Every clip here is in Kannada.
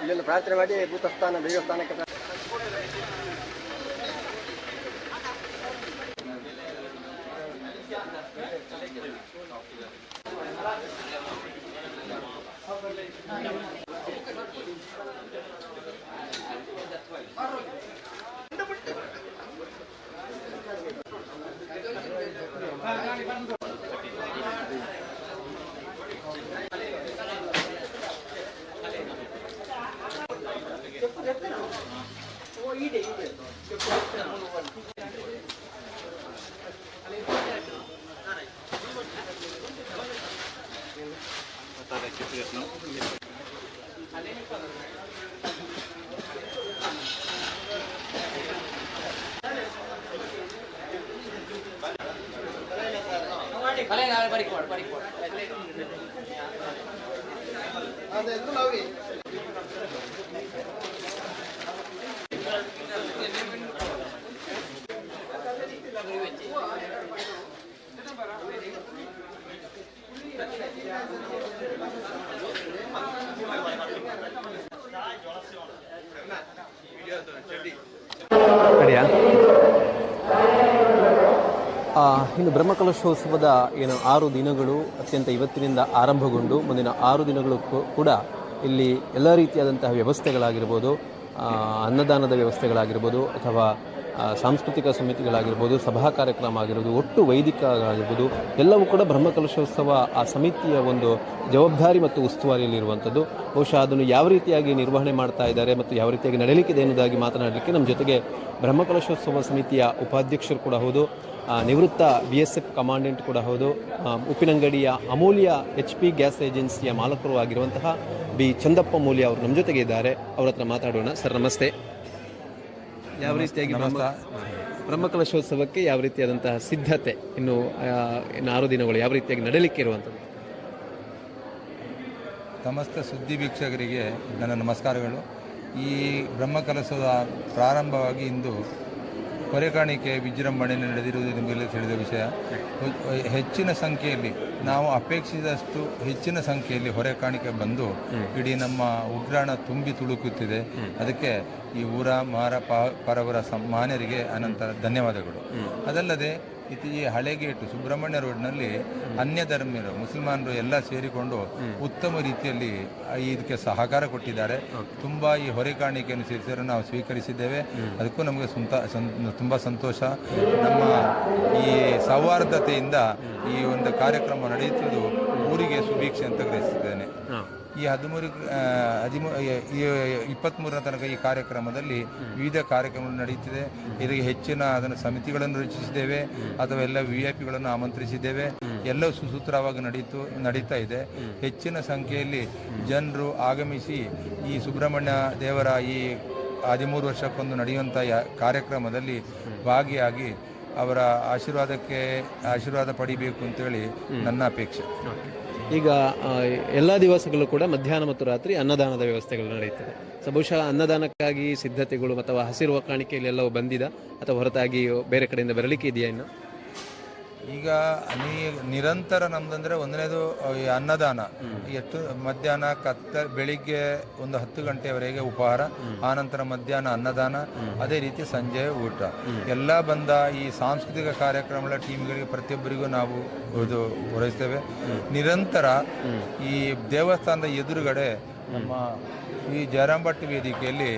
ಇಲ್ಲೊಂದು ಪ್ರಾರ್ಥನೆ ಮಾಡಿ ಭೂತಸ್ಥಾನ ದೇವಸ್ಥಾನಕ್ಕೆ ಇನ್ನು ಬ್ರಹ್ಮಕಲಶೋತ್ಸವದ 6 ದಿನಗಳು ಅತ್ಯಂತ ಇವತ್ತಿನಿಂದ ಆರಂಭಗೊಂಡು ಮುಂದಿನ 6 ದಿನಗಳು ಕೂಡ ಇಲ್ಲಿ ಎಲ್ಲ ರೀತಿಯಾದಂತಹ ವ್ಯವಸ್ಥೆಗಳಾಗಿರ್ಬೋದು, ಅನ್ನದಾನದ ವ್ಯವಸ್ಥೆಗಳಾಗಿರ್ಬೋದು ಅಥವಾ ಸಾಂಸ್ಕೃತಿಕ ಸಮಿತಿಗಳಾಗಿರ್ಬೋದು, ಸಭಾ ಕಾರ್ಯಕ್ರಮ ಆಗಿರ್ಬೋದು, ಒಟ್ಟು ವೈದಿಕ ಆಗಿರ್ಬೋದು, ಎಲ್ಲವೂ ಕೂಡ ಬ್ರಹ್ಮಕಲಶೋತ್ಸವ ಆ ಸಮಿತಿಯ ಒಂದು ಜವಾಬ್ದಾರಿ ಮತ್ತು ಉಸ್ತುವಾರಿಯಲ್ಲಿರುವಂಥದ್ದು. ಬಹುಶಃ ಅದನ್ನು ಯಾವ ರೀತಿಯಾಗಿ ನಿರ್ವಹಣೆ ಮಾಡ್ತಾ ಇದ್ದಾರೆ ಮತ್ತು ಯಾವ ರೀತಿಯಾಗಿ ನಡೆಯಲಿಕ್ಕಿದೆ ಎನ್ನುವುದಾಗಿ ಮಾತನಾಡಲಿಕ್ಕೆ ನಮ್ಮ ಜೊತೆಗೆ ಬ್ರಹ್ಮಕಲಶೋತ್ಸವ ಸಮಿತಿಯ ಉಪಾಧ್ಯಕ್ಷರು ಕೂಡ ಹೌದು, ನಿವೃತ್ತ BSF ಕಮಾಂಡೆಂಟ್ ಕೂಡ ಹೌದು, ಉಪ್ಪಿನಂಗಡಿಯ ಅಮೂಲ್ಯ HP ಗ್ಯಾಸ್ ಏಜೆನ್ಸಿಯ ಮಾಲಕರು ಆಗಿರುವಂತಹ ಬಿ ಚಂದಪ್ಪ ಮೂಲ್ಯ ಅವರು ನಮ್ಮ ಜೊತೆಗೆ ಇದ್ದಾರೆ. ಅವ್ರ ಹತ್ರ ಮಾತಾಡೋಣ. ಸರ್ ನಮಸ್ತೆ. ಯಾವ ರೀತಿಯಾಗಿ ಬ್ರಹ್ಮಕಲಶೋತ್ಸವಕ್ಕೆ ಯಾವ ರೀತಿಯಾದಂತಹ ಸಿದ್ಧತೆ ಇನ್ನು 6 ದಿನಗಳು ಯಾವ ರೀತಿಯಾಗಿ ನಡೆಯಲಿಕ್ಕೆ ಇರುವಂಥದ್ದು? ಸಮಸ್ತ ಸುದ್ದಿ ವೀಕ್ಷಕರಿಗೆ ನನ್ನ ನಮಸ್ಕಾರಗಳು. ಈ ಬ್ರಹ್ಮಕಲಶದ ಪ್ರಾರಂಭವಾಗಿ ಇಂದು ಹೊರೆಕಾಣಿಕೆ ವಿಜೃಂಭಣೆಯಲ್ಲಿ ನಡೆದಿರುವುದು ನಿಮಗೆಲ್ಲ ತಿಳಿದ ವಿಷಯ. ಹೆಚ್ಚಿನ ಸಂಖ್ಯೆಯಲ್ಲಿ ನಾವು ಅಪೇಕ್ಷಿಸಿದಷ್ಟು ಹೆಚ್ಚಿನ ಸಂಖ್ಯೆಯಲ್ಲಿ ಹೊರೆಕಾಣಿಕೆ ಬಂದು ಇಡೀ ನಮ್ಮ ಉಗ್ರಾಣ ತುಂಬಿ ತುಳುಕುತ್ತಿದೆ. ಅದಕ್ಕೆ ಈ ಊರ ಮಾರ ಪರವರ ಮಾನ್ಯರಿಗೆ ಅನಂತ ಧನ್ಯವಾದಗಳು. ಅದಲ್ಲದೆ ಈ ಹಳೆಗೇಟು ಸುಬ್ರಹ್ಮಣ್ಯ ರೋಡ್ನಲ್ಲಿ ಅನ್ಯ ಧರ್ಮೀಯರು ಮುಸಲ್ಮಾನರು ಎಲ್ಲ ಸೇರಿಕೊಂಡು ಉತ್ತಮ ರೀತಿಯಲ್ಲಿ ಇದಕ್ಕೆ ಸಹಕಾರ ಕೊಟ್ಟಿದ್ದಾರೆ. ತುಂಬ ಈ ಹೊರೆಕಾಣಿಕೆಯನ್ನು ಸೇರಿಸಿದರೆ ನಾವು ಸ್ವೀಕರಿಸಿದ್ದೇವೆ. ಅದಕ್ಕೂ ನಮಗೆ ತುಂಬ ಸಂತೋಷ. ನಮ್ಮ ಈ ಸೌಹಾರ್ದತೆಯಿಂದ ಈ ಒಂದು ಕಾರ್ಯಕ್ರಮ ನಡೆಯುತ್ತಿದ್ದು ಊರಿಗೆ ಸುಭೀಕ್ಷೆ ಅಂತ ಗ್ರಹಿಸಿದ್ದೇನೆ. ಈ 23ರ ತನಕ ಈ ಕಾರ್ಯಕ್ರಮದಲ್ಲಿ ವಿವಿಧ ಕಾರ್ಯಕ್ರಮಗಳು ನಡೆಯುತ್ತಿದೆ. ಇದಕ್ಕೆ ಹೆಚ್ಚಿನ ಅದನ್ನು ಸಮಿತಿಗಳನ್ನು ರಚಿಸಿದ್ದೇವೆ ಅಥವಾ ಎಲ್ಲ VIP ಗಳನ್ನು ಆಮಂತ್ರಿಸಿದ್ದೇವೆ. ಎಲ್ಲವೂ ಸುಸೂತ್ರವಾಗಿ ನಡೀತಾ ಇದೆ. ಹೆಚ್ಚಿನ ಸಂಖ್ಯೆಯಲ್ಲಿ ಜನರು ಆಗಮಿಸಿ ಈ ಸುಬ್ರಹ್ಮಣ್ಯ ದೇವರ ಈ 13 ವರ್ಷಕ್ಕೊಂದು ನಡೆಯುವಂಥ ಕಾರ್ಯಕ್ರಮದಲ್ಲಿ ಭಾಗಿಯಾಗಿ ಅವರ ಆಶೀರ್ವಾದ ಪಡಿಬೇಕು ಅಂತೇಳಿ ನನ್ನ ಅಪೇಕ್ಷೆ. ಈಗ ಎಲ್ಲ ದಿವಸಗಳು ಕೂಡ ಮಧ್ಯಾಹ್ನ ಮತ್ತು ರಾತ್ರಿ ಅನ್ನದಾನದ ವ್ಯವಸ್ಥೆಗಳು ನಡೆಯುತ್ತದೆ. ಸೊ ಬಹುಶಃ ಅನ್ನದಾನಕ್ಕಾಗಿ ಸಿದ್ಧತೆಗಳು ಅಥವಾ ಹಸಿರು ಕಾಣಿಕೆಯಲ್ಲಿ ಎಲ್ಲವೂ ಬಂದಿದೆ ಅಥವಾ ಹೊರತಾಗಿ ಬೇರೆ ಕಡೆಯಿಂದ ಬರಲಿಕ್ಕೆ ಇದೆಯಾ? ಇನ್ನು ಈಗ ನಿರಂತರ ನಮ್ದಂದ್ರೆ ಒಂದನೇದು ಅನ್ನದಾನ, ಎಷ್ಟು ಮಧ್ಯಾಹ್ನ ಬೆಳಿಗ್ಗೆ ಒಂದು 10 ಗಂಟೆಯವರೆಗೆ ಉಪಹಾರ, ಆನಂತರ ಮಧ್ಯಾಹ್ನ ಅನ್ನದಾನ, ಅದೇ ರೀತಿ ಸಂಜೆ ಊಟ. ಎಲ್ಲ ಬಂದ ಈ ಸಾಂಸ್ಕೃತಿಕ ಕಾರ್ಯಕ್ರಮಗಳ ಟೀಮ್ಗಳಿಗೆ ಪ್ರತಿಯೊಬ್ಬರಿಗೂ ನಾವು ಇದು ಪೂರೈಸ್ತೇವೆ. ನಿರಂತರ ಈ ದೇವಸ್ಥಾನದ ಎದುರುಗಡೆ ನಮ್ಮ ಈ ಜಯರಾಮ್ ಭಟ್ ವೇದಿಕೆಯಲ್ಲಿ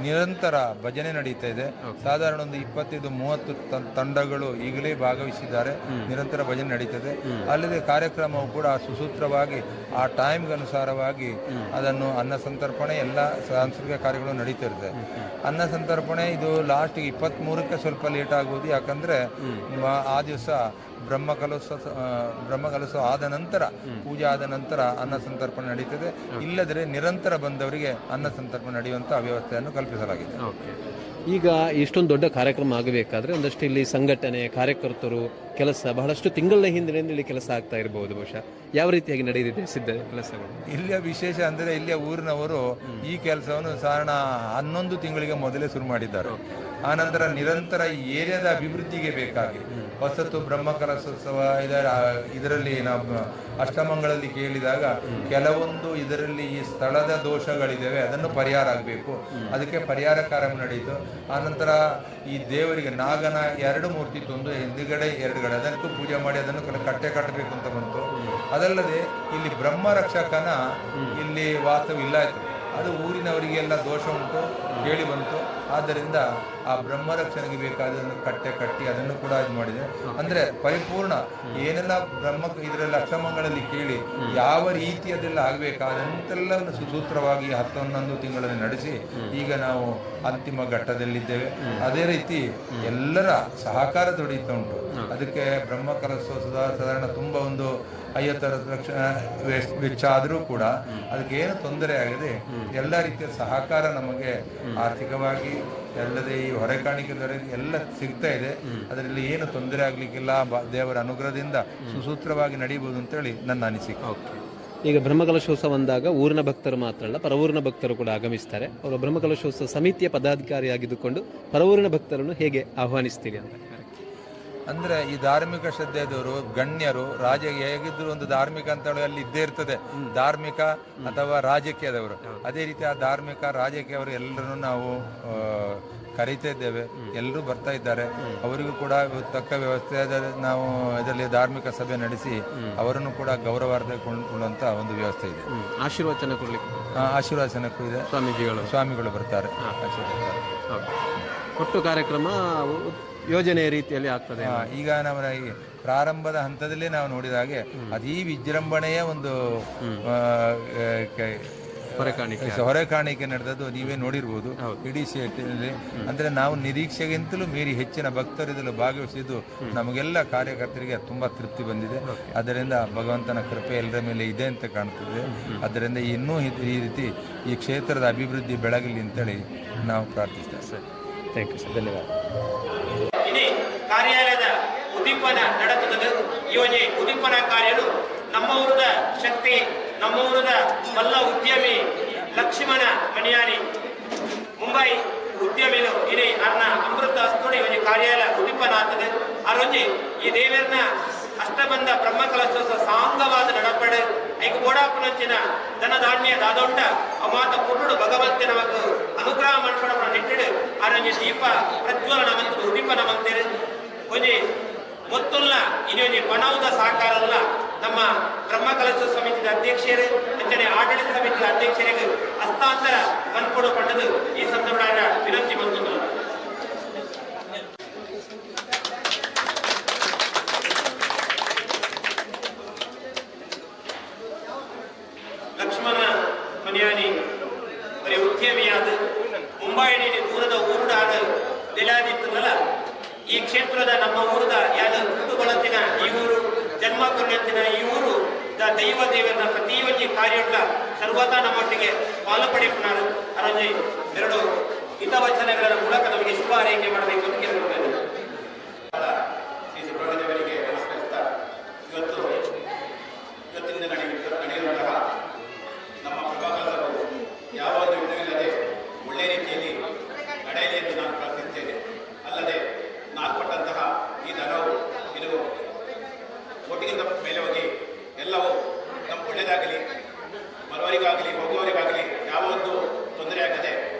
ನಿರಂತರ ಭಜನೆ ನಡೀತಾ ಇದೆ. ಸಾಧಾರಣ ಒಂದು 25-30 ತಂಡಗಳು ಈಗಲೇ ಭಾಗವಹಿಸಿದ್ದಾರೆ. ನಿರಂತರ ಭಜನೆ ನಡೀತದೆ. ಅಲ್ಲದೆ ಕಾರ್ಯಕ್ರಮವು ಕೂಡ ಸುಸೂತ್ರವಾಗಿ ಆ ಟೈಮ್ಗೆ ಅನುಸಾರವಾಗಿ ಅದನ್ನು ಅನ್ನ ಸಂತರ್ಪಣೆ ಎಲ್ಲ ಸಾಂಸ್ಕೃತಿಕ ಕಾರ್ಯಗಳು ನಡೀತಿರುತ್ತೆ. ಅನ್ನ ಸಂತರ್ಪಣೆ ಇದು ಲಾಸ್ಟಿಗೆ 23ಕ್ಕೆ ಸ್ವಲ್ಪ ಲೇಟ್ ಆಗ್ಬೋದು. ಯಾಕಂದರೆ ಆ ದಿವಸ ಬ್ರಹ್ಮಕಲಶ ಆದ ನಂತರ, ಪೂಜೆ ಆದ ನಂತರ ಅನ್ನ ಸಂತರ್ಪಣೆ ನಡೀತದೆ. ಇಲ್ಲದ್ರೆ ನಿರಂತರ ಬಂದವರಿಗೆ ಅನ್ನ ಸಂತರ್ಪಣೆ ನಡೆಯುವಂಥ ವ್ಯವಸ್ಥೆಯನ್ನು ಕಲ್ಪಿಸಲಾಗಿದೆ. ಈಗ ಇಷ್ಟೊಂದು ದೊಡ್ಡ ಕಾರ್ಯಕ್ರಮ ಆಗಬೇಕಾದ್ರೆ ಒಂದಷ್ಟು ಇಲ್ಲಿ ಸಂಘಟನೆ, ಕಾರ್ಯಕರ್ತರು ಕೆಲಸ ಬಹಳಷ್ಟು ತಿಂಗಳ ಹಿಂದಿನಿಂದ ಇಲ್ಲಿ ಕೆಲಸ ಆಗ್ತಾ ಇರಬಹುದು. ಬಹುಶಃ ಯಾವ ರೀತಿಯಾಗಿ ನಡೆದಿದೆ ಸಿದ್ಧ ಕೆಲಸಗಳು? ಇಲ್ಲಿಯ ವಿಶೇಷ ಅಂದರೆ ಇಲ್ಲಿಯ ಊರಿನವರು ಈ ಕೆಲಸವನ್ನು ಸಾಧಾರಣ 11 ತಿಂಗಳಿಗೆ ಮೊದಲೇ ಶುರು ಮಾಡಿದ್ದಾರೆ. ಆನಂತರ ನಿರಂತರ ಈ ಏರಿಯಾದ ಅಭಿವೃದ್ಧಿಗೆ ಬೇಕಾಗಿ ಹೊಸತು ಬ್ರಹ್ಮಕಲಶೋತ್ಸವ ಇದರಲ್ಲಿ ನಾವು ಅಷ್ಟಮಂಗಳಲ್ಲಿ ಕೇಳಿದಾಗ ಕೆಲವೊಂದು ಇದರಲ್ಲಿ ಈ ಸ್ಥಳದ ದೋಷಗಳಿದ್ದಾವೆ, ಅದನ್ನು ಪರಿಹಾರ ಆಗಬೇಕು. ಅದಕ್ಕೆ ಪರಿಹಾರ ಕಾರ್ಯ ನಡೆಯಿತು. ಆನಂತರ ಈ ದೇವರಿಗೆ ನಾಗನ 2 ಮೂರ್ತಿ ತಂದು ಹಿಂದುಗಡೆ 2 ಕಡೆ ಅದಕ್ಕೂ ಪೂಜೆ ಮಾಡಿ ಅದನ್ನು ಕಟ್ಟೆ ಕಟ್ಟಬೇಕು ಅಂತ ಬಂತು. ಅದಲ್ಲದೆ ಇಲ್ಲಿ ಬ್ರಹ್ಮ ರಕ್ಷಕನ ಇಲ್ಲಿ ವಾಸ್ತವಿಲ್ಲ ಆಯಿತು. ಅದು ಊರಿನವರಿಗೆಲ್ಲ ದೋಷ ಉಂಟು ಕೇಳಿ ಬಂತು. ಆದ್ದರಿಂದ ಆ ಬ್ರಹ್ಮ ರಕ್ಷಣೆಗೆ ಬೇಕಾದನ್ನು ಕಟ್ಟಿ ಅದನ್ನು ಕೂಡ ಇದು ಮಾಡಿದೆ. ಅಂದರೆ ಪರಿಪೂರ್ಣ ಏನೆಲ್ಲ ಇದರಲ್ಲಿ ಅಷ್ಟಮಂಗಳಲ್ಲಿ ಕೇಳಿ ಯಾವ ರೀತಿ ಅದೆಲ್ಲ ಆಗಬೇಕಾದಂತೆಲ್ಲ ಸುಸೂತ್ರವಾಗಿ 10-11 ತಿಂಗಳಲ್ಲಿ ನಡೆಸಿ ಈಗ ನಾವು ಅಂತಿಮ ಘಟ್ಟದಲ್ಲಿದ್ದೇವೆ. ಅದೇ ರೀತಿ ಎಲ್ಲರ ಸಹಕಾರ ದೊರೆಯುತ್ತಾ ಉಂಟು. ಅದಕ್ಕೆ ಬ್ರಹ್ಮಕಲಶೋತ್ಸವ ಸಾಧಾರಣ ತುಂಬ ಒಂದು 50 ಲಕ್ಷ ವೆಚ್ಚ ಆದರೂ ಕೂಡ ಅದಕ್ಕೆ ಏನು ತೊಂದರೆ ಆಗದೆ ಎಲ್ಲ ರೀತಿಯ ಸಹಕಾರ ನಮಗೆ ಆರ್ಥಿಕವಾಗಿ ಎಲ್ಲದೇ ಈ ಹೊರೆಕಾಣಿಕೆ ಎಲ್ಲ ಸಿಗ್ತಾ ಇದೆ. ಅದರಲ್ಲಿ ಏನು ತೊಂದರೆ ಆಗಲಿಕ್ಕಿಲ್ಲ. ದೇವರ ಅನುಗ್ರಹದಿಂದ ಸುಸೂತ್ರವಾಗಿ ನಡೀಬಹುದು ಅಂತೇಳಿ ನನ್ನ ಅನಿಸಿಕೆ. ಈಗ ಬ್ರಹ್ಮಕಲಶೋತ್ಸವ ಅಂದಾಗ ಊರಿನ ಭಕ್ತರು ಮಾತ್ರ ಅಲ್ಲ, ಪರವೂರಿನ ಭಕ್ತರು ಕೂಡ ಆಗಮಿಸ್ತಾರೆ. ಅವರು ಬ್ರಹ್ಮಕಲಶೋತ್ಸವ ಸಮಿತಿಯ ಪದಾಧಿಕಾರಿಯಾಗಿದ್ದುಕೊಂಡು ಪರವೂರಿನ ಭಕ್ತರನ್ನು ಹೇಗೆ ಆಹ್ವಾನಿಸ್ತೀರಿ ಅಂತ? ಅಂದರೆ ಈ ಧಾರ್ಮಿಕ ಶ್ರದ್ಧೆದವರು ಗಣ್ಯರು ಹೇಗಿದ್ರು ಒಂದು ಧಾರ್ಮಿಕ ಅಂತ ಅಲ್ಲಿ ಇದ್ದೇ ಇರ್ತದೆ. ಧಾರ್ಮಿಕ ಅಥವಾ ರಾಜಕೀಯದವರು, ಅದೇ ರೀತಿ ಆ ಧಾರ್ಮಿಕ ರಾಜಕೀಯವರು ಎಲ್ಲರನ್ನು ನಾವು ಕರೀತಾ ಇದ್ದೇವೆ. ಎಲ್ಲರೂ ಬರ್ತಾ ಇದ್ದಾರೆ. ಅವರಿಗೂ ಕೂಡ ತಕ್ಕ ವ್ಯವಸ್ಥೆ ನಾವು ಇದರಲ್ಲಿ ಧಾರ್ಮಿಕ ಸಭೆ ನಡೆಸಿ ಅವರನ್ನು ಕೂಡ ಗೌರವಾರ್ಥ ಕೊಳ್ಳುವಂತ ಒಂದು ವ್ಯವಸ್ಥೆ ಇದೆ. ಆಶೀರ್ವಚನಕ್ಕೂ ಇದೆ. ಸ್ವಾಮಿಗಳು ಬರ್ತಾರೆ. ಒಟ್ಟು ಕಾರ್ಯಕ್ರಮ ಯೋಜನೆಯ ರೀತಿಯಲ್ಲಿ ಆಗ್ತದೆ. ಈಗ ನಮ್ಮ ಈ ಪ್ರಾರಂಭದ ಹಂತದಲ್ಲೇ ನಾವು ನೋಡಿದ ಹಾಗೆ ಅತೀ ವಿಜೃಂಭಣೆಯ ಒಂದು ಹೊರೆಕಾಣಿಕೆ ನಡೆದದ್ದು ನೀವೇ ನೋಡಿರ್ಬೋದು ಇಡೀ ಕ್ಷೇತ್ರದಲ್ಲಿ. ಅಂದ್ರೆ ನಾವು ನಿರೀಕ್ಷೆಗಿಂತಲೂ ಮೀರಿ ಹೆಚ್ಚಿನ ಭಕ್ತರು ಇದರಲ್ಲಿ ಭಾಗವಹಿಸಿದ್ದು ನಮಗೆಲ್ಲ ಕಾರ್ಯಕರ್ತರಿಗೆ ತುಂಬಾ ತೃಪ್ತಿ ಬಂದಿದೆ. ಅದರಿಂದ ಭಗವಂತನ ಕೃಪೆ ಎಲ್ಲರ ಮೇಲೆ ಇದೆ ಅಂತ ಕಾಣ್ತಿದೆ. ಅದರಿಂದ ಇನ್ನೂ ಈ ರೀತಿ ಈ ಕ್ಷೇತ್ರದ ಅಭಿವೃದ್ಧಿ ಬೆಳಗಲಿ ಅಂತೇಳಿ ನಾವು ಪ್ರಾರ್ಥಿಸ್ತೇವೆ. ಥ್ಯಾಂಕ್ ಯು ಸರ್, ಧನ್ಯವಾದ. ಕಾರ್ಯಾಲಯದ ಉದ್ದೀಪನ ನಡೆಸುತ್ತದೆ. ಈ ಉದ್ದೀಪನ ಕಾರ್ಯನು ನಮ್ಮ ಊರದ ಶಕ್ತಿ, ನಮ್ಮ ಊರದ ಮಲ್ಲ ಉದ್ಯಮಿ ಲಕ್ಷ್ಮಣ ಮಣಿಯಾನಿ ಮುಂಬೈ ಉದ್ಯಮಿಲು ಇನಿ ಅರ್ನ ಅಮೃತ ಅಸ್ತೋಡಿ ಒಂದು ಕಾರ್ಯಾಲಯ ಉದ್ದೀಪನ ಆಗ್ತದೆ. ಅದೊಂದು ಈ ದೇವರನ್ನ ಅಷ್ಟಬಂಧ ಬ್ರಹ್ಮಕಲಶೋತ್ಸವ ಸಾಂಗವಾದ ನಡಪಡೆ ಐಕ ಬೋಡಾಪುನಂಚಿನ ಧನಧಾನ್ಯ ದಾದೊಂಡ ಅಮಾತ ಪುರುಡು ಭಗವಂತ ನಮకు ಅನುಗ್ರಹ ಮಾಡ್ಕೊಡ ನಿಟ್ಟಿಡು ಅರಂಜಿ ದೀಪ ಪ್ರಜ್ವಲನ ಮಂತ್ರ ಉದ್ದೀಪನ ಮಂತಿರು ಒಂಜಿ ಮೊತ್ತುಲ್ಲ ಇನ್ನೊಂದು ಪಣೌದ ಸಹಕಾರಲ್ಲ ನಮ್ಮ ಬ್ರಹ್ಮಕಲಶೋತ್ಸವ ಸಮಿತಿಯ ಅಧ್ಯಕ್ಷರು ಅಂಚನೆ ಆಡಳಿತ ಸಮಿತಿಯ ಅಧ್ಯಕ್ಷರಿಗೆ ಹಸ್ತಾಂತರ ಮನ್ಕೊಡು ಪಂಡದು ಈ ಸಂದರ್ಭ ವಿನಂತಿ ಬಂತು. ಲಕ್ಷ್ಮಣ ಮನಿಯಾನಿ ಬರೀ ಉದ್ಯಮಿಯಾದ ಮುಂಬೈನಿ ದೂರದ ಊರುಡಾದ ನೆಲಾದಿತ್ತಲ್ಲ. ಈ ಕ್ಷೇತ್ರದ ನಮ್ಮ ಊರದ ಯಾವುದು ಕುಟುಂಬಳಂತಿನ ಈ ಊರು ಜನ್ಮ ಕೊಲ್ಲಂತಿನ ಈ ಊರು ದೈವ ದೇವರನ್ನ ಪ್ರತಿಯೊಂದು ಕಾರ್ಯಗಳ ಸರ್ವತಾ ನಮ್ಮೊಟ್ಟಿಗೆ ಪಾಲುಪಡಿಪುನಾರು. ಅದರಲ್ಲಿ 2 ಹಿತವಚನಗಳ ಮೂಲಕ ನಮಗೆ ಶುಭ ಹಾರೈಕೆ ಮಾಡಬೇಕು ಅಂತ ಕೇಳಿಕೊಳ್ಳುತ್ತೇನೆ. ಶ್ರೀ ಸುಬ್ರಹ್ಮಣ್ಯವರಿಗೆ ನಮಸ್ಕರಿಸ್ತಾ ಇವತ್ತಿನಿಂದ ನಡೆಯುವಂತಹ ನಮ್ಮ ಪ್ರಭಾಕರರು ಯಾವ ಒಂದು ವಿಘ್ನವಿಲ್ಲದೆ ಒಳ್ಳೆಯ ರೀತಿಯಲ್ಲಿ ನಡೆಯಲಿ ಎಂದು ನಾನು ಪ್ರಾರ್ಥಿಸುತ್ತೇನೆ. ಅಲ್ಲದೆ ನಾಲ್ಪಟ್ಟಂತಹ ಈ ದನವು ಇದು ಒಟ್ಟಿಗಿಂತ ಮೇಲೆ ಹೋಗಿ ಎಲ್ಲವೂ ನಮ್ಮ ಒಳ್ಳೆಯದಾಗಲಿ, ಬರುವವರಿಗಾಗಲಿ ಹೋಗುವವರಿಗಾಗಲಿ ಯಾವ ಒಂದು ತೊಂದರೆ ಆಗದೆ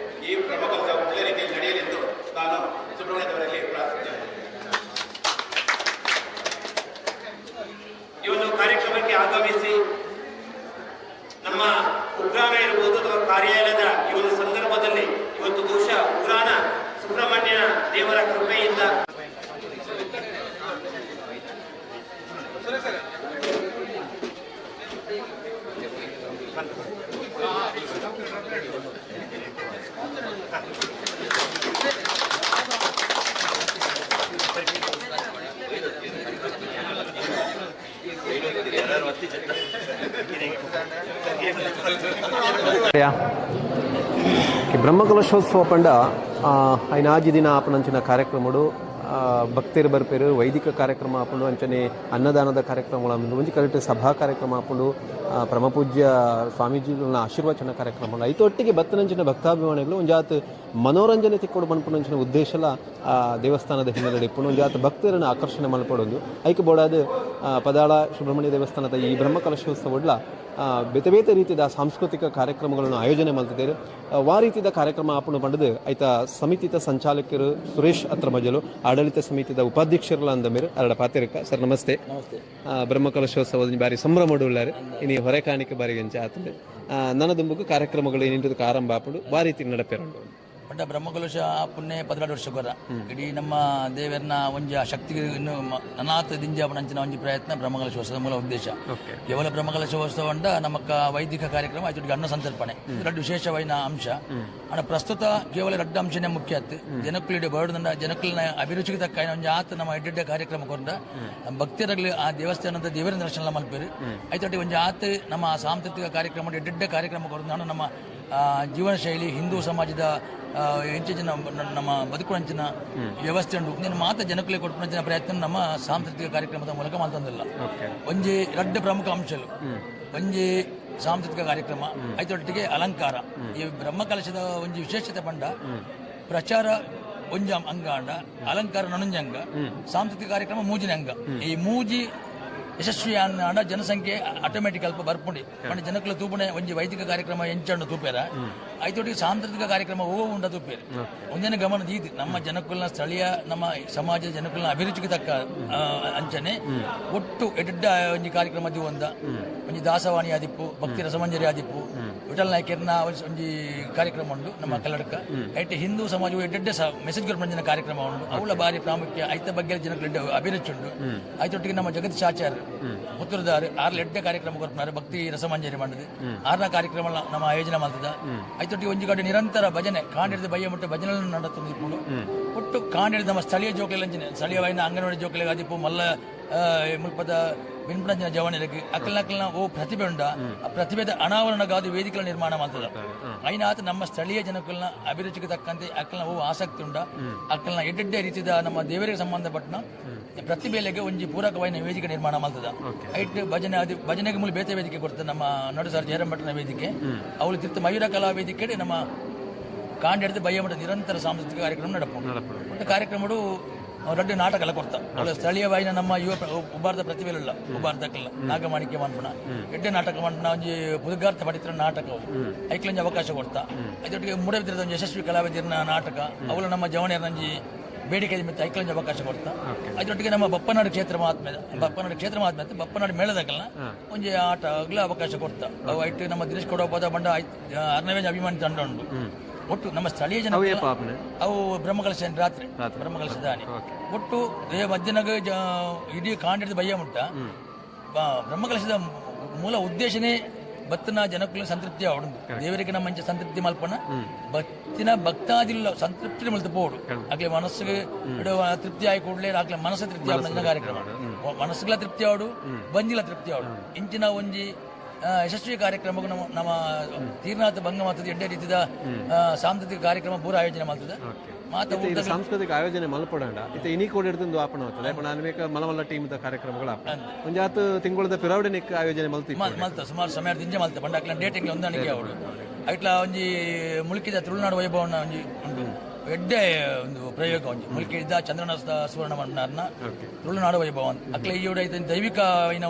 ಈ ಪ್ರಮುಖ ಒಳ್ಳೆಯ ರೀತಿಯಲ್ಲಿ ನಡೆಯಲೆಂದು ನಾನು ಬ್ರಹ್ಮಕಲಶೋತ್ಸವ ಪಂಡ ಐನಾಜಿ ದಿನ ಆಪನಂಚಿನ ಕಾರ್ಯಕ್ರಮಗಳು ಭಕ್ತರು ಬರ್ಪೇರು ವೈದಿಕ ಕಾರ್ಯಕ್ರಮ ಆಪುಂಡು ಅಂಚನೆ ಅನ್ನದಾನದ ಕಾರ್ಯಕ್ರಮಗಳು ಒಂಜಿ ಕರೆಕ್ಟ್ ಸಭಾ ಕಾರ್ಯಕ್ರಮ ಆಪುಂಡು ಪರಮಪೂಜ್ಯ ಸ್ವಾಮೀಜಿಗಳ ಆಶೀರ್ವಚನ ಕಾರ್ಯಕ್ರಮಗಳು ಐತೊಟ್ಟಿಗೆ ಬತ್ತನಂಚಿನ ಭಕ್ತಾಭಿಮಾನಿಗಳು ಒಂಜಾತ್ ಮನೋರಂಜನೆ ತಿಕ್ಕೊಡು ಮನ್ಪುನಂಚಿನ ಉದ್ದೇಶಲ ದೇವಸ್ಥಾನದ ಹಿನ್ನೆಲೆ ಇಪ್ಪುಂಡು ಒಂಜಾತ್ ಭಕ್ತರನ್ನು ಆಕರ್ಷಣೆ ಮಲ್ಪಡೋದು ಐಕೆ ಬೋಡಾದ ಪದಾಳ ಸುಬ್ರಹ್ಮಣ್ಯ ದೇವಸ್ಥಾನದ ಈ ಬ್ರಹ್ಮಕಲಶೋತ್ಸವಡ್ಲ ಬೇತೆ ಬೇತೆ ರೀತಿಯ ಸಾಂಸ್ಕೃತಿಕ ಕಾರ್ಯಕ್ರಮಗಳನ್ನು ಆಯೋಜನೆ ಮಾಡ್ತಿದ್ದಾರೆ ಆ ರೀತಿಯ ಕಾರ್ಯಕ್ರಮ ಆಪಣು ಪಡೆದು ಆಯ್ತ ಸಮಿತಿದ ಸಂಚಾಲಕರು ಸುರೇಶ್ ಹತ್ರ ಮಜಲು ಆಡಳಿತ ಸಮಿತಿದ ಉಪಾಧ್ಯಕ್ಷರಲ್ಲ ಅಂದ ಮೇಲೆ ಅರಡ ಪಾತಿರಕ ಸರ್ ನಮಸ್ತೆ. ಬ್ರಹ್ಮಕಲಶೋತ್ಸವದ ಬಾರಿ ಸಂಭ್ರಮ ಉಳ್ಳಾರೆ ಇನ್ನು ಹೊರೆ ಕಾಣಿಕೆ ಬಾರಿ ಗಂಚ ಆತದೆ ನನ್ನ ದುಂಬುಗು ಕಾರ್ಯಕ್ರಮಗಳು ಏನಿಂಟದಕ್ಕೆ ಆರಂಭ ಆಪಡು ಆ ರೀತಿ ನಡಪೇರಂಡು ಪಂಡ ಬ್ರಹ್ಮಕಲಶ ಪುಣ್ಯ 14 ವರ್ಷ ಗೊರ ಇಡೀ ನಮ್ಮ ದೇವರನ್ನ ಒಂಜಿ ಶಕ್ತಿಗೆ ಇನ್ನು ಅನಾಥ ದಿಂಜಾಪನಂಚಿನ ಒಂಜಿ ಪ್ರಯತ್ನ ಬ್ರಹ್ಮಕಲಶೋತ್ಸವದ ಮೂಲ ಉದ್ದೇಶ. ಕೇವಲ ಬ್ರಹ್ಮಕಲಶೋತ್ಸವ ಅಂಡ ನಮಕ್ಕ ವೈದಿಕ ಕಾರ್ಯಕ್ರಮ ಆಯ್ತು ಅನ್ನ ಸಂತರ್ಪಣೆ ಎರಡು ವಿಶೇಷವಾದ ಅಂಶ ಅಣ್ಣ ಪ್ರಸ್ತುತ ಕೇವಲ ಎರಡು ಅಂಶನೇ ಮುಖ್ಯ ಆಯ್ತು ಜನಕ್ಕಳಿಡೆ ಬರ್ಡನ್ನ ಜನಕ್ಕಳನ್ನ ಅಭಿರುಚಿಗೆ ತಕ್ಕ ಒಂಜಿ ಆತ ನಮ್ಮ ಎಡ್ಡೆಡ್ಡೆ ಕಾರ್ಯಕ್ರಮ ಕೊಂಡ ಭಕ್ತರಲ್ಲಿ ಆ ದೇವಸ್ಥಾನದ ದೇವರ ದರ್ಶನ ಮಲ್ಪೇರು ಆಯ್ತು ಒಂಜಿ ಆತ ನಮ್ಮ ಸಾಂಸ್ಕೃತಿಕ ಕಾರ್ಯಕ್ರಮ ಎಡ್ಡೆಡ್ಡೆ ಕಾರ್ಯಕ್ರಮ ಕೊಂಡ ನಾನು ನಮ್ಮ ಜೀವನ ಶೈಲಿ ಹಿಂದೂ ಸಮಾಜದ ಹೆಂಚಿನ ನಮ್ಮ ಬದುಕುವಂಚಿನ ವ್ಯವಸ್ಥೆ ಉಂಟು ನೀನು ಮಾತ್ರ ಜನಕ್ಕಳಿಗೆ ಕೊಡ್ಕೊಂಡ ಪ್ರಯತ್ನ ನಮ್ಮ ಸಾಂಸ್ಕೃತಿಕ ಕಾರ್ಯಕ್ರಮದ ಮೂಲಕ ಮಾಡ್ತಂದಿಲ್ಲ. ಒಂಜಿ ಎರಡು ಪ್ರಮುಖ ಅಂಶಗಳು ಒಂಜಿ ಸಾಂಸ್ಕೃತಿಕ ಕಾರ್ಯಕ್ರಮ ಐತೊಟ್ಟಿಗೆ ಅಲಂಕಾರ. ಈ ಬ್ರಹ್ಮಕಲಶದ ಒಂಜಿ ವಿಶೇಷತೆ ಪಂಡ ಪ್ರಚಾರ ಒಂಜಿ ಅಂಗ ಅಂಡ ಅಲಂಕಾರ ನೊಂಜಿ ಅಂಗ ಸಾಂಸ್ಕೃತಿಕ ಕಾರ್ಯಕ್ರಮ ಮೂಜಿನ ಅಂಗ. ಈ ಮೂಜಿ ಯಶಸ್ವಿ ಅಂಡ ಜನಸಂಖ್ಯೆ ಆಟೋಮೆಟಿಕ್ ಅಲ್ಪ ಬರ್ಪುಂಡಿ ಪಂಡ ಜನಕ್ಕಳ ತೂಪಣೆ ಒಂಜಿ ವೈದಿಕ ಕಾರ್ಯಕ್ರಮ ಎಂಚಂಡು ತೂಪೇರ ಐತೊಟ್ಟಿಗೆ ಸಾಂಸ್ಕೃತಿಕ ಕಾರ್ಯಕ್ರಮ ಉಂಡ ತೂಪೇರು ಒಂದೇನೆ ಗಮನ ದೀದು ನಮ್ಮ ಜನಕ್ಕಲ್ನ ಸ್ಥಳೀಯ ನಮ್ಮ ಸಮಾಜದ ಜನಕ್ಕಲ್ನ ಅಭಿರುಚಿಗೆ ತಕ್ಕ ಅಂಚನೆ ಒಟ್ಟು ಎಡ್ಡ ಒಂಜಿ ಕಾರ್ಯಕ್ರಮ ಒಂದ ಒಂಜಿ ದಾಸವಾಣಿ ಆದಿಪ್ಪು ಭಕ್ತಿ ರಸಮಂಜರಿ ಆದಿಪ್ಪು ವಿಠಲ್ ನಾಯ್ಕರ್ನ ಒಂಜಿ ಕಾರ್ಯಕ್ರಮ ಉಂಡು ನಮ್ಮ ಕಲ್ಲಡಕ ಐಟೆ ಹಿಂದೂ ಸಮಾಜವು ಎಡ್ಡೆ ಮೆಸೇಜ್ ಕೊರ್ಪಂಜಿನ ಕಾರ್ಯಕ್ರಮ ಉಂಡು ಅವಳ ಬಾರಿ ಪ್ರಾಮುಖ್ಯ ಐತ ಬಗ್ಗೆ ಜನಕ್ಕಳ ಅಭಿರುಚಿ ಉಂಡು ಐತೊಟ್ಟಿಗೆ ನಮ್ಮ ಜಗದೀಶ್ ಆಚಾರ್ಯ ಪುತ್ತೂರ್ದಾರು ಆರ್ಲ ಎಡ್ಡೆ ಕಾರ್ಯಕ್ರಮ ಕೊರ್ಪನಾರು ಭಕ್ತಿ ರಸಮಂಜರಿ ಮಾಡಿದೆ ಆರ್ನ ಕಾರ್ಯಕ್ರಮ ನಮ್ಮ ಆಯೋಜನೆ ಮಾಡ್ತದ ಐತೊಟ್ಟಿಗೆ ಒಂಜಿ ಕಡೆ ನಿರಂತರ ಭಜನೆ ಕಾಂಡಿಡಿದ ಬಯ್ಯ ಮುಟ್ಟ ಭಜನೆ ನಡತುಂಡು ಒಟ್ಟು ಕಾಂಡಿಡಿದ ನಮ್ಮ ಸ್ಥಳೀಯ ಜೋಕಲೆ ಸ್ಥಳೀಯವಾದ ಅಂಗನವಾಡಿ ಜೋಕಲೆಗೆ ಆದಿಪ್ಪು ಮಲ್ಲ ಮುಲ್ಪದ ವಿನ್ಪಣಂಚಿನ ಜವನಿರಕ್ಕೆ ಅಕ್ಕಲ್ನ ಓ ಪ್ರತಿಭೆ ಉಂಡ ಆ ಪ್ರತಿಭೆದ ಅನಾವರಣಗಾದ ವೇದಿಕೆಗಳ ನಿರ್ಮಾಣ ಮಾಡ್ತದ ಐನಾತ ನಮ್ಮ ಸ್ಥಳೀಯ ಜನಕ್ಕಲ್ನ ಅಭಿರುಚಿಗೆ ತಕ್ಕಂತೆ ಅಕ್ಕಲ್ನ ಓ ಆಸಕ್ತಿ ಉಂಡ ಅಕ್ಕಲ್ನ ಎಡ್ಡೆಡ್ಡೆ ರೀತಿಯ ನಮ್ಮ ದೇವರಿಗೆ ಸಂಬಂಧಪಟ್ಟ ಪ್ರತಿಭೆಲೆಗೆ ಒಂಜಿ ಪೂರಕವಾದ ವೇದಿಕೆ ನಿರ್ಮಾಣ ಮಾಡ್ತದ ಐಟ್ ಭಜನೆಗೆ ಮೂಲ ಬೇತೆ ವೇದಿಕೆ ಕೊಡ್ತದೆ ನಮ್ಮ ನಡು ಸರ್ ಜಯರಂಭಟ್ಟನ ವೇದಿಕೆ ಅವಳು ತಿರ್ತ ಮಯೂರ ಕಲಾ ವೇದಿಕೆ ನಮ್ಮ ಕಾಂಡಿಡಿದ ಬಯ್ಯಮಠ ನಿರಂತರ ಸಾಂಸ್ಕೃತಿಕ ಕಾರ್ಯಕ್ರಮ ನಡಪು ಕಾರ್ಯಕ್ರಮಗಳು ದೊಡ್ಡ ನಾಟಕ ಎಲ್ಲ ಕೊಡ್ತಾ ಅವಳು ಸ್ಥಳೀಯವಾಯಿನ ನಮ್ಮ ಯುವ ಉಬ್ಬಾರ್ದ ಪ್ರತಿಭೆಲ್ಲ ಉಬ್ಬಾರ್ದಕ್ಕಲ್ಲ ನಾಗಮಾಣಿಕ್ಯ ಮಾಡ್ಪಣ ಎಡ್ಡೆ ನಾಟಕ ಮಾಡ್ಪಣ ಒಂಜಿ ಪುದುಗಾರ್ಥ ಪಡಿತರ ನಾಟಕ ಐಕ್ಲಂಜಿ ಅವಕಾಶ ಕೊಡ್ತಾ ಅದೊಟ್ಟಿಗೆ ಮೂಡಬಿದ್ರದ ಒಂದು ಯಶಸ್ವಿ ಕಲಾವಿದರಿನ ನಾಟಕ ಅವಳು ನಮ್ಮ ಜವಣಿಯರಂಜಿ ಬೇಡಿಕೆ ಮಿತ್ತ ಐಕ್ಲಂಜಿ ಅವಕಾಶ ಕೊಡ್ತಾ ಅದರೊಟ್ಟಿಗೆ ನಮ್ಮ ಬಪ್ಪನಾಡು ಕ್ಷೇತ್ರ ಮಹಾತ್ಮೆ ಬಪ್ಪನಾಡು ಮೇಳದಾಗಲ್ಲ ಒಂಜಿ ಆಟ ಆಗ್ಲ ಅವಕಾಶ ಕೊಡ್ತಾ ಅವು ಐಟು ನಮ್ಮ ದಿನೇಶ್ ಕೊಡೋಪದ ಬಂಡ 6ನೇ ಅಭಿಮಾನಿ ತಂಡ ಉಂಟು ಒಟ್ಟು ನಮ್ಮ ಸ್ಥಳೀಯ ಜನ ಅವು ಬ್ರಹ್ಮಕಲಶ ರಾತ್ರಿ ಬ್ರಹ್ಮಕಲಶ ದಾನಿ ಒಟ್ಟು ಮಧ್ಯಾಹ್ನಗ ಇಡೀ ಕಾಂಡಿಡಿದ ಬಯ್ಯ ಮುಟ್ಟ ಬ್ರಹ್ಮಕಲಶದ ಮೂಲ ಉದ್ದೇಶನೇ ಬತ್ತಿನ ಜನಕ್ಕೂ ಸಂತೃಪ್ತಿ ಅವಡು ದೇವರಿಗೆ ನಮ್ಮ ಮಂಚ ಸಂತೃಪ್ತಿ ಮಲ್ಪನ ಬತ್ತಿನ ಭಕ್ತಾದಿಲ್ಲ ಸಂತೃಪ್ತಿ ಮಲ್ತು ಪೋಡು ಆಗ್ಲೇ ಮನಸ್ಸಿಗೆ ತೃಪ್ತಿ ಆಗಿ ಕೂಡಲೇ ಆಗ್ಲೇ ಮನಸ್ಸು ತೃಪ್ತಿ ಆಡ ಕಾರ್ಯಕ್ರಮ ಮನಸ್ಸುಗಳ ತೃಪ್ತಿ ಆಡು ಬಂಜಿಲ ತೃಪ್ತಿ ಆಡು ಇಂಚಿನ ಒಂಜಿ ಯಶಸ್ವಿ ಕಾರ್ಯಕ್ರಮ ನಮ್ಮ ತೀರ್ನಾಥ ಭಂಗ ಮಾಡ್ತದೆ ಎಡ್ಡೆ ರೀತಿಯ ಸಾಂಸ್ಕೃತಿಕ ಕಾರ್ಯಕ್ರಮ ಪೂರ ಆಯೋಜನೆ ಮಾಡ್ತದೆ ಸಾಂಸ್ಕೃತಿಕ ಆಯೋಜನೆ ಮಲ್ಪಡಂಡ ಇತ್ತೆ ಇನಿ ಕೂಡ ಹಿಡಿದು ಆಪಣ ಆಗ್ತದೆ ಅನೇಕ ಮಲಮಲ್ಲ ಟೀಮ್ ಕಾರ್ಯಕ್ರಮಗಳು ಒಂಜಾತು ತಿಂಗಳದ ಪಿರಾವಡಿನಿಕ್ ಆಯೋಜನೆ ಮಲ್ತ ಸುಮಾರು ಸಮಯ ದಿಂಜೆ ಮಲ್ತ ಬಂಡ ಡೇಟಿಂಗ್ ಹೊಂದಾಣಿಕೆ ಅವಳು ಐಟ್ಲ ಒಂಜಿ ಮುಳುಕಿದ ತುಳುನಾಡು ವೈಭವನ ಒಂಜಿ ಉಂಟು ಎಡ್ಡೆ ಒಂದು ಪ್ರಯೋಗ ಒಂಜಿ ಮುಳುಕಿದ ಚಂದ್ರನ ಸುವರ್ಣ ಮಣ್ಣಾರ್ನ ತುಳುನಾಡು ವೈಭವ ಅಕ್ಲೆ ಈ ದೈವಿಕ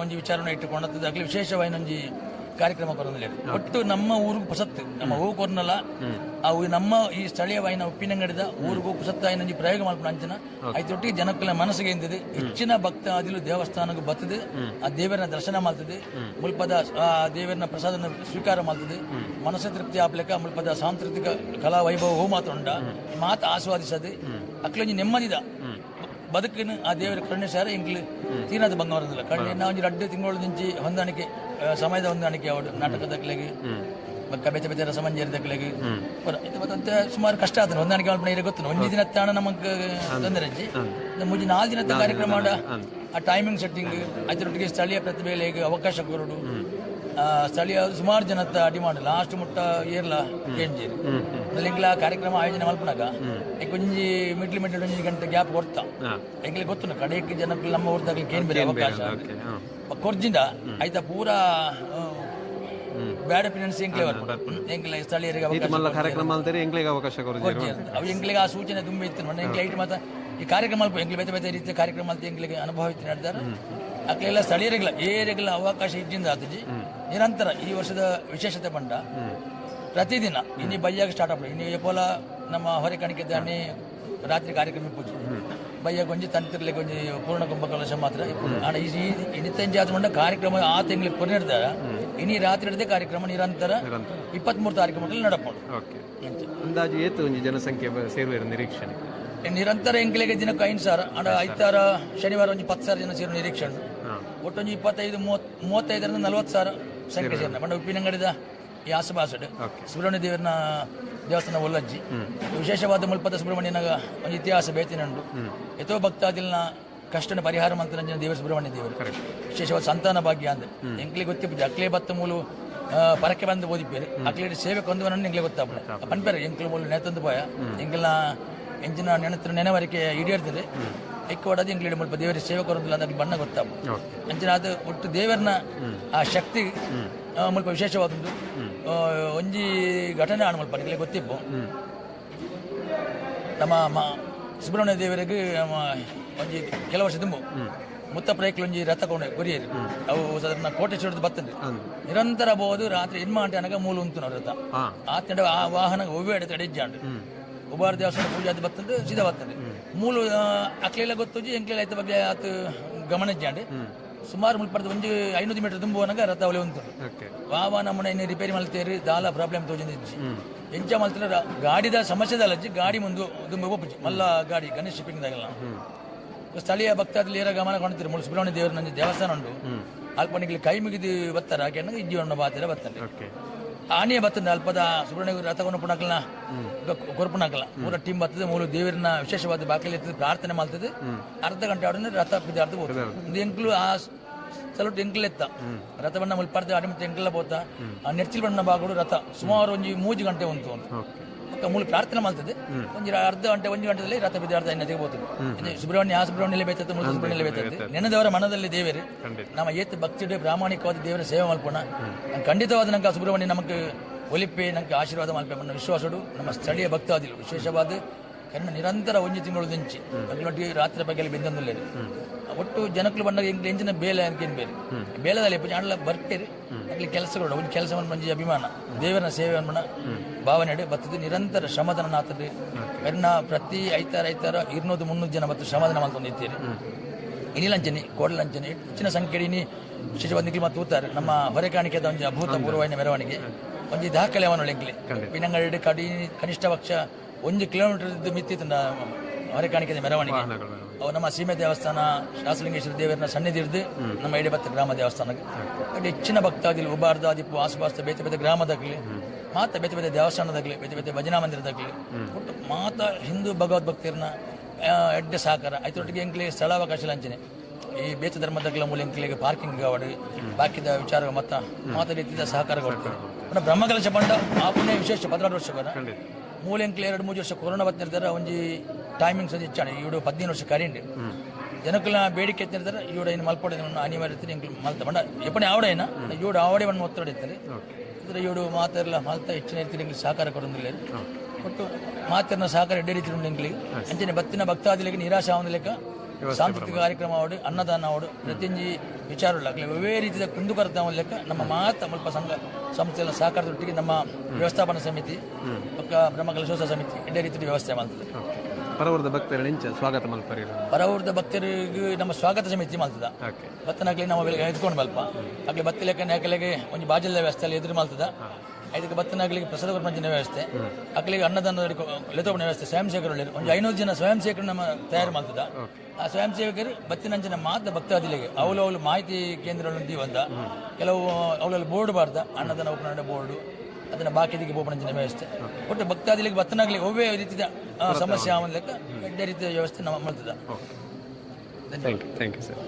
ಒಂಜಿ ವಿಚಾರನ ಇಟ್ಟುಕೊಂಡದ್ದು ಅಕ್ಲೆ ವಿಶೇಷವಾದ ಒಂಜಿ ಕಾರ್ಯಕ್ರಮ ಕೊರೊಂದಿಲ್ಲ ಒಟ್ಟು ನಮ್ಮ ಊರಿಗೂ ಪುಸತ್ತು ನಮ್ಮ ಹೂ ಕೊರ್ನಲ್ಲ ಅವು ನಮ್ಮ ಈ ಸ್ಥಳೀಯವಾಯಿನ ಉಪ್ಪಿನಂಗಡಿದ ಊರಿಗೂ ಪುಸತ್ತಾಯಿನ ಪ್ರಯೋಗ ಮಾಡ್ಕೊಂಡು ಅಂಚನ ಐತೊಟ್ಟಿಗೆ ಜನಕ್ಕಳ ಮನಸ್ಸಿಗೆ ಎಂದಿದೆ ಹೆಚ್ಚಿನ ಭಕ್ತ ಅದಿಲು ದೇವಸ್ಥಾನಕ್ಕೆ ಬರ್ತದೆ ಆ ದೇವರನ್ನ ದರ್ಶನ ಮಾಡ್ತದೆ ಮುಲ್ಪದ ಆ ದೇವರನ್ನ ಪ್ರಸಾದನ ಸ್ವೀಕಾರ ಮಾಡ್ತದೆ ಮನಸ್ಸು ತೃಪ್ತಿ ಆಪ್ಲೆಕ್ಕ ಮುಲ್ಪದ ಸಾಂಸ್ಕೃತಿಕ ಕಲಾ ವೈಭವ ಹೂ ಮಾತುಂಡ ಮಾತು ಆಸ್ವಾದಿಸದೆ ಅಕ್ಲೊಂಜಿ ನೆಮ್ಮದಿದ ಬದುಕಿನ ಆ ದೇವರ ಕರುಣೆ ಸಾರ ಇಂಗ್ಲಿ ತೀನಾದ ಭಂಗ ಬರೋದಿಲ್ಲ ಕಣ್ಣೆ ನಾವು ಒಂದು 2 ತಿಂಗಳು ದಿಂಚಿ ಹೊಂದಾಣಿಕೆ ಸಮಯದ ಹೊಂದಾಣಿಕೆ ಅವಡು ನಾಟಕದಕ್ಲೆಗೆ ಬೇತೆ ಬೇತೆ ರಸಮಂಜರಿ ದಕ್ಲೆಗೆ ಮತ್ತೆ ಸುಮಾರು ಕಷ್ಟ ಆಗ್ತಾನೆ ಹೊಂದಾಣಿಕೆ ಮಾಡ್ಕೊಂಡು ಗೊತ್ತು ಒಂಜಿ ದಿನ ತಾಣ ನಮಗೆ ತೊಂದರೆ ಮುಜಿ 4 ದಿನದ ಕಾರ್ಯಕ್ರಮ ಮಾಡ ಆ ಟೈಮಿಂಗ್ ಸೆಟ್ಟಿಂಗ್ ಅದರೊಟ್ಟಿಗೆ ಸ್ಥಳೀಯ ಪ್ರತಿಭೆಗಳಿಗೆ ಅವಕಾಶ ಕೊರಡು ಸ್ಥಳೀಯ ಸುಮಾರು ಜನದ ಡಿಮಾಂಡ್ ಲಾಸ್ಟ್ ಮುಟ್ಟ ಏರ್ಲ ಕೇಂಜಿ ಇಂಗ್ಲ ಕಾರ್ಯಕ್ರಮ ಆಯೋಜನೆ ಮಲ್ಪನಾಗ ಕೊಂಜಿ ಮಿಡ್ಲಿ ಒಂಜಿ ಗಂಟೆ ಗ್ಯಾಪ್ ಕೊಡ್ತಾ ಎಂಗ್ಲಿ ಗೊತ್ತು ಕಡೆಗೆ ಜನಕ್ಕೆ ನಮ್ಮ ಊರ್ದಾಗ ಕೇನ್ ಬೇರೆ ಅವಕಾಶ ಕೊರ್ಜಿಂದ ಆಯ್ತಾ ಪೂರಾ ಬ್ಯಾಡ್ ಫಿನಾನ್ಸ್ ಎಂಕ್ಲೆ ಸ್ಥಳೀಯರಿಗೆ ಕಾರ್ಯಕ್ರಮ ಅವಕಾಶ ಅವು ಎಂಕ್ಲಿಗೆ ಆ ಸೂಚನೆ ತುಂಬ ಇತ್ತು ಎಂಕ್ಲೆ ಐಟ್ ಮಾತ್ರ ಈ ಕಾರ್ಯಕ್ರಮ ಎಂಕ್ಲೆ ಬೇತೆ ಬೇತೆ ರೀತಿಯ ಕಾರ್ಯಕ್ರಮ ಅಂತ ಎಂಕ್ಲಿಗೆ ಅನುಭವ ಇತ್ತು ನಡೆದಾರೆ ಅಕ್ಲೆಲ್ಲ ಸ್ಥಳೀಯರಿಗಿಲ್ಲ ಏರಿಗೆಲ್ಲ ಅವಕಾಶ ಇದ್ದಿಂದ ಆತಜಿ ನಿರಂತರ ಈ ವರ್ಷದ ವಿಶೇಷತೆ ಬಂಡ ಪ್ರತಿದಿನ ಇನ್ನಿ ಬಯ್ಯಾಗ ಸ್ಟಾರ್ಟ್ ಆಗ್ಬೋದು ಇನ್ನು ಎಪ್ಪೋಲ ನಮ್ಮ ಹೊರೆಕಾಣಿಕೆ ದಾನಿ ರಾತ್ರಿ ಕಾರ್ಯಕ್ರಮ ಪೂಜೆ ಬಯ್ಯಾಗ ಒಂಜಿ ತಂತಿರ್ಲಿಕ್ಕೆ ಒಂಜಿ ಪೂರ್ಣ ಕುಂಭ ಕಲಶ ಮಾತ್ರ ಆಣ ಈ ನಿತ್ಯಂಜಾತ ಮಂಡ ಕಾರ್ಯಕ್ರಮ ಆ ತಿಂಗಳಿಗೆ ಕೊನೆಡ್ದಾರ ಇನ್ನು ರಾತ್ರಿ ಹಿಡಿದೇ ಕಾರ್ಯಕ್ರಮ ನಿರಂತರ 23 ತಾರೀಕು ಮಟ್ಟಲ್ಲಿ ನಡಪೋದು ಅಂದಾಜು ಏತು ಒಂಜಿ ಜನಸಂಖ್ಯೆ ಸೇರುವ ನಿರೀಕ್ಷಣೆ ನಿರಂತರ ಎಂಕ್ಲೆಗೆ ದಿನಕ್ಕೆ 5,000 ಅಂಡ ಐತಾರ ಶನಿವಾರ ಒಂಜಿ 10,000 ಜನ ಸೇರುವ ನಿರೀಕ್ಷಣೆ ಒಟ್ಟೊಂಜಿ 25-35 40,000 ಸಂಖ್ಯೆ ಸೇರಿನ ಬಂಡ ಉಪ್ಪಿನಂಗಡಿದ ಈ ಆಸುಬಾಸಡ್ ಸುಬ್ರಹ್ಮಣ್ಯ ದೇವರನ ದೇವಸ್ಥಾನ ಒಲ್ಲಜ್ಜಿ ವಿಶೇಷವಾದ ಮುಲ್ಪದ ಸುಬ್ರಹ್ಮಣ್ಯನಾಗ ಒಂದು ಇತಿಹಾಸ ಬೇತಿನುಂಡು ಎತೋ ಭಕ್ತಾದಿಲ್ನ ಕಷ್ಟನ ಪರಿಹಾರ ಮಂತ್ರ ದೇವ ಸುಬ್ರಹ್ಮಣ್ಯ ದೇವರು ವಿಶೇಷವಾದ ಸಂತಾನ ಭಾಗ್ಯ ಅಂದ್ರೆ ಎಂಕ್ಲೆ ಗೊತ್ತಿಪ್ಪು ಅಕ್ಲೆ ಬತ್ತ ಮೂಲು ಪರಕ್ಕೆ ಬಂದು ಓದಿಪ್ಪೇರು ಅಕ್ಲೆ ಸೇವೆ ಕೊಂದವನನ್ನು ಎಂಕ್ಲೆ ಗೊತ್ತಾಗ್ಬಿಡ ಪನ್ಪೇರು ಎಂಕ್ಲೆ ಮೂಲು ನೆತ್ತಂದು ಪೋಯ ಎಂಕ್ಲೆನ ಎಂಚಿನ ನೆನವರಿಕೆ ಈಡೇರ್ತದೆ ಎಕ್ಕವಾಡದು ಎಂಕ್ಲೆ ಮುಲ್ಪ ದೇವರ ಸೇವೆ ಕೊರೋದಿಲ್ಲ ಅಂತ ಬಣ್ಣ ಗೊತ್ತಾಗ ಅಂಚಿನ ಅದು ಒಟ್ಟು ದೇವರನ ಆ ಶಕ್ತಿ ಮುಲ್ಪ ವಿಶೇಷವಾದದ್ದು ಒಂಜಿ ಘಟನೆ ಆಣ ಮುಲ್ಪ ಎಂಕ್ಲೆ ಗೊತ್ತಿಪ್ಪು ನಮ್ಮ ಸುಬ್ರಹ್ಮಣ್ಯ ದೇವರಿಗೆ ಒಂಜಿ ಕೆಲವು ವರ್ಷ ತುಂಬು ಮುತ್ತ ಪ್ರಯಕ್ಕೆ ಒಂಜಿ ರಥ ಕೊಂಡೆ ಕೊರಿಯರು ಅವು ಸಾಧಾರಣ ಕೋಟೇಶ್ವರದ ಬರ್ತಂಡ್ರಿ ನಿರಂತರ ಬೋದು ರಾತ್ರಿ ಎನ್ಮಾಂಟೆ ಅನಗ ಮೂಲ ಉಂಟು ನಾವು ರಥ ಆತಂಡ ಆ ವಾಹನ ಒವ್ವೆ ತಡೆಜ್ಜಾಂಡು ಉಬಾರ ದೇವಸ್ಥಾನ ಪೂಜೆ ಅದು ಬರ್ತಂದ್ರೆ ಸೀದಾ ಬರ್ತಂದೆ ಮೂಲ ಅಕ್ಲೆಲ್ಲ ಗೊತ್ತುಜಿ ಎಂಕ್ಲೆಲ್ಲ ಐತ ಬಗ್ಗೆ ಆತು ಗಮನಿಜ್ಜಾಂಡೆ ಸುಮಾರು ಮುಲ್ಪಡ್ದು ಒಂಜಿ 500 ಮೀಟರ್ ತುಂಬುವನಾಗ ರಥ ಅವಲೆ ಉಂಟು ವಾವ ನಮ್ಮನೆ ಇನ್ನು ರಿಪೇರಿ ಮಲ್ತೇರಿ ದಾಲ ಪ್ರಾಬ್ಲಮ್ ತೋಜಿಂದಿಜ್ಜಿ ಎಂಚ ಮಲ್ತಿರ ಗಾಡಿದ ಸಮಸ್ಯೆ ಅಲ್ಲಜ್ಜಿ ಗಾಡಿ ಮುಂದೆ ತುಂಬ ಒಪ್ಪುಜಿ ಮಲ್ಲ ಗಾಡಿ ಗಣೇಶ್ ಶಿಪ್ಪಿಂಗ್ದಾಗೆಲ್ಲ ಸ್ಥಳೀಯ ಭಕ್ತಾದಲ್ಲಿ ಏರ ಗಮನ ಕಾಣ್ತೀರಿ ಮೂಲ ಸುಬ್ರಹ್ಮಣ್ಯ ದೇವರ ನಂಜಿ ದೇವಸ್ಥಾನ ಉಂಟು ಅಲ್ಪನಿಗೆ ಕೈ ಮುಗಿದು ಬರ್ತಾರೆ ಆಕೆ ಇಜ್ಜಿ ಅಣ್ಣ ಬಾತಿರ ಬರ್ತಾರೆ ಆನೆಯ ಬರ್ತದೆ ಅಲ್ಪದ ಸುಬ್ರಹ್ಮಣ್ಯ ರಥವನ್ನು ಪುಣಕಲ್ನ ಕೊರ್ಪುಣಕಲ್ಲ ಪೂರ ಟೀಮ್ ಬರ್ತದೆ ಮೂಲ ದೇವರನ್ನ ವಿಶೇಷವಾದ ಬಾಕಲಿ ಇರ್ತದೆ ಪ್ರಾರ್ಥನೆ ಮಾಡ್ತದೆ ಅರ್ಧ ಗಂಟೆ ಆಡಿದ್ರೆ ರಥ ಬಿದ್ದಾರ್ದು ಒಂದು ಎಂಕ್ಲು ಆ ಸಲುಟ್ ಎಂಕ್ಲೆತ್ತ ರಥವನ್ನ ಮುಲ್ಪಾರ್ದು ಆಡಿ ಮತ್ತೆ ಎಂಕ್ಲೆಲ್ಲ ಬೋತಾ ಆ ನೆರ್ಚಿಲ್ ಬಣ್ಣ ಬಾಗಳು ರಥ ಸುಮಾರು ಒಂಜಿ 3 ಗಂಟೆ ಉಂಟು ಅಂತ ಮೂಲ ಪ್ರಾರ್ಥನೆ ಮಾಡ್ತದೆ ಒಂಜಿ ಅರ್ಧ ಗಂಟೆ 1 ಗಂಟೆಯಲ್ಲಿ ರಥ ಬಿದ್ದಾರ್ದ ಎಣ್ಣೆ ತೆಗಬಹುದು ಸುಬ್ರಹ್ಮಣ್ಯ ಸುಬ್ರಹ್ಮಣ್ಯ ಬೇತತ್ತೆ ಮೂಲ ಸುಬ್ರಹ್ಮಣ್ಯ ಬೇತತ್ತೆ ನೆನೆದವರ ಮನದಲ್ಲಿ ದೇವರೇ ನಮ್ಮ ಏತ್ ಭಕ್ತಿಡೆ ಪ್ರಾಮಾಣಿಕವಾದ ದೇವರ ಸೇವೆ ಮಲ್ಪೋಣ ಖಂಡಿತವಾದ ನಂಗೆ ಸುಬ್ರಹ್ಮಣ್ಯ ನಮಗೆ ಒಲಿಪೆ ನಂಗೆ ಆಶೀರ್ವಾದ ಮಲ್ಪೆ ನನ್ನ ವಿಶ್ವಾಸಡು ನಮ್ಮ ಸ್ಥಳೀಯ ಭಕ್ತಾದಿಲು ವಿಶೇಷವಾದ ಕನ್ನಡ ನಿರಂತರ ಒಂಜಿ ತಿಂಗಳು ದಿಂಚಿ ಅಗ್ಲೊಟ್ಟಿ ರಾತ್ರಿ ಬಗ್ಗೆ ಬೆಂದಲ್ಲೇ ಒಟ್ಟು ಜನಕ್ಕಳು ಬಂದಾಗ ಎಂಚಿನ ಬೇಲೆ ಅನ್ಕೇನು ಬೇಲದಲ್ಲಿ ಜಾಣಲ್ಲ ಬರ್ತೀರಿ ಅಲ್ಲಿ ಕೆಲಸಗಳು ಒಂದು ಕೆಲಸವನ್ನು ಮಂಜಿ ಅಭಿಮಾನ ದೇವರ ಸೇವೆ ಅನ್ಮಣ ಭಾವನೆ ಬರ್ತದೆ ನಿರಂತರ ಶ್ರಮದಾನ ಆತದೆ ಕರ್ಣ ಪ್ರತಿ ಐತಾರ 200-300 ಜನ ಮತ್ತು ಶ್ರಮದಾನ ಮಾಡ್ಕೊಂಡಿರ್ತೀರಿ ಇನಿಲಂಚನೆ ಕೋಡಲಂಚನೆ ಹೆಚ್ಚಿನ ಸಂಖ್ಯೆಯಲ್ಲಿ ವಿಶೇಷವಾದ ನಿಖಿಲ್ ಮತ್ತು ತೂತಾರೆ ನಮ್ಮ ಹೊರೆಕಾಣಿಕೆದ ಒಂದು ಅಭೂತಪೂರ್ವವಾದ ಮೆರವಣಿಗೆ ಒಂದು ದಾಖಲೆ ಅವನು ಎಂಕ್ಲೆ ಪಿನಂಗಡಿ ಕನಿಷ್ಠ ಪಕ್ಷ 1 ಕಿಲೋಮೀಟರ್ ಮಿತ್ತಿತ್ತು ಹೊರೆಕಾಣಿಕೆದ ಮೆರವಣಿಗೆ ಅವು ನಮ್ಮ ಸೀಮೆ ದೇವಸ್ಥಾನ ಶಾಸಲಿಂಗೇಶ್ವರ ದೇವರನ್ನ ಸನ್ನಿಧಿ ಹಿಡಿದು ನಮ್ಮ ಎಡೆಬತ್ತ ಗ್ರಾಮ ದೇವಸ್ಥಾನಕ್ಕೆ ಹೆಚ್ಚಿನ ಭಕ್ತಾದಿಲು ಉಬಾರ್ದಾದಿಪ್ಪು ಆಸುಪಾಸ್ತ ಬೇತೆ ಬೇತೆ ಗ್ರಾಮದಾಗಲಿ ಮಾತ ಬೇತೆ ಬೇತೆ ದೇವಸ್ಥಾನದಾಗಲಿ ಬೇತೆ ಬೇತೆ ಭಜನಾ ಮಂದಿರದಾಗಲಿ ಒಟ್ಟು ಮಾತ ಹಿಂದೂ ಭಗವದ್ಭಕ್ತರನ್ನ ಎಡ್ಡೆ ಸಹಕಾರ ಐತೊಟ್ಟಿಗೆ ಎಂಕ್ಲೆ ಸ್ಥಳಾವಕಾಶ ಲಂಚನೆ ಈ ಬೇತ ಧರ್ಮದಾಗಲ ಮೂಲ ಎಂಕ್ಲೆಗೆ ಪಾರ್ಕಿಂಗ್ ಗಾವಡು ಬಾಕಿದ ವಿಚಾರ ಮಾತ ರೀತಿಯ ಸಹಕಾರಗಳು ಬ್ರಹ್ಮಕಲಶ ಬಂಡ ಆ ಪುಣ್ಯ ವಿಶೇಷ 16 ವರ್ಷ ಮೂಲ ಎಂಕ್ಲೆ 2-3 ವರ್ಷ ಕೊರೋನಾ ಬತ್ ನಿರ್ಧಾರ ಒಂಜಿ ಟೈಮಿಂಗ್ಸ್ ಅದು ಹೆಚ್ಚಾಣೆ ಇವರು 15 ವರ್ಷ ಕರೆಂಟ್ ಜನಕ್ಕಲ್ಲ ಬೇಡಿಕೆ ಎತ್ತಿರ್ತಾರೆ ಇವರು ಏನು ಮಲ್ಪಡೆ ಅನಿವಾರ್ಯತೆ ಎಂಕ್ಲು ಮಲ್ತ ಬಂಡ ಎಪ್ಪಣೆ ಆವಡೇನ ಇವರು ಆವಡೆವನ್ನು ಒತ್ತಡ ಇರ್ತಾರೆ ಇದ್ರೆ ಇವರು ಮಾತಾರಲ್ಲ ಮಲ್ತ ಹೆಚ್ಚಿನ ರೀತಿಯಲ್ಲಿ ಎಂಗ್ಲಿಗೆ ಸಹಕಾರ ಕೊಡೋದಿಲ್ಲ ಒಟ್ಟು ಮಾತಿನ ಸಹಕಾರ ಎಡ್ಡೆ ರೀತಿ ಉಂಟು ಎಂಗ್ಲಿಗೆ ಅಂಚನೆ ಬತ್ತಿನ ಭಕ್ತಾದಿಲಿಗೆ ನಿರಾಶೆ ಆವನ ಲೆಕ್ಕ ಸಾಂಸ್ಕೃತಿಕ ಕಾರ್ಯಕ್ರಮ ಆವಡು ಅನ್ನದಾನ ಆವಡು ಪ್ರತಿಯೊಂದು ವಿಚಾರಗಳು ಒವೇ ರೀತಿಯ ಕುಂದುಕೊರತೆ ಲೆಕ್ಕ ನಮ್ಮ ಮಾತ ಮಲ್ಪ ಸಂಘ ಸಂಸ್ಥೆಗಳ ಸಹಕಾರದೊಟ್ಟಿಗೆ ನಮ್ಮ ವ್ಯವಸ್ಥಾಪನಾ ಸಮಿತಿ ಪಕ್ಕ ಬ್ರಹ್ಮಕಲಶೋತ್ಸವ ಸಮಿತಿ ಎಡ್ಡೆ ರೀತಿಯ ವ್ಯವಸ್ಥೆ ಮಾಡ್ತದೆ ಪರವರ್ದ ಭಕ್ತರು ಸ್ವಾಗತ ಮಲ್ಪರಿ ಪರವರ್ದ ಭಕ್ತರಿಗೆ ನಮ್ಮ ಸ್ವಾಗತ ಸಮಿತಿ ಮಾಡ್ತದ ಬತ್ತನಾಗ್ಲಿ ನಾವು ಎತ್ಕೊಂಡು ಮಲ್ಪ ಆಗ್ಲಿ ಬತ್ತಿ ಲೆಕ್ಕ ಯಾಕಲೆಗೆ ಒಂದು ಬಾಜಲ್ಯ ವ್ಯವಸ್ಥೆ ಅಲ್ಲಿ ಎದುರು ಮಾಡ್ತದ ಇದಕ್ಕೆ ಬತ್ತನಾಗ್ಲಿಗೆ ಪ್ರಸಾದ ಕೊರ್ಪಂಚಿನ ವ್ಯವಸ್ಥೆ ಅಕ್ಕಲಿಗೆ ಅನ್ನದಾನ ಲೆತೋಪಣ ವ್ಯವಸ್ಥೆ ಸ್ವಯಂ ಸೇವಕರು ಒಂದು 500 ಜನ ಸ್ವಯಂ ಸೇವಕರು ನಮ್ಮ ತಯಾರು ಮಾಡ್ತದ ಆ ಸ್ವಯಂ ಸೇವಕರು ಬತ್ತಿನಂಚಿನ ಮಾತ್ರ ಭಕ್ತಾದಿಲಿಗೆ ಅವಳು ಮಾಹಿತಿ ಕೇಂದ್ರಗಳು ಅಂತ ಕೆಲವು ಅವಳಲ್ಲಿ ಬೋರ್ಡ್ ಬಾರ್ದ ಅನ್ನದಾನ ಉಪನಡ ಬೋರ್ಡು ಅದನ್ನ ಬಾಕಿದಿಗೆ ಬೋಪಣಂಚಿನ ವ್ಯವಸ್ಥೆ ಒಟ್ಟು ಭಕ್ತಾದಿಲಿಗೆ ಬತ್ತನಾಗ್ಲಿ ಒವ್ವೇ ರೀತಿಯ ಸಮಸ್ಯೆ ಆವನ ಲೆಕ್ಕ ಎಡ್ಡೆ ರೀತಿಯ ವ್ಯವಸ್ಥೆ ನಮ್ಮ ಮಾಡ್ತದ ಥ್ಯಾಂಕ್ ಯು ಸರ್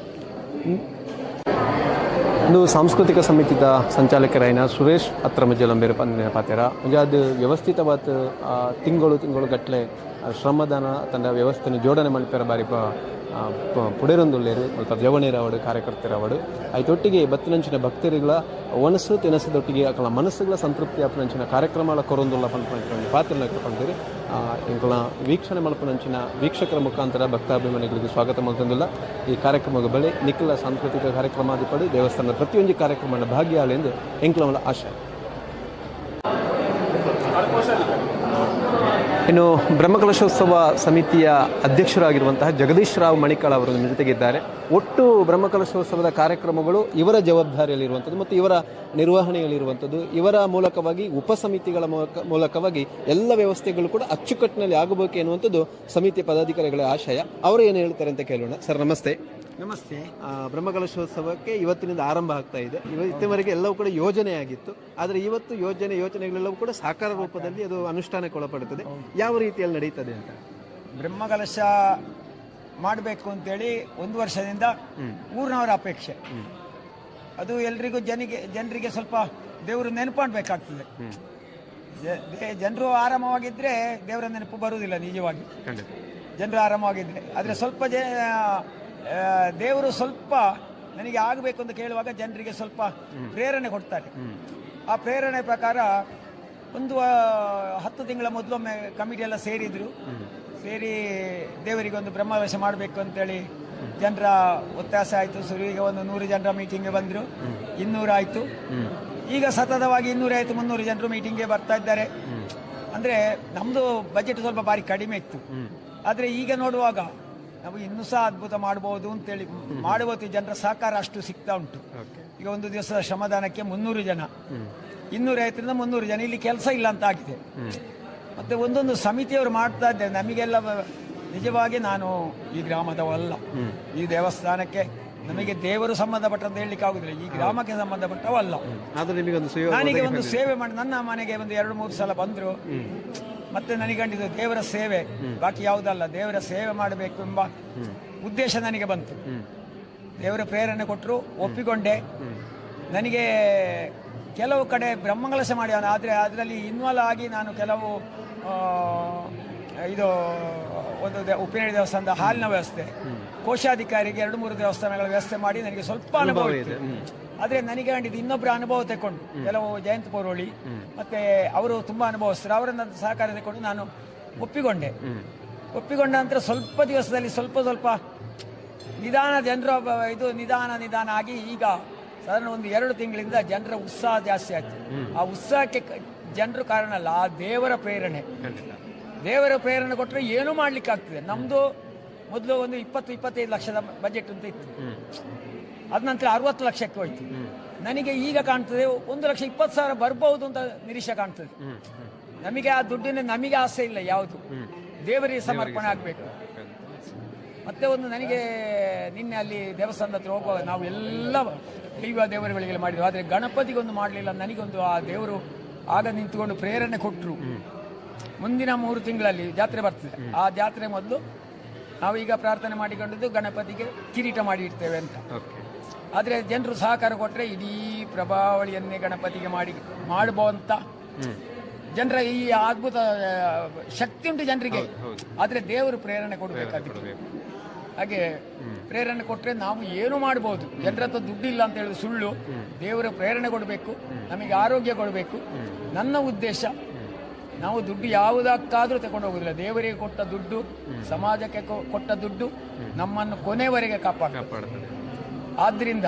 ಇಂದು ಸಾಂಸ್ಕೃತಿಕ ಸಮಿತಿದ ಸಂಚಾಲಕರಾಯಿನ ಸುರೇಶ್ ಅತ್ರಮಜ್ಜಲಂಬೇರು ಪಂದಿನ ಪಾತೆರ ಮುಂಜಾದ ವ್ಯವಸ್ಥಿತವಾದ ತಿಂಗಳು ಗಟ್ಟಲೆ ಶ್ರಮದಾನ ತಂಡ ವ್ಯವಸ್ಥೆನ ಜೋಡಣೆ ಮಲ್ಪೆರ ಬಾರಿ ಪುಡೇರೊಂದುಲ್ಲೇರು ಸ್ವಲ್ಪ ಜವಣೇರವಡು ಕಾರ್ಯಕರ್ತರವಡು ಐತೊಟ್ಟಿಗೆ ಬತ್ತಿನಂಚಿನ ಭಕ್ತರಿಗಳ ಒನಸು ತಿನಸದೊಟ್ಟಿಗೆ ಅಕಲ ಮನಸ್ಸುಗಳ ಸಂತೃಪ್ತಿ ಅಪ್ಪನಂಚಿನ ಕಾರ್ಯಕ್ರಮಗಳ ಕೊರೊಂದುಲ್ಲ ಪಂಪಂಚಿನ ಪಾತ್ರನ ಪಂದಿರಿ ಇಂಕಲ ವೀಕ್ಷಣೆ ಮಲ್ಪನಂಚಿನ ವೀಕ್ಷಕರ ಮುಖಾಂತರ ಭಕ್ತಾಭಿಮಾನಿಗಳಿಗೆ ಸ್ವಾಗತ ಮಲ್ತಂದಿಲ್ಲ ಈ ಕಾರ್ಯಕ್ರಮದ ಬಳಿ ನಿಖಿಲ ಸಾಂಸ್ಕೃತಿಕ ಕಾರ್ಯಕ್ರಮಾಧಿಪಡಿ ದೇವಸ್ಥಾನದ ಪ್ರತಿಯೊಂದು ಕಾರ್ಯಕ್ರಮದ ಭಾಗಿಯಾಲೆಂದು ಎಂಕ್ಲವಳ ಆಶಯ. ಇನ್ನು ಬ್ರಹ್ಮಕಲಶೋತ್ಸವ ಸಮಿತಿಯ ಅಧ್ಯಕ್ಷರಾಗಿರುವಂತಹ ಜಗದೀಶ್ ರಾವ್ ಮಣಿಕಾಳ್ ಅವರು ನಮ್ಮ ಜೊತೆಗಿದ್ದಾರೆ. ಒಟ್ಟು ಬ್ರಹ್ಮಕಲಶೋತ್ಸವದ ಕಾರ್ಯಕ್ರಮಗಳು ಇವರ ಜವಾಬ್ದಾರಿಯಲ್ಲಿರುವಂಥದ್ದು ಮತ್ತು ಇವರ ನಿರ್ವಹಣೆಯಲ್ಲಿರುವಂಥದ್ದು. ಇವರ ಮೂಲಕವಾಗಿ ಉಪಸಮಿತಿಗಳ ಮೂಲಕವಾಗಿ ಎಲ್ಲ ವ್ಯವಸ್ಥೆಗಳು ಕೂಡ ಅಚ್ಚುಕಟ್ಟಿನಲ್ಲಿ ಆಗಬೇಕು ಎನ್ನುವಂಥದ್ದು ಸಮಿತಿಯ ಪದಾಧಿಕಾರಿಗಳ ಆಶಯ. ಅವರು ಏನು ಹೇಳ್ತಾರೆ ಅಂತ ಕೇಳೋಣ. ಸರ್ ನಮಸ್ತೆ. ನಮಸ್ತೆ. ಬ್ರಹ್ಮಕಲಶೋತ್ಸವಕ್ಕೆ ಇವತ್ತಿನಿಂದ ಆರಂಭ ಆಗ್ತಾ ಇದೆ. ಇತ್ತಿವರೆಗೆ ಎಲ್ಲವೂ ಕೂಡ ಯೋಜನೆ ಆಗಿತ್ತು, ಆದರೆ ಇವತ್ತು ಯೋಜನೆಗಳೆಲ್ಲವೂ ಕೂಡ ಸಾಕಾರ ರೂಪದಲ್ಲಿ ಅದು ಅನುಷ್ಠಾನಕ್ಕೆ ಒಳಪಡುತ್ತದೆ. ಯಾವ ರೀತಿಯಲ್ಲಿ ನಡೀತದೆ ಅಂತ? ಬ್ರಹ್ಮಕಲಶ ಮಾಡಬೇಕು ಅಂತೇಳಿ 1 ವರ್ಷದಿಂದ ಊರಿನವರ ಅಪೇಕ್ಷೆ. ಅದು ಎಲ್ರಿಗೂ ಜನರಿಗೆ ಸ್ವಲ್ಪ ದೇವರು ನೆನಪಾಡಬೇಕಾಗ್ತದೆ. ಜನರು ಆರಾಮವಾಗಿದ್ರೆ ದೇವರ ನೆನಪು ಬರುವುದಿಲ್ಲ ನಿಜವಾಗಿ, ಜನರು ಆರಾಮವಾಗಿದ್ರೆ. ಆದರೆ ಸ್ವಲ್ಪ ದೇವರು ಸ್ವಲ್ಪ ನನಗೆ ಆಗಬೇಕು ಅಂತ ಕೇಳುವಾಗ ಜನರಿಗೆ ಸ್ವಲ್ಪ ಪ್ರೇರಣೆ ಕೊಡ್ತಾರೆ. ಆ ಪ್ರೇರಣೆ ಪ್ರಕಾರ ಒಂದು 10 ತಿಂಗಳ ಮೊದಲೊಮ್ಮೆ ಕಮಿಟಿ ಎಲ್ಲ ಸೇರಿ ದೇವರಿಗೆ ಒಂದು ಬ್ರಹ್ಮಕಲಶ ಮಾಡಬೇಕು ಅಂತೇಳಿ ಜನರ ಒತ್ತಾಸೆ ಆಯಿತು. ಸುರುವಿಗೆ ಒಂದು 100 ಜನರ ಮೀಟಿಂಗ್ಗೆ ಬಂದರು, 200 ಆಯಿತು. ಈಗ ಸತತವಾಗಿ 250 300 ಜನರು ಮೀಟಿಂಗ್ಗೆ ಬರ್ತಾ ಇದ್ದಾರೆ. ಅಂದರೆ ನಮ್ಮದು ಬಜೆಟ್ ಸ್ವಲ್ಪ ಭಾರಿ ಕಡಿಮೆ ಇತ್ತು. ಆದರೆ ಈಗ ನೋಡುವಾಗ ನಾವು ಇನ್ನೂ ಸಹ ಅದ್ಭುತ ಮಾಡ್ಬೋದು ಅಂತೇಳಿ ಮಾಡಬಹುದು. ಜನರ ಸಹಕಾರ ಅಷ್ಟು ಸಿಗ್ತಾ ಉಂಟು. ಈಗ ಒಂದು ದಿವಸದ ಶ್ರಮದಾನಕ್ಕೆ 300 ಜನ, 250ರಿಂದ 300 ಜನ. ಇಲ್ಲಿ ಕೆಲಸ ಇಲ್ಲ ಅಂತ ಆಗಿದೆ. ಮತ್ತೆ ಒಂದೊಂದು ಸಮಿತಿಯವರು ಮಾಡ್ತಾ ಇದ್ದೇವೆ. ನಮಗೆಲ್ಲ ನಿಜವಾಗಿ ನಾನು ಈ ಗ್ರಾಮದವಲ್ಲ, ಈ ದೇವಸ್ಥಾನಕ್ಕೆ ನಮಗೆ ದೇವರು ಸಂಬಂಧಪಟ್ಟಂತ ಹೇಳಲಿಕ್ಕೆ ಆಗುದಿಲ್ಲ, ಈ ಗ್ರಾಮಕ್ಕೆ ಸಂಬಂಧಪಟ್ಟವಲ್ಲ. ನನಗೆ ಒಂದು ಸೇವೆ ಮಾಡಿ ನನ್ನ ಮನೆಗೆ ಒಂದು 2-3 ಸಲ ಬಂದ್ರು. ಮತ್ತೆ ನನಗಂಡಿದ್ದು ದೇವರ ಸೇವೆ, ಬಾಕಿ ಯಾವುದಲ್ಲ, ದೇವರ ಸೇವೆ ಮಾಡಬೇಕು ಎಂಬ ಉದ್ದೇಶ ನನಗೆ ಬಂತು. ದೇವರ ಪ್ರೇರಣೆ ಕೊಟ್ಟರು, ಒಪ್ಪಿಕೊಂಡೆ. ನನಗೆ ಕೆಲವು ಕಡೆ ಬ್ರಹ್ಮಕಲಶ ಮಾಡಿ, ಆದರೆ ಅದರಲ್ಲಿ ಇನ್ವಾಲ್ವ್ ಆಗಿ ನಾನು ಕೆಲವು ಇದು ಒಂದು ಉಪ್ಪಿನಡಿ ದೇವಸ್ಥಾನದ ಹಾಲಿನ ವ್ಯವಸ್ಥೆ, ಕೋಶಾಧಿಕಾರಿಗೆ 2-3 ದೇವಸ್ಥಾನಗಳ ವ್ಯವಸ್ಥೆ ಮಾಡಿ ನನಗೆ ಸ್ವಲ್ಪ ಅನುಭವ ಇದೆ. ಆದರೆ ನನಗೆ ಕಂಡಿದ್ದು ಇನ್ನೊಬ್ಬರ ಅನುಭವ ತಗೊಂಡು, ಕೆಲವು ಜಯಂತ ಪೌರೋಳಿ ಮತ್ತೆ ಅವರು ತುಂಬಾ ಅನುಭವಿಸ್ತಾರೆ, ಅವರನ್ನ ಸಹಕಾರ ತಗೊಂಡು ನಾನು ಒಪ್ಪಿಕೊಂಡ ನಂತರ ಸ್ವಲ್ಪ ದಿವಸದಲ್ಲಿ ಸ್ವಲ್ಪ ನಿಧಾನ ಜನರ ಇದು ನಿಧಾನ ಆಗಿ ಈಗ ಸಾಧಾರಣ ಒಂದು 2 ತಿಂಗಳಿಂದ ಜನರ ಉತ್ಸಾಹ ಜಾಸ್ತಿ ಆಯ್ತು. ಆ ಉತ್ಸಾಹಕ್ಕೆ ಜನರು ಕಾರಣ ಅಲ್ಲ, ಆ ದೇವರ ಪ್ರೇರಣೆ ಕೊಟ್ಟರೆ ಏನೂ ಮಾಡ್ಲಿಕ್ಕೆ ಆಗ್ತದೆ. ನಮ್ದು ಮೊದಲು ಒಂದು 20-25 ಲಕ್ಷದ ಬಜೆಟ್ ಅಂತ ಇತ್ತು, ಅದ ನಂತರ 60 ಲಕ್ಷಕ್ಕೆ ಹೋಯ್ತು. ನನಗೆ ಈಗ ಕಾಣ್ತದೆ 1,20,000 ಬರ್ಬಹುದು ಅಂತ ನಿರೀಕ್ಷೆ ಕಾಣ್ತದೆ. ನಮಗೆ ಆ ದುಡ್ಡಿನ ನಮಗೆ ಆಸೆ ಇಲ್ಲ, ಯಾವುದು ದೇವರಿಗೆ ಸಮರ್ಪಣೆ ಆಗಬೇಕು. ಮತ್ತೆ ಒಂದು ನನಗೆ ನಿನ್ನೆ ಅಲ್ಲಿ ದೇವಸ್ಥಾನದ ಹತ್ರ ಹೋಗುವಾಗ ನಾವು ಎಲ್ಲ ದೈವ ದೇವರುಗಳಿಗೆಲ್ಲ ಮಾಡಿದ್ವಿ, ಆದರೆ ಗಣಪತಿಗೊಂದು ಮಾಡಲಿಲ್ಲ. ನನಗೊಂದು ಆ ದೇವರು ಆಗ ನಿಂತುಕೊಂಡು ಪ್ರೇರಣೆ ಕೊಟ್ಟರು. ಮುಂದಿನ 3 ತಿಂಗಳಲ್ಲಿ ಜಾತ್ರೆ ಬರ್ತದೆ, ಆ ಜಾತ್ರೆ ಮೊದಲು ನಾವೀಗ ಪ್ರಾರ್ಥನೆ ಮಾಡಿಕೊಂಡಿದ್ದು ಗಣಪತಿಗೆ ಕಿರೀಟ ಮಾಡಿ ಇಡ್ತೇವೆ ಅಂತ. ಆದರೆ ಜನರು ಸಹಕಾರ ಕೊಟ್ಟರೆ ಇಡೀ ಪ್ರಭಾವಳಿಯನ್ನೇ ಗಣಪತಿಗೆ ಮಾಡಬಹುದಂತ ಜನರ ಈ ಅದ್ಭುತ ಶಕ್ತಿ ಉಂಟು ಜನರಿಗೆ. ಆದರೆ ದೇವರು ಪ್ರೇರಣೆ ಕೊಡಬೇಕಾಗುತ್ತೆ. ಹಾಗೆ ಪ್ರೇರಣೆ ಕೊಟ್ಟರೆ ನಾವು ಏನು ಮಾಡ್ಬೋದು. ಜನರ ಹತ್ರ ದುಡ್ಡಿಲ್ಲ ಅಂತ ಹೇಳಿದ್ರೆ ಸುಳ್ಳು. ದೇವರ ಪ್ರೇರಣೆ ಕೊಡಬೇಕು, ನಮಗೆ ಆರೋಗ್ಯ ಕೊಡಬೇಕು. ನನ್ನ ಉದ್ದೇಶ, ನಾವು ದುಡ್ಡು ಯಾವುದಕ್ಕಾದರೂ ತಗೊಂಡು ಹೋಗೋದಿಲ್ಲ. ದೇವರಿಗೆ ಕೊಟ್ಟ ದುಡ್ಡು, ಸಮಾಜಕ್ಕೆ ಕೊಟ್ಟ ದುಡ್ಡು ನಮ್ಮನ್ನು ಕೊನೆವರೆಗೆ ಕಾಪಾಡ್ತದೆ. ಆದ್ದರಿಂದ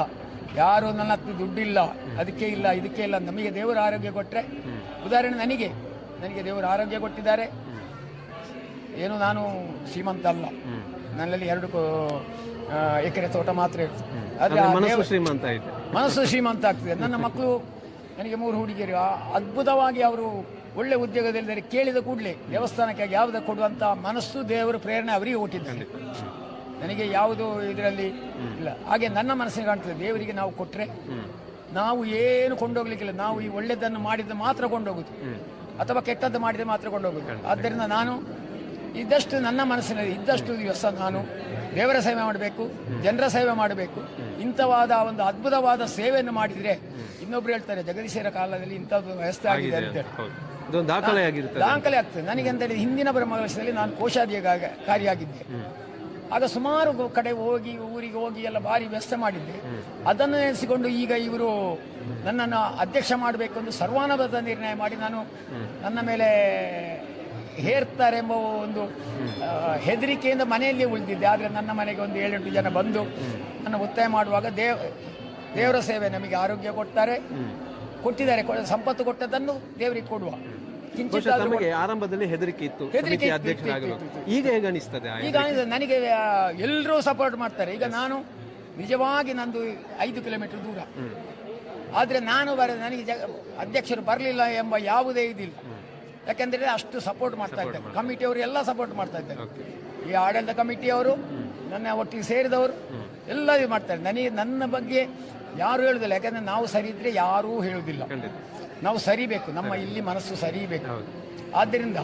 ಯಾರು ನನ್ನ ಹತ್ರ ದುಡ್ಡಿಲ್ಲ, ಅದಕ್ಕೆ ಇಲ್ಲ, ಇದಕ್ಕೆ ಇಲ್ಲ, ನಮಗೆ ದೇವರ ಆರೋಗ್ಯ ಕೊಟ್ಟರೆ, ಉದಾಹರಣೆ ನನಗೆ ದೇವರು ಆರೋಗ್ಯ ಕೊಟ್ಟಿದ್ದಾರೆ. ಏನು ನಾನು ಶ್ರೀಮಂತ ಅಲ್ಲ, ನನ್ನಲ್ಲಿ 2 ಎಕರೆ ತೋಟ ಮಾತ್ರ ಇರ್ತದೆ. ಆದರೆ ಮನಸ್ಸು ಶ್ರೀಮಂತ ಆಗ್ತದೆ. ನನ್ನ ಮಕ್ಕಳು, ನನಗೆ 3 ಹುಡುಗಿಯರು, ಅದ್ಭುತವಾಗಿ ಅವರು ಒಳ್ಳೆ ಉದ್ಯೋಗದಲ್ಲಿದ್ದಾರೆ. ಕೇಳಿದ ಕೂಡಲೇ ದೇವಸ್ಥಾನಕ್ಕಾಗಿ ಯಾವುದಕ್ಕೆ ಕೊಡುವಂಥ ಮನಸ್ಸು ದೇವರು ಪ್ರೇರಣೆ ಅವರಿಗೆ ಕೊಟ್ಟಿದ್ದಾರೆ. ನನಗೆ ಯಾವುದು ಇದರಲ್ಲಿ ಇಲ್ಲ. ಹಾಗೆ ನನ್ನ ಮನಸ್ಸಿಗೆ ಕಾಣ್ತದೆ, ದೇವರಿಗೆ ನಾವು ಕೊಟ್ಟರೆ ನಾವು ಏನು ಕೊಂಡೋಗ್ಲಿಕ್ಕಿಲ್ಲ. ನಾವು ಈ ಒಳ್ಳೆದನ್ನು ಮಾಡಿದ್ದು ಮಾತ್ರ ಕೊಂಡೋಗುದು, ಅಥವಾ ಕೆಟ್ಟದ್ದು ಮಾಡಿದ್ರೆ ಮಾತ್ರ ಕೊಂಡೋಗುದು. ಆದ್ದರಿಂದ ನಾನು ಇದ್ದಷ್ಟು ನನ್ನ ಮನಸ್ಸಿನಲ್ಲಿ ಇದ್ದಷ್ಟು ದಿವಸ ನಾನು ದೇವರ ಸೇವೆ ಮಾಡಬೇಕು, ಜನರ ಸೇವೆ ಮಾಡಬೇಕು. ಇಂಥವಾದ ಒಂದು ಅದ್ಭುತವಾದ ಸೇವೆಯನ್ನು ಮಾಡಿದರೆ ಇನ್ನೊಬ್ರು ಹೇಳ್ತಾರೆ ಜಗದೀಶರ ಕಾಲದಲ್ಲಿ ಇಂಥದ್ದು ವ್ಯವಸ್ಥೆ ಆಗಿದೆ ಅಂತೇಳಿ ಇದೊಂದು ದಾಖಲೆ ಆಗಿರುತ್ತೆ. ದಾಖಲೆ ಆಗ್ತದೆ. ನನಗೆ ಅಂತೇಳಿ ಹಿಂದಿನ ಬ್ರಹ್ಮಕಲಶದಲ್ಲಿ ನಾನು ಕೋಶಾಧಿಕಾರಿಯಾಗಿದ್ದೆ. ಆಗ ಸುಮಾರು ಕಡೆ ಹೋಗಿ ಊರಿಗೆ ಹೋಗಿ ಎಲ್ಲ ಭಾರಿ ವ್ಯವಸ್ಥೆ ಮಾಡಿದ್ದೆ. ಅದನ್ನು ನೆನೆಸಿಕೊಂಡು ಈಗ ಇವರು ನನ್ನನ್ನು ಅಧ್ಯಕ್ಷ ಮಾಡಬೇಕು ಎಂದು ಸರ್ವಾನುಮತ ನಿರ್ಣಯ ಮಾಡಿ ನಾನು ನನ್ನ ಮೇಲೆ ಹೇರ್ತಾರೆ ಎಂಬ ಒಂದು ಹೆದರಿಕೆಯಿಂದ ಮನೆಯಲ್ಲೇ ಉಳಿದಿದ್ದೆ. ಆದರೆ ನನ್ನ ಮನೆಗೆ ಒಂದು 7-8 ಜನ ಬಂದು ನನ್ನ ಒತ್ತಾಯ ಮಾಡುವಾಗ ದೇವರ ಸೇವೆ ನಮಗೆ ಆರೋಗ್ಯ ಕೊಟ್ಟಿದ್ದಾರೆ, ಸಂಪತ್ತು ಕೊಟ್ಟದನ್ನು ದೇವರಿಗೆ ಕೊಡುವ. ನಮಗೆ ಆರಂಭದಲ್ಲಿ ಹೆದರಿಕೆ ಇತ್ತು, ಈಗ ಹೇಗೆ ಅನಿಸ್ತದೆ? ಈಗ ನನಗೆ ಎಲ್ಲರೂ ಸಪೋರ್ಟ್ ಮಾಡ್ತಾರೆ. ಈಗ ನಾನು ನಿಜವಾಗಿ ನಂದು 5 ಕಿಲೋಮೀಟರ್ ದೂರ, ಆದರೆ ನಾನು ನನಗೆ ಅಧ್ಯಕ್ಷರು ಬರಲಿಲ್ಲ ಎಂಬ ಯಾವುದೇ ಇದಿಲ್ಲ. ಯಾಕೆಂದರೆ ಅಷ್ಟು ಸಪೋರ್ಟ್ ಮಾಡ್ತಾ ಇದ್ದಾರೆ. ಕಮಿಟಿಯವರು ಎಲ್ಲ ಸಪೋರ್ಟ್ ಮಾಡ್ತಾ ಇದ್ದಾರೆ. ಈ ಆಡಳಿತ ಕಮಿಟಿಯವರು, ನನ್ನ ಒಟ್ಟಿಗೆ ಸೇರಿದವರು ಎಲ್ಲ ಇದು ಮಾಡ್ತಾರೆ. ನನ್ನ ಬಗ್ಗೆ ಯಾರು ಹೇಳುದಿಲ್ಲ. ಯಾಕಂದ್ರೆ ನಾವು ಸರಿ ಇದ್ರೆ ಯಾರೂ ಹೇಳುವುದಿಲ್ಲ. ನಾವು ಸರಿಬೇಕು, ನಮ್ಮ ಇಲ್ಲಿ ಮನಸ್ಸು ಸರಿಬೇಕು. ಆದ್ದರಿಂದ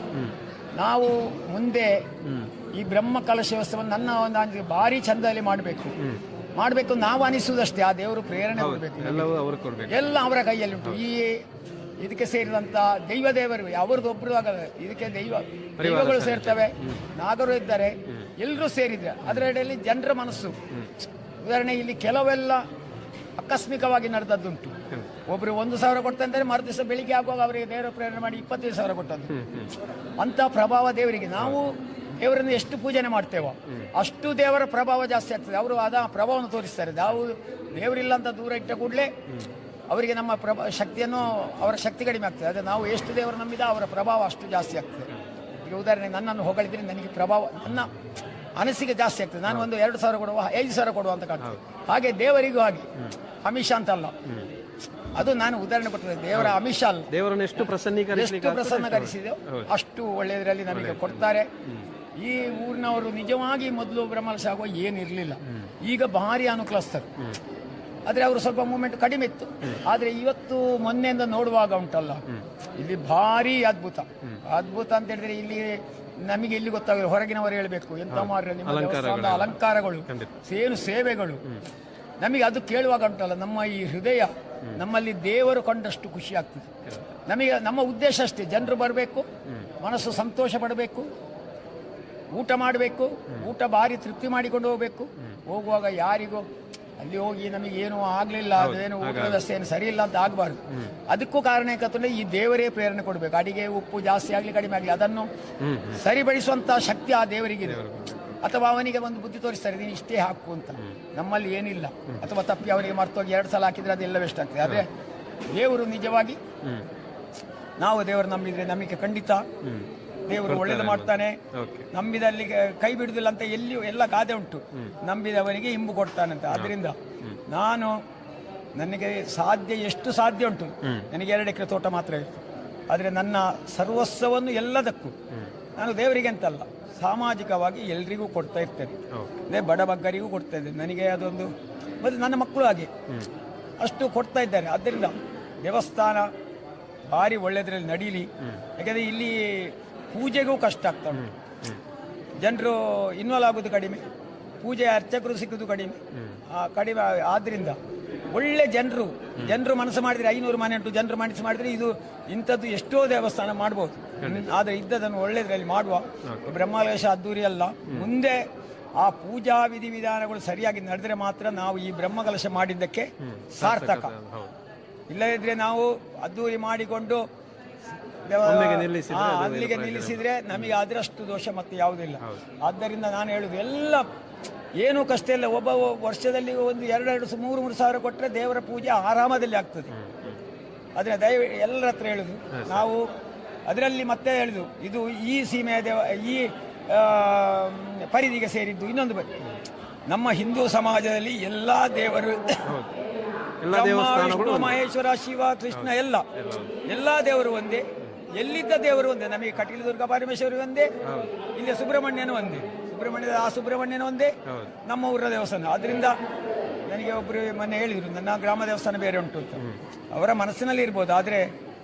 ನಾವು ಮುಂದೆ ಈ ಬ್ರಹ್ಮ ಕಲಶ ವ್ಯವಸ್ಥೆಯನ್ನು ನನ್ನ ಒಂದು ಭಾರಿ ಚಂದದಲ್ಲಿ ಮಾಡಬೇಕು ನಾವು ಅನಿಸುವುದಷ್ಟೇ. ಆ ದೇವರು ಪ್ರೇರಣೆ ಕೊಡಬೇಕು, ಎಲ್ಲ ಅವರ ಕೈಯಲ್ಲಿ ಉಂಟು. ಇದಕ್ಕೆ ಸೇರಿದಂತ ದೇವರು ಅವರದ್ದು ಒಬ್ರು ಆಗಲ್ಲ. ಇದಕ್ಕೆ ದೈವಗಳು ಸೇರ್ತವೆ, ನಾಗರು ಇದ್ದಾರೆ, ಎಲ್ಲರೂ ಸೇರಿದ್ರೆ ಅದರಡಿಯಲ್ಲಿ ಜನರ ಮನಸ್ಸು. ಉದಾಹರಣೆ ಇಲ್ಲಿ ಕೆಲವೆಲ್ಲ ಆಕಸ್ಮಿಕವಾಗಿ ನಡೆದದ್ದುಂಟು. ಒಬ್ರು 1,000 ಕೊಡ್ತಾರೆ, ಮರುದಿವಸ ಬೆಳಿಗ್ಗೆ ಆಗುವಾಗ ಅವರಿಗೆ ದೇವರ ಪ್ರೇರಣೆ ಮಾಡಿ 25,000 ಕೊಟ್ಟದ್ದು. ಅಂತ ಪ್ರಭಾವ ದೇವರಿಗೆ. ನಾವು ದೇವರನ್ನು ಎಷ್ಟು ಪೂಜನೆ ಮಾಡ್ತೇವೋ ಅಷ್ಟು ದೇವರ ಪ್ರಭಾವ ಜಾಸ್ತಿ ಆಗ್ತದೆ. ಅವರು ಪ್ರಭಾವವನ್ನು ತೋರಿಸ್ತಾರೆ. ನಾವು ದೇವರಿಲ್ಲ ಅಂತ ದೂರ ಇಟ್ಟ ಕೂಡಲೇ ಅವರಿಗೆ ನಮ್ಮ ಶಕ್ತಿಯನ್ನು, ಅವರ ಶಕ್ತಿ ಕಡಿಮೆ ಆಗ್ತದೆ. ಆದರೆ ನಾವು ಎಷ್ಟು ದೇವರು ನಂಬಿದ ಅವರ ಪ್ರಭಾವ ಅಷ್ಟು ಜಾಸ್ತಿ ಆಗ್ತದೆ. ಈಗ ಉದಾಹರಣೆ ನನ್ನನ್ನು ಹೊಗಳಿದ್ರೆ ನನಗೆ ಪ್ರಭಾವ, ನನ್ನ ಅನಿಸಿಕೆ ಜಾಸ್ತಿ ಆಗ್ತದೆ. ನಾನು ಒಂದು 2,000 ಕೊಡುವ, 5,000 ಕೊಡುವ ಅಂತ ಕಾಣ್ತದೆ. ಹಾಗೆ ದೇವರಿಗೂ ಹಾಗೆ ಅಮಿಷ ಅಂತಲ್ಲ, ಅದು ನಾನು ಉದಾಹರಣೆ ಕೊಟ್ಟಿದ್ದೆ. ದೇವರ ಅಮಿಷ ಅಲ್ಲ, ದೇವರನ್ನು ಎಷ್ಟು ಪ್ರಸನ್ನಕರಿಸಿದೆವು ಅಷ್ಟು ಒಳ್ಳೆಯದರಲ್ಲಿ ನಮಗೆ ಕೊಡ್ತಾರೆ. ಈ ಊರಿನವರು ನಿಜವಾಗಿ ಮೊದಲು ಬ್ರಹ್ಮಕಲಶ ಆಗುವ ಏನಿರಲಿಲ್ಲ, ಈಗ ಭಾರಿ ಅನುಕೂಲಸ್ಥರು. ಆದರೆ ಅವರು ಸ್ವಲ್ಪ ಮೂಮೆಂಟ್ ಕಡಿಮೆ ಇತ್ತು. ಆದರೆ ಇವತ್ತು ಮೊನ್ನೆಯಿಂದ ನೋಡುವಾಗ ಉಂಟಲ್ಲ, ಇಲ್ಲಿ ಭಾರಿ ಅದ್ಭುತ ಅಂತ ಹೇಳಿದ್ರೆ ಇಲ್ಲಿ ನಮಗೆ ಇಲ್ಲಿ ಗೊತ್ತಾಗಲ್ಲ. ಹೊರಗಿನವರು ಹೇಳಬೇಕು ಎಂತ ಮಾರ್ರೆ ನಿಮ್ಮ ದೇವಸ್ಥಾನದ ಅಲಂಕಾರಗಳು, ಸೇವೆಗಳು, ನಮಗೆ ಅದು ಕೇಳುವಾಗ ಉಂಟಲ್ಲ ನಮ್ಮ ಈ ಹೃದಯ, ನಮ್ಮಲ್ಲಿ ದೇವರು ಕಂಡಷ್ಟು ಖುಷಿ ಆಗ್ತದೆ. ನಮಗೆ ನಮ್ಮ ಉದ್ದೇಶ ಅಷ್ಟೇ, ಜನರು ಬರಬೇಕು, ಮನಸ್ಸು ಸಂತೋಷ ಪಡಬೇಕು, ಊಟ ಮಾಡಬೇಕು, ಊಟ ಭಾರಿ ತೃಪ್ತಿ ಮಾಡಿಕೊಂಡು ಹೋಗಬೇಕು. ಹೋಗುವಾಗ ಯಾರಿಗೂ ಅಲ್ಲಿ ಹೋಗಿ ನಮಗೇನು ಆಗಲಿಲ್ಲ, ಅದೇನು ಊಟ ವ್ಯವಸ್ಥೆ ಏನು ಸರಿ ಇಲ್ಲ ಅಂತ ಆಗಬಾರ್ದು. ಅದಕ್ಕೂ ಕಾರಣ ಯಾಕಂತಂದ್ರೆ ಈ ದೇವರೇ ಪ್ರೇರಣೆ ಕೊಡಬೇಕು. ಅಡಿಗೆ ಉಪ್ಪು ಜಾಸ್ತಿ ಆಗಲಿ ಕಡಿಮೆ ಆಗಲಿ ಅದನ್ನು ಸರಿಪಡಿಸುವಂತ ಶಕ್ತಿ ಆ ದೇವರಿಗಿದೆ. ಅಥವಾ ಅವನಿಗೆ ಒಂದು ಬುದ್ಧಿ ತೋರಿಸ್ತಾರೆ, ನೀನು ಇಷ್ಟೇ ಹಾಕು ಅಂತ. ನಮ್ಮಲ್ಲಿ ಏನಿಲ್ಲ. ಅಥವಾ ತಪ್ಪಿ ಅವನಿಗೆ ಮರ್ತೋಗಿ 2 ಸಲ ಹಾಕಿದ್ರೆ ಅದೆಲ್ಲ ವೇಸ್ಟ್ ಆಗ್ತದೆ. ಆದರೆ ದೇವರು ನಿಜವಾಗಿ ನಾವು ದೇವರು ನಂಬಿದ್ರೆ ನಮಗೆ ಖಂಡಿತ ದೇವರು ಒಳ್ಳೇದು ಮಾಡ್ತಾನೆ. ನಂಬಿದಲ್ಲಿ ಕೈ ಬಿಡುದಿಲ್ಲ ಅಂತ ಎಲ್ಲಿಯೂ ಎಲ್ಲ ಗಾದೆ ಉಂಟು, ನಂಬಿದವನಿಗೆ ಇಂಬು ಕೊಡ್ತಾನಂತ. ಆದ್ರಿಂದ ನನಗೆ ಎಷ್ಟು ಸಾಧ್ಯ ಉಂಟು. ನನಗೆ 2 ಎಕರೆ ತೋಟ ಮಾತ್ರ ಇತ್ತು. ಆದರೆ ನನ್ನ ಸರ್ವಸ್ವವನ್ನು ಎಲ್ಲದಕ್ಕೂ ನಾನು ದೇವರಿಗೆ ಅಂತಲ್ಲ, ಸಾಮಾಜಿಕವಾಗಿ ಎಲ್ರಿಗೂ ಕೊಡ್ತಾ ಇರ್ತೇನೆ. ಅದೇ ಬಡಬಗ್ಗರಿಗೂ ಕೊಡ್ತಾ ಇದ್ದೇನೆ. ನನಗೆ ಅದೊಂದು ಮತ್ತು ನನ್ನ ಮಕ್ಕಳು ಹಾಗೆ ಅಷ್ಟು ಕೊಡ್ತಾ ಇದ್ದಾರೆ. ಆದ್ದರಿಂದ ದೇವಸ್ಥಾನ ಭಾರಿ ಒಳ್ಳೆಯದ್ರಲ್ಲಿ ನಡೀಲಿ. ಯಾಕೆಂದರೆ ಇಲ್ಲಿ ಪೂಜೆಗೂ ಕಷ್ಟ ಆಗ್ತಾ ಉಂಟು. ಜನರು ಇನ್ವಾಲ್ವ್ ಆಗೋದು ಕಡಿಮೆ, ಪೂಜೆ ಅರ್ಚಕರು ಸಿಗೋದು ಕಡಿಮೆ. ಆದ್ದರಿಂದ ಒಳ್ಳೆ ಜನರು ಮನಸ್ಸು ಮಾಡಿದರೆ 500 ಮನೆ ಉಂಟು, ಜನರು ಮನಸ್ಸು ಮಾಡಿದರೆ ಇದು ಇಂಥದ್ದು ಎಷ್ಟೋ ದೇವಸ್ಥಾನ ಮಾಡ್ಬೋದು. ಆದರೆ ಇದ್ದದನ್ನು ಒಳ್ಳೆಯದ್ರಲ್ಲಿ ಮಾಡುವ. ಬ್ರಹ್ಮಕಲಶ ಅದ್ದೂರಿ ಅಲ್ಲ, ಮುಂದೆ ಆ ಪೂಜಾ ವಿಧಿವಿಧಾನಗಳು ಸರಿಯಾಗಿ ನಡೆದರೆ ಮಾತ್ರ ನಾವು ಈ ಬ್ರಹ್ಮಕಲಶ ಮಾಡಿದ್ದಕ್ಕೆ ಸಾರ್ಥಕ. ಇಲ್ಲದಿದ್ರೆ ನಾವು ಅದ್ದೂರಿ ಮಾಡಿಕೊಂಡು ಅಲ್ಲಿಗೆ ನಿಲ್ಲಿಸಿದ್ರೆ ನಮಗೆ ಅದರಷ್ಟು ದೋಷ ಮತ್ತೆ ಯಾವುದಿಲ್ಲ. ಆದ್ದರಿಂದ ನಾನು ಹೇಳುದು ಎಲ್ಲ ಏನೂ ಕಷ್ಟ ಇಲ್ಲ. ಒಬ್ಬ ವರ್ಷದಲ್ಲಿ ಒಂದು 2-3 ಸಾವಿರ ಕೊಟ್ಟರೆ ದೇವರ ಪೂಜೆ ಆರಾಮದಲ್ಲಿ ಆಗ್ತದೆ. ಆದರೆ ಎಲ್ಲರ ಹತ್ರ ಹೇಳುದು ನಾವು ಅದರಲ್ಲಿ ಮತ್ತೆ ಹೇಳುದು ಇದು ಈ ಸೀಮೆಯ ಈ ಪರಿಧಿಗೆ ಸೇರಿದ್ದು. ಇನ್ನೊಂದು ನಮ್ಮ ಹಿಂದೂ ಸಮಾಜದಲ್ಲಿ ಎಲ್ಲ ದೇವರು, ವಿಷ್ಣು, ಮಹೇಶ್ವರ, ಶಿವ, ಕೃಷ್ಣ ಎಲ್ಲ ದೇವರು ಒಂದೇ. ಎಲ್ಲಿದ್ದ ದೇವರು ಒಂದೇ. ನಮಗೆ ಕಟೀಲು ದುರ್ಗಾ ಪರಮೇಶ್ವರಿ ಒಂದೇ, ಇಲ್ಲಿ ಸುಬ್ರಹ್ಮಣ್ಯನೂ ಒಂದೇ. ಸುಬ್ರಹ್ಮಣ್ಯನ ಒಂದೇ ನಮ್ಮ ಊರ ದೇವಸ್ಥಾನ. ಅದರಿಂದ ನನಗೆ ಒಬ್ಬರು ಮೊನ್ನೆ ಹೇಳಿದರು, ನನ್ನ ಗ್ರಾಮ ದೇವಸ್ಥಾನ ಬೇರೆ ಉಂಟು ಅಂತ. ಅವರ ಮನಸ್ಸಿನಲ್ಲಿ ಇರ್ಬೋದು, ಆದರೆ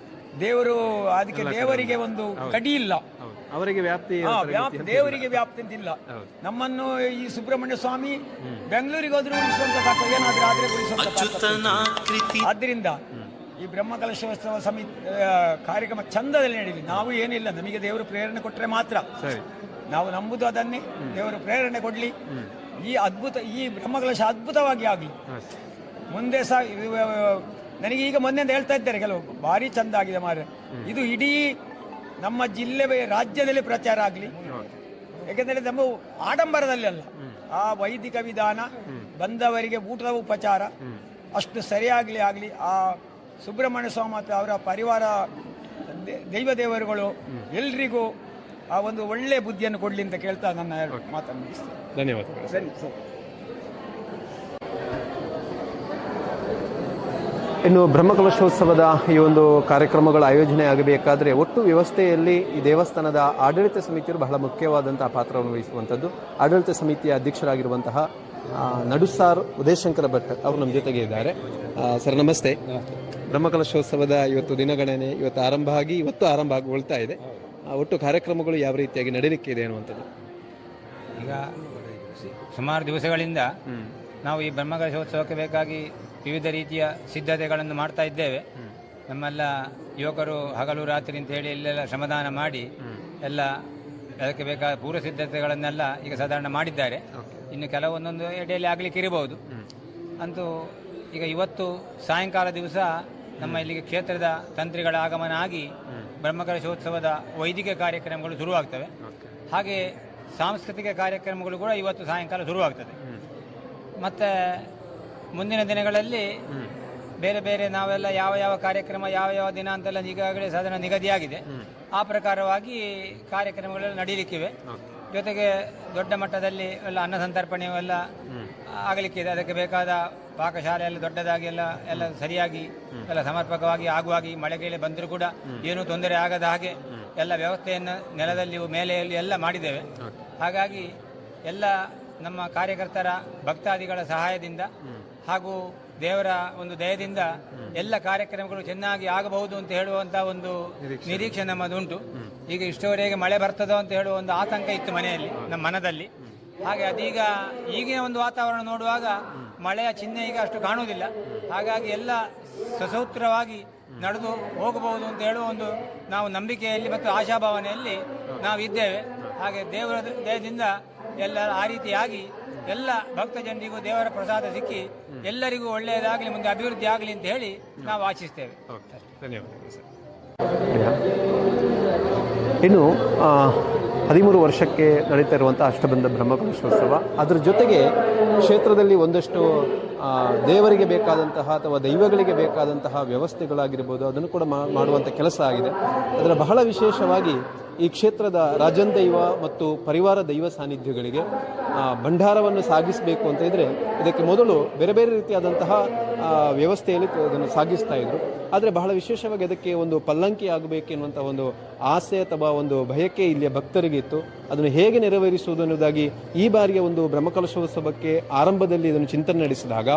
ದೇವರು ಅದಕ್ಕೆ ದೇವರಿಗೆ ಒಂದು ಗಡಿ ಇಲ್ಲ. ಅವರಿಗೆ ವ್ಯಾಪ್ತಿ ದೇವರಿಗೆ ವ್ಯಾಪ್ತಿ ಅಂತಿಲ್ಲ. ನಮ್ಮನ್ನು ಈ ಸುಬ್ರಹ್ಮಣ್ಯ ಸ್ವಾಮಿ ಬೆಂಗಳೂರಿಗೆ ಹೋದ್ರು ಉಳಿಸುವಂತ ತಾಕತ್ತು, ಏನಾದ್ರೂ ಆದ್ರೆ ಉಳಿಸುವಂತ ತಾಕತ್ತು. ಆದ್ರಿಂದ ಈ ಬ್ರಹ್ಮಕಲಶೋತ್ಸವ ಸಮಿತಿ ಕಾರ್ಯಕ್ರಮ ಚಂದದಲ್ಲಿ ನಡೀಲಿ. ನಾವು ಏನಿಲ್ಲ, ನಮಗೆ ದೇವರು ಪ್ರೇರಣೆ ಕೊಟ್ಟರೆ ಮಾತ್ರ ನಾವು ನಂಬುದು ಅದನ್ನೇ. ದೇವರು ಪ್ರೇರಣೆ ಕೊಡ್ಲಿ, ಈ ಬ್ರಹ್ಮಕಲಶ ಅದ್ಭುತವಾಗಿ ಆಗಲಿ. ಮುಂದೆ ಸಹ ನನಗೆ ಈಗ ಮೊನ್ನೆ ಹೇಳ್ತಾ ಇದ್ದಾರೆ ಕೆಲವು, ಭಾರಿ ಚಂದ ಆಗಿದೆ ಮಾರ್ರೆ, ಇದು ಇಡೀ ನಮ್ಮ ಜಿಲ್ಲೆ ರಾಜ್ಯದಲ್ಲಿ ಪ್ರಚಾರ ಆಗಲಿ. ಯಾಕೆಂದರೆ ನಮ್ಮ ಆಡಂಬರದಲ್ಲಿ ಅಲ್ಲ, ಆ ವೈದಿಕ ವಿಧಾನ, ಬಂದವರಿಗೆ ಊಟದ ಉಪಚಾರ ಅಷ್ಟು ಸರಿಯಾಗಲಿ ಆಗಲಿ. ಆ ಸುಬ್ರಹ್ಮಣ್ಯ ಸ್ವಾಮಿ ಮತ್ತು ಅವರ ಪರಿವಾರ ದೈವ ದೇವರುಗಳು ಎಲ್ರಿಗೂ ಆ ಒಂದು ಒಳ್ಳೆ ಬುದ್ಧಿಯನ್ನು ಕೊಡಲಿ ಅಂತ ಕೇಳ್ತಾ ನನ್ನ ಮಾತನ್ನು ಮುಗಿಸ್ತೇನೆ. ಧನ್ಯವಾದಗಳು. ಸರಿ ಸರಿ. ಇನ್ನು ಬ್ರಹ್ಮಕಲಶೋತ್ಸವದ ಈ ಒಂದು ಕಾರ್ಯಕ್ರಮಗಳ ಆಯೋಜನೆ ಆಗಬೇಕಾದ್ರೆ ಒಟ್ಟು ವ್ಯವಸ್ಥೆಯಲ್ಲಿ ಈ ದೇವಸ್ಥಾನದ ಆಡಳಿತ ಸಮಿತಿಯರು ಬಹಳ ಮುಖ್ಯವಾದಂತಹ ಪಾತ್ರವನ್ನು ವಹಿಸುವಂಥದ್ದು. ಆಡಳಿತ ಸಮಿತಿಯ ಅಧ್ಯಕ್ಷರಾಗಿರುವಂತಹ ನಡುಸಾರ್ ಉದಯಶಂಕರ ಭಟ್ ಅವರು ನಮ್ಮ ಜೊತೆಗೆ ಇದ್ದಾರೆ. ಸರ್ ನಮಸ್ತೆ. ಬ್ರಹ್ಮಕಲಶೋತ್ಸವದ ಇವತ್ತು ದಿನಗಣನೆ ಇವತ್ತು ಆರಂಭ ಆಗೊಳ್ತಾ ಇದೆ. ಒಟ್ಟು ಕಾರ್ಯಕ್ರಮಗಳು ಯಾವ ರೀತಿಯಾಗಿ ನಡೀಲಿಕ್ಕೆ ಇದೆ ಅನ್ನುವಂಥದ್ದು? ಈಗ ಸುಮಾರು ದಿವಸಗಳಿಂದ ನಾವು ಈ ಬ್ರಹ್ಮಕಲಶೋತ್ಸವಕ್ಕೆ ಬೇಕಾಗಿ ವಿವಿಧ ರೀತಿಯ ಸಿದ್ಧತೆಗಳನ್ನು ಮಾಡ್ತಾ ಇದ್ದೇವೆ. ನಮ್ಮೆಲ್ಲ ಯುವಕರು ಹಗಲು ರಾತ್ರಿ ಅಂತ ಹೇಳಿ ಇಲ್ಲೆಲ್ಲ ಶ್ರಮದಾನ ಮಾಡಿ ಎಲ್ಲ ಅದಕ್ಕೆ ಬೇಕಾದ ಪೂರ್ವ ಸಿದ್ಧತೆಗಳನ್ನೆಲ್ಲ ಈಗ ಸಾಧಾರಣ ಮಾಡಿದ್ದಾರೆ. ಇನ್ನು ಕೆಲವೊಂದೊಂದು ಎಡೆಯಲ್ಲಿ ಆಗಲಿಕ್ಕೆ ಇರಬಹುದು. ಅಂತೂ ಈಗ ಇವತ್ತು ಸಾಯಂಕಾಲ ದಿವಸ ನಮ್ಮ ಇಲ್ಲಿಗೆ ಕ್ಷೇತ್ರದ ತಂತ್ರಿಗಳ ಆಗಮನ ಆಗಿ ಬ್ರಹ್ಮಕಲಶೋತ್ಸವದ ವೈದಿಕ ಕಾರ್ಯಕ್ರಮಗಳು ಶುರುವಾಗ್ತವೆ. ಹಾಗೆ ಸಾಂಸ್ಕೃತಿಕ ಕಾರ್ಯಕ್ರಮಗಳು ಕೂಡ ಇವತ್ತು ಸಾಯಂಕಾಲ ಶುರುವಾಗ್ತದೆ. ಮತ್ತು ಮುಂದಿನ ದಿನಗಳಲ್ಲಿ ಬೇರೆ ಬೇರೆ ನಾವೆಲ್ಲ ಯಾವ ಕಾರ್ಯಕ್ರಮ ಯಾವ ದಿನ ಅಂತೆಲ್ಲ ಈಗಾಗಲೇ ಸಾಧಾರಣ ನಿಗದಿಯಾಗಿದೆ. ಆ ಪ್ರಕಾರವಾಗಿ ಕಾರ್ಯಕ್ರಮಗಳೆಲ್ಲ ನಡೀಲಿಕ್ಕಿವೆ. ಜೊತೆಗೆ ದೊಡ್ಡ ಮಟ್ಟದಲ್ಲಿ ಎಲ್ಲ ಅನ್ನ ಸಂತರ್ಪಣೆ ಎಲ್ಲ ಆಗಲಿಕ್ಕಿದೆ. ಅದಕ್ಕೆ ಬೇಕಾದ ಪಾಕಶಾಲೆ ಎಲ್ಲ ದೊಡ್ಡದಾಗಿ ಎಲ್ಲ ಸರಿಯಾಗಿ ಎಲ್ಲ ಸಮರ್ಪಕವಾಗಿ ಆಗುವಾಗಿ ಮಳೆಗೆ ಬಂದರೂ ಕೂಡ ಏನೂ ತೊಂದರೆ ಆಗದ ಹಾಗೆ ಎಲ್ಲ ವ್ಯವಸ್ಥೆಯನ್ನು ನೆಲದಲ್ಲಿ ಮೇಲೆಯಲ್ಲಿ ಎಲ್ಲ ಮಾಡಿದ್ದೇವೆ. ಹಾಗಾಗಿ ಎಲ್ಲ ನಮ್ಮ ಕಾರ್ಯಕರ್ತರ ಭಕ್ತಾದಿಗಳ ಸಹಾಯದಿಂದ ಹಾಗೂ ದೇವರ ಒಂದು ದಯದಿಂದ ಎಲ್ಲ ಕಾರ್ಯಕ್ರಮಗಳು ಚೆನ್ನಾಗಿ ಆಗಬಹುದು ಅಂತ ಹೇಳುವಂಥ ಒಂದು ನಿರೀಕ್ಷೆ ನಮ್ಮದುಂಟು. ಈಗ ಇಷ್ಟವರೆಗೆ ಮಳೆ ಬರ್ತದೋ ಅಂತ ಹೇಳುವ ಒಂದು ಆತಂಕ ಇತ್ತು ಮನೆಯಲ್ಲಿ, ನಮ್ಮ ಮನದಲ್ಲಿ. ಹಾಗೆ ಅದೀಗ ಈಗಿನ ಒಂದು ವಾತಾವರಣ ನೋಡುವಾಗ ಮಳೆಯ ಚಿಹ್ನೆ ಈಗ ಅಷ್ಟು ಕಾಣುವುದಿಲ್ಲ. ಹಾಗಾಗಿ ಎಲ್ಲ ಸಸೂತ್ರವಾಗಿ ನಡೆದು ಹೋಗಬಹುದು ಅಂತ ಹೇಳುವ ಒಂದು ನಾವು ನಂಬಿಕೆಯಲ್ಲಿ ಮತ್ತು ಆಶಾಭಾವನೆಯಲ್ಲಿ ನಾವು ಇದ್ದೇವೆ. ಹಾಗೆ ದೇವರ ದಯದಿಂದ ಎಲ್ಲ ಆ ರೀತಿಯಾಗಿ ಎಲ್ಲ ಭಕ್ತ ಜನರಿಗೂ ದೇವರ ಪ್ರಸಾದ ಸಿಕ್ಕಿ ಎಲ್ಲರಿಗೂ ಒಳ್ಳೆಯದಾಗಲಿ, ಮುಂದೆ ಅಭಿವೃದ್ಧಿ ಆಗಲಿ ಅಂತ ಹೇಳಿ ನಾವು ಆಶಿಸ್ತೇವೆ. ಧನ್ಯವಾದಗಳು ಸರ್. ಇನ್ನು 13 ವರ್ಷಕ್ಕೆ ನಡೀತಾ ಇರುವಂಥ ಅಷ್ಟಬಂಧ ಬ್ರಹ್ಮಕಲಶೋತ್ಸವ, ಅದರ ಜೊತೆಗೆ ಕ್ಷೇತ್ರದಲ್ಲಿ ಒಂದಷ್ಟು ದೇವರಿಗೆ ಬೇಕಾದಂತಹ ಅಥವಾ ದೈವಗಳಿಗೆ ಬೇಕಾದಂತಹ ವ್ಯವಸ್ಥೆಗಳಾಗಿರ್ಬೋದು ಅದನ್ನು ಕೂಡ ಮಾಡುವಂಥ ಕೆಲಸ ಆಗಿದೆ. ಅದರ ಬಹಳ ವಿಶೇಷವಾಗಿ ಈ ಕ್ಷೇತ್ರದ ರಾಜನ್ ದೈವ ಮತ್ತು ಪರಿವಾರ ದೈವ ಸಾನ್ನಿಧ್ಯಗಳಿಗೆ ಭಂಡಾರವನ್ನು ಸಾಗಿಸಬೇಕು ಅಂತ ಇದ್ದರೆ ಇದಕ್ಕೆ ಮೊದಲು ಬೇರೆ ಬೇರೆ ರೀತಿಯಾದಂತಹ ವ್ಯವಸ್ಥೆಯಲ್ಲಿ ಅದನ್ನು ಸಾಗಿಸ್ತಾ ಇದ್ರು. ಆದರೆ ಬಹಳ ವಿಶೇಷವಾಗಿ ಅದಕ್ಕೆ ಒಂದು ಪಲ್ಲಂಕಿ ಆಗಬೇಕೆನ್ನುವಂಥ ಒಂದು ಆಸೆ ಅಥವಾ ಒಂದು ಬಯಕೆ ಇಲ್ಲಿಯ ಭಕ್ತರಿಗಿತ್ತು. ಅದನ್ನು ಹೇಗೆ ನೆರವೇರಿಸುವುದು ಅನ್ನೋದಾಗಿ ಈ ಬಾರಿಯ ಒಂದು ಬ್ರಹ್ಮಕಲಶೋತ್ಸವಕ್ಕೆ ಆರಂಭದಲ್ಲಿ ಇದನ್ನು ಚಿಂತನೆ ನಡೆಸಿದಾಗ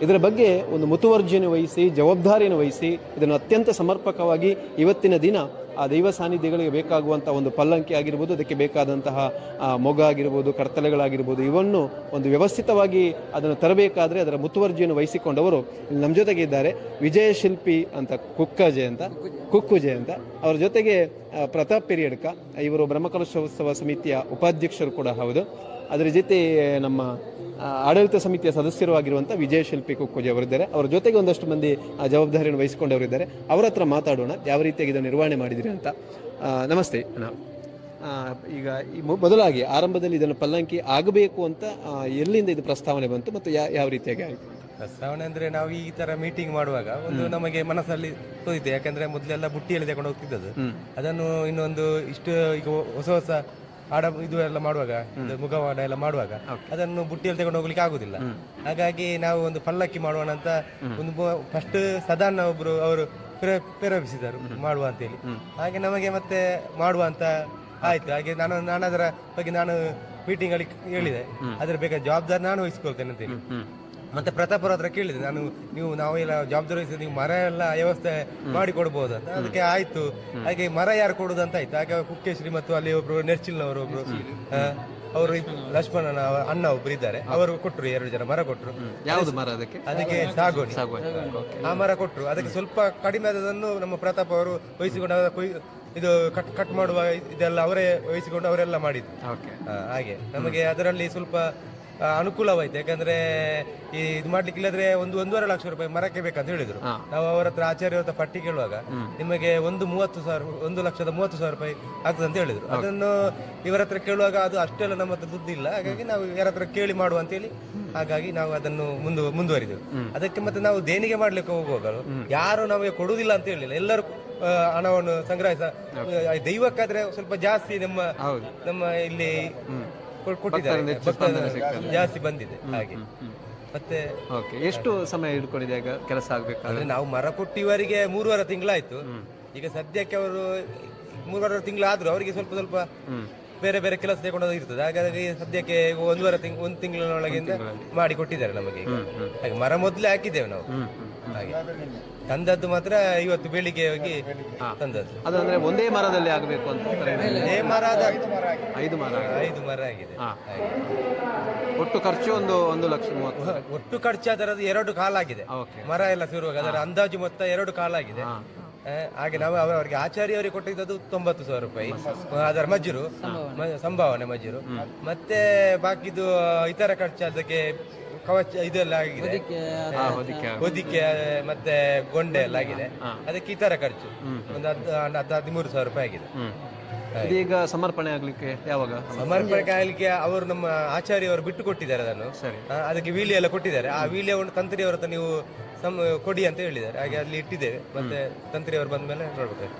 ಇದರ ಬಗ್ಗೆ ಒಂದು ಮುತುವರ್ಜಿಯನ್ನು ವಹಿಸಿ ಜವಾಬ್ದಾರಿಯನ್ನು ವಹಿಸಿ ಇದನ್ನು ಅತ್ಯಂತ ಸಮರ್ಪಕವಾಗಿ ಇವತ್ತಿನ ದಿನ ಆ ದೈವ ಸಾನ್ನಿಧ್ಯಗಳಿಗೆ ಬೇಕಾಗುವಂಥ ಒಂದು ಪಲ್ಲಂಕಿ ಆಗಿರ್ಬೋದು, ಅದಕ್ಕೆ ಬೇಕಾದಂತಹ ಮೊಗ ಆಗಿರ್ಬೋದು, ಕರ್ತಲೆಗಳಾಗಿರ್ಬೋದು, ಇವನ್ನು ಒಂದು ವ್ಯವಸ್ಥಿತವಾಗಿ ಅದನ್ನು ತರಬೇಕಾದ್ರೆ ಅದರ ಮುತುವರ್ಜಿಯನ್ನು ವಹಿಸಿಕೊಂಡವರು ನಮ್ಮ ಜೊತೆಗೆ ಇದ್ದಾರೆ. ವಿಜಯಶಿಲ್ಪಿ ಅಂತ ಕುಕ್ಕುಜೆ ಅಂತ ಅವರ ಜೊತೆಗೆ ಪ್ರತಾಪ್ ಪೆರಿಯಡ್ಕ, ಇವರು ಬ್ರಹ್ಮಕಲಶೋತ್ಸವ ಸಮಿತಿಯ ಉಪಾಧ್ಯಕ್ಷರು ಕೂಡ ಹೌದು. ಅದರ ಜೊತೆ ನಮ್ಮ ಆಡಳಿತ ಸಮಿತಿಯ ಸದಸ್ಯರು ಆಗಿರುವಂಥ ವಿಜಯಶಿಲ್ಪಿ ಕುಕ್ಕುಜೆ ಅವರಿದ್ದಾರೆ. ಅವರ ಜೊತೆಗೆ ಒಂದಷ್ಟು ಮಂದಿ ಜವಾಬ್ದಾರಿಯನ್ನು ವಹಿಸಿಕೊಂಡವರಿದ್ದಾರೆ. ಅವರ ಹತ್ರ ಮಾತಾಡೋಣ ಯಾವ ರೀತಿಯಾಗಿ ಇದನ್ನು ನಿರ್ವಹಣೆ ಮಾಡಿದಿರಿ ಅಂತ. ನಮಸ್ತೆ ಅಣ್ಣ. ಈಗ ಮೊದಲಾಗಿ ಆರಂಭದಲ್ಲಿ ಇದನ್ನು ಪಲ್ಲಂಕಿ ಆಗಬೇಕು ಅಂತ ಎಲ್ಲಿಂದ ಇದು ಪ್ರಸ್ತಾವನೆ ಬಂತು ಮತ್ತು ಯಾವ ರೀತಿಯಾಗಿ ಆಯಿತು? ಪ್ರಸ್ತಾವನೆ ಅಂದ್ರೆ ನಾವು ಈ ತರ ಮೀಟಿಂಗ್ ಮಾಡುವಾಗ ಒಂದು ನಮಗೆ ಮನಸ್ಸಲ್ಲಿ ತೋರಿದೆ. ಯಾಕಂದ್ರೆ ಮೊದಲೆಲ್ಲ ಬುಟ್ಟಿಯಲ್ಲಿ ತಗೊಂಡು ಹೋಗ್ತಿದ್ದದ್ದು, ಅದನ್ನು ಇನ್ನೊಂದು ಇಷ್ಟು ಈಗ ಹೊಸ ಇದು ಎಲ್ಲ ಮಾಡುವಾಗ, ಮುಖವಾಡ ಎಲ್ಲ ಮಾಡುವಾಗ ಅದನ್ನು ಬುಟ್ಟಿಯಲ್ಲಿ ತಗೊಂಡು ಹೋಗ್ಲಿಕ್ಕೆ ಆಗುದಿಲ್ಲ. ಹಾಗಾಗಿ ನಾವು ಒಂದು ಪಲ್ಲಕ್ಕಿ ಮಾಡುವ ಅಂತ ಒಂದು ಫಸ್ಟ್ ಸದಾನ್ ಒಬ್ರು ಅವರು ಪ್ರೇರೇಪಿಸಿದರು ಮಾಡುವ ಅಂತೇಳಿ. ಹಾಗೆ ನಮಗೆ ಮತ್ತೆ ಮಾಡುವ ಅಂತ ಆಯ್ತು. ಹಾಗೆ ನಾನು ಅದರ ಬಗ್ಗೆ ನಾನು ಮೀಟಿಂಗ್ ಅಲ್ಲಿ ಹೇಳಿದೆ, ಅದ್ರ ಬೇಕಾದ ಜವಾಬ್ದಾರಿ ನಾನು ವಹಿಸ್ಕೊಳ್ತೇನೆ ಅಂತೇಳಿ. ಮತ್ತೆ ಪ್ರತಾಪರ ಹತ್ರ ಕೇಳಿದೆ ನಾನು, ನಾವೆಲ್ಲ ಜವಾಬ್ದಾರಿ ವಹಿಸಿ ನೀವು ಮರ ಎಲ್ಲ ವ್ಯವಸ್ಥೆ ಮಾಡಿ ಕೊಡ್ಬೋದು ಅಂತ. ಅದಕ್ಕೆ ಆಯ್ತು, ಹಾಗೆ ಮರ ಯಾರು ಕೊಡುದು ಅಂತ ಆಯ್ತು. ಹಾಗೆ ಕುಕ್ಕೇಶ್ರೀ ಮತ್ತು ಅಲ್ಲಿ ಒಬ್ರು ನೆರ್ಚಿಲ್ನವರು ಒಬ್ರು ಅವರು ಲಕ್ಷ್ಮಣನ ಅಣ್ಣ ಒಬ್ರು ಇದ್ದಾರೆ, ಅವರು ಕೊಟ್ಟರು 2 ಜನ ಮರ ಕೊಟ್ಟರು. ಯಾವುದು ಮರ ಅದಕ್ಕೆ? ಅದಕ್ಕೆ ಸಾಗೋಣಿ ಆ ಮರ ಕೊಟ್ಟರು. ಅದಕ್ಕೆ ಸ್ವಲ್ಪ ಕಡಿಮೆ ಆದದನ್ನು ನಮ್ಮ ಪ್ರತಾಪ್ ಅವರು ವಹಿಸಿಕೊಂಡು ಇದು ಕಟ್ ಮಾಡುವ ಇದೆಲ್ಲ ಅವರೇ ವಹಿಸಿಕೊಂಡು ಅವರೆಲ್ಲ ಮಾಡಿದ್ರು. ಹಾಗೆ ನಮಗೆ ಅದರಲ್ಲಿ ಸ್ವಲ್ಪ ಅನುಕೂಲವಾಯ್ತು. ಯಾಕಂದ್ರೆ ಇದು ಮಾಡ್ಲಿಕ್ಕೆ ಇಲ್ಲದ್ರೆ 1.5 ಲಕ್ಷ ರೂಪಾಯಿ ಮರಕ್ಕೆ ಬೇಕಂತ ಹೇಳಿದ್ರು. ನಾವು ಅವರ ಹತ್ರ ಆಚಾರ್ಯ ಹತ್ರ ಪಟ್ಟಿ ಕೇಳುವಾಗ ನಿಮಗೆ 1,30,000 ರೂಪಾಯಿ ಆಗ್ತದೆ ಅಂತ ಹೇಳಿದ್ರು. ಅದನ್ನು ಇವರ ಹತ್ರ ಕೇಳುವಾಗ ಅದು ಅಷ್ಟೆಲ್ಲ ನಮ್ಮ ಹತ್ರ ದುಡ್ಡು ಇಲ್ಲ, ಹಾಗಾಗಿ ನಾವು ಯಾರ ಹತ್ರ ಕೇಳಿ ಮಾಡುವ ಅಂತ ಹೇಳಿ ಹಾಗಾಗಿ ನಾವು ಅದನ್ನು ಮುಂದುವರಿದೆವು. ಅದಕ್ಕೆ ಮತ್ತೆ ನಾವು ದೇಣಿಗೆ ಮಾಡ್ಲಿಕ್ಕೆ ಹೋಗುವಾಗ ಯಾರು ನಮಗೆ ಕೊಡುವುದಿಲ್ಲ ಅಂತ ಹೇಳಿಲ್ಲ, ಎಲ್ಲರೂ ಹಣವನ್ನು ಸಂಗ್ರಹಿಸ. ದೈವಕ್ಕಾದ್ರೆ ಸ್ವಲ್ಪ ಜಾಸ್ತಿ ನಮ್ಮ ಇಲ್ಲಿ ಕೊಟ್ಟಿದ್ದಾರೆ, ಜಾಸ್ತಿ ಬಂದಿದೆ ಹಾಗೆ. ಮತ್ತೆ ಎಷ್ಟು ಸಮಯ ಹಿಡ್ಕೊಂಡಿದೆ ಈಗ ಕೆಲಸ ಆಗ್ಬೇಕಾದ್ರೆ? ನಾವು ಮರ ಕೊಟ್ಟಿವರಿಗೆ 3.5 ತಿಂಗಳಾಯ್ತು. ಈಗ ಸದ್ಯಕ್ಕೆ ಅವರು 3.5 ತಿಂಗಳಾದ್ರು ಅವರಿಗೆ ಸ್ವಲ್ಪ ಬೇರೆ ಬೇರೆ ಕೆಲಸ ತಗೊಂಡು ಇರ್ತದೆ. ಹಾಗಾಗಿ ಸದ್ಯಕ್ಕೆ 1 ತಿಂಗಳಿನೊಳಗಿಂದ ಮಾಡಿ ಕೊಟ್ಟಿದ್ದಾರೆ ನಮಗೆ. ಹಾಗೆ ಮರ ಮೊದಲೇ ಹಾಕಿದ್ದೇವೆ ನಾವು. ಹಾಗೆ ತಂದದ್ದು ಮಾತ್ರ ಇವತ್ತು ಬೆಳಿಗ್ಗೆ ಹೋಗಿ ತಂದದ್ದು. ಅದಂದ್ರೆ ಒಂದೇ ಮರದಲ್ಲಿ ಆಗಬೇಕು ಅಂತ? ಮರ 5 ಮರ ಆಗಿದೆ. ಒಟ್ಟು ಖರ್ಚು 1,30,000. ಒಟ್ಟು ಖರ್ಚು ಅದರದ್ದು 2 ಕಾಲಾಗಿದೆ. ಮರ ಎಲ್ಲ ಸೇರುವಾಗ ಅದರ ಅಂದಾಜು ಮೊತ್ತ 2 ಕಾಲಾಗಿದೆ. ಹಾಗೆ ನಾವು ಅವರಿಗೆ ಆಚಾರ್ಯವರಿಗೆ ಕೊಟ್ಟಿದ್ದು 90,000 ರೂಪಾಯಿ ಅದರ ಮಜೂರು, ಸಂಭಾವನೆ ಮಜೂರು. ಮತ್ತೆ ಬಾಕಿದು ಇತರ ಖರ್ಚು, ಅದಕ್ಕೆ ಕವಚ ಇದೆಲ್ಲ ಆಗಿದೆ, ಹೊದಿಕೆ ಮತ್ತೆ ಗೊಂಡೆ ಎಲ್ಲ ಆಗಿದೆ. ಅದಕ್ಕೆ ಇತರ ಖರ್ಚು ಒಂದು 13,000 ರೂಪಾಯಿ ಆಗಿದೆ. ಈಗ ಸಮರ್ಪಣೆ ಆಗ್ಲಿಕ್ಕೆ ಯಾವಾಗ? ಸಮರ್ಪಣೆ ಆಗ್ಲಿಕ್ಕೆ ಅವರು ನಮ್ಮ ಆಚಾರ್ಯವರು ಬಿಟ್ಟು ಕೊಟ್ಟಿದ್ದಾರೆ ಅದನ್ನು. ಅದಕ್ಕೆ ವೀಲಿ ಎಲ್ಲ ಕೊಟ್ಟಿದ್ದಾರೆ. ಆ ವೀಲಿಯನ್ನು ತಂತ್ರಿಯವರ ಹತ್ರ ನೀವು ಕೊಡಿ ಅಂತ ಹೇಳಿದ್ದಾರೆ. ಹಾಗೆ ಅಲ್ಲಿ ಇಟ್ಟಿದ್ದೇವೆ. ಮತ್ತೆ ತಂತ್ರಿಯವರು ಬಂದ ಮೇಲೆ ನೋಡ್ಬೇಕು.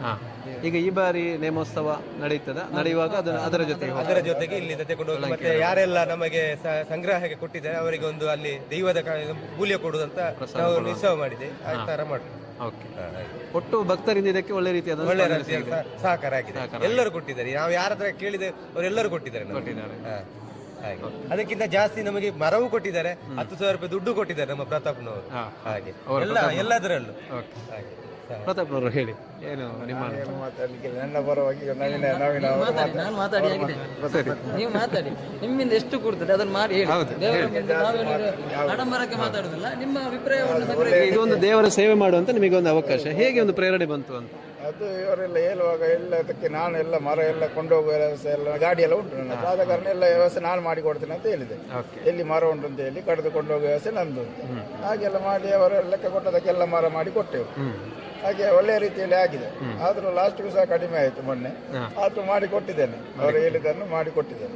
ಈಗ ಈ ಬಾರಿ ನೇಮೋತ್ಸವ ನಡೆಯುವಾಗ ಅದರ ಜೊತೆಗೆ ಇಲ್ಲಿ ತಗೊಂಡು ಹೋಗಿ ಮತ್ತೆ ಯಾರೆಲ್ಲ ನಮಗೆ ಸಂಗ್ರಹಕ್ಕೆ ಕೊಟ್ಟಿದ್ದಾರೆ ಅವರಿಗೆ ಒಂದು ಅಲ್ಲಿ ದೈವದ ಮೂಲ್ಯ ಕೊಡುವುದಂತ ನಾವು ನಿಶ್ಚಯ ಮಾಡಿದೆ. ಆ ತರ ಮಾಡ್ತೀವಿ. ಒಟ್ಟು ಭಕ್ತರಿಂದ ಇದಕ್ಕೆ ಒಳ್ಳೆ ರೀತಿಯಾದ ಸಹಕಾರ ಆಗಿದೆ. ಎಲ್ಲರೂ ಕೊಟ್ಟಿದ್ದಾರೆ. ನಾವು ಯಾರ ಹತ್ರ ಕೇಳಿದೆ ಅವರೆಲ್ಲರೂ ಕೊಟ್ಟಿದ್ದಾರೆ. ಅದಕ್ಕಿಂತ ಜಾಸ್ತಿ ನಮಗೆ ಮರವು ಕೊಟ್ಟಿದ್ದಾರೆ, 10,000 ರೂಪಾಯಿ ದುಡ್ಡು ಕೊಟ್ಟಿದ್ದಾರೆ ನಮ್ಮ ಪ್ರತಾಪ್ನವರು. ಹಾಗೆ ಎಲ್ಲದರಲ್ಲೂ. ಪ್ರತಾಪ್ನವರು ಹೇಳಿ, ಏನು ನಿಮ್ಮ ನನ್ನ ಪರವಾಗಿ ನಾನು ಮಾತಾಡಿ ಆಗಿದೆ, ನೀವು ಮಾತಾಡಿ. ನಿಮ್ಮಿಂದ ಎಷ್ಟು ಕೊಡ್ತದೆ ಅದನ್ನು ಮಾಡಿ ಹೇಳಿ. ಆಡಂಬರಕ್ಕೆ ಮಾತಾಡುದಿಲ್ಲ, ನಿಮ್ಮ ಅಭಿಪ್ರಾಯವನ್ನು. ಇದೊಂದು ದೇವರ ಸೇವೆ ಮಾಡುವಂತ ನಿಮಗೆ ಒಂದು ಅವಕಾಶ, ಹೇಗೆ ಒಂದು ಪ್ರೇರಣೆ ಬಂತು ಅಂತ? ಅದು ಇವರೆಲ್ಲ ಹೇಳುವಾಗ ಎಲ್ಲದಕ್ಕೆ ನಾನು ಎಲ್ಲ ಮರ ಎಲ್ಲ ಕೊಂಡೋಗುವ ವ್ಯವಸ್ಥೆ ಎಲ್ಲ ಗಾಡಿ ಎಲ್ಲ ಉಂಟು ನನ್ನ, ಆದ ಕಾರಣ ಎಲ್ಲ ವ್ಯವಸ್ಥೆ ನಾನು ಮಾಡಿ ಕೊಡ್ತೇನೆ ಅಂತ ಹೇಳಿದೆ. ಎಲ್ಲಿ ಮರ ಉಂಟು ಅಂತ ಹೇಳಿ ಕಡಿದುಕೊಂಡು ಹೋಗುವ ವ್ಯವಸ್ಥೆ ನಂದು. ಹಾಗೆಲ್ಲ ಮಾಡಿ ಅವರ ಲೆಕ್ಕ ಕೊಟ್ಟದಕ್ಕೆಲ್ಲ ಮರ ಮಾಡಿ ಕೊಟ್ಟೆವು. ಹಾಗೆ ಒಳ್ಳೆಯ ರೀತಿಯಲ್ಲಿ ಆಗಿದೆ. ಆದ್ರೂ ಲಾಸ್ಟ್ಗೂ ಸಹ ಕಡಿಮೆ ಆಯ್ತು ಮೊನ್ನೆ. ಆದ್ರೂ ಮಾಡಿ ಕೊಟ್ಟಿದ್ದೇನೆ, ಅವರು ಹೇಳಿದ್ದನ್ನು ಮಾಡಿ ಕೊಟ್ಟಿದ್ದೇನೆ.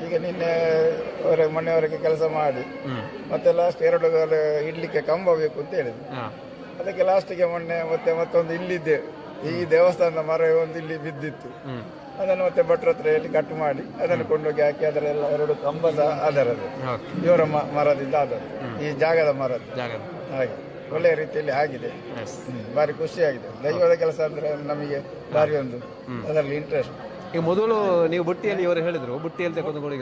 ಈಗ ನಿನ್ನೆ ಮೊನ್ನೆವರೆಗೆ ಕೆಲಸ ಮಾಡಿ ಮತ್ತೆ ಲಾಸ್ಟ್ 2 ಇಡ್ಲಿಕ್ಕೆ ಕಂಬ ಬೇಕು ಅಂತ ಹೇಳಿದ್ರು. ಅದಕ್ಕೆ ಲಾಸ್ಟಿಗೆ ಮೊನ್ನೆ ಮತ್ತೊಂದು ಇಲ್ಲಿದ್ದೆ, ಈ ದೇವಸ್ಥಾನದ ಮರ ಒಂದು ಇಲ್ಲಿ ಬಿದ್ದಿತ್ತು. ಅದನ್ನು ಮತ್ತೆ ಭಟ್ರ ಹತ್ರ ಹೇಳಿ ಕಟ್ ಮಾಡಿ ಅದನ್ನು ಕೊಂಡೋಗಿ ಹಾಕಿ ಅದರೆಲ್ಲ 2 ಕಂಬ ಸಹ ಆಧಾರದ್ದು ಇವರ ಮರದಿಂದ ಆದದ್ದು, ಈ ಜಾಗದ ಮರದ್ದು. ಹಾಗೆ ಒಳ್ಳೆಯ ರೀತಿಯಲ್ಲಿ ಆಗಿದೆ. ಭಾರಿ ಖುಷಿಯಾಗಿದೆ. ದೈವದ ಕೆಲಸ ಅಂದ್ರೆ ನಮಗೆ ಭಾರಿ ಒಂದು ಅದರಲ್ಲಿ ಇಂಟ್ರೆಸ್ಟ್. ಈಗ ಮೊದಲು ನೀವು ಬುಟ್ಟಿಯಲ್ಲಿ ಇವರು ಹೇಳಿದ್ರು ಬುಟ್ಟಿಯಲ್ಲಿ ತೆಗೆದುಕೊಂಡು,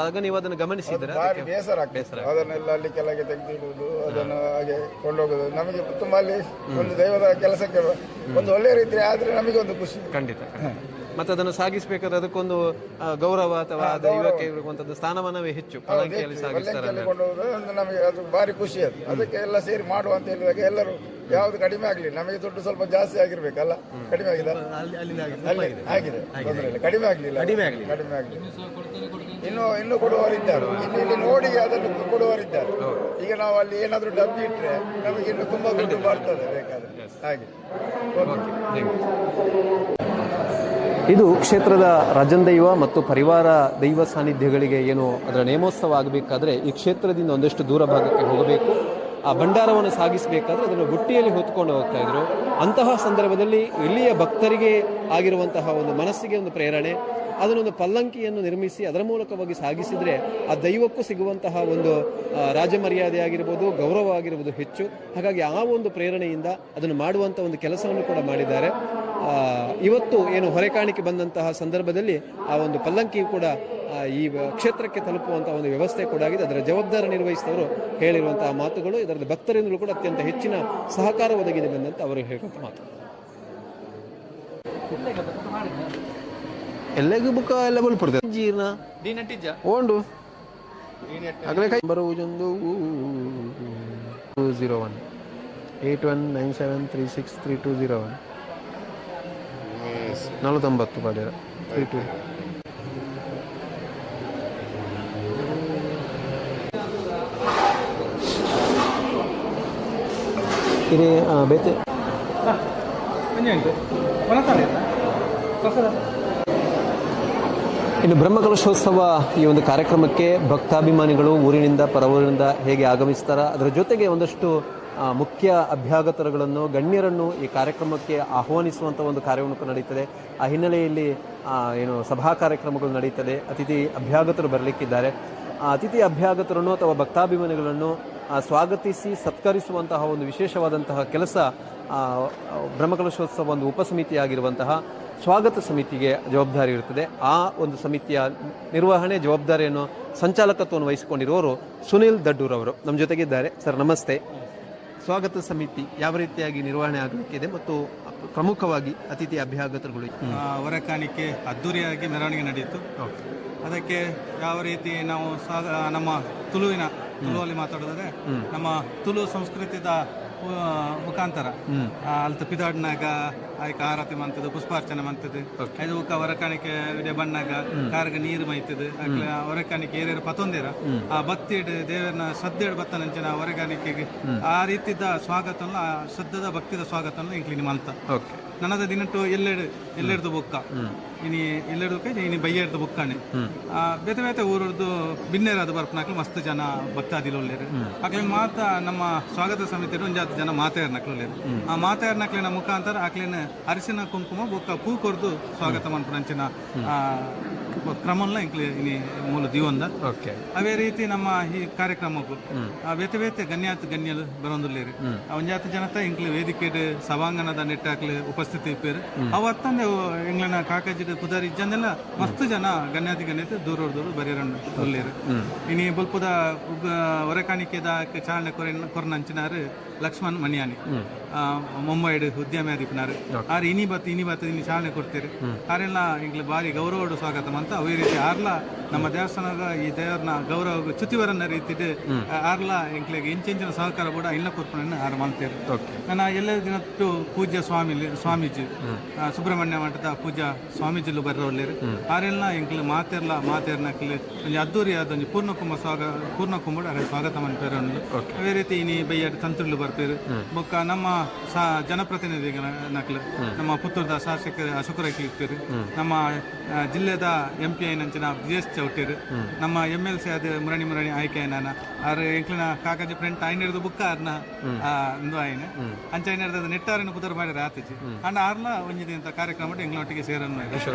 ಆಗ ನೀವು ಅದನ್ನು ಗಮನಿಸಿದ್ರೆ ಭಾರಿ ಬೇಸರ ಆಗ್ತದೆ. ಅದನ್ನೆಲ್ಲ ಅಲ್ಲಿ ಕೆಳಗೆ ತೆಗೆದಿಡುವುದು, ಅದನ್ನು ಹಾಗೆ ಕೊಂಡೋಗುದು. ನಮಗೆ ತುಂಬಾ ಅಲ್ಲಿ ಒಂದು ದೈವದ ಕೆಲಸಕ್ಕೆ ಒಂದು ಒಳ್ಳೆಯ ರೀತಿ ಆದ್ರೆ ನಮಗೆ ಒಂದು ಖುಷಿ. ಖಂಡಿತ. ಮತ್ತೆ ಅದನ್ನು ಸಾಗಿಸಬೇಕಾದ್ರೆ ಅದಕ್ಕೊಂದು ಗೌರವ ಅಥವಾ ದೈವಕ್ಕೆ ಇರುವಂತದ್ದು ಸ್ಥಾನಮಾನವೇ ಹೆಚ್ಚು. ಪಲ್ಲಕ್ಕಿಯಲ್ಲಿ ಸಾಗಿಸ್ತಾರೆ, ನಮಗೆ ಅದು ಭಾರಿ ಖುಷಿ. ಅದಕ್ಕೆ ಎಲ್ಲ ಸೇರಿ ಮಾಡುವ ಅಂತ ಹೇಳಿದಾಗ ಎಲ್ಲರೂ ಯಾವ್ದು ಕಡಿಮೆ ಆಗ್ಲಿ, ನಮಗೆ ದುಡ್ಡು ಸ್ವಲ್ಪ ಜಾಸ್ತಿ ಆಗಿರ್ಬೇಕಲ್ಲ. ಕಡಿಮೆ ಆಗಿದೆ, ಆಗಿದೆ, ತೊಂದರೆ ಇಲ್ಲ. ಕಡಿಮೆ ಆಗ್ಲಿಲ್ಲ, ಕಡಿಮೆ ಆಗ್ಲಿ. ಇನ್ನು ಕೊಡುವವರಿದ್ದಾರೆ, ಇಲ್ಲಿ ನೋಡಿ ಅದನ್ನು ಕೊಡುವವರಿದ್ದಾರೆ. ಈಗ ನಾವು ಅಲ್ಲಿ ಏನಾದ್ರು ಡಬ್ಬಿ ಇಟ್ರೆ ನಮಗೆ ಇನ್ನು ತುಂಬಾ ದುಡ್ಡು ಬರ್ತದೆ ಬೇಕಾದ್ರೆ. ಹಾಗೆ ಇದು ಕ್ಷೇತ್ರದ ರಾಜಂದೈವ ಮತ್ತು ಪರಿವಾರ ದೈವ ಸಾನ್ನಿಧ್ಯಗಳಿಗೆ ಏನು ಅದರ ನೇಮೋತ್ಸವ ಆಗಬೇಕಾದ್ರೆ ಈ ಕ್ಷೇತ್ರದಿಂದ ಒಂದಷ್ಟು ದೂರ ಭಾಗಕ್ಕೆ ಹೋಗಬೇಕು. ಆ ಭಂಡಾರವನ್ನು ಸಾಗಿಸಬೇಕಾದ್ರೆ ಅದನ್ನು ಬುಟ್ಟಿಯಲ್ಲಿ ಹೊತ್ಕೊಂಡು ಹೋಗ್ತಾ ಇದ್ರು. ಅಂತಹ ಸಂದರ್ಭದಲ್ಲಿ ಇಲ್ಲಿಯ ಭಕ್ತರಿಗೆ ಆಗಿರುವಂತಹ ಒಂದು ಮನಸ್ಸಿಗೆ ಒಂದು ಪ್ರೇರಣೆ, ಅದನ್ನೊಂದು ಪಲ್ಲಂಕಿಯನ್ನು ನಿರ್ಮಿಸಿ ಅದರ ಮೂಲಕವಾಗಿ ಸಾಗಿಸಿದರೆ ಆ ದೈವಕ್ಕೂ ಸಿಗುವಂತಹ ಒಂದು ರಾಜಮರ್ಯಾದೆ ಆಗಿರ್ಬೋದು, ಗೌರವ ಆಗಿರ್ಬೋದು ಹೆಚ್ಚು. ಹಾಗಾಗಿ ಆ ಒಂದು ಪ್ರೇರಣೆಯಿಂದ ಅದನ್ನು ಮಾಡುವಂಥ ಒಂದು ಕೆಲಸವನ್ನು ಕೂಡ ಮಾಡಿದ್ದಾರೆ. ಇವತ್ತು ಏನು ಹೊರೆಕಾಣಿಕೆ ಬಂದಂತಹ ಸಂದರ್ಭದಲ್ಲಿ ಆ ಒಂದು ಪಲ್ಲಂಕಿ ಕೂಡ ಈ ಕ್ಷೇತ್ರಕ್ಕೆ ತಲುಪುವಂತಹ ಒಂದು ವ್ಯವಸ್ಥೆ ಕೂಡ ಆಗಿದೆ. ಅದರ ಜವಾಬ್ದಾರಿ ನಿರ್ವಹಿಸಿದವರು ಹೇಳಿರುವಂತಹ ಮಾತುಗಳು, ಇದರಲ್ಲಿ ಭಕ್ತರಿಂದಲೂ ಕೂಡ ಅತ್ಯಂತ ಹೆಚ್ಚಿನ ಸಹಕಾರ ಒದಗಿದೆ ಬಂದಂತ ಅವರು ಹೇಳುವಂಥ ಮಾತು. ಎಲ್ಲೆಗೂ ಬುಕ್ಕ ಎಲ್ಲ ಬಲ್ಪಡ್ದೆ ಜೀರ್ಣ ಓಂಡು ಆಗಲೇ ಕೈ ಬರುವುದೊಂದು 201 8197363201 49 ಪಾಡ್ಯಾರ 32 ಇದು ಬೇತೆ ಇನ್ನು ಬ್ರಹ್ಮಕಲಶೋತ್ಸವ ಈ ಒಂದು ಕಾರ್ಯಕ್ರಮಕ್ಕೆ ಭಕ್ತಾಭಿಮಾನಿಗಳು ಊರಿನಿಂದ ಪರವೂರಿನಿಂದ ಹೇಗೆ ಆಗಮಿಸ್ತಾರ, ಅದರ ಜೊತೆಗೆ ಒಂದಷ್ಟು ಮುಖ್ಯ ಅಭ್ಯಾಗತರುಗಳನ್ನು ಗಣ್ಯರನ್ನು ಈ ಕಾರ್ಯಕ್ರಮಕ್ಕೆ ಆಹ್ವಾನಿಸುವಂಥ ಒಂದು ಕಾರ್ಯವನ್ನು ನಡೀತದೆ. ಆ ಹಿನ್ನೆಲೆಯಲ್ಲಿ ಏನು ಸಭಾ ಕಾರ್ಯಕ್ರಮಗಳು ನಡೀತದೆ. ಅತಿಥಿ ಅಭ್ಯಾಗತರು ಬರಲಿಕ್ಕಿದ್ದಾರೆ. ಅತಿಥಿ ಅಭ್ಯಾಗತರನ್ನು ಅಥವಾ ಭಕ್ತಾಭಿಮಾನಿಗಳನ್ನು ಸ್ವಾಗತಿಸಿ ಸತ್ಕರಿಸುವಂತಹ ಒಂದು ವಿಶೇಷವಾದಂತಹ ಕೆಲಸ ಬ್ರಹ್ಮಕಲಶೋತ್ಸವ ಒಂದು ಉಪಸಮಿತಿಯಾಗಿರುವಂತಹ ಸ್ವಾಗತ ಸಮಿತಿಗೆ ಜವಾಬ್ದಾರಿ ಇರುತ್ತದೆ. ಆ ಒಂದು ಸಮಿತಿಯ ನಿರ್ವಹಣೆ ಜವಾಬ್ದಾರಿಯನ್ನು ಸಂಚಾಲಕತ್ವವನ್ನು ವಹಿಸಿಕೊಂಡಿರುವವರು ಸುನಿಲ್ ದಡ್ಡೂರ್ ಅವರು ನಮ್ಮ ಜೊತೆಗಿದ್ದಾರೆ. ಸರ್ ನಮಸ್ತೆ. ಸ್ವಾಗತ ಸಮಿತಿ ಯಾವ ರೀತಿಯಾಗಿ ನಿರ್ವಹಣೆ ಆಗಲಿಕ್ಕಿದೆ ಮತ್ತು ಪ್ರಮುಖವಾಗಿ ಅತಿಥಿ ಅಭ್ಯಾಗತರುಗಳು ಹೊರೆಕಾಣಿಕೆ ಅದ್ದೂರಿಯಾಗಿ ಮೆರವಣಿಗೆ ನಡೆಯಿತು. ಅದಕ್ಕೆ ಯಾವ ರೀತಿ ನಾವು ನಮ್ಮ ತುಳುವಲ್ಲಿ ಮಾತಾಡೋದಾದ್ರೆ ನಮ್ಮ ತುಳು ಸಂಸ್ಕೃತಿದ ಮುಖಾಂತರ ಅಲ್ತ ಪಿದಾಡ್ನಾಗ ಆಯ್ಕೆ ಆರತಿ ಮಂತದ್ದು, ಪುಷ್ಪಾರ್ಚನೆ ಮಂತದ್ದು, ಐದು ಹೊರಕಾಣಿಕೆ ಬಣ್ಣಾಗ ಕಾರ್ಗ ನೀರು ಮೈತದ್ದು ಹೊರಕಾಣಿಕೆ ಏರಿಯರು ಪತೊಂದಿರ ಆ ಭಕ್ತಿ ದೇವರನ್ನ ಶ್ರದ್ಧೆ ಬತ್ತನಂಚಿನ ಹೊರಕಾಣಿಕೆಗೆ ಆ ರೀತಿದ ಸ್ವಾಗತ ಶ್ರದ್ಧದ ಭಕ್ತಿದ ಸ್ವಾಗತ ಇಂಕ್ಲಿನಿ ಮಲ್ತ ನನದ ದಿನಟ್ಟು ಎಲ್ಲೆಡ್ದು ಬುಕ್ಕ ಇನಿ ಎಲ್ಲೆಡ್ದು ಇನಿ ಬೈಯಡ್ದು ಬುಕ್ಕಣೆ ಬೇತೆ ಬೇತೆ ಊರದ್ದು ಬಿನ್ನೇರಾದ ಬರ್ಪನಾಕ್ಲು ಮಸ್ತ್ ಜನ ಭಕ್ತಾದಿಲು ಒಳ್ಳೆರು ಅಕ್ಲಿನ ಮಾತ ನಮ್ಮ ಸ್ವಾಗತ ಸಮಿತಿ ಒಂದು ಜಾತಿ ಜನ ಮಾತಾಡ್ನಕ್ಲು ಒಳ್ಳೆರು. ಆ ಮಾತಾಡ್ನಕ್ಲಿನ ಮುಖಾಂತರ ಅಕ್ಲಿನ ಅರಿಶಿನ ಕುಂಕುಮ ಬೊಕ್ಕ ಪೂ ಕೊರ್ದು ಸ್ವಾಗತ ಮನ್ಪುನಂಚಿನ ಕ್ರಮಲ್ಲ ಇಂಕ್ಲಿ ಇನಿ ಮೂಲ ದಿವಂದ. ಅವೇ ರೀತಿ ನಮ್ಮ ಈ ಕಾರ್ಯಕ್ರಮಕ್ಕೂ ಬೇತೆ ಬೇತೆ ಗಣ್ಯರು ಬರೋದಿಲ್ಲೇರಿ ಒಂದು ಜಾತಿ ಜನತ ಇಂಕ್ಲಿ ವೇದಿಕೆ ಸಭಾಂಗಣದ ನೆಟ್ಟಾಕ್ಲಿ ಉಪಸ್ಥಿತಿ ಇಪ್ಪೇರು ಅವತ್ತಂದೆ ಎಂಗ್ಲನ ಕಾಕಾಜಿದ ಪುದಾರಿ ಇಜ್ಜಂದೆಲ್ಲ ಮಸ್ತ್ ಜನ ಗಣ್ಯತೆ ದೂರ ಬರೀರಂಡು ಒಲ್ಲೇರು. ಇನಿ ಬಲ್ಪುದ ಹೊರೆಕಾಣಿಕೆದ ಚಾಲನೆ ಕೊರನಂಚಿನಾರು ಲಕ್ಷ್ಮಣ್ ಮಣಿಯಾನಿ ಮುಂಬೈಡ್ ಉದ್ಯಮಿ ಆದಿಪ್ಪನಾರು ಆರು ಇನಿ ಬತ್ತ ಚಾಲನೆ ಕೊಡ್ತೀರಿ ಆರೆಲ್ಲ ಇಂಗ್ಲಿ ಬಾರಿ ಗೌರವಡು ಸ್ವಾಗತ ಅಂತ ಅವೇ ರೀತಿ ಆರ್ಲ ನಮ್ಮ ದೇವಸ್ಥಾನದ ಈ ದೇವರನ್ನ ಗೌರವ ಚ್ಯುತಿವರನ್ನ ರೀತಿ ಆರ್ಲ ಇಂಕ್ಲಿಗೆ ಇಂಚಿನ ಸಹಕಾರ ಕೂಡ ಇಲ್ಲ ಕೊರ್ಪಣೆಯನ್ನು ಆರು ಮಾಡ್ತೀರಿ. ನನ್ನ ಎಲ್ಲ ದಿನತ್ತು ಪೂಜ್ಯ ಸ್ವಾಮೀಜಿ ಸುಬ್ರಹ್ಮಣ್ಯ ಮಠದ ಪೂಜಾ ಸ್ವಾಮೀಜಿಲು ಬರ್ರೊಳ್ಳೇರು ಆರೆಲ್ಲ ಇಂಕ್ಲಿ ಮಾತೇರ್ನಕ್ಲಿ ಒಂದು ಅದ್ದೂರಿಯಾದ ಒಂದು ಪೂರ್ಣಕುಂಬ ಸ್ವಾಗತ ಮಾಡ್ತಾರೆ. ಅದೇ ರೀತಿ ಇನಿ ಬೈಯಡ್ ತಂತ್ರುಗಳು ಬರ್ತೀರಿ ಬೊಕ್ಕ ನಮ್ಮ ಜನಪ್ರತಿನಿಧಿಗಳ ನಕ್ಲು ನಮ್ಮ ಪುತ್ತೂರ್ದ ಶಾಸಕ ಅಶೋಕರಕ್ಕೆ ಇರ್ತೀರಿ, ನಮ್ಮ ಜಿಲ್ಲೆದ MP ನಂಚಿನ BS ಚೌಟಿರು, ನಮ್ಮ MLC ಆದ ಮುರಣಿ ಆಯ್ಕೆ ನಾನು ಆರು ಎಂಕ್ಲಿನ ಕಾಕಾಜಿ ಫ್ರೆಂಟ್ ಐನರ್ದು ಬುಕ್ಕ ಆರ್ನ ಒಂದು ಆಯ್ನ ಅಂಚ ಐನರ್ದ ನೆಟ್ಟಾರನ್ನು ಪುದರ್ ಮಾಡಿ ರಾತಿಜಿ ಅಂಡ್ ಆರ್ಲ ಒಂಜಿದೆ ಅಂತ ಕಾರ್ಯಕ್ರಮ ಎಂಗ್ಲೊಟ್ಟಿಗೆ ಸೇರನ್ನು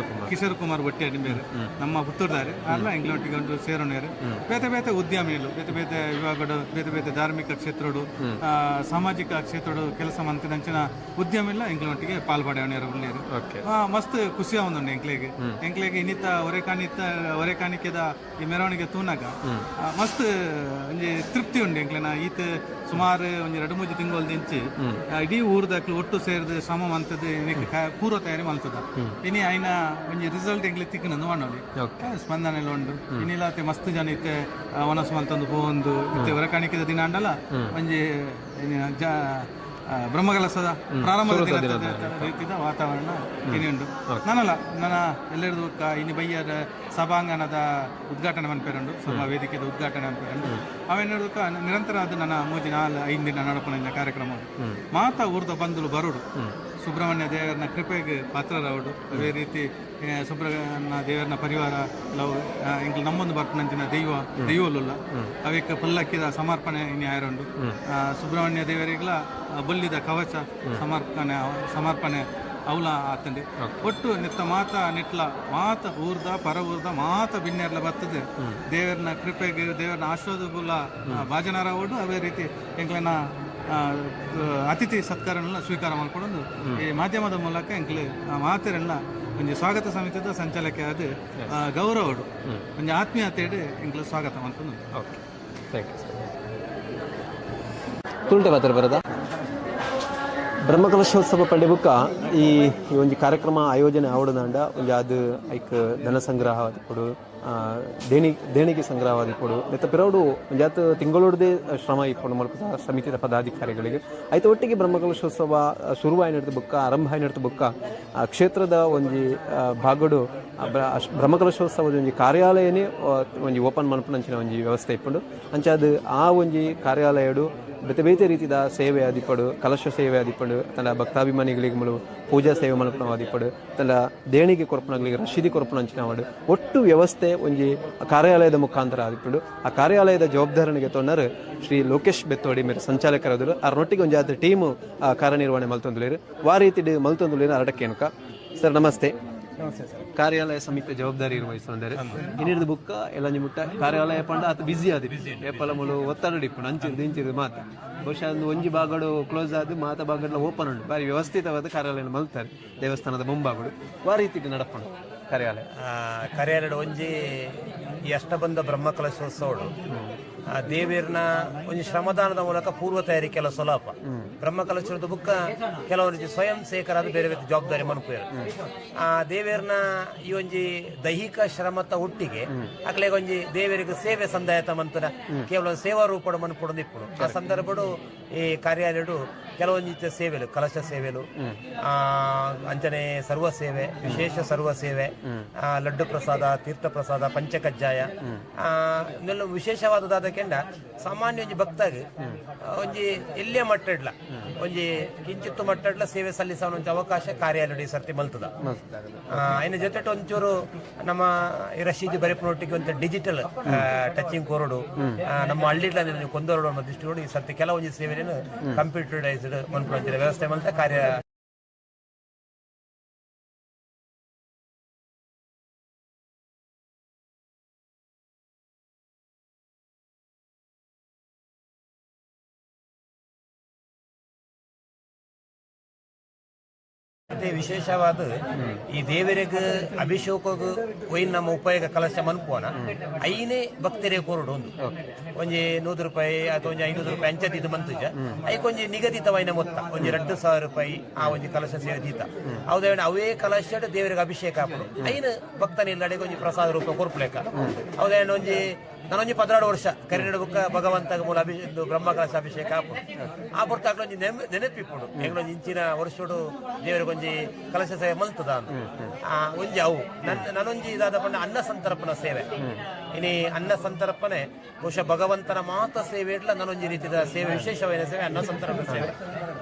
ಕಿಶೋರ್ ಕುಮಾರ್ ಬಟ್ಟೆ ಬೇರೆ ನಮ್ಮ ಪುತ್ತೂರ್ದಾರೆ ಆರ್ಲ ಎಂಗ್ಲೊಟ್ಟಿಗೆ ಒಂದು ಸೇರೋಣ ಬೇತೆ ಬೇತೆ ಉದ್ಯಮಿಗಳು ಬೇತೆ ಬೇತೆ ವಿಭಾಗಗಳು ಬೇತೆ ಬೇತೆ ಧಾರ್ಮಿಕ ಕ್ಷೇತ್ರಗಳು ಸಾಮಾಜಿಕ ಕ್ಷೇತ್ರಗಳು ಕೆಲಸ ಮಂತಿನಂಚಿನ ಉದ್ಯಮಿಲ್ಲ ಎಂಗ್ಲೊಟ್ಟಿಗೆ ಪಾಲ್ಪಡೆಯೋಣ ಉಳ್ಳೇರು ಮಸ್ತ್ ಖುಷಿ ಆವೊಂದುಂಡು ಎಂಕ್ಲೆಗೆ ಇನ್ನಿತ ಹೊರೆಕಾಣಿಕೆದ ಈ ಮೆರವಣಿಗೆ ತೂನಾಗ ಮಸ್ತ್ ಒಂಜಿ ತೃಪ್ತಿ ಉಂಡು ಎಂಕ್ಲೆನ ಈತ ಸುಮಾರು ಒಂದು 2-3 ತಿಂಗಳು ದಿಂಚಿ ಇಡೀ ಊರ್ದಾಕ್ಲು ಒಟ್ಟು ಸೇರಿದ ಶ್ರಮ ಮಂತದ್ದು ಪೂರ್ವ ತಯಾರಿ ಮಲ್ತದ ಇನಿ ಐನ ಒಂಜಿ ರಿಸಲ್ಟ್ ಎಂಗ್ಲಿ ತಿಕ್ಕನ ನೋಡೋಡಿ ಸ್ಪಂದನೆ ಎಲ್ಲ ಉಂಡು ಇನ್ನಿಲ್ಲತ್ತೆ ಮಸ್ತ್ ಜನ ಇತ್ತೆ ಒನಸು ಮಂತಂದು ಹೋಗೊಂದು ಇತ್ತೆ ಹೊರಕಾಣಿಕೆದ ದಿನ ಅಂಡಲ್ಲ ಒಂಜಿ ಬ್ರಹ್ಮಕಲಶದ ಪ್ರಾರಂಭದ ರೀತಿಯ ವಾತಾವರಣ ಇನ್ನುಂಡು. ನನ್ನ ಎಲ್ಲರದು ಇನ್ನು ಬೈಯದ ಸಭಾಂಗಣದ ಉದ್ಘಾಟನೆ ಮನ್ಪೇರಂಡು ಸಭಾ ವೇದಿಕೆದ ಉದ್ಘಾಟನೆ ಮನ್ಪೇರಂಡು ಅವೇನೋದಕ್ಕ ನಿರಂತರ ಅದು ನನ್ನ 3-4-5 ದಿನ ನಡಪನ ಕಾರ್ಯಕ್ರಮ ಮಾತಾ ಊರ್ದ ಬಂಧುಲು ಬರೋಡು ಸುಬ್ರಹ್ಮಣ್ಯ ದೇವರನ್ನ ಕೃಪೆಗೆ ಪಾತ್ರರವಡು ಅದೇ ರೀತಿ ಸುಬ್ರಹ್ಮಣ್ಯ ದೇವರನ್ನ ಪರಿವಾರ ಲವ್ ಇಂಗ್ಲಿ ನಮ್ಮೊಂದು ಬರ್ಪನಂಚಿನ ದೈವಲುಲ್ಲ ಅವಕ್ಕೆ ಪಲ್ಲಕ್ಕಿದ ಸಮರ್ಪಣೆ ಇನ್ನು ಆಯರಂಡು ಸುಬ್ರಹ್ಮಣ್ಯ ದೇವರಿಗಳ ಬಲ್ಲಿದ ಕವಚ ಸಮರ್ಪಣೆ ಅವಲ ಆತಂಡಿ ಒಟ್ಟು ನಿತ್ತ ಮಾತ ಊರ್ದ ಪರ ಊರ್ದ ಮಾತ ಬಿನ್ನೆರ್ಲ ಬರ್ತದೆ ದೇವರನ್ನ ಕೃಪೆಗೆ ದೇವರನ್ನ ಆಶ್ವಾದಗುಲ ಭಾಜನರ ಓಡು ಅದೇ ರೀತಿ ಎಂಗ್ಲನ ಅತಿಥಿ ಸತ್ಕಾರನೆಲ್ಲ ಸ್ವೀಕಾರ ಮಾಡ್ಕೊಂಡು ಈ ಮಾಧ್ಯಮದ ಮೂಲಕ ಎಂಕ್ಲು ಮಾತೆರೆಲ್ಲ ಒಂದು ಸ್ವಾಗತ ಸಮಿತಿದ ಸಂಚಾಲಕ ಅದು ಗೌರವಡು ಒಂದು ಆತ್ಮೀಯತೆಡು ಎಂಕ್ಲು ಸ್ವಾಗತ ಮಾಡ್ಕೊಂಡು. Okay, thank you. ತುಳುಟೆ ಮಾತಾಡ ಬರೋದಾ? ಬ್ರಹ್ಮಕಲಶೋತ್ಸವ ಪಂಡೆ ಬುಕ್ಕ ಈ ಒಂದು ಕಾರ್ಯಕ್ರಮ ಆಯೋಜನೆ ಆವಡದಾಂಡ ಒಂದು ಅದು ಐಕ್ ಧನ ಸಂಗ್ರಹ ಕೊಡು, ದೇಣಿಗೆ ಸಂಗ್ರಹ ಕೊಡು ಮತ್ತು ಪಿರೌಡು ಒಂಜಾತ್ ತಿಂಗಳೊಡದೆ ಶ್ರಮ ಇಟ್ಕೊಂಡು ಮಲ್ಪದ ಸಮಿತಿಯ ಪದಾಧಿಕಾರಿಗಳಿಗೆ ಆಯ್ತು. ಒಟ್ಟಿಗೆ ಬ್ರಹ್ಮಕಲಶೋತ್ಸವ ಶುರುವಾಯಿ ನಡೆದ ಬುಕ್ಕ ಆರಂಭ ನಡೆದ ಬುಕ್ಕ ಕ್ಷೇತ್ರದ ಒಂದು ಭಾಗಡು ಬ್ರಹ್ಮಕಲಶೋತ್ಸವದ ಒಂದು ಕಾರ್ಯಾಲಯನೇ ಒಂದು ಓಪನ್ ಮಲ್ಪನಂಚಿನ ಒಂದು ವ್ಯವಸ್ಥೆ ಇಟ್ಕೊಂಡು ಅಂಚಾದ ಆ ಒಂದು ಕಾರ್ಯಾಲಯಡು ಬೇತೆ ಬೇತೆ ರೀತಿಯ ಸೇವೆ ಆದಿಪಡು, ಕಲಶ ಸೇವೆ ಆದಿಪಡು, ತನ್ನ ಭಕ್ತಾಭಿಮಾನಿಗಳಿಗೆ ಮಲು ಪೂಜಾ ಸೇವೆ ಮಲ್ಪನ ಆದಿಪಡು, ತನ್ನ ದೇಣಿಗೆ ಕೊರಪನಗಳಿಗೆ ರಶೀದಿ ಕೊರಪನ ಹಂಚಿನ ಮಾಡು ಒಟ್ಟು ವ್ಯವಸ್ಥೆ ಒಂದು ಕಾರ್ಯಾಲಯದ ಮುಖಾಂತರ ಆದಿಪಡು. ಆ ಕಾರ್ಯಾಲಯದ ಜವಾಬ್ದಾರನಿಗೆ ತೊಂದರೆ ಶ್ರೀ ಲೋಕೇಶ್ ಬೆತ್ತೋಡಿ ಮೇರೆ ಸಂಚಾಲಕರಾದರು. ಅವರೊಟ್ಟಿಗೆ ಒಂದು ಜಾತಿ ಟೀಮು ಕಾರ್ಯನಿರ್ವಹಣೆ ಮಲ್ತೊಂದುಲೇರು ವಾ ರೀತಿ ಮಲ್ತೊಂದುಲೇರು ಅರಡಕ್ಕೇನಕ. ಸರ್ ನಮಸ್ತೆ. ಕಾರ್ಯಾಲಯ ಸಮಿತಿ ಜವಾಬ್ದಾರಿ ನಿರ್ವಹಿಸಿದ್ದಾರೆ. ಇನ್ನಿರ್ದು ಬುಕ್ಕ ಎಲ್ಲ ಮುಟ್ಟ ಕಾರ್ಯಾಲಯ ಪಂಡ ಅದು ಬಿಸಿ ಆದ ಏಪಲ ಮೂಲ ಒತ್ತಡ ಇಪ್ಪು ಅಂಚಿರ್ದು ಇಂಚಿರ್ದು ಮಾತ ಬಹುಶಃ ಒಂದು ಒಂಜಿ ಭಾಗಡು ಕ್ಲೋಸ್ ಆದ ಮಾತ ಭಾಗಡ್ಲ ಓಪನ್ ಉಂಟು. ಬಾರಿ ವ್ಯವಸ್ಥಿತವಾದ ಕಾರ್ಯಾಲಯ ಮಲ್ತಾರೆ ದೇವಸ್ಥಾನದ ಮುಂಭಾಗಡು ವಾ ರೀತಿ ನಡಪಣ ಕಾರ್ಯಾಲಯ ಒಂಜಿ ಎಷ್ಟ ಬಂದ ಬ್ರಹ್ಮಕಲಶೋತ್ಸವಡು ದೇವೇರ್ನ ಒಂಜಿ ಶ್ರಮದಾನದ ಮೂಲಕ ಪೂರ್ವ ತಯಾರಿ ಕೆಲ ಸೊಲಾಪ ಬ್ರಹ್ಮಕಲಶದ ಬುಕ್ಕ ಕೆಲವೊಂದು ಸ್ವಯಂ ಸೇಕರಾದ ಬೇರೆ ಬೇರೆ ಜವಾಬ್ದಾರಿ ಮನ್ಪೇರು ಆ ದೇವೇರ್ನ ಈ ಒಂಜಿ ದೈಹಿಕ ಶ್ರಮದ ಒಟ್ಟಿಗೆ ಅಕ್ಲೆಗೆ ಒಂಜಿ ದೇವರಿಗೆ ಸೇವೆ ಸಂದಾಯತ ಮಂತನ ಕೇವಲ ಸೇವಾ ರೂಪಡು ಮನ್ಪೊಡು ಇಪ್ಪಡು. ಆ ಸಂದರ್ಭಡು ಈ ಕಾರ್ಯಾಲಯಡು ಕೆಲವೊಂದು ಸೇವೆಲು ಕಲಶ ಸೇವೆಲು ಅಂಚನೆ ಸರ್ವ ಸೇವೆ, ವಿಶೇಷ ಸರ್ವ ಸೇವೆ, ಲಡ್ಡು ಪ್ರಸಾದ, ತೀರ್ಥ ಪ್ರಸಾದ, ಪಂಚಕಜ್ಜಾಯ ಇನ್ನೆಲ್ಲ ವಿಶೇಷವಾದದಾದ ಕೆಂಡ ಸಾಮಾನ್ಯ ಒಂಜಿ ಭಕ್ತಾಗ ಒಂಜಿ ಎಲ್ಲೇ ಮಟ್ಟಡ್ಲ ಒಂಜಿ ಕಿಂಚಿತ್ತು ಮಟ್ಟಡ್ಲ ಸೇವೆ ಸಲ್ಲಿಸೋ ಒಂಜಿ ಅವಕಾಶ ಕಾರ್ಯಾಲಯ ಸರ್ತಿ ಮಲ್ತದ. ಇನ್ನು ಜೊತೆ ಒಂಚೂರು ನಮ್ಮ ರಶೀದಿ ಬರೆಪನೊಟ್ಟಿಗೆ ಒಂದು ಡಿಜಿಟಲ್ ಟಚಿಂಗ್ ಕೋರಡು ನಮ್ಮ ಹಳ್ಳಿಡ್ಲ ಕೊಂದೋರಡು ಅನ್ನೋ ದೃಷ್ಟಿಗೋಡು ಈ ಸರ್ತಿ ಕೆಲವೊಂದು ಸೇವೆಯನ್ನು ಕಂಪ್ಯೂಟರೈಸ್ಡ್ ಮನ್ಪುವಂತಿನ ವ್ಯವಸ್ಥೆ ಮಲ್ತ ಕಾರ್ಯ ವಿಶೇಷವಾದ ಈ ದೇವರಿಗೆ ಅಭಿಷೇಕಗೂ ಒಯ್ನ ನಮ್ಮ ಉಪಯೋಗ ಕಲಶ ಮನ್ಪೋನ ಐನೇ ಭಕ್ತರೇ ಕೋರುಡು ಒಂಜಿ 100 ರೂಪಾಯಿ ಅಥವಾ ಒಂಜಿ 500 ರೂಪಾಯಿ ಅಂಚದಿದ್ದು ಮಂತುಜ ಐಕೊಂಜಿ ನಿಗದಿತವೈನ ಮೊತ್ತ ಒಂಜಿ 2,000 ರೂಪಾಯಿ ಆ ಒಂಜಿ ಕಲಶ ಸೇವೆ ದೀತ ಹೌದ ಅವೇ ಕಲಶ ದೇವರಿಗೆ ಅಭಿಷೇಕ ಹಾಕೋದು ಐನ ಭಕ್ತನಿಲ್ಲಡೆಗೆ ಒಂಜಿ ಪ್ರಸಾದ ರೂಪ ಕೊರ್ಪಲೇಕ ಹೌದ ಒಂಜಿ ನಾನೊಂಜಿ 16 ವರ್ಷ ಕರಿನಡು ಬುಕ್ಕ ಭಗವಂತಗ ಮೂಲ ಬ್ರಹ್ಮ ಕಲಶ ಅಭಿಷೇಕ ಹಾಕೋದು ಆ ಪುರ್ತ ಒಂಜಿ ನೆನಪಿಪ್ಪುಡು ಎಂಗಳೊಂಜಿ ಇಂಚಿನ ವರ್ಷೋಡು ದೇವರಿಗೊಂಜಿ ಕಲಶ ಸೇವೆ ಮಲ್ತದ ಅಂತ ಒಂಜಿ ಅವು ನಾನೊಂಜಿ ಇದಾದ ಪಂಡ ಅನ್ನ ಸಂತರ್ಪಣ ಸೇವೆ ಇನಿ ಅನ್ನ ಸಂತರ್ಪಣೆ ಬಹುಶಃ ಭಗವಂತನ ಮಾತ ಸೇವೆ ಇಡ್ಲ ನಾನೊಂಜಿ ರೀತಿಯ ಸೇವೆ ವಿಶೇಷವಾದ ಸೇವೆ ಅನ್ನ ಸಂತರ್ಪಣ ಸೇವೆ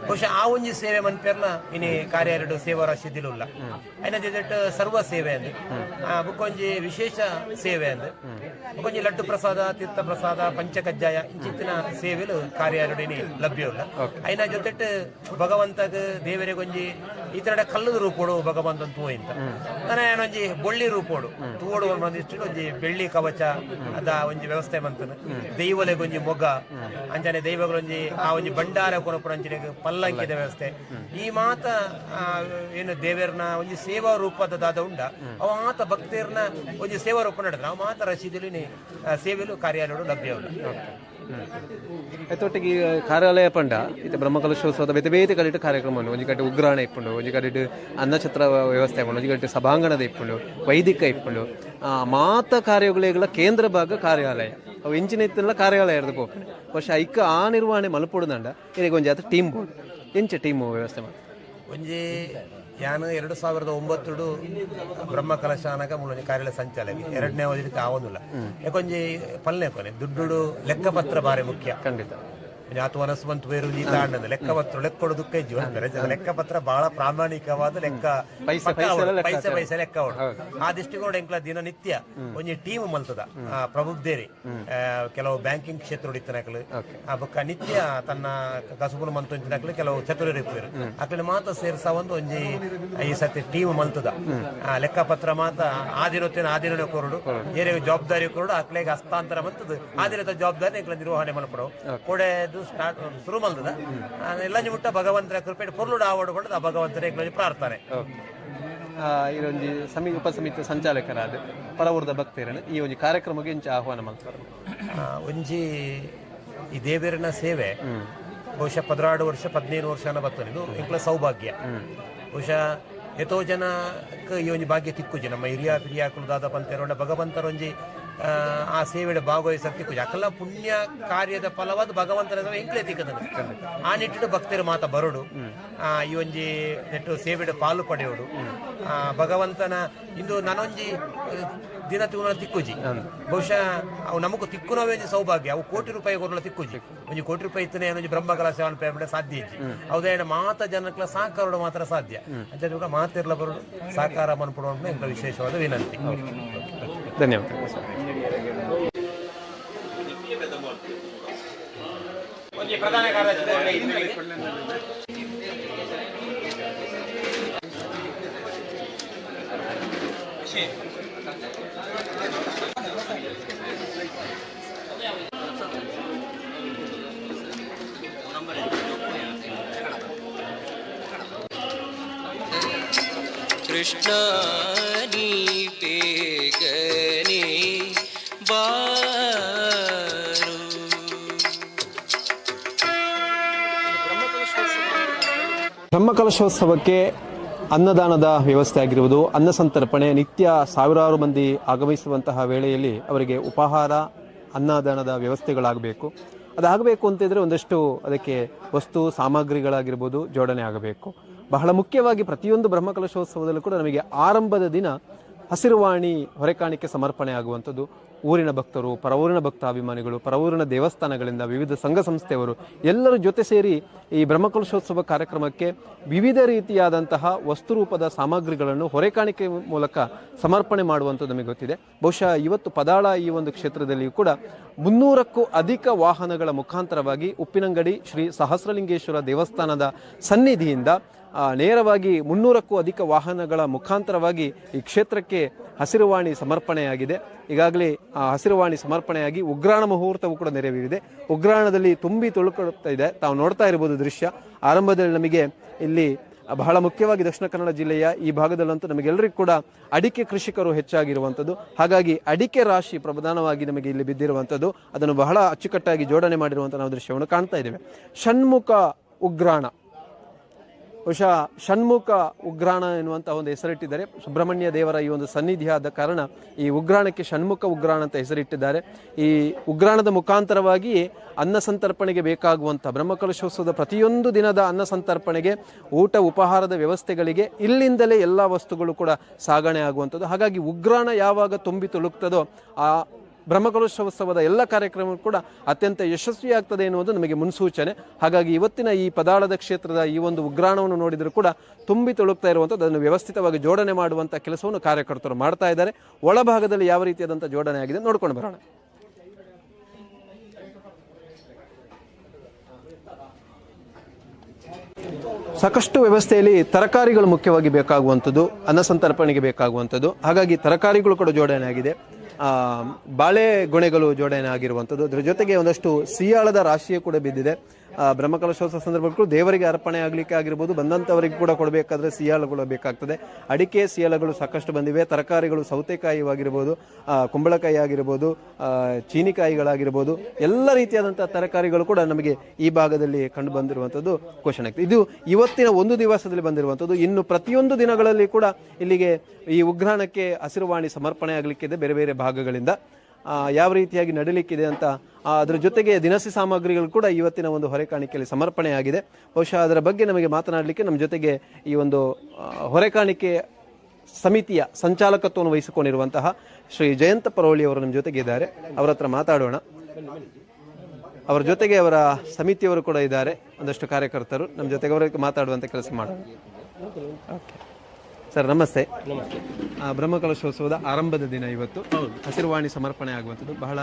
ಬಹುಶಃ ಆ ಒಂಜಿ ಸೇವೆ ಮನ್ಪೇರ್ಲ ಇನಿ ಕಾರ್ಯಾಲಯ ಸೇವಾ ರಶೀದಿಲ್ಲ ಐನ ಜೊತೆ ಸರ್ವ ಸೇವೆ ಅಂದ್ ಬುಕ್ಕೊಂಜಿ ವಿಶೇಷ ಸೇವೆ ಅಂದ್ ಬುಕ್ಕೊಂಜಿ ಲಡ್ಡು ಪ್ರಸಾದ, ತೀರ್ಥ ಪ್ರಸಾದ, ಪಂಚಕಜ್ಜಾಯ ಇಂಚಿತ್ತಿನ ಸೇವೆಲು ಕಾರ್ಯಾಲಯನಿ ಲಭ್ಯವಿಲ್ಲ. ಐನ ಜೊತೆ ಭಗವಂತಗ ದೇವರಿಗೊಂಜಿ ಈ ತರ ಕಲ್ಲದ ರೂಪೋಡು ಭಗವಂತನ ತೂ ಇಂತ ನಾನೊಂಜಿ ಬೊಳ್ಳಿ ರೂಪೋಡು ತೂಡು ಒಂದಿಷ್ಟು ಒಂಜಿ ಬೆಳ್ಳಿ ಕವಚ ಅದ ಒಂಜಿ ವ್ಯವಸ್ಥೆ ಮಂತನ ದೈವಲೆಗೊಂಜಿ ಮೊಗ ಅಂಚನೆ ದೈವಗಳೊಂಜಿ ಆ ಒಂಜಿ ಭಂಡಾರ ಕೊರಪುರಂಚಿನ ಪಲ್ಲಂಕಿದ ವ್ಯವಸ್ಥೆ ಈ ಮಾತ ಏನು ದೇವರನ ಒಂಜಿ ಸೇವಾ ರೂಪದ ಉಂಡ ಅವ ಮಾತ ಭಕ್ತರ್ನ ಒಂಜಿ ಸೇವಾ ರೂಪ ನಡೆದ ಅವ ಮಾತ ರಶೀದಿಲಿ ಸೇವೆಲು ಕಾರ್ಯಾಲಯ ಲಭ್ಯವಿಲ್ಲ. ಎತ್ತೊಟ್ಟಿಗೆ ಕಾರ್ಯಾಲಯ ಪಂಡ ಇತ್ತೆ ಬ್ರಹ್ಮಕಲಶೋತ್ಸವದ ಬೇತೆ ಬೇತೆ ಕಲಿಟ್ಟು ಕಾರ್ಯಕ್ರಮ ಒಂಜಿ ಕಡೆ ಉಗ್ರಾಣ ಇಪ್ಪುಂಡು, ಒಂಜಿ ಕಡೆ ಅನ್ನಛತ್ರ ವ್ಯವಸ್ಥೆ ಆಪುಂಡು, ಒಂಜಿ ಕಡೆ ಸಭಾಂಗಣದ ಇಪ್ಪುಂಡು, ವೈದಿಕ ಇಪ್ಪುಂಡು ಮಾತ ಕಾರ್ಯಗಳ ಕೇಂದ್ರ ಭಾಗ ಕಾರ್ಯಾಲಯ ಅವು ಇಂಚಿನ ಇತ್ತಲ್ಲ ಕಾರ್ಯಾಲಯ ಇರ್ದು ಹೋಗ್ತದೆ ವರ್ಷ ಐಕ ಆ ನಿರ್ವಹಣೆ ಮಲ್ಪೊಡುದಂಡ ಇದಕ್ಕೆ ಒಂಜಿ ಆತ ಟೀಮ್ ಬೋರ್ಡ್ ಎಂಚ ಟೀಮ್ ವ್ಯವಸ್ಥೆ ಮಾಡಿ ಒಂಜಿ ಯಾನು 2009 ಬ್ರಹ್ಮ ಕಲಶ ಅನ್ನಕ ಮುಳ್ಳಿ ಕಾರ್ಯಾಲಯ ಸಂಚಾಲಕ 2ನೇ ಓದಿಕ್ಕೆ ಆವೊಂದಿಲ್ಲ ಯಾಕೊಂಜಿ ಪಲ್ಲೆ ಕೊನೆ ದುಡ್ಡು ಲೆಕ್ಕಪತ್ರ ಬಾರಿ ಮುಖ್ಯ ಖಂಡಿತ ಆತು ವನಸ್ವಂತ ಬೇರು ನೀತ ಅಣ್ಣದ ಲೆಕ್ಕಪತ್ರ ಲೆಕ್ಕೊಡು ದುಃಖ ಇಜ್ಜು ಅಂತಾರೆ ಲೆಕ್ಕಪತ್ರ ಬಹಳ ಪ್ರಾಮಾಣಿಕವಾದ ಲೆಕ್ಕ ಪೈಸೆ ಲೆಕ್ಕ ಆ ದೃಷ್ಟಿಕೋನ ಎಂಕ್ಲ ದಿನನಿತ್ಯ ಒಂಜಿ ಟೀಮ್ ಮಲ್ತದ ಪ್ರಬುದ್ಧೇರಿ ಕೆಲವು ಬ್ಯಾಂಕಿಂಗ್ ಕ್ಷೇತ್ರ ಹೊಡಿತನಕಲು ಆ ಬೊಕ್ಕ ನಿತ್ಯ ತನ್ನ ಕಸುಬುಲು ಮಂತೊಂಚಿನಕಲು ಕೆಲವು ಚತುರರು ಇಪ್ಪರು ಅಕ್ಲ ಮಾತ ಸೇರ್ಸ ಒಂಜಿ ಈ ಸತಿ ಟೀಮ್ ಮಲ್ತದ ಲೆಕ್ಕಪತ್ರ ಮಾತ ಆದಿನ ಕೊರಡು ಏರಿಯ ಜವಾಬ್ದಾರಿ ಕೊರಡು ಅಕ್ಲೆಗೆ ಹಸ್ತಾಂತರ ಮಂತದ ಆದಿರದ ಜವಾಬ್ದಾರಿ ಎಂಕ್ಲ ನಿರ್ವಹಣೆ ಮಲ್ಪಡು ಕೊಡೆ ಇದು ಸ್ಟಾರ್ಟ್ ಶುರು ಮಲ್ದದ ಎಲ್ಲ ಮುಟ್ಟ ಭಗವಂತರ ಕೃಪೆ ಪೊರ್ಲುಡು ಆವಡು ಪಡೆದು ಆ ಭಗವಂತರ ಪ್ರಾರ್ಥನೆ. ಇದೊಂದು ಉಪಸಮಿತಿ ಸಂಚಾಲಕರಾದ ಪರವೂರದ ಭಕ್ತರನ್ನು ಈ ಒಂದು ಕಾರ್ಯಕ್ರಮಕ್ಕೆ ಇಂಚ ಆಹ್ವಾನ ಮಾಡ್ತಾರೆ. ಒಂಜಿ ಈ ದೇವರಿನ ಸೇವೆ ಬಹುಶಃ 16 ವರ್ಷ 17 ವರ್ಷನ ಬರ್ತನಿದು ಇಂಕ್ಲ ಸೌಭಾಗ್ಯ. ಬಹುಶಃ ಎಷ್ಟೋ ಜನಕ್ಕೆ ಈ ಒಂದು ಭಾಗ್ಯ ತಿಕ್ಕುಜಿ ನಮ್ಮ ಹಿರಿಯ ಪಿರಿಯಾಕುಲು ದಾದ ಪಂತೇರೋಣ ಭಗವಂತರೊಂಜಿ ಆ ಸೇವೆಡೆ ಭಾಗವಹಿಸಕ್ಕೆ ತಿಕ್ಕುಜಿ ಅಕಲ್ಲ ಪುಣ್ಯ ಕಾರ್ಯದ ಫಲವಾದ ಭಗವಂತನ ಇಂಕ್ಲೆ ತಿಕ್ಕದ ಆ ನಿಟ್ಟಿನ ಭಕ್ತರು ಮಾತ ಬರೋಡು ಈ ಒಂಜಿ ನೆಟ್ಟು ಸೇವೆಡೆ ಪಾಲು ಪಡೆಯೋಡು ಭಗವಂತನ ಇಂದು ನಾನೊಂಜಿ ದಿನ ತಿಂಗಳ ತಿಕ್ಕುಜಿ ಬಹುಶಃ ಅವು ನಮಗೂ ತಿಕ್ಕುನವೇ ಸೌಭಾಗ್ಯ ಅವು ಕೋಟಿ ರೂಪಾಯಿ ಕೊರಲ ತಿಕ್ಕುಜಿ ಒಂಜಿ ಕೋಟಿ ರೂಪಾಯಿ ಇತ್ತನೇ ಏನೊಂಜಿ ಬ್ರಹ್ಮಕಲಾ ಸೇವನ ಪೇಮೆಂಟ್ ಸಾಧ್ಯ ಇಜ್ಜಿ ಹೌದೇನ ಮಾತ ಜನಕ್ಲ ಸಾಕಾರೋಡು ಮಾತ್ರ ಸಾಧ್ಯ ಅಂತ ಮಾತಿರ್ಲ ಬರೋಡು ಸಾಕಾರ ಮನ್ಪಡೋಣ ಎಂಬ ವಿಶೇಷವಾದ ವಿನಂತಿ. ಧನ್ಯವಾದ. ಪ್ರಧಾನ ಕಾರ್ಯದರ್ಶಿ ಕೃಷ್ಣ ನೀ ಬೇಗನೆ ಬಾರು. ಬ್ರಹ್ಮಕಲಶೋತ್ಸವಕ್ಕೆ ಅನ್ನದಾನದ ವ್ಯವಸ್ಥೆ ಆಗಿರುವುದು, ಅನ್ನ ಸಂತರ್ಪಣೆ ನಿತ್ಯ ಸಾವಿರಾರು ಮಂದಿ ಆಗಮಿಸುವಂತಹ ವೇಳೆಯಲ್ಲಿ ಅವರಿಗೆ ಉಪಹಾರ ಅನ್ನದಾನದ ವ್ಯವಸ್ಥೆಗಳಾಗಬೇಕು. ಅದಾಗಬೇಕು ಅಂತಿದ್ರೆ ಒಂದಷ್ಟು ಅದಕ್ಕೆ ವಸ್ತು ಸಾಮಗ್ರಿಗಳಾಗಿರ್ಬೋದು ಜೋಡಣೆ ಆಗಬೇಕು. ಬಹಳ ಮುಖ್ಯವಾಗಿ ಪ್ರತಿಯೊಂದು ಬ್ರಹ್ಮಕಲಶೋತ್ಸವದಲ್ಲೂ ಕೂಡ ನಮಗೆ ಆರಂಭದ ದಿನ ಹಸಿರುವಾಣಿ ಹೊರೆಕಾಣಿಕೆ ಸಮರ್ಪಣೆ ಆಗುವಂಥದ್ದು. ಊರಿನ ಭಕ್ತರು, ಪರವೂರಿನ ಭಕ್ತಾಭಿಮಾನಿಗಳು, ಪರವೂರಿನ ದೇವಸ್ಥಾನಗಳಿಂದ ವಿವಿಧ ಸಂಘ ಸಂಸ್ಥೆಯವರು ಎಲ್ಲರ ಜೊತೆ ಸೇರಿ ಈ ಬ್ರಹ್ಮಕಲಶೋತ್ಸವ ಕಾರ್ಯಕ್ರಮಕ್ಕೆ ವಿವಿಧ ರೀತಿಯಾದಂತಹ ವಸ್ತುರೂಪದ ಸಾಮಗ್ರಿಗಳನ್ನು ಹೊರೆಕಾಣಿಕೆ ಮೂಲಕ ಸಮರ್ಪಣೆ ಮಾಡುವಂಥದ್ದು ನಮಗೆ ಗೊತ್ತಿದೆ. ಬಹುಶಃ ಇವತ್ತು ಪದಾಳ ಈ ಒಂದು ಕ್ಷೇತ್ರದಲ್ಲಿಯೂ ಕೂಡ 300ಕ್ಕೂ ಅಧಿಕ ವಾಹನಗಳ ಮುಖಾಂತರವಾಗಿ ಉಪ್ಪಿನಂಗಡಿ ಶ್ರೀ ಸಹಸ್ರಲಿಂಗೇಶ್ವರ ದೇವಸ್ಥಾನದ ಸನ್ನಿಧಿಯಿಂದ ನೇರವಾಗಿ 300ಕ್ಕೂ ಅಧಿಕ ವಾಹನಗಳ ಮುಖಾಂತರವಾಗಿ ಈ ಕ್ಷೇತ್ರಕ್ಕೆ ಹಸಿರುವಾಣಿ ಸಮರ್ಪಣೆಯಾಗಿದೆ. ಈಗಾಗಲೇ ಆ ಹಸಿರುವಾಣಿ ಸಮರ್ಪಣೆಯಾಗಿ ಉಗ್ರಾಣ ಮುಹೂರ್ತವೂ ಕೂಡ ನೆರವೇರಿದೆ. ಉಗ್ರಾಣದಲ್ಲಿ ತುಂಬಿ ತುಳುಕುತ್ತಾ ಇದೆ. ತಾವು ನೋಡ್ತಾ ಇರಬಹುದು ದೃಶ್ಯ. ಆರಂಭದಲ್ಲಿ ನಮಗೆ ಇಲ್ಲಿ ಬಹಳ ಮುಖ್ಯವಾಗಿ ದಕ್ಷಿಣ ಕನ್ನಡ ಜಿಲ್ಲೆಯ ಈ ಭಾಗದಲ್ಲಂತೂ ನಮಗೆಲ್ಲರಿಗೂ ಕೂಡ ಅಡಿಕೆ ಕೃಷಿಕರು ಹೆಚ್ಚಾಗಿರುವಂಥದ್ದು. ಹಾಗಾಗಿ ಅಡಿಕೆ ರಾಶಿ ಪ್ರಧಾನವಾಗಿ ನಮಗೆ ಇಲ್ಲಿ ಬಿದ್ದಿರುವಂಥದ್ದು. ಅದನ್ನು ಬಹಳ ಅಚ್ಚುಕಟ್ಟಾಗಿ ಜೋಡಣೆ ಮಾಡಿರುವಂಥ ನಾವು ದೃಶ್ಯವನ್ನು ಕಾಣ್ತಾ ಇದ್ದೇವೆ. ಷಣ್ಮುಖ ಉಗ್ರಾಣ, ಬಹುಶಃ ಷಣ್ಮುಖ ಉಗ್ರಾಣ ಎನ್ನುವಂಥ ಒಂದು ಹೆಸರಿಟ್ಟಿದ್ದಾರೆ. ಸುಬ್ರಹ್ಮಣ್ಯ ದೇವರ ಈ ಒಂದು ಸನ್ನಿಧಿಯಾದ ಕಾರಣ ಈ ಉಗ್ರಾಣಕ್ಕೆ ಷಣ್ಮುಖ ಉಗ್ರಾಣ ಅಂತ ಹೆಸರಿಟ್ಟಿದ್ದಾರೆ. ಈ ಉಗ್ರಾಣದ ಮುಖಾಂತರವಾಗಿ ಅನ್ನ ಸಂತರ್ಪಣೆಗೆ ಬೇಕಾಗುವಂಥ ಬ್ರಹ್ಮಕಲಶೋತ್ಸವದ ಪ್ರತಿಯೊಂದು ದಿನದ ಅನ್ನ ಸಂತರ್ಪಣೆಗೆ ಊಟ ಉಪಹಾರದ ವ್ಯವಸ್ಥೆಗಳಿಗೆ ಇಲ್ಲಿಂದಲೇ ಎಲ್ಲ ವಸ್ತುಗಳು ಕೂಡ ಸಾಗಣೆ ಆಗುವಂಥದ್ದು. ಹಾಗಾಗಿ ಉಗ್ರಾಣ ಯಾವಾಗ ತುಂಬಿ ತುಳುಕ್ತದೋ ಆ ಬ್ರಹ್ಮಕಲಶೋತ್ಸವದ ಎಲ್ಲ ಕಾರ್ಯಕ್ರಮಗಳು ಕೂಡ ಅತ್ಯಂತ ಯಶಸ್ವಿಯಾಗ್ತದೆ ಎನ್ನುವುದು ನಮಗೆ ಮುನ್ಸೂಚನೆ. ಹಾಗಾಗಿ ಇವತ್ತಿನ ಈ ಪದಾಳದ ಕ್ಷೇತ್ರದ ಈ ಒಂದು ಉಗ್ರಾಣವನ್ನು ನೋಡಿದರೂ ಕೂಡ ತುಂಬಿ ತುಳುಕ್ತಾ ಇರುವಂಥದ್ದು. ಅದನ್ನು ವ್ಯವಸ್ಥಿತವಾಗಿ ಜೋಡಣೆ ಮಾಡುವಂಥ ಕೆಲಸವನ್ನು ಕಾರ್ಯಕರ್ತರು ಮಾಡ್ತಾ ಇದ್ದಾರೆ. ಒಳಭಾಗದಲ್ಲಿ ಯಾವ ರೀತಿಯಾದಂಥ ಜೋಡಣೆ ಆಗಿದೆ ನೋಡ್ಕೊಂಡು ಬರೋಣ. ಸಾಕಷ್ಟು ವ್ಯವಸ್ಥೆಯಲ್ಲಿ ತರಕಾರಿಗಳು ಮುಖ್ಯವಾಗಿ ಬೇಕಾಗುವಂಥದ್ದು, ಅನ್ನ ಸಂತರ್ಪಣೆಗೆ ಬೇಕಾಗುವಂಥದ್ದು. ಹಾಗಾಗಿ ತರಕಾರಿಗಳು ಕೂಡ ಜೋಡಣೆ ಆಗಿದೆ. ಬಾಳೆ ಗೊನೆಗಳು ಜೋಡಣೆ ಆಗಿರುವಂಥದ್ದು. ಅದರ ಜೊತೆಗೆ ಒಂದಷ್ಟು ಸಿಯಾಳದ ರಾಶಿಯೇ ಕೂಡ ಬಿದ್ದಿದೆ. ಬ್ರಹ್ಮಕಲಶೋತ್ಸವ ಸಂದರ್ಭಕ್ಕೂ ದೇವರಿಗೆ ಅರ್ಪಣೆ ಆಗಲಿಕ್ಕೆ ಆಗಿರ್ಬೋದು, ಬಂದಂಥವರಿಗೆ ಕೂಡ ಕೊಡಬೇಕಾದ್ರೆ ಸಿಯಾಳಗಳು ಬೇಕಾಗ್ತದೆ. ಅಡಿಕೆ ಸಿಯಾಳಗಳು ಸಾಕಷ್ಟು ಬಂದಿವೆ. ತರಕಾರಿಗಳು ಸೌತೆಕಾಯಿ ಆಗಿರ್ಬೋದು, ಕುಂಬಳಕಾಯಿ ಆಗಿರ್ಬೋದು, ಚೀನಿಕಾಯಿಗಳಾಗಿರ್ಬೋದು, ಎಲ್ಲ ರೀತಿಯಾದಂಥ ತರಕಾರಿಗಳು ಕೂಡ ನಮಗೆ ಈ ಭಾಗದಲ್ಲಿ ಕಂಡು ಬಂದಿರುವಂಥದ್ದು ಘೋಷಣೆ ಆಗ್ತದೆ. ಇದು ಇವತ್ತಿನ ಒಂದು ದಿವಸದಲ್ಲಿ ಬಂದಿರುವಂಥದ್ದು. ಇನ್ನು ಪ್ರತಿಯೊಂದು ದಿನಗಳಲ್ಲಿ ಕೂಡ ಇಲ್ಲಿಗೆ ಈ ಉಗ್ರಾಣಕ್ಕೆ ಹಸಿರುವಾಣಿ ಸಮರ್ಪಣೆ ಆಗಲಿಕ್ಕಿದೆ ಬೇರೆ ಬೇರೆ ಭಾಗಗಳಿಂದ. ಯಾವ ರೀತಿಯಾಗಿ ನಡೀಲಿಕ್ಕಿದೆ ಅಂತ, ಅದರ ಜೊತೆಗೆ ದಿನಸಿ ಸಾಮಗ್ರಿಗಳು ಕೂಡ ಇವತ್ತಿನ ಒಂದು ಹೊರೆಕಾಣಿಕೆಯಲ್ಲಿ ಸಮರ್ಪಣೆ ಆಗಿದೆ. ಬಹುಶಃ ಅದರ ಬಗ್ಗೆ ನಮಗೆ ಮಾತನಾಡಲಿಕ್ಕೆ ನಮ್ಮ ಜೊತೆಗೆ ಈ ಒಂದು ಹೊರೆಕಾಣಿಕೆ ಸಮಿತಿಯ ಸಂಚಾಲಕತ್ವವನ್ನು ವಹಿಸಿಕೊಂಡಿರುವಂತಹ ಶ್ರೀ ಜಯಂತ ಪರೋಳಿ ಅವರು ನಮ್ಮ ಜೊತೆಗೆ ಇದ್ದಾರೆ. ಅವರ ಹತ್ರ ಮಾತಾಡೋಣ. ಅವರ ಜೊತೆಗೆ ಅವರ ಸಮಿತಿಯವರು ಕೂಡ ಇದ್ದಾರೆ, ಒಂದಷ್ಟು ಕಾರ್ಯಕರ್ತರು ನಮ್ಮ ಜೊತೆಗೆ ಅವರಿಗೆ ಮಾತಾಡುವಂಥ ಕೆಲಸ ಮಾಡೋಣ. ಸರ್ ನಮಸ್ತೆ. ಬ್ರಹ್ಮಕಲಶೋತ್ಸವದ ಆರಂಭದ ದಿನ ಇವತ್ತು. ಹಸಿರುವಾಣಿ ಸಮರ್ಪಣೆ ಆಗುವಂಥದ್ದು ಬಹಳ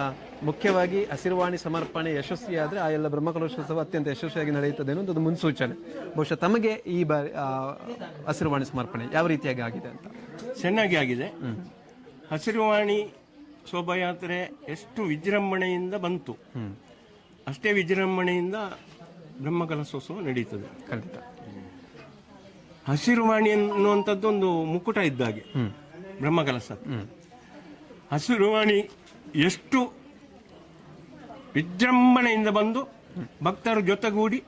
ಮುಖ್ಯವಾಗಿ. ಹಸಿರುವಾಣಿ ಸಮರ್ಪಣೆ ಯಶಸ್ವಿಯಾದರೆ ಆ ಎಲ್ಲ ಬ್ರಹ್ಮಕಲಶೋತ್ಸವ ಅತ್ಯಂತ ಯಶಸ್ವಿಯಾಗಿ ನಡೆಯುತ್ತದೆ ಅನ್ನೋದು ಒಂದು ಮುನ್ಸೂಚನೆ. ಬಹುಶಃ ತಮಗೆ ಈ ಬಾರಿ ಹಸಿರುವಾಣಿ ಸಮರ್ಪಣೆ ಯಾವ ರೀತಿಯಾಗಿ ಆಗಿದೆ ಅಂತ? ಚೆನ್ನಾಗಿ ಆಗಿದೆ. ಹಸಿರುವಾಣಿ ಶೋಭಾಯಾತ್ರೆ ಎಷ್ಟು ವಿಜೃಂಭಣೆಯಿಂದ ಬಂತು. ಅಷ್ಟೇ ವಿಜೃಂಭಣೆಯಿಂದ ಬ್ರಹ್ಮಕಲಶೋತ್ಸವ ನಡೀತದೆ. ಖಂಡಿತ. ಹಸಿರುವಾಣಿ ಅನ್ನುವಂಥದ್ದು ಒಂದು ಮುಕುಟ ಇದ್ದಾಗೆ ಬ್ರಹ್ಮಕಲಶ. ಹಸಿರುವಾಣಿ ಎಷ್ಟು ವಿಜೃಂಭಣೆಯಿಂದ ಬಂದು ಭಕ್ತರ ಜೊತೆಗೂಡಿ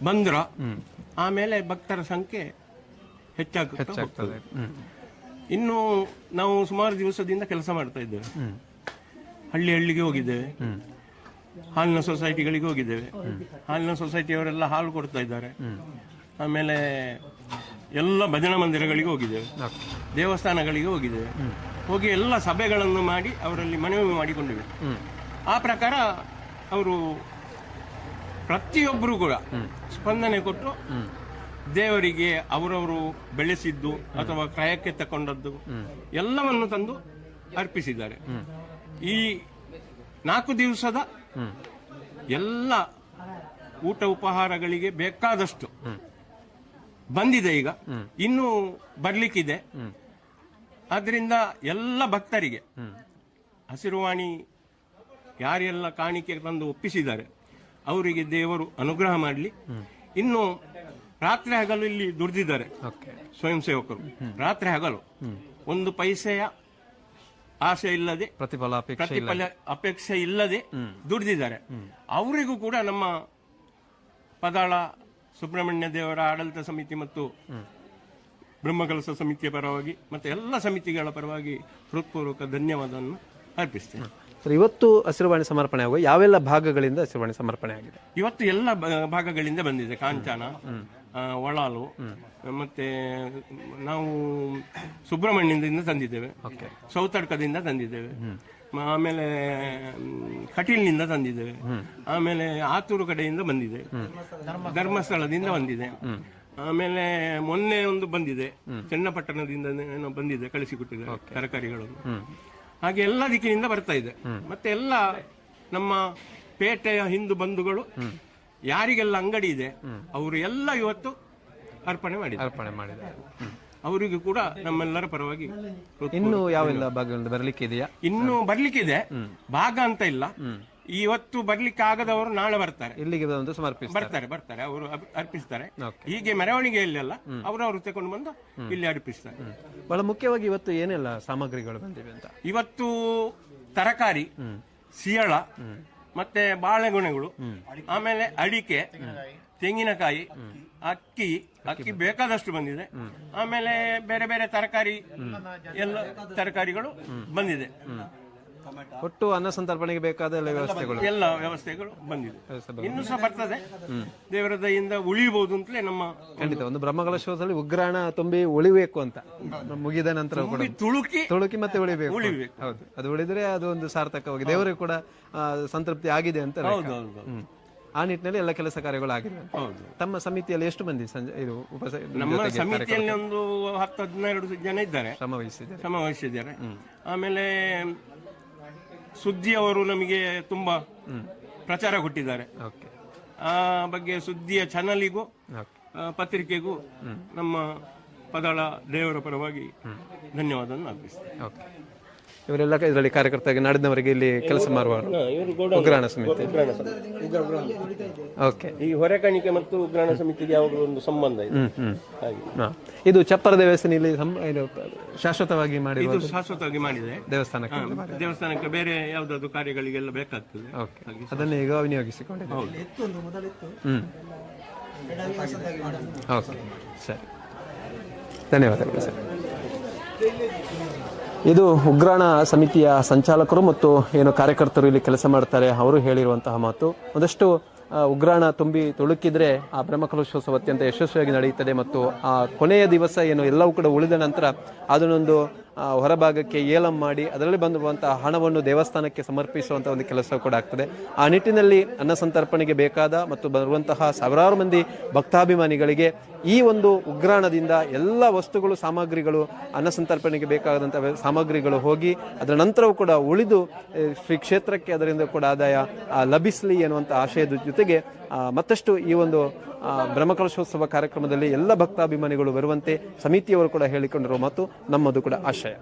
ಬಂದ್ರ ಆಮೇಲೆ ಭಕ್ತರ ಸಂಖ್ಯೆ ಹೆಚ್ಚಾಗ್ತದೆ. ಇನ್ನು ನಾವು ಸುಮಾರು ದಿವಸದಿಂದ ಕೆಲಸ ಮಾಡ್ತಾ ಇದ್ದೇವೆ. ಹಳ್ಳಿಗೆ ಹೋಗಿದ್ದೇವೆ, ಹಾಲಿನ ಸೊಸೈಟಿಗಳಿಗೆ ಹೋಗಿದ್ದೇವೆ. ಹಾಲಿನ ಸೊಸೈಟಿಯವರೆಲ್ಲ ಹಾಲು ಕೊಡ್ತಾ ಇದ್ದಾರೆ. ಆಮೇಲೆ ಎಲ್ಲ ಭಜನಾ ಮಂದಿರಗಳಿಗೆ ಹೋಗಿದ್ದೇವೆ, ದೇವಸ್ಥಾನಗಳಿಗೆ ಹೋಗಿದ್ದೇವೆ. ಹೋಗಿ ಎಲ್ಲ ಸಭೆಗಳನ್ನು ಮಾಡಿ ಅವರಲ್ಲಿ ಮನವಿ ಮಾಡಿಕೊಂಡಿವೆ. ಆ ಪ್ರಕಾರ ಅವರು ಪ್ರತಿಯೊಬ್ಬರು ಕೂಡ ಸ್ಪಂದನೆ ಕೊಟ್ಟು ದೇವರಿಗೆ ಅವರವರು ಬೆಳೆಸಿದ್ದು ಅಥವಾ ಕ್ರಯಕ್ಕೆ ತಗೊಂಡದ್ದು ಎಲ್ಲವನ್ನು ತಂದು ಅರ್ಪಿಸಿದ್ದಾರೆ. ಈ 4 ದಿವಸದ ಎಲ್ಲ ಊಟ ಉಪಹಾರಗಳಿಗೆ ಬೇಕಾದಷ್ಟು ಬಂದಿದೆ. ಈಗ ಇನ್ನೂ ಬರ್ಲಿಕ್ಕಿದೆ. ಆದ್ರಿಂದ ಎಲ್ಲ ಭಕ್ತರಿಗೆ ಹಸಿರುವಾಣಿ ಯಾರೆಲ್ಲ ಕಾಣಿಕೆ ತಂದು ಒಪ್ಪಿಸಿದ್ದಾರೆ ಅವರಿಗೆ ದೇವರು ಅನುಗ್ರಹ ಮಾಡಲಿ. ಇನ್ನು ರಾತ್ರಿ ಹಗಲು ಇಲ್ಲಿ ದುಡಿದಿದ್ದಾರೆ ಸ್ವಯಂ ಸೇವಕರು. ರಾತ್ರಿ ಹಗಲು ಒಂದು ಪೈಸೆಯ ಆಸೆ ಇಲ್ಲದೆ, ಪ್ರತಿಫಲ ಅಪೇಕ್ಷೆ ಇಲ್ಲದೆ ದುಡಿದಿದ್ದಾರೆ. ಅವರಿಗೂ ಕೂಡ ನಮ್ಮ ಪದಾಳ ಸುಬ್ರಹ್ಮಣ್ಯ ದೇವರ ಆಡಳಿತ ಸಮಿತಿ ಮತ್ತು ಬ್ರಹ್ಮಕಲಶ ಸಮಿತಿಯ ಪರವಾಗಿ ಮತ್ತೆ ಎಲ್ಲ ಸಮಿತಿಗಳ ಪರವಾಗಿ ಹೃತ್ಪೂರ್ವಕ ಧನ್ಯವಾದವನ್ನು ಅರ್ಪಿಸ್ತೇನೆ. ಇವತ್ತು ಹಸಿರುವಾಣಿ ಸಮರ್ಪಣೆ ಆಗುವ ಯಾವೆಲ್ಲ ಭಾಗಗಳಿಂದ ಹಸಿರುವಾಣಿ ಸಮರ್ಪಣೆ ಆಗಿದೆ? ಇವತ್ತು ಎಲ್ಲ ಭಾಗಗಳಿಂದ ಬಂದಿದೆ. ಕಾಂಚನ, ಒಳಾಲು, ಮತ್ತೆ ನಾವು ಸುಬ್ರಹ್ಮಣ್ಯದಿಂದ ತಂದಿದ್ದೇವೆ, ಸೌತಡ್ಕದಿಂದ ತಂದಿದ್ದೇವೆ, ಆಮೇಲೆ ಕಟೀಲ್ನಿಂದ ತಂದಿದ್ದೇವೆ, ಆಮೇಲೆ ಆತೂರು ಕಡೆಯಿಂದ ಬಂದಿದೆ, ಧರ್ಮಸ್ಥಳದಿಂದ ಬಂದಿದೆ, ಆಮೇಲೆ ಮೊನ್ನೆ ಒಂದು ಬಂದಿದೆ ಚನ್ನಪಟ್ಟಣದಿಂದ ಬಂದಿದೆ, ಕಳಿಸಿಕೊಟ್ಟಿದೆ ತರಕಾರಿಗಳನ್ನು. ಹಾಗೆ ಎಲ್ಲ ದಿಕ್ಕಿನಿಂದ ಬರ್ತಾ ಇದೆ. ಮತ್ತೆ ಎಲ್ಲ ನಮ್ಮ ಪೇಟೆಯ ಹಿಂದೂ ಬಂಧುಗಳು ಯಾರಿಗೆಲ್ಲ ಅಂಗಡಿ ಇದೆ ಅವರು ಎಲ್ಲ ಇವತ್ತು ಅರ್ಪಣೆ ಮಾಡಿದ್ದಾರೆ. ಅವರಿಗೂ ಕೂಡ ನಮ್ಮೆಲ್ಲರ ಪರವಾಗಿ. ಇನ್ನು ಯಾವೆಲ್ಲ ಭಾಗಗಳಿಂದ ಬರ್ಲಿಕ್ಕೆ ಇದೆಯಾ? ಇನ್ನು ಬರ್ಲಿಕ್ಕಿದೆ, ಭಾಗ ಅಂತ ಇಲ್ಲ. ಇವತ್ತು ಬರ್ಲಿಕ್ಕೆ ಆಗದವರು ನಾಳೆ ಬರ್ತಾರೆ, ಇಲ್ಲಿಗೆ ಬಂದು ಬರ್ತಾರೆ ಅವರು ಅರ್ಪಿಸ್ತಾರೆ. ಹೀಗೆ ಮೆರವಣಿಗೆಯಲ್ಲಿ ಅಲ್ಲ, ಅವರು ತಗೊಂಡು ಬಂದು ಇಲ್ಲಿ ಅರ್ಪಿಸ್ತಾರೆ. ಬಹಳ ಮುಖ್ಯವಾಗಿ ಇವತ್ತು ಏನೆಲ್ಲ ಸಾಮಗ್ರಿಗಳು ಬಂದಿವೆ ಅಂತ? ಇವತ್ತು ತರಕಾರಿ, ಸಿಯಳ, ಮತ್ತೆ ಬಾಳೆಗೊನೆಗಳು, ಆಮೇಲೆ ಅಡಿಕೆ, ತೆಂಗಿನಕಾಯಿ, ಅಕ್ಕಿ ಬೇಕಾದಷ್ಟು ಬಂದಿದೆ. ಆಮೇಲೆ ಬೇರೆ ಬೇರೆ ತರಕಾರಿ, ಎಲ್ಲ ತರಕಾರಿಗಳು ಬಂದಿದೆ. ಒಟ್ಟು ಅನ್ನ ಸಂತರ್ಪಣೆಗೆ ಬೇಕಾದ ಎಲ್ಲ ವ್ಯವಸ್ಥೆಗಳು ಬಂದಿದೆ. ಇನ್ನು ಸಹ ಬರ್ತದೆ, ದೇವರ ದಯಿಂದ ಉಳಿಬಹುದು ಅಂತಲೇ ನಮ್ಮ. ಖಂಡಿತ ಒಂದು ಬ್ರಹ್ಮಕಲಶೋತ್ಸವದಲ್ಲಿ ಉಗ್ರಾಣ ತುಂಬಿ ಉಳಿಬೇಕು ಅಂತ ಮುಗಿದ ನಂತರ ತುಳುಕಿ ಮತ್ತೆ ಉಳಿಬೇಕು. ಹೌದು, ಅದು ಉಳಿದ್ರೆ ಅದು ಒಂದು ಸಾರ್ಥಕವಾಗಿ ದೇವರಿಗೆ ಕೂಡ ಸಂತೃಪ್ತಿ ಆಗಿದೆ ಅಂತ. ಆ ನಿಟ್ಟಿನಲ್ಲಿ ಎಲ್ಲ ಕೆಲಸ ಕಾರ್ಯಗಳು ಆಗಿದೆ. ತಮ್ಮ ಸಮಿತಿಯಲ್ಲಿ ಎಷ್ಟು ಮಂದಿ ನಮ್ಮ ಸಮಿತಿಯಲ್ಲಿ ಒಂದು 10-12 ಜನ ಇದ್ದಾರೆ, ಶ್ರಮ ವಹಿಸಿದ್ದಾರೆ. ಆಮೇಲೆ ಸುದ್ದಿ ಅವರು ನಮಗೆ ತುಂಬಾ ಪ್ರಚಾರ ಕೊಟ್ಟಿದ್ದಾರೆ. ಆ ಬಗ್ಗೆ ಸುದ್ದಿಯ ಚಾನಲಿಗೂ ಪತ್ರಿಕೆಗೂ ನಮ್ಮ ಪದಾಳ ದೇವರ ಪರವಾಗಿ ಧನ್ಯವಾದವನ್ನು ಅರ್ಪಿಸ್ತೇನೆ. ಇವರೆಲ್ಲ ಇದರಲ್ಲಿ ಕಾರ್ಯಕರ್ತರಾಗಿ ನಾಡಿನವರೆಗೆ ಇಲ್ಲಿ ಕೆಲಸ ಮಾಡುವ ಉಗ್ರಾಣ ಸಮಿತಿ. ಈ ಹೊರೆಕಾಣಿಕೆ ಮತ್ತು ಉಗ್ರಾಣ ಸಮಿತಿಗೆ ಯಾವುದೋ ಒಂದು ಸಂಬಂಧ ಇದೆ. ಇದು ಚಪ್ಪರ ದೇವಸ್ಥಾನ ಇಲ್ಲಿ ಶಾಶ್ವತವಾಗಿ ಮಾಡಿದೆ. ದೇವಸ್ಥಾನಕ್ಕೆ ಬೇರೆ ಯಾವ್ದಾದ್ರು ಕಾರ್ಯಗಳಿಗೆಲ್ಲ ಬೇಕಾಗ್ತದೆ, ಅದನ್ನು ಈಗ ವಿನಿಯೋಗಿಸಿಕೊಂಡಿದೆ. ಸರಿ, ಧನ್ಯವಾದಗಳು ಸರ್. ಇದು ಉಗ್ರಾಣ ಸಮಿತಿಯ ಸಂಚಾಲಕರು ಮತ್ತು ಏನು ಕಾರ್ಯಕರ್ತರು ಇಲ್ಲಿ ಕೆಲಸ ಮಾಡ್ತಾರೆ ಅವರು ಹೇಳಿರುವಂತಹ ಮಾತು. ಒಂದಷ್ಟು ಉಗ್ರಾಣ ತುಂಬಿ ತುಳುಕಿದ್ರೆ ಆ ಬ್ರಹ್ಮಕಲಶೋತ್ಸವ ಅತ್ಯಂತ ಯಶಸ್ವಿಯಾಗಿ ನಡೆಯುತ್ತದೆ ಮತ್ತು ಆ ಕೊನೆಯ ದಿವಸ ಏನು ಎಲ್ಲವೂ ಕೂಡ ಉಳಿದ ನಂತರ ಅದನ್ನೊಂದು ಹೊರಭಾಗಕ್ಕೆ ಏಲಂ ಮಾಡಿ ಅದರಲ್ಲಿ ಬಂದಿರುವಂತಹ ಹಣವನ್ನು ದೇವಸ್ಥಾನಕ್ಕೆ ಸಮರ್ಪಿಸುವಂತಹ ಒಂದು ಕೆಲಸ ಕೂಡ ಆಗ್ತದೆ. ಆ ನಿಟ್ಟಿನಲ್ಲಿ ಅನ್ನ ಸಂತರ್ಪಣೆಗೆ ಬೇಕಾದ ಮತ್ತು ಬರುವಂತಹ ಸಾವಿರಾರು ಮಂದಿ ಭಕ್ತಾಭಿಮಾನಿಗಳಿಗೆ ಈ ಒಂದು ಉಗ್ರಾಣದಿಂದ ಎಲ್ಲ ವಸ್ತುಗಳು, ಸಾಮಗ್ರಿಗಳು, ಅನ್ನ ಸಂತರ್ಪಣೆಗೆ ಬೇಕಾದಂತಹ ಸಾಮಗ್ರಿಗಳು ಹೋಗಿ ಅದರ ನಂತರವೂ ಕೂಡ ಉಳಿದು ಶ್ರೀ ಕ್ಷೇತ್ರಕ್ಕೆ ಅದರಿಂದ ಕೂಡ ಆದಾಯ ಲಭಿಸಲಿ ಎನ್ನುವಂಥ ಆಶಯದ ಜೊತೆಗೆ ಮತ್ತಷ್ಟು ಈ ಒಂದು ಬ್ರಹ್ಮಕಲಶೋತ್ಸವ ಕಾರ್ಯಕ್ರಮದಲ್ಲಿ ಎಲ್ಲ ಭಕ್ತಾಭಿಮಾನಿಗಳು ಬರುವಂತೆ ಸಮಿತಿಯವರು ಕೂಡ ಹೇಳಿಕೊಂಡಿರುವ ಮಾತು ನಮ್ಮದು ಕೂಡ ಆಶಯ.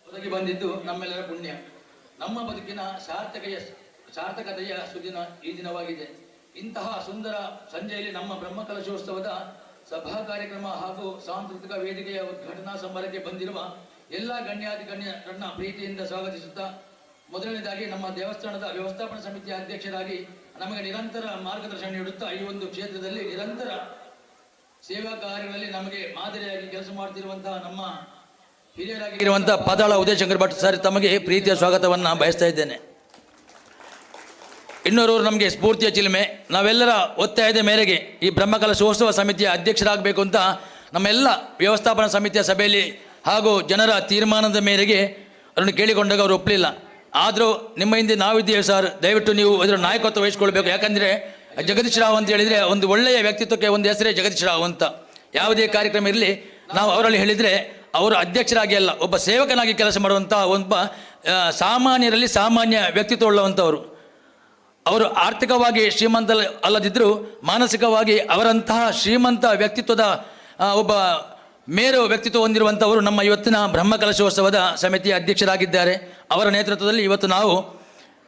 ಒದಗಿ ಬಂದಿದ್ದು ನಮ್ಮೆಲ್ಲರ ಪುಣ್ಯ. ನಮ್ಮ ಬದುಕಿನ ಸಾರ್ಥಕತೆಯ ಸುದಿನ ಈ ದಿನವಾಗಿದೆ. ಇಂತಹ ಸುಂದರ ಸಂಜೆಯಲ್ಲಿ ನಮ್ಮ ಬ್ರಹ್ಮಕಲಶೋತ್ಸವದ ಸಭಾ ಕಾರ್ಯಕ್ರಮ ಹಾಗೂ ಸಾಂಸ್ಕೃತಿಕ ವೇದಿಕೆಯ ಉದ್ಘಾಟನಾ ಸಮಾರಂಭಕ್ಕೆ ಬಂದಿರುವ ಎಲ್ಲ ಗಣ್ಯರನ್ನ ಪ್ರೀತಿಯಿಂದ ಸ್ವಾಗತಿಸುತ್ತಾ, ಮೊದಲನೇದಾಗಿ ನಮ್ಮ ದೇವಸ್ಥಾನದ ವ್ಯವಸ್ಥಾಪನಾ ಸಮಿತಿಯ ಅಧ್ಯಕ್ಷರಾಗಿ ನಮಗೆ ನಿರಂತರ ಮಾರ್ಗದರ್ಶನ ನೀಡುತ್ತಾ ಈ ಒಂದು ಕ್ಷೇತ್ರದಲ್ಲಿ ನಿರಂತರ ಸೇವಾ ಕಾರ್ಯಗಳಲ್ಲಿ ನಮಗೆ ಮಾದರಿಯಾಗಿ ಕೆಲಸ ಮಾಡುತ್ತಿರುವಂತಹ ನಮ್ಮ ಹಿರಿಯರಾಗಿರುವಂತಹ ಪಾತಾಳ ಉದಯಶಂಕರ್ ಭಟ್ ಸರ್ ತಮಗೆ ಪ್ರೀತಿಯ ಸ್ವಾಗತವನ್ನು ಬಯಸ್ತಾ ಇದ್ದೇನೆ. ಇನ್ನೋರ್ವರು ನಮಗೆ ಸ್ಫೂರ್ತಿಯ ಚಿಲುಮೆ. ನಾವೆಲ್ಲರ ಒತ್ತಾಯದ ಮೇರೆಗೆ ಈ ಬ್ರಹ್ಮಕಲಶೋತ್ಸವ ಸಮಿತಿಯ ಅಧ್ಯಕ್ಷರಾಗಬೇಕು ಅಂತ ನಮ್ಮೆಲ್ಲ ವ್ಯವಸ್ಥಾಪನಾ ಸಮಿತಿಯ ಸಭೆಯಲ್ಲಿ ಹಾಗೂ ಜನರ ತೀರ್ಮಾನದ ಮೇರೆಗೆ ಅವರನ್ನು ಕೇಳಿಕೊಂಡಾಗ ಅವರು ಒಪ್ಪಲಿಲ್ಲ. ಆದರೂ ನಿಮ್ಮ ಹಿಂದೆ ನಾವಿದ್ದೇವೆ ಸರ್, ದಯವಿಟ್ಟು ನೀವು ಅದರ ನಾಯಕತ್ವ ವಹಿಸ್ಕೊಳ್ಬೇಕು. ಯಾಕಂದರೆ ಜಗದೀಶ್ ರಾವ್ ಅಂತ ಹೇಳಿದರೆ ಒಂದು ಒಳ್ಳೆಯ ವ್ಯಕ್ತಿತ್ವಕ್ಕೆ ಒಂದು ಹೆಸರೇ ಜಗದೀಶ್ ರಾವ್ ಅಂತ. ಯಾವುದೇ ಕಾರ್ಯಕ್ರಮ ಇರಲಿ ನಾವು ಅವರಲ್ಲಿ ಹೇಳಿದರೆ ಅವರು ಅಧ್ಯಕ್ಷರಾಗಿ ಅಲ್ಲ, ಒಬ್ಬ ಸೇವಕನಾಗಿ ಕೆಲಸ ಮಾಡುವಂಥ ಒಬ್ಬ ಸಾಮಾನ್ಯರಲ್ಲಿ ಸಾಮಾನ್ಯ ವ್ಯಕ್ತಿತ್ವ ಉಳ್ಳವಂಥವರು. ಅವರು ಆರ್ಥಿಕವಾಗಿ ಶ್ರೀಮಂತ ಅಲ್ಲದಿದ್ದರೂ ಮಾನಸಿಕವಾಗಿ ಅವರಂತಹ ಶ್ರೀಮಂತ ವ್ಯಕ್ತಿತ್ವದ ಒಬ್ಬ ಮೇರು ವ್ಯಕ್ತಿತ್ವ ಹೊಂದಿರುವಂಥವರು ನಮ್ಮ ಇವತ್ತಿನ ಬ್ರಹ್ಮಕಲಶೋತ್ಸವದ ಸಮಿತಿಯ ಅಧ್ಯಕ್ಷರಾಗಿದ್ದಾರೆ. ಅವರ ನೇತೃತ್ವದಲ್ಲಿ ಇವತ್ತು ನಾವು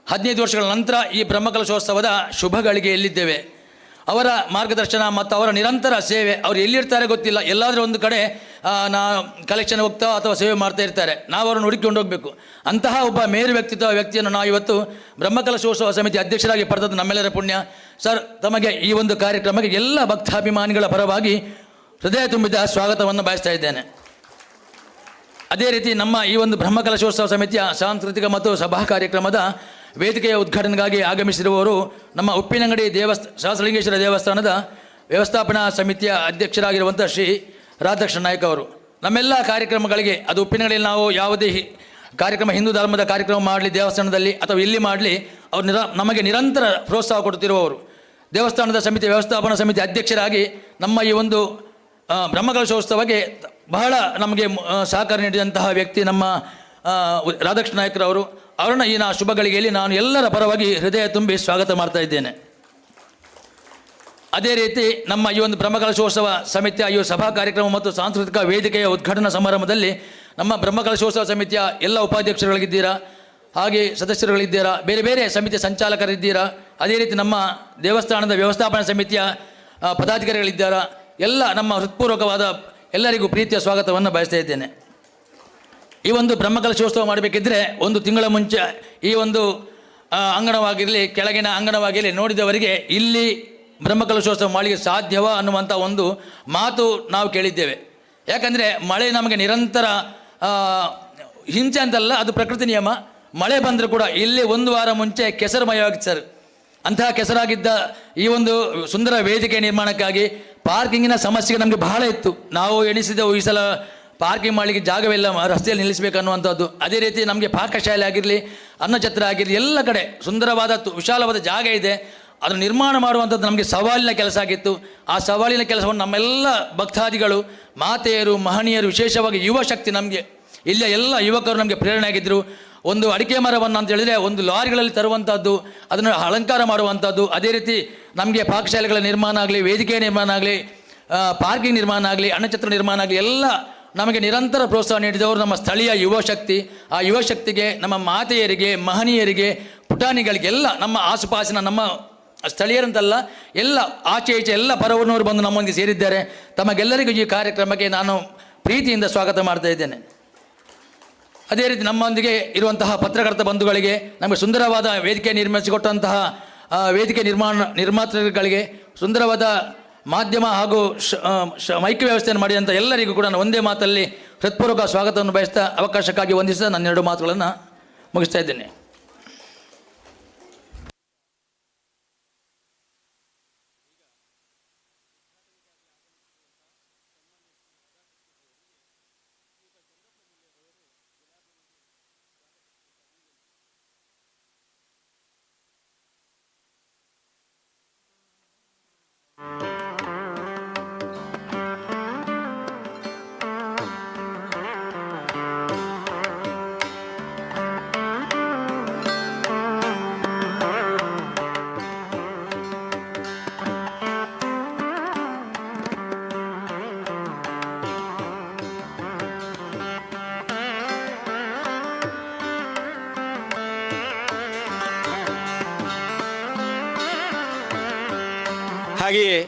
15 ವರ್ಷಗಳ ನಂತರ ಈ ಬ್ರಹ್ಮಕಲಶೋತ್ಸವದ ಶುಭ ಗಳಿಗೆಯಲ್ಲಿದ್ದೇವೆ. ಅವರ ಮಾರ್ಗದರ್ಶನ ಮತ್ತು ಅವರ ನಿರಂತರ ಸೇವೆ, ಅವರು ಎಲ್ಲಿರ್ತಾರೆ ಗೊತ್ತಿಲ್ಲ, ಎಲ್ಲಾದರೂ ಒಂದು ಕಡೆ ಕಲೆಕ್ಷನ್ ಹೋಗ್ತಾ ಅಥವಾ ಸೇವೆ ಮಾಡ್ತಾ ಇರ್ತಾರೆ. ನಾವು ಅವರನ್ನು ಹುಡುಕಿಕೊಂಡು ಹೋಗಬೇಕು. ಅಂತಹ ಒಬ್ಬ ಮೇರು ವ್ಯಕ್ತಿಯನ್ನು ನಾವು ಇವತ್ತು ಬ್ರಹ್ಮಕಲಶೋತ್ಸವ ಸಮಿತಿ ಅಧ್ಯಕ್ಷರಾಗಿ ಪಡೆದದ್ದು ನಮ್ಮೆಲ್ಲರ ಪುಣ್ಯ. ಸರ್, ತಮಗೆ ಈ ಒಂದು ಕಾರ್ಯಕ್ರಮಕ್ಕೆ ಎಲ್ಲ ಭಕ್ತಾಭಿಮಾನಿಗಳ ಪರವಾಗಿ ಹೃದಯ ತುಂಬಿದ ಸ್ವಾಗತವನ್ನು ಬಯಸ್ತಾ ಇದ್ದೇನೆ. ಅದೇ ರೀತಿ ನಮ್ಮ ಈ ಒಂದು ಬ್ರಹ್ಮಕಲಶೋತ್ಸವ ಸಮಿತಿಯ ಸಾಂಸ್ಕೃತಿಕ ಮತ್ತು ಸಭಾ ಕಾರ್ಯಕ್ರಮದ ವೇದಿಕೆಯ ಉದ್ಘಾಟನೆಗಾಗಿ ಆಗಮಿಸಿರುವವರು ನಮ್ಮ ಉಪ್ಪಿನಂಗಡಿ ಸಹಸ್ರಲಿಂಗೇಶ್ವರ ದೇವಸ್ಥಾನದ ವ್ಯವಸ್ಥಾಪನಾ ಸಮಿತಿಯ ಅಧ್ಯಕ್ಷರಾಗಿರುವಂಥ ಶ್ರೀ ರಾಧಾಕೃಷ್ಣ ನಾಯ್ಕ ಅವರು. ನಮ್ಮೆಲ್ಲ ಕಾರ್ಯಕ್ರಮಗಳಿಗೆ, ಅದು ಉಪ್ಪಿನಂಗಡಿಯಲ್ಲಿ ನಾವು ಯಾವುದೇ ಕಾರ್ಯಕ್ರಮ, ಹಿಂದೂ ಧರ್ಮದ ಕಾರ್ಯಕ್ರಮ ಮಾಡಲಿ ದೇವಸ್ಥಾನದಲ್ಲಿ ಅಥವಾ ಇಲ್ಲಿ ಮಾಡಲಿ, ಅವರು ನಮಗೆ ನಿರಂತರ ಪ್ರೋತ್ಸಾಹ ಕೊಡುತ್ತಿರುವವರು. ದೇವಸ್ಥಾನದ ಸಮಿತಿ ವ್ಯವಸ್ಥಾಪನಾ ಸಮಿತಿ ಅಧ್ಯಕ್ಷರಾಗಿ ನಮ್ಮ ಈ ಒಂದು ಬ್ರಹ್ಮಕಲಶೋತ್ಸವಕ್ಕೆ ಬಹಳ ನಮಗೆ ಸಹಕಾರ ನೀಡಿದಂತಹ ವ್ಯಕ್ತಿ ನಮ್ಮ ರಾಧಾಕೃಷ್ಣ ನಾಯ್ಕರವರು. ಅವರನ್ನು ಈ ಶುಭ ಗಳಿಗೆಯಲ್ಲಿ ನಾನು ಎಲ್ಲರ ಪರವಾಗಿ ಹೃದಯ ತುಂಬಿ ಸ್ವಾಗತ ಮಾಡ್ತಾ ಇದ್ದೇನೆ. ಅದೇ ರೀತಿ ನಮ್ಮ ಈ ಒಂದು ಬ್ರಹ್ಮಕಲಶೋತ್ಸವ ಸಮಿತಿಯ ಈ ಸಭಾ ಕಾರ್ಯಕ್ರಮ ಮತ್ತು ಸಾಂಸ್ಕೃತಿಕ ವೇದಿಕೆಯ ಉದ್ಘಾಟನಾ ಸಮಾರಂಭದಲ್ಲಿ ನಮ್ಮ ಬ್ರಹ್ಮಕಲಶೋತ್ಸವ ಸಮಿತಿಯ ಎಲ್ಲ ಉಪಾಧ್ಯಕ್ಷರುಗಳಿದ್ದೀರಾ, ಹಾಗೆ ಸದಸ್ಯರುಗಳಿದ್ದೀರಾ, ಬೇರೆ ಬೇರೆ ಸಮಿತಿಯ ಸಂಚಾಲಕರಿದ್ದೀರಾ, ಅದೇ ರೀತಿ ನಮ್ಮ ದೇವಸ್ಥಾನದ ವ್ಯವಸ್ಥಾಪನಾ ಸಮಿತಿಯ ಪದಾಧಿಕಾರಿಗಳಿದ್ದಾರಾ, ಎಲ್ಲ ನಮ್ಮ ಹೃತ್ಪೂರ್ವಕವಾದ ಎಲ್ಲರಿಗೂ ಪ್ರೀತಿಯ ಸ್ವಾಗತವನ್ನು ಬಯಸ್ತಾ ಇದ್ದೇನೆ. ಈ ಒಂದು ಬ್ರಹ್ಮಕಲಶೋತ್ಸವ ಮಾಡಬೇಕಿದ್ರೆ ಒಂದು ತಿಂಗಳ ಮುಂಚೆ ಈ ಒಂದು ಅಂಗಣವಾಗಿರಲಿ, ಕೆಳಗಿನ ಅಂಗಣವಾಗಿರಲಿ ನೋಡಿದವರಿಗೆ ಇಲ್ಲಿ ಬ್ರಹ್ಮಕಲಶೋತ್ಸವ ಮಾಡಲಿಕ್ಕೆ ಸಾಧ್ಯವ ಅನ್ನುವಂಥ ಒಂದು ಮಾತು ನಾವು ಕೇಳಿದ್ದೇವೆ. ಯಾಕಂದರೆ ಮಳೆ ನಮಗೆ ನಿರಂತರ ಹಿಂಸೆ ಅಂತಲ್ಲ, ಅದು ಪ್ರಕೃತಿ ನಿಯಮ. ಮಳೆ ಬಂದರೂ ಕೂಡ ಇಲ್ಲಿ ಒಂದು ವಾರ ಮುಂಚೆ ಕೆಸರುಮಯವಾಗಿತ್ತು ಸರ್. ಅಂತಹ ಕೆಸರಾಗಿದ್ದ ಈ ಒಂದು ಸುಂದರ ವೇದಿಕೆ ನಿರ್ಮಾಣಕ್ಕಾಗಿ ಪಾರ್ಕಿಂಗಿನ ಸಮಸ್ಯೆ ನಮಗೆ ಬಹಳ ಇತ್ತು. ನಾವು ಎಣಿಸಿದೆವು ಈ ಸಲ ಪಾರ್ಕಿಂಗ್ ಮಾಡಲಿಕ್ಕೆ ಜಾಗವಿಲ್ಲ, ರಸ್ತೆಯಲ್ಲಿ ನಿಲ್ಲಿಸಬೇಕನ್ನುವಂಥದ್ದು. ಅದೇ ರೀತಿ ನಮಗೆ ಪಾಕಶಾಲೆ ಆಗಿರಲಿ, ಅನ್ನಛತ್ರ ಆಗಿರಲಿ, ಎಲ್ಲ ಕಡೆ ಸುಂದರವಾದ ವಿಶಾಲವಾದ ಜಾಗ ಇದೆ. ಅದನ್ನು ನಿರ್ಮಾಣ ಮಾಡುವಂಥದ್ದು ನಮಗೆ ಸವಾಲಿನ ಕೆಲಸ ಆಗಿತ್ತು. ಆ ಸವಾಲಿನ ಕೆಲಸವನ್ನು ನಮ್ಮೆಲ್ಲ ಭಕ್ತಾದಿಗಳು, ಮಾತೆಯರು, ಮಹನೀಯರು, ವಿಶೇಷವಾಗಿ ಯುವ ಶಕ್ತಿ, ನಮಗೆ ಇಲ್ಲಿಯ ಎಲ್ಲ ಯುವಕರು ನಮಗೆ ಪ್ರೇರಣೆ ಆಗಿದ್ದರು. ಒಂದು ಅಡಿಕೆ ಮರವನ್ನು ಅಂತ ಹೇಳಿದರೆ ಒಂದು ಲಾರಿಗಳಲ್ಲಿ ತರುವಂಥದ್ದು, ಅದನ್ನು ಅಲಂಕಾರ ಮಾಡುವಂಥದ್ದು, ಅದೇ ರೀತಿ ನಮಗೆ ಪಾಕಶಾಲೆಗಳ ನಿರ್ಮಾಣ ಆಗಲಿ, ವೇದಿಕೆ ನಿರ್ಮಾಣ ಆಗಲಿ, ಪಾರ್ಕಿಂಗ್ ನಿರ್ಮಾಣ ಆಗಲಿ, ಅನ್ನಛತ್ರ ನಿರ್ಮಾಣ ಆಗಲಿ, ಎಲ್ಲ ನಮಗೆ ನಿರಂತರ ಪ್ರೋತ್ಸಾಹ ನೀಡಿದವರು ನಮ್ಮ ಸ್ಥಳೀಯ ಯುವ ಶಕ್ತಿ. ಆ ಯುವ ಶಕ್ತಿಗೆ, ನಮ್ಮ ಮಾತೆಯರಿಗೆ, ಮಹನೀಯರಿಗೆ, ಪುಟಾಣಿಗಳಿಗೆ, ಎಲ್ಲ ನಮ್ಮ ಆಸುಪಾಸಿನ ನಮ್ಮ ಸ್ಥಳೀಯರಂತಲ್ಲ, ಎಲ್ಲ ಆಚೆ ಈಚೆ ಎಲ್ಲ ಪರವನವರು ಬಂದು ನಮ್ಮೊಂದಿಗೆ ಸೇರಿದ್ದಾರೆ. ತಮಗೆಲ್ಲರಿಗೂ ಈ ಕಾರ್ಯಕ್ರಮಕ್ಕೆ ನಾನು ಪ್ರೀತಿಯಿಂದ ಸ್ವಾಗತ ಮಾಡ್ತಾ ಇದ್ದೇನೆ. ಅದೇ ರೀತಿ ನಮ್ಮೊಂದಿಗೆ ಇರುವಂತಹ ಪತ್ರಕರ್ತ ಬಂಧುಗಳಿಗೆ, ನಮಗೆ ಸುಂದರವಾದ ವೇದಿಕೆ ನಿರ್ಮಿಸಿಕೊಟ್ಟಂತಹ ವೇದಿಕೆ ನಿರ್ಮಾತೃಗಳಿಗೆ, ಸುಂದರವಾದ ಮಾಧ್ಯಮ ಹಾಗೂ ಮೈಕ್ ವ್ಯವಸ್ಥೆಯನ್ನು ಮಾಡಿದಂಥ ಎಲ್ಲರಿಗೂ ಕೂಡ ನಾನು ಒಂದೇ ಮಾತಲ್ಲಿ ಹೃತ್ಪೂರ್ವಕ ಸ್ವಾಗತವನ್ನು ಬಯಸ್ತಾ ಅವಕಾಶಕ್ಕಾಗಿ ವಂದಿಸ್ತಾ ನನ್ನ 2 ಮಾತುಗಳನ್ನು ಮುಗಿಸ್ತಾ ಇದ್ದೇನೆ. ಹಾಗೆಯೇ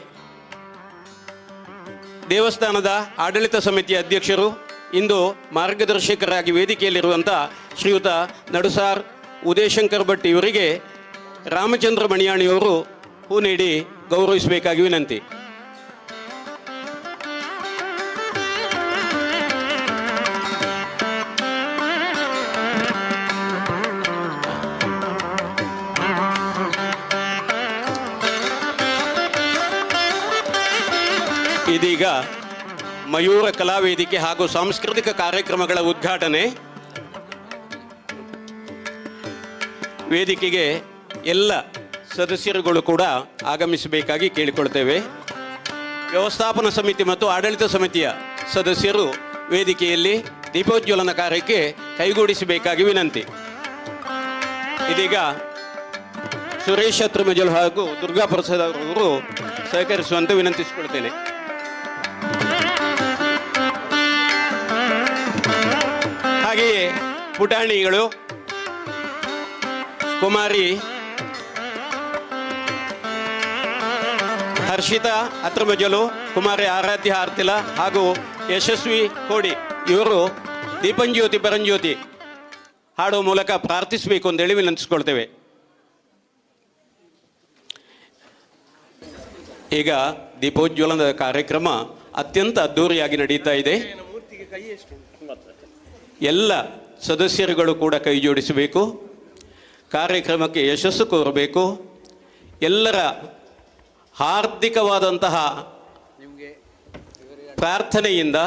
ದೇವಸ್ಥಾನದ ಆಡಳಿತ ಸಮಿತಿಯ ಅಧ್ಯಕ್ಷರು ಇಂದು ಮಾರ್ಗದರ್ಶಕರಾಗಿ ವೇದಿಕೆಯಲ್ಲಿರುವಂಥ ಶ್ರೀಯುತ ನಡುಸಾರ್ ಉದಯಶಂಕರ್ ಭಟ್ ಇವರಿಗೆ ರಾಮಚಂದ್ರ ಮಣಿಯಾಣಿಯವರು ಹೂ ನೀಡಿ ಗೌರವಿಸಬೇಕಾಗಿ ವಿನಂತಿ. ಇದೀಗ ಮಯೂರ ಕಲಾವೇದಿಕೆ ಹಾಗೂ ಸಾಂಸ್ಕೃತಿಕ ಕಾರ್ಯಕ್ರಮಗಳ ಉದ್ಘಾಟನೆ. ವೇದಿಕೆಗೆ ಎಲ್ಲ ಸದಸ್ಯರುಗಳು ಕೂಡ ಆಗಮಿಸಬೇಕಾಗಿ ಕೇಳಿಕೊಳ್ತೇವೆ. ವ್ಯವಸ್ಥಾಪನಾ ಸಮಿತಿ ಮತ್ತು ಆಡಳಿತ ಸಮಿತಿಯ ಸದಸ್ಯರು ವೇದಿಕೆಯಲ್ಲಿ ದೀಪೋಜ್ವಲನ ಕಾರ್ಯಕ್ಕೆ ಕೈಗೂಡಿಸಬೇಕಾಗಿ ವಿನಂತಿ. ಇದೀಗ ಸುರೇಶ್ ಅತ್ರಮಜಲ್ ಹಾಗೂ ದುರ್ಗಾ ಪ್ರಸಾದ್ ಅವರು ಸಹಕರಿಸುವಂತೆ ವಿನಂತಿಸಿಕೊಳ್ತೇನೆ. ಹಾಗೆಯೇ ಪುಟಾಣಿಗಳು ಕುಮಾರಿ ಹರ್ಷಿತಾ ಅತ್ರಮಜಲು, ಕುಮಾರಿ ಆರಾಧ್ಯ ಆರ್ತಿಲ ಹಾಗೂ ಯಶಸ್ವಿ ಕೋಡಿ ಇವರು ದೀಪಂಜ್ಯೋತಿ ಪರಂಜ್ಯೋತಿ ಹಾಡುವ ಮೂಲಕ ಪ್ರಾರ್ಥಿಸಬೇಕು ಅಂತೇಳಿ ವಿನಂತಿಸ್ಕೊಳ್ತೇವೆ. ಈಗ ದೀಪೋಜ್ವಲನದ ಕಾರ್ಯಕ್ರಮ ಅತ್ಯಂತ ಅದ್ಧೂರಿಯಾಗಿ ನಡೀತಾ ಇದೆ. ಎಲ್ಲ ಸದಸ್ಯರುಗಳು ಕೂಡ ಕೈ ಜೋಡಿಸಬೇಕು. ಕಾರ್ಯಕ್ರಮಕ್ಕೆ ಯಶಸ್ಸು ಕೋರಬೇಕು. ಎಲ್ಲರ ಹಾರ್ದಿಕವಾದಂತಹ ಪ್ರಾರ್ಥನೆಯಿಂದ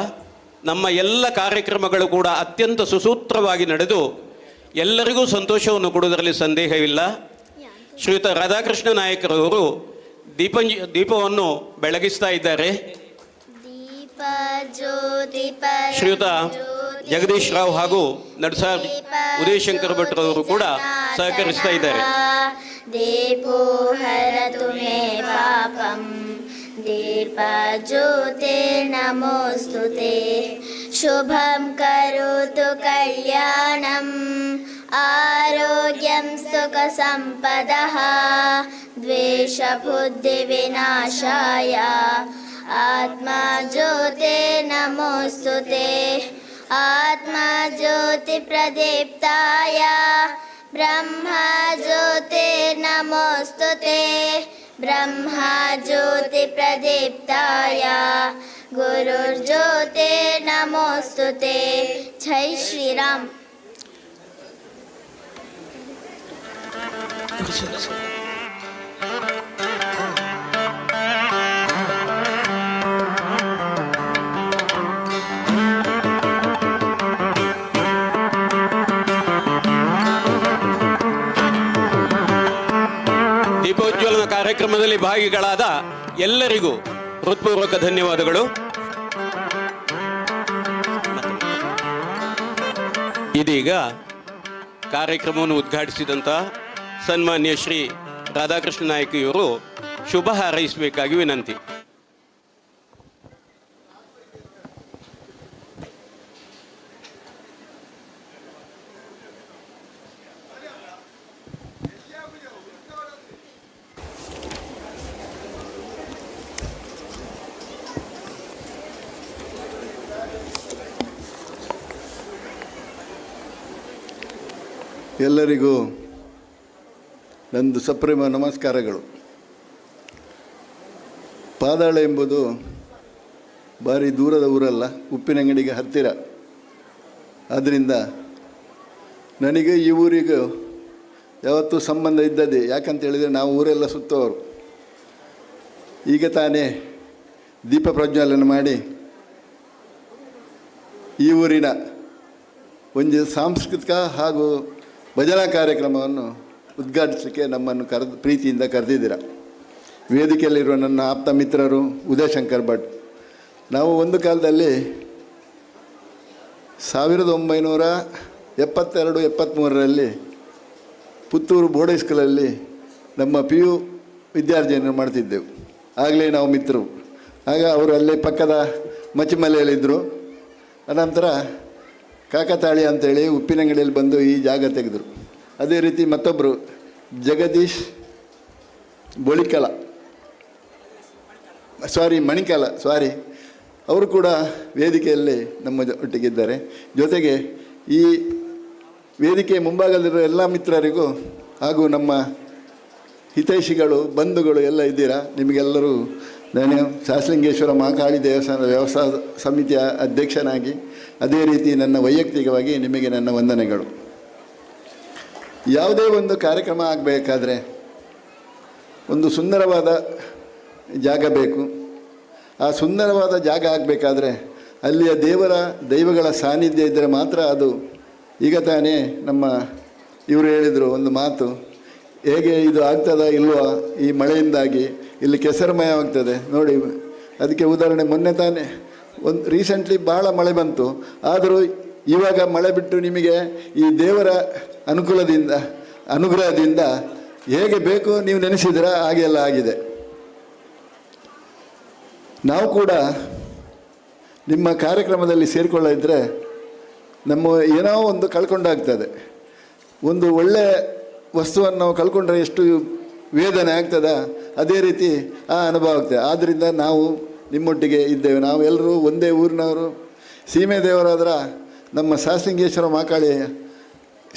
ನಮ್ಮ ಎಲ್ಲ ಕಾರ್ಯಕ್ರಮಗಳು ಕೂಡ ಅತ್ಯಂತ ಸುಸೂತ್ರವಾಗಿ ನಡೆದು ಎಲ್ಲರಿಗೂ ಸಂತೋಷವನ್ನು ಕೊಡುವುದರಲ್ಲಿ ಸಂದೇಹವಿಲ್ಲ. ಶ್ರೀಯುತ ರಾಧಾಕೃಷ್ಣ ನಾಯಕರವರು ದೀಪವನ್ನು ಬೆಳಗಿಸ್ತಾ ಇದ್ದಾರೆ. ಶ್ರೀಯುತ ಜಗದೀಶ್ ರಾವ್ ಹಾಗೂ ನಡ್ಸಾರ್ ಉದಯಶಂಕರ್ ಭಟ್ರವರು ಕೂಡ ಸಹಕರಿಸ್ತಾ ಇದ್ದಾರೆ. ದೀಪೋ ಹರತು ಮೇ ಪಾಪಂ ದೀಪ ಜ್ಯೋತಿ ನಮೋಸ್ತುತೆ ಶುಭಂ ಕರೋತು ಕಲ್ಯಾಣಂ ಆರೋಗ್ಯಂ ಸುಖ ಸಂಪದಃ ದ್ವೇಷ ಬುದ್ಧಿ ವಿನಾಶಾಯ ಆತ್ಮ ಜ್ಯೋತಿ ನಮೋಸ್ತುತೆ ಆತ್ಮ ಜ್ಯೋತಿ ಪ್ರದೀಪ್ತಾಯ ಬ್ರಹ್ಮ ಜ್ಯೋತಿ ನಮೋಸ್ತುತೆ ಬ್ರಹ್ಮ ಜ್ಯೋತಿ ಪ್ರದೀಪ್ತಾಯ ಗುರುರ್ಜ್ಯೋತಿ ನಮೋಸ್ತುತೆ. ಜೈ ಶ್ರೀರಾಮ್. ದೀಪೋಜ್ವಲನ ಕಾರ್ಯಕ್ರಮದಲ್ಲಿ ಭಾಗಿಗಳಾದ ಎಲ್ಲರಿಗೂ ಹೃತ್ಪೂರ್ವಕ ಧನ್ಯವಾದಗಳು. ಇದೀಗ ಕಾರ್ಯಕ್ರಮವನ್ನು ಉದ್ಘಾಟಿಸಿದಂಥ ಸನ್ಮಾನ್ಯ ಶ್ರೀ ರಾಧಾಕೃಷ್ಣ ನಾಯಕಿಯವರು ಶುಭ ಹಾರೈಸಬೇಕಾಗಿ ವಿನಂತಿ. ಎಲ್ಲರಿಗೂ ನಂದು ಸಪ್ರೇಮ ನಮಸ್ಕಾರಗಳು. ಪಾದಾಳ ಎಂಬುದು ಭಾರಿ ದೂರದ ಊರಲ್ಲ, ಉಪ್ಪಿನಂಗಡಿಗೆ ಹತ್ತಿರ. ಆದ್ದರಿಂದ ನನಗೆ ಈ ಊರಿಗೂ ಯಾವತ್ತೂ ಸಂಬಂಧ ಇದ್ದದೆ. ಯಾಕಂತ ಹೇಳಿದರೆ ನಾವು ಊರೆಲ್ಲ ಸುತ್ತವರು. ಈಗ ತಾನೇ ದೀಪ ಪ್ರಜ್ವಲನೆ ಮಾಡಿ ಈ ಊರಿನ ಒಂದು ಸಾಂಸ್ಕೃತಿಕ ಹಾಗೂ ಭಜನಾ ಕಾರ್ಯಕ್ರಮವನ್ನು ಉದ್ಘಾಟಿಸಲಿಕ್ಕೆ ನಮ್ಮನ್ನು ಪ್ರೀತಿಯಿಂದ ಕರೆದಿದ್ದೀರ. ವೇದಿಕೆಯಲ್ಲಿರುವ ನನ್ನ ಆಪ್ತ ಮಿತ್ರರು ಉದಯಶಂಕರ್ ಭಟ್. ನಾವು ಒಂದು ಕಾಲದಲ್ಲಿ 1972-73ರಲ್ಲಿ ಪುತ್ತೂರು ಬೋರ್ಡ್ ಹೈಸ್ಕೂಲಲ್ಲಿ ನಮ್ಮ PU ವಿದ್ಯಾರ್ಜನೆಯನ್ನು ಮಾಡ್ತಿದ್ದೆವು. ಆಗಲೇ ನಾವು ಮಿತ್ರರು. ಆಗ ಅವರು ಅಲ್ಲೇ ಪಕ್ಕದ ಮಚ್ಚಿಮಲೆಯಲ್ಲಿದ್ದರು. ಅನಂತರ ಕಾಕತಾಳಿ ಅಂತೇಳಿ ಉಪ್ಪಿನಂಗಡಿಯಲ್ಲಿ ಬಂದು ಈ ಜಾಗ ತೆಗೆದರು. ಅದೇ ರೀತಿ ಮತ್ತೊಬ್ಬರು ಜಗದೀಶ್ ಬೊಳಿಕಲ ಮಣಿಕಾಲ ಅವರು ಕೂಡ ವೇದಿಕೆಯಲ್ಲಿ ನಮ್ಮ ಒಟ್ಟಿಗಿದ್ದಾರೆ. ಜೊತೆಗೆ ಈ ವೇದಿಕೆ ಮುಂಭಾಗದಲ್ಲಿರುವ ಎಲ್ಲ ಮಿತ್ರರಿಗೂ ಹಾಗೂ ನಮ್ಮ ಹಿತೈಷಿಗಳು ಬಂಧುಗಳು ಎಲ್ಲ ಇದ್ದೀರಾ. ನಿಮಗೆಲ್ಲರೂ ನಾನು ಸಹಸ್ರಲಿಂಗೇಶ್ವರ ಮಹಾಕಾಳಿ ದೇವಸ್ಥಾನದ ವ್ಯವಸ್ಥಾ ಸಮಿತಿಯ ಅಧ್ಯಕ್ಷನಾಗಿ, ಅದೇ ರೀತಿ ನನ್ನ ವೈಯಕ್ತಿಕವಾಗಿ ನಿಮಗೆ ನನ್ನ ವಂದನೆಗಳು. ಯಾವುದೇ ಒಂದು ಕಾರ್ಯಕ್ರಮ ಆಗಬೇಕಾದ್ರೆ ಒಂದು ಸುಂದರವಾದ ಜಾಗ ಬೇಕು. ಆ ಸುಂದರವಾದ ಜಾಗ ಆಗಬೇಕಾದ್ರೆ ಅಲ್ಲಿಯ ದೈವಗಳ ಸಾನ್ನಿಧ್ಯ ಇದ್ದರೆ ಮಾತ್ರ ಅದು. ಈಗ ತಾನೇ ನಮ್ಮ ಇವರು ಹೇಳಿದರು ಒಂದು ಮಾತು, ಹೇಗೆ ಇದು ಆಗ್ತದ ಇಲ್ವಾ ಈ ಮಳೆಯಿಂದಾಗಿ ಇಲ್ಲಿ ಕೆಸರುಮಯವಾಗ್ತದೆ ನೋಡಿ. ಅದಕ್ಕೆ ಉದಾಹರಣೆ, ಮೊನ್ನೆ ತಾನೇ ರೀಸೆಂಟ್ಲಿ ಭಾಳ ಮಳೆ ಬಂತು, ಆದರೂ ಇವಾಗ ಮಳೆ ಬಿಟ್ಟು ನಿಮಗೆ ಈ ದೇವರ ಅನುಗ್ರಹದಿಂದ ಹೇಗೆ ಬೇಕು ನೀವು ನೆನೆಸಿದ್ದೀರಾ ಹಾಗೆಲ್ಲ ಆಗಿದೆ. ನಾವು ಕೂಡ ನಿಮ್ಮ ಕಾರ್ಯಕ್ರಮದಲ್ಲಿ ಸೇರಿಕೊಳ್ಳಿದ್ರೆ ನಮ್ಮ ಏನೋ ಒಂದು ಕಳ್ಕೊಂಡಾಗ್ತದೆ. ಒಂದು ಒಳ್ಳೆಯ ವಸ್ತುವನ್ನು ನಾವು ಕಳ್ಕೊಂಡ್ರೆ ಎಷ್ಟು ವೇದನೆ ಆಗ್ತದೆ, ಅದೇ ರೀತಿ ಆ ಅನುಭವ ಆಗ್ತದೆ. ಆದ್ದರಿಂದ ನಾವು ನಿಮ್ಮೊಟ್ಟಿಗೆ ಇದ್ದೇವೆ. ನಾವು ಎಲ್ಲರೂ ಒಂದೇ ಊರಿನವರು. ಸೀಮೆ ದೇವರಾದ್ರೆ ನಮ್ಮ ಸಹಸ್ರಲಿಂಗೇಶ್ವರ ಮಹಾಕಾಳಿ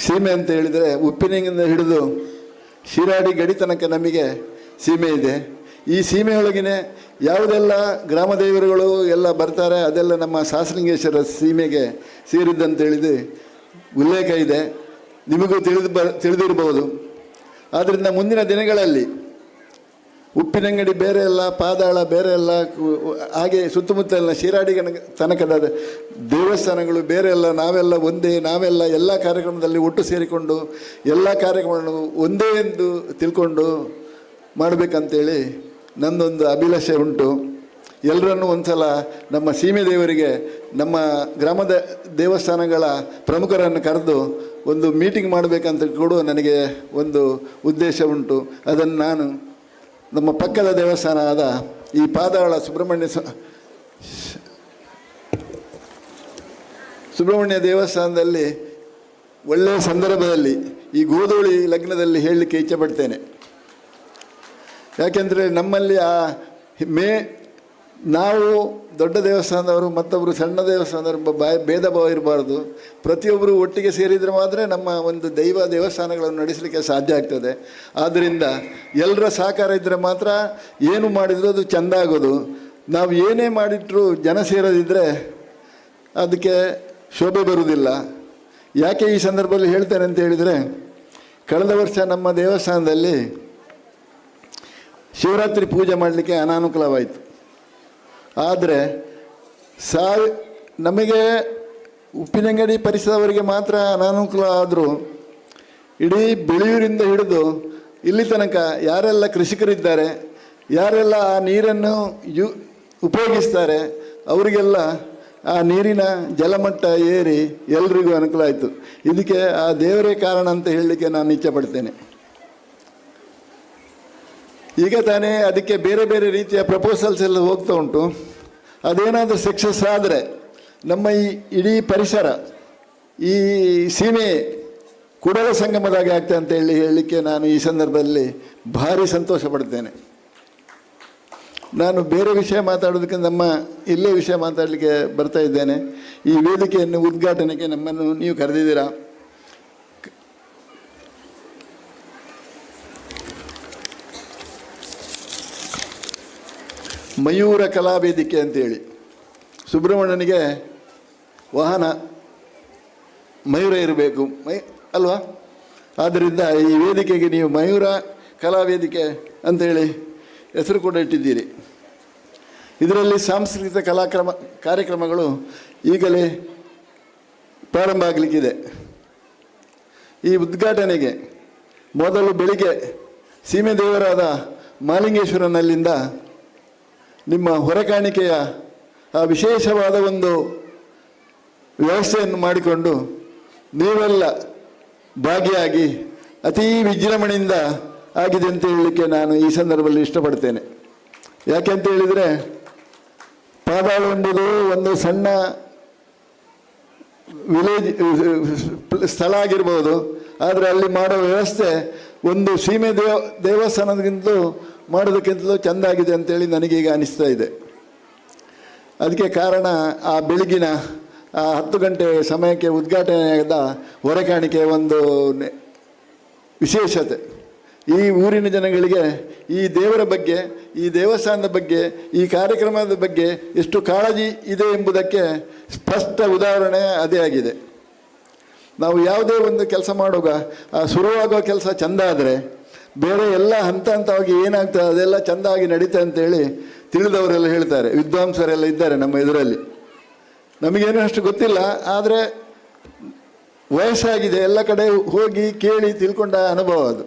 ಸೀಮೆ ಅಂತ ಹೇಳಿದರೆ ಉಪ್ಪಿನಿಂದ ಹಿಡಿದು ಶಿರಾಡಿ ಗಡಿ ತನಕ ನಮಗೆ ಸೀಮೆ ಇದೆ. ಈ ಸೀಮೆಯೊಳಗಿನೇ ಯಾವುದೆಲ್ಲ ಗ್ರಾಮ ದೇವರುಗಳು ಎಲ್ಲ ಬರ್ತಾರೆ ಅದೆಲ್ಲ ನಮ್ಮ ಸಹಸ್ರಲಿಂಗೇಶ್ವರ ಸೀಮೆಗೆ ಸೇರಿದ್ದಂತೇಳಿದು ಉಲ್ಲೇಖ ಇದೆ, ನಿಮಗೂ ತಿಳಿದಿರಬಹುದು. ಆದ್ದರಿಂದ ಮುಂದಿನ ದಿನಗಳಲ್ಲಿ ಉಪ್ಪಿನಂಗಡಿ ಬೇರೆ ಎಲ್ಲ, ಪಾದಾಳ ಬೇರೆ ಎಲ್ಲ, ಹಾಗೆ ಸುತ್ತಮುತ್ತಲಿನ ಶಿರಾಡಿ ತನಕದ ದೇವಸ್ಥಾನಗಳು ಬೇರೆ ಎಲ್ಲ, ನಾವೆಲ್ಲ ಎಲ್ಲ ಕಾರ್ಯಕ್ರಮದಲ್ಲಿ ಒಟ್ಟು ಸೇರಿಕೊಂಡು ಎಲ್ಲ ಕಾರ್ಯಕ್ರಮಗಳನ್ನು ಒಂದೇ ಎಂದು ತಿಳ್ಕೊಂಡು ಮಾಡಬೇಕಂತೇಳಿ ನನ್ನೊಂದು ಅಭಿಲಾಷೆ ಉಂಟು. ಎಲ್ಲರನ್ನೂ ಒಂದು ಸಲ ನಮ್ಮ ಸೀಮೆ ದೇವರಿಗೆ, ನಮ್ಮ ಗ್ರಾಮದ ದೇವಸ್ಥಾನಗಳ ಪ್ರಮುಖರನ್ನು ಕರೆದು ಒಂದು ಮೀಟಿಂಗ್ ಮಾಡಬೇಕಂತ ಕೂಡ ನನಗೆ ಒಂದು ಉದ್ದೇಶ ಉಂಟು. ಅದನ್ನು ನಾನು ನಮ್ಮ ಪಕ್ಕದ ದೇವಸ್ಥಾನ ಆದ ಈ ಪಾದಾಳ ಸುಬ್ರಹ್ಮಣ್ಯ ದೇವಸ್ಥಾನದಲ್ಲಿ ಒಳ್ಳೆಯ ಸಂದರ್ಭದಲ್ಲಿ ಈ ಗೋಧೂಳಿ ಲಗ್ನದಲ್ಲಿ ಹೇಳಲಿಕ್ಕೆ ಇಚ್ಛೆಪಡ್ತೇನೆ. ಯಾಕೆಂದರೆ ನಮ್ಮಲ್ಲಿ ನಾವು ದೊಡ್ಡ ದೇವಸ್ಥಾನದವರು ಮತ್ತೊಬ್ಬರು ಸಣ್ಣ ದೇವಸ್ಥಾನದವರು ಭೇದ ಭಾವ ಇರಬಾರ್ದು. ಪ್ರತಿಯೊಬ್ಬರು ಒಟ್ಟಿಗೆ ಸೇರಿದರೆ ಮಾತ್ರ ನಮ್ಮ ಒಂದು ದೇವಸ್ಥಾನಗಳನ್ನು ನಡೆಸಲಿಕ್ಕೆ ಸಾಧ್ಯ ಆಗ್ತದೆ. ಆದ್ದರಿಂದ ಎಲ್ಲರ ಸಹಕಾರ ಇದ್ದರೆ ಮಾತ್ರ ಏನು ಮಾಡಿದರೂ ಅದು ಚೆಂದ ಆಗೋದು. ನಾವು ಏನೇ ಮಾಡಿಟ್ಟರೂ ಜನ ಸೇರೋದಿದ್ದರೆ ಅದಕ್ಕೆ ಶೋಭೆ ಬರುವುದಿಲ್ಲ. ಯಾಕೆ ಈ ಸಂದರ್ಭದಲ್ಲಿ ಹೇಳ್ತೇನೆ ಅಂತ ಹೇಳಿದರೆ, ಕಳೆದ ವರ್ಷ ನಮ್ಮ ದೇವಸ್ಥಾನದಲ್ಲಿ ಶಿವರಾತ್ರಿ ಪೂಜೆ ಮಾಡಲಿಕ್ಕೆ ಅನಾನುಕೂಲವಾಯಿತು. ಆದರೆ ನಮಗೆ ಉಪ್ಪಿನಂಗಡಿ ಪರಿಸರದವರಿಗೆ ಮಾತ್ರ ಅನಾನುಕೂಲ ಆದರೂ ಇಡೀ ಬೆಳೆಯೂರಿಂದ ಹಿಡಿದು ಇಲ್ಲಿ ತನಕ ಯಾರೆಲ್ಲ ಕೃಷಿಕರಿದ್ದಾರೆ, ಯಾರೆಲ್ಲ ಆ ನೀರನ್ನು ಉಪಯೋಗಿಸ್ತಾರೆ, ಅವರಿಗೆಲ್ಲ ಆ ನೀರಿನ ಜಲಮಟ್ಟ ಏರಿ ಎಲ್ರಿಗೂ ಅನುಕೂಲ ಆಯಿತು. ಇದಕ್ಕೆ ಆ ದೇವರೇ ಕಾರಣ ಅಂತ ಹೇಳಲಿಕ್ಕೆ ನಾನು ಇಚ್ಛೆಪಡ್ತೇನೆ. ಈಗ ತಾನೇ ಅದಕ್ಕೆ ಬೇರೆ ಬೇರೆ ರೀತಿಯ ಪ್ರಪೋಸಲ್ಸ್ ಎಲ್ಲ ಹೋಗ್ತಾ ಉಂಟು. ಅದೇನಾದರೂ ಸಕ್ಸಸ್ ಆದರೆ ನಮ್ಮ ಈ ಇಡೀ ಪರಿಸರ, ಈ ಸೀಮೆ ಕುಡಲ ಸಂಗಮದಾಗೆ ಆಗ್ತದೆ ಅಂತ ಹೇಳಲಿಕ್ಕೆ ನಾನು ಈ ಸಂದರ್ಭದಲ್ಲಿ ಭಾರಿ ಸಂತೋಷ ಪಡ್ತೇನೆ. ನಾನು ಬೇರೆ ವಿಷಯ ಮಾತಾಡೋದಕ್ಕೆ ಇಲ್ಲೇ ವಿಷಯ ಮಾತಾಡಲಿಕ್ಕೆ ಬರ್ತಾ ಇದ್ದೇನೆ. ಈ ವೇದಿಕೆಯನ್ನು ಉದ್ಘಾಟನೆಗೆ ನಮ್ಮನ್ನು ನೀವು ಕರೆದಿದ್ದೀರಾ. ಮಯೂರ ಕಲಾವೇದಿಕೆ ಅಂತೇಳಿ, ಸುಬ್ರಹ್ಮಣ್ಯನಿಗೆ ವಾಹನ ಮಯೂರ ಇರಬೇಕು ಅಲ್ವಾ? ಆದ್ದರಿಂದ ಈ ವೇದಿಕೆಗೆ ನೀವು ಮಯೂರ ಕಲಾವೇದಿಕೆ ಅಂತೇಳಿ ಹೆಸರು ಕೂಡ ಇಟ್ಟಿದ್ದೀರಿ. ಇದರಲ್ಲಿ ಸಾಂಸ್ಕೃತಿಕ ಕಾರ್ಯಕ್ರಮಗಳು ಈಗಲೇ ಪ್ರಾರಂಭ ಆಗಲಿಕ್ಕಿದೆ. ಈ ಉದ್ಘಾಟನೆಗೆ ಮೊದಲು ಬೆಳಿಗ್ಗೆ ಸೀಮೆ ದೇವರಾದ ಮಾಲಿಂಗೇಶ್ವರನಲ್ಲಿಂದ ನಿಮ್ಮ ಹೊರಕಾಣಿಕೆಯ ಆ ವಿಶೇಷವಾದ ಒಂದು ವ್ಯವಸ್ಥೆಯನ್ನು ಮಾಡಿಕೊಂಡು ನೀವೆಲ್ಲ ಭಾಗಿಯಾಗಿ ಅತೀ ವಿಜೃಂಭಣೆಯಿಂದ ಆಗಿದೆ ಅಂತ ಹೇಳಲಿಕ್ಕೆ ನಾನು ಈ ಸಂದರ್ಭದಲ್ಲಿ ಇಷ್ಟಪಡ್ತೇನೆ. ಯಾಕೆಂತ ಹೇಳಿದರೆ, ಪಾದಾಳ ಎಂಬುದು ಒಂದು ಸಣ್ಣ ವಿಲೇಜ್ ಸ್ಥಳ ಆಗಿರ್ಬೋದು, ಆದರೆ ಅಲ್ಲಿ ಮಾಡೋ ವ್ಯವಸ್ಥೆ ಒಂದು ಸೀಮೆ ದೇವಸ್ಥಾನಕ್ಕಿಂತ ಮಾಡೋದಕ್ಕಿಂತಲೂ ಚೆಂದಾಗಿದೆ ಅಂತೇಳಿ ನನಗೀಗ ಅನಿಸ್ತಾ ಇದೆ. ಅದಕ್ಕೆ ಕಾರಣ ಆ ಬೆಳಗಿನ 10 ಗಂಟೆ ಸಮಯಕ್ಕೆ ಉದ್ಘಾಟನೆಯಾದ ಹೊರೆಕಾಣಿಕೆ ಒಂದು ವಿಶೇಷತೆ. ಈ ಊರಿನ ಜನಗಳಿಗೆ ಈ ದೇವರ ಬಗ್ಗೆ, ಈ ದೇವಸ್ಥಾನದ ಬಗ್ಗೆ, ಈ ಕಾರ್ಯಕ್ರಮದ ಬಗ್ಗೆ ಎಷ್ಟು ಕಾಳಜಿ ಇದೆ ಎಂಬುದಕ್ಕೆ ಸ್ಪಷ್ಟ ಉದಾಹರಣೆ ಅದೇ ಆಗಿದೆ. ನಾವು ಯಾವುದೇ ಒಂದು ಕೆಲಸ ಮಾಡುವಾಗ ಆ ಶುರುವಾಗುವ ಕೆಲಸ ಚೆಂದ ಆದರೆ ಬೇರೆ ಎಲ್ಲ ಹಂತ ಹಂತವಾಗಿ ಏನಾಗ್ತದೆ ಅದೆಲ್ಲ ಚೆಂದಾಗಿ ನಡೀತಾ ಅಂತೇಳಿ ತಿಳಿದವರೆಲ್ಲ ಹೇಳ್ತಾರೆ. ವಿದ್ವಾಂಸರೆಲ್ಲ ಇದ್ದಾರೆ ನಮ್ಮ ಎದುರಲ್ಲಿ. ನಮಗೇನು ಅಷ್ಟು ಗೊತ್ತಿಲ್ಲ, ಆದರೆ ವಯಸ್ಸಾಗಿದೆ, ಎಲ್ಲ ಕಡೆ ಹೋಗಿ ಕೇಳಿ ತಿಳ್ಕೊಂಡ ಅನುಭವ ಅದು.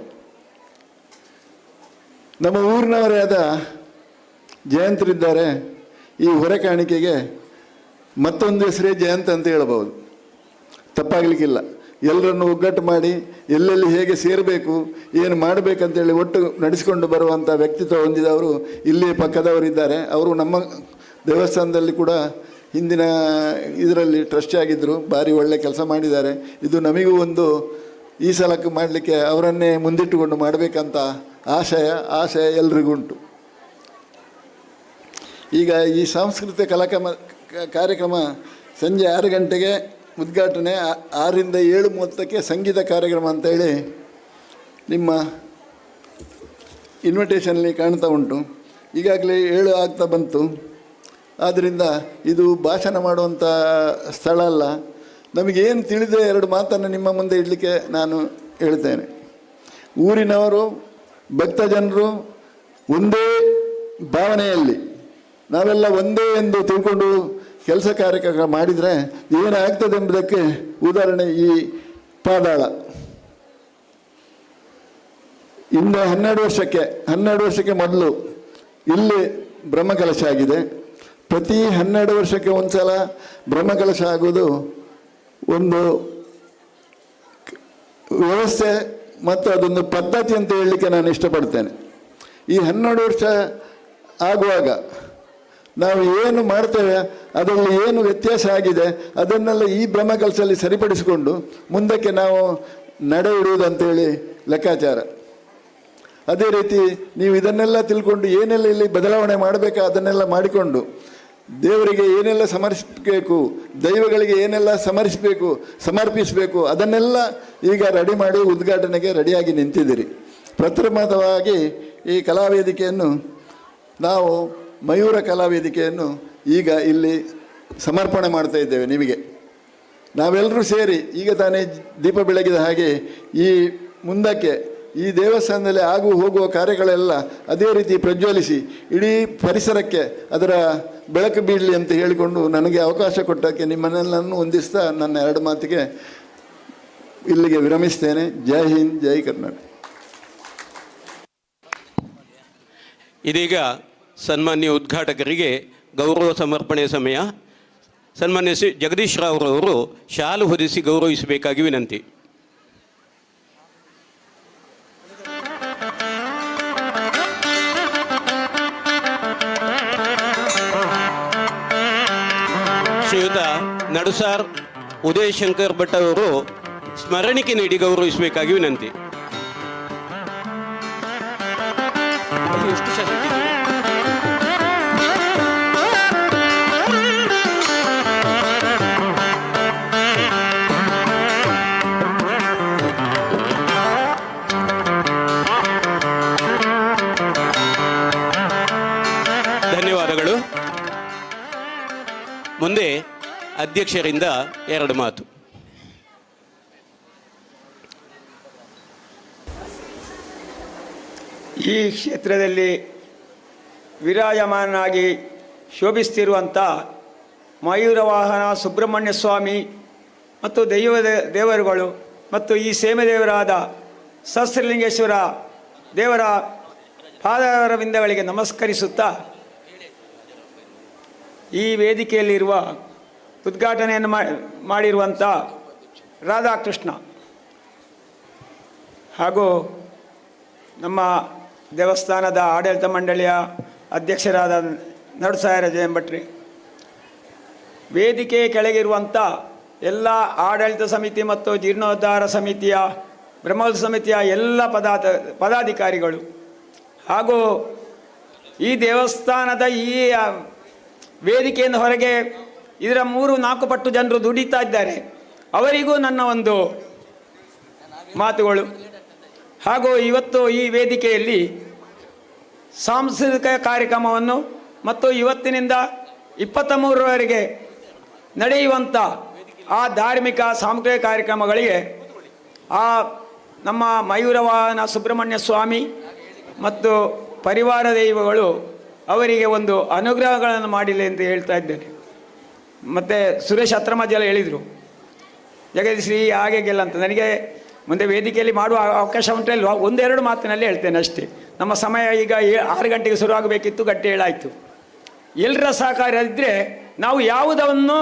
ನಮ್ಮ ಊರಿನವರೇ ಆದ ಜಯಂತರಿದ್ದಾರೆ. ಈ ಹೊರೆಕಾಣಿಕೆಗೆ ಮತ್ತೊಂದು ಹೆಸರೇ ಜಯಂತ ಅಂತ ಹೇಳ್ಬೋದು, ತಪ್ಪಾಗಲಿಕ್ಕಿಲ್ಲ. ಎಲ್ಲರನ್ನು ಒಗ್ಗಟ್ಟು ಮಾಡಿ ಎಲ್ಲೆಲ್ಲಿ ಹೇಗೆ ಸೇರಬೇಕು, ಏನು ಮಾಡಬೇಕಂತೇಳಿ ಒಟ್ಟು ನಡೆಸಿಕೊಂಡು ಬರುವಂಥ ವ್ಯಕ್ತಿತ್ವ ಹೊಂದಿದವರು ಇಲ್ಲಿ ಪಕ್ಕದವರಿದ್ದಾರೆ. ಅವರು ನಮ್ಮ ದೇವಸ್ಥಾನದಲ್ಲಿ ಕೂಡ ಹಿಂದಿನ ಇದರಲ್ಲಿ ಟ್ರಸ್ಟ್ ಆಗಿದ್ದರು, ಭಾರಿ ಒಳ್ಳೆ ಕೆಲಸ ಮಾಡಿದ್ದಾರೆ. ಇದು ನಮಗೂ ಒಂದು ಈ ಸಲಕ್ಕೆ ಮಾಡಲಿಕ್ಕೆ ಅವರನ್ನೇ ಮುಂದಿಟ್ಟುಕೊಂಡು ಮಾಡಬೇಕಂತ ಆಶಯ ಎಲ್ರಿಗುಂಟು. ಈಗ ಈ ಸಾಂಸ್ಕೃತಿಕ ಕಾರ್ಯಕ್ರಮ ಸಂಜೆ 6 ಗಂಟೆಗೆ ಉದ್ಘಾಟನೆ, 6ರಿಂದ 7:30ಕ್ಕೆ ಸಂಗೀತ ಕಾರ್ಯಕ್ರಮ ಅಂತೇಳಿ ನಿಮ್ಮ ಇನ್ವಿಟೇಷನಲ್ಲಿ ಕಾಣ್ತಾ ಉಂಟು. ಈಗಾಗಲೇ 7 ಆಗ್ತಾ ಬಂತು. ಆದ್ದರಿಂದ ಇದು ಭಾಷಣ ಮಾಡುವಂಥ ಸ್ಥಳ ಅಲ್ಲ. ನಮಗೇನು ತಿಳಿದೇ 2 ಮಾತನ್ನು ನಿಮ್ಮ ಮುಂದೆ ಇಡಲಿಕ್ಕೆ ನಾನು ಹೇಳ್ತೇನೆ. ಊರಿನವರು, ಭಕ್ತ ಜನರು ಒಂದೇ ಭಾವನೆಯಲ್ಲಿ ನಾವೆಲ್ಲ ಒಂದೇ ಎಂದು ತಿಳ್ಕೊಂಡು ಕೆಲಸ ಕಾರ್ಯಕ್ರಮ ಮಾಡಿದರೆ ಏನಾಗ್ತದೆ ಎಂಬುದಕ್ಕೆ ಉದಾಹರಣೆ ಈ ಪಾದಾಳ. ಇಂದು 12 ವರ್ಷಕ್ಕೆ ಮೊದಲು ಇಲ್ಲಿ ಬ್ರಹ್ಮಕಲಶ ಆಗಿದೆ. ಪ್ರತಿ 12 ವರ್ಷಕ್ಕೆ ಒಂದು ಸಲ ಬ್ರಹ್ಮಕಲಶ ಆಗುವುದು ಒಂದು ವ್ಯವಸ್ಥೆ ಮತ್ತು ಅದೊಂದು ಪದ್ಧತಿ ಅಂತ ಹೇಳಲಿಕ್ಕೆ ನಾನು ಇಷ್ಟಪಡ್ತೇನೆ. ಈ 12 ವರ್ಷ ಆಗುವಾಗ ನಾವು ಏನು ಮಾಡ್ತೇವೆ, ಅದರಲ್ಲಿ ಏನು ವ್ಯತ್ಯಾಸ ಆಗಿದೆ ಅದನ್ನೆಲ್ಲ ಈ ಬ್ರಹ್ಮಕಲಶದಲ್ಲಿ ಸರಿಪಡಿಸಿಕೊಂಡು ಮುಂದಕ್ಕೆ ನಾವು ನಡೆ ಇಡುವುದಂತೇಳಿ ಲೆಕ್ಕಾಚಾರ. ಅದೇ ರೀತಿ ನೀವು ಇದನ್ನೆಲ್ಲ ತಿಳ್ಕೊಂಡು ಏನೆಲ್ಲ ಇಲ್ಲಿ ಬದಲಾವಣೆ ಮಾಡಬೇಕಾ ಅದನ್ನೆಲ್ಲ ಮಾಡಿಕೊಂಡು ದೇವರಿಗೆ ಏನೆಲ್ಲ ಸಮರ್ಪಿಸಬೇಕು, ದೈವಗಳಿಗೆ ಏನೆಲ್ಲ ಸಮರ್ಪಿಸಬೇಕು ಅದನ್ನೆಲ್ಲ ಈಗ ರೆಡಿ ಮಾಡಿ ಉದ್ಘಾಟನೆಗೆ ರೆಡಿಯಾಗಿ ನಿಂತಿದ್ದೀರಿ. ಪ್ರಥಮವಾಗಿ ಈ ಕಲಾವೇದಿಕೆಯನ್ನು ನಾವು ಮಯೂರ ಕಲಾವೇದಿಕೆಯನ್ನು ಈಗ ಇಲ್ಲಿ ಸಮರ್ಪಣೆ ಮಾಡ್ತಾ ಇದ್ದೇವೆ ನಿಮಗೆ. ನಾವೆಲ್ಲರೂ ಸೇರಿ ಈಗ ತಾನೇ ದೀಪ ಬೆಳಗಿದ ಹಾಗೆ ಈ ಮುಂದಕ್ಕೆ ಈ ದೇವಸ್ಥಾನದಲ್ಲಿ ಆಗು ಹೋಗುವ ಕಾರ್ಯಗಳೆಲ್ಲ ಅದೇ ರೀತಿ ಪ್ರಜ್ವಲಿಸಿ ಇಡೀ ಪರಿಸರಕ್ಕೆ ಅದರ ಬೆಳಕು ಬೀಳಲಿ ಅಂತ ಹೇಳಿಕೊಂಡು ನನಗೆ ಅವಕಾಶ ಕೊಟ್ಟಕ್ಕೆ ನಿಮ್ಮನ್ನೆಲ್ಲನ್ನು ಹೊಂದಿಸ್ತಾ ನನ್ನ 2 ಮಾತಿಗೆ ಇಲ್ಲಿಗೆ ವಿರಮಿಸ್ತೇನೆ. ಜೈ ಹಿಂದ್, ಜೈ ಕರ್ನಾಟಕ. ಇದೀಗ ಸನ್ಮಾನ್ಯ ಉದ್ಘಾಟಕರಿಗೆ ಗೌರವ ಸಮರ್ಪಣೆ ಸಮಯ. ಸನ್ಮಾನ್ಯ ಜಗದೀಶ್ ರಾವ್ ಅವರು ಶಾಲು ಹೊದಿಸಿ ಗೌರವಿಸಬೇಕಾಗಿ ವಿನಂತಿ. ಶ್ರೀಯುತ ನಡುಸಾರ್ ಉದಯ್ ಶಂಕರ್ ಭಟ್ ಅವರು ಸ್ಮರಣಿಕೆ ನೀಡಿ ಗೌರವಿಸಬೇಕಾಗಿ ವಿನಂತಿ. ಧನ್ಯವಾದಗಳು. ಮುಂದೆ ಅಧ್ಯಕ್ಷರಿಂದ 2 ಮಾತು. ಈ ಕ್ಷೇತ್ರದಲ್ಲಿ ವಿರಾಜಮಾನಾಗಿ ಶೋಭಿಸ್ತಿರುವಂಥ ಮಯೂರವಾಹನ ಸುಬ್ರಹ್ಮಣ್ಯ ಸ್ವಾಮಿ ಮತ್ತು ದೇವರುಗಳು ಮತ್ತು ಈ ಸೇಮೆದೇವರಾದ ಸಹಸ್ರಲಿಂಗೇಶ್ವರ ದೇವರ ಪಾದಾರವಿಂದಗಳಿಗೆ ನಮಸ್ಕರಿಸುತ್ತಾ ಈ ವೇದಿಕೆಯಲ್ಲಿರುವ ಉದ್ಘಾಟನೆಯನ್ನು ಮಾಡಿರುವಂಥ ರಾಧಾಕೃಷ್ಣ ಹಾಗೂ ನಮ್ಮ ದೇವಸ್ಥಾನದ ಆಡಳಿತ ಮಂಡಳಿಯ ಅಧ್ಯಕ್ಷರಾದ ನಡುಸಾಯರ ಜಯಂಭಟ್ರಿ, ವೇದಿಕೆ ಕೆಳಗಿರುವಂಥ ಎಲ್ಲ ಆಡಳಿತ ಸಮಿತಿ ಮತ್ತು ಜೀರ್ಣೋದ್ಧಾರ ಸಮಿತಿಯ ಬ್ರಹ್ಮೋತ್ಸವ ಸಮಿತಿಯ ಎಲ್ಲ ಪದಾಧಿಕಾರಿಗಳು ಹಾಗೂ ಈ ದೇವಸ್ಥಾನದ ಈ ವೇದಿಕೆಯಿಂದ ಹೊರಗೆ ಇದರ 3-4 ಪಟ್ಟು ಜನರು ದುಡಿತಾ ಇದ್ದಾರೆ. ಅವರಿಗೂ ನನ್ನ ಒಂದು ಮಾತುಗಳು. ಹಾಗೂ ಇವತ್ತು ಈ ವೇದಿಕೆಯಲ್ಲಿ ಸಾಂಸ್ಕೃತಿಕ ಕಾರ್ಯಕ್ರಮವನ್ನು ಮತ್ತು ಇವತ್ತಿನಿಂದ 23ರವರೆಗೆ ನಡೆಯುವಂಥ ಆ ಧಾರ್ಮಿಕ ಸಾಂಸ್ಕೃತಿಕ ಕಾರ್ಯಕ್ರಮಗಳಿಗೆ ನಮ್ಮ ಮಯೂರವಾಹನ ಸುಬ್ರಹ್ಮಣ್ಯ ಸ್ವಾಮಿ ಮತ್ತು ಪರಿವಾರ ದೈವಗಳು ಅವರಿಗೆ ಒಂದು ಅನುಗ್ರಹಗಳನ್ನು ಮಾಡಿಲ್ಲ ಅಂತ ಹೇಳ್ತಾ ಇದ್ದೇನೆ. ಮತ್ತು ಸುರೇಶ್ ಅತ್ರಮಜ್ಜೆಲ್ಲ ಹೇಳಿದರು ಜಗದೀಶ್ರೀ ಹಾಗೆಲ್ಲ ಅಂತ. ನನಗೆ ಮುಂದೆ ವೇದಿಕೆಯಲ್ಲಿ ಮಾಡುವ ಅವಕಾಶ ಉಂಟಲ್ವ, 1-2 ಮಾತಿನಲ್ಲಿ ಹೇಳ್ತೇನೆ ಅಷ್ಟೇ. ನಮ್ಮ ಸಮಯ ಈಗ 6 ಗಂಟೆಗೆ ಶುರುವಾಗಬೇಕಿತ್ತು, ಗಂಟೆ 7 ಆಯಿತು. ಎಲ್ಲರ ಸಹಕಾರ ಇದ್ದರೆ ನಾವು ಯಾವುದನ್ನು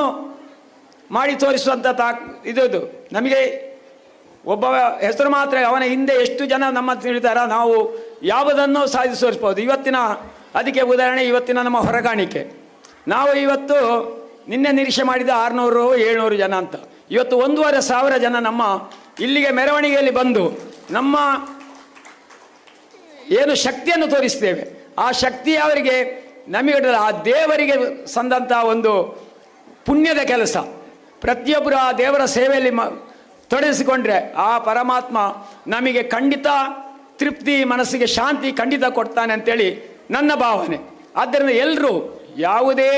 ಮಾಡಿ ತೋರಿಸುವಂಥ ಇದು ನಮಗೆ ಒಬ್ಬ ಹೆಸರು ಮಾತ್ರ, ಅವನ ಹಿಂದೆ ಎಷ್ಟು ಜನ ನಮ್ಮ ತಿಳಿದಾರ, ನಾವು ಯಾವುದನ್ನು ಸಾಧಿಸಿ ತೋರಿಸ್ಬೋದು. ಇವತ್ತಿನ ಅದಕ್ಕೆ ಉದಾಹರಣೆ ಇವತ್ತಿನ ನಮ್ಮ ಹೊರಗಾಣಿಕೆ. ನಾವು ಇವತ್ತು ನಿನ್ನೆ ನಿರೀಕ್ಷೆ ಮಾಡಿದ 600-700 ಜನ ಅಂತ, ಇವತ್ತು 1,500 ಜನ ನಮ್ಮ ಇಲ್ಲಿಗೆ ಮೆರವಣಿಗೆಯಲ್ಲಿ ಬಂದು ನಮ್ಮ ಏನು ಶಕ್ತಿಯನ್ನು ತೋರಿಸ್ತೇವೆ, ಆ ಶಕ್ತಿ ಅವರಿಗೆ ನಮಗೆ ಆ ದೇವರಿಗೆ ಸಂದಂಥ ಒಂದು ಪುಣ್ಯದ ಕೆಲಸ. ಪ್ರತಿಯೊಬ್ಬರು ಆ ದೇವರ ಸೇವೆಯಲ್ಲಿ ತೊಡಗಿಸಿಕೊಂಡ್ರೆ ಆ ಪರಮಾತ್ಮ ನಮಗೆ ಖಂಡಿತ ತೃಪ್ತಿ, ಮನಸ್ಸಿಗೆ ಶಾಂತಿ ಖಂಡಿತ ಕೊಡ್ತಾನೆ ಅಂತೇಳಿ ನನ್ನ ಭಾವನೆ. ಆದ್ದರಿಂದ ಎಲ್ಲರೂ ಯಾವುದೇ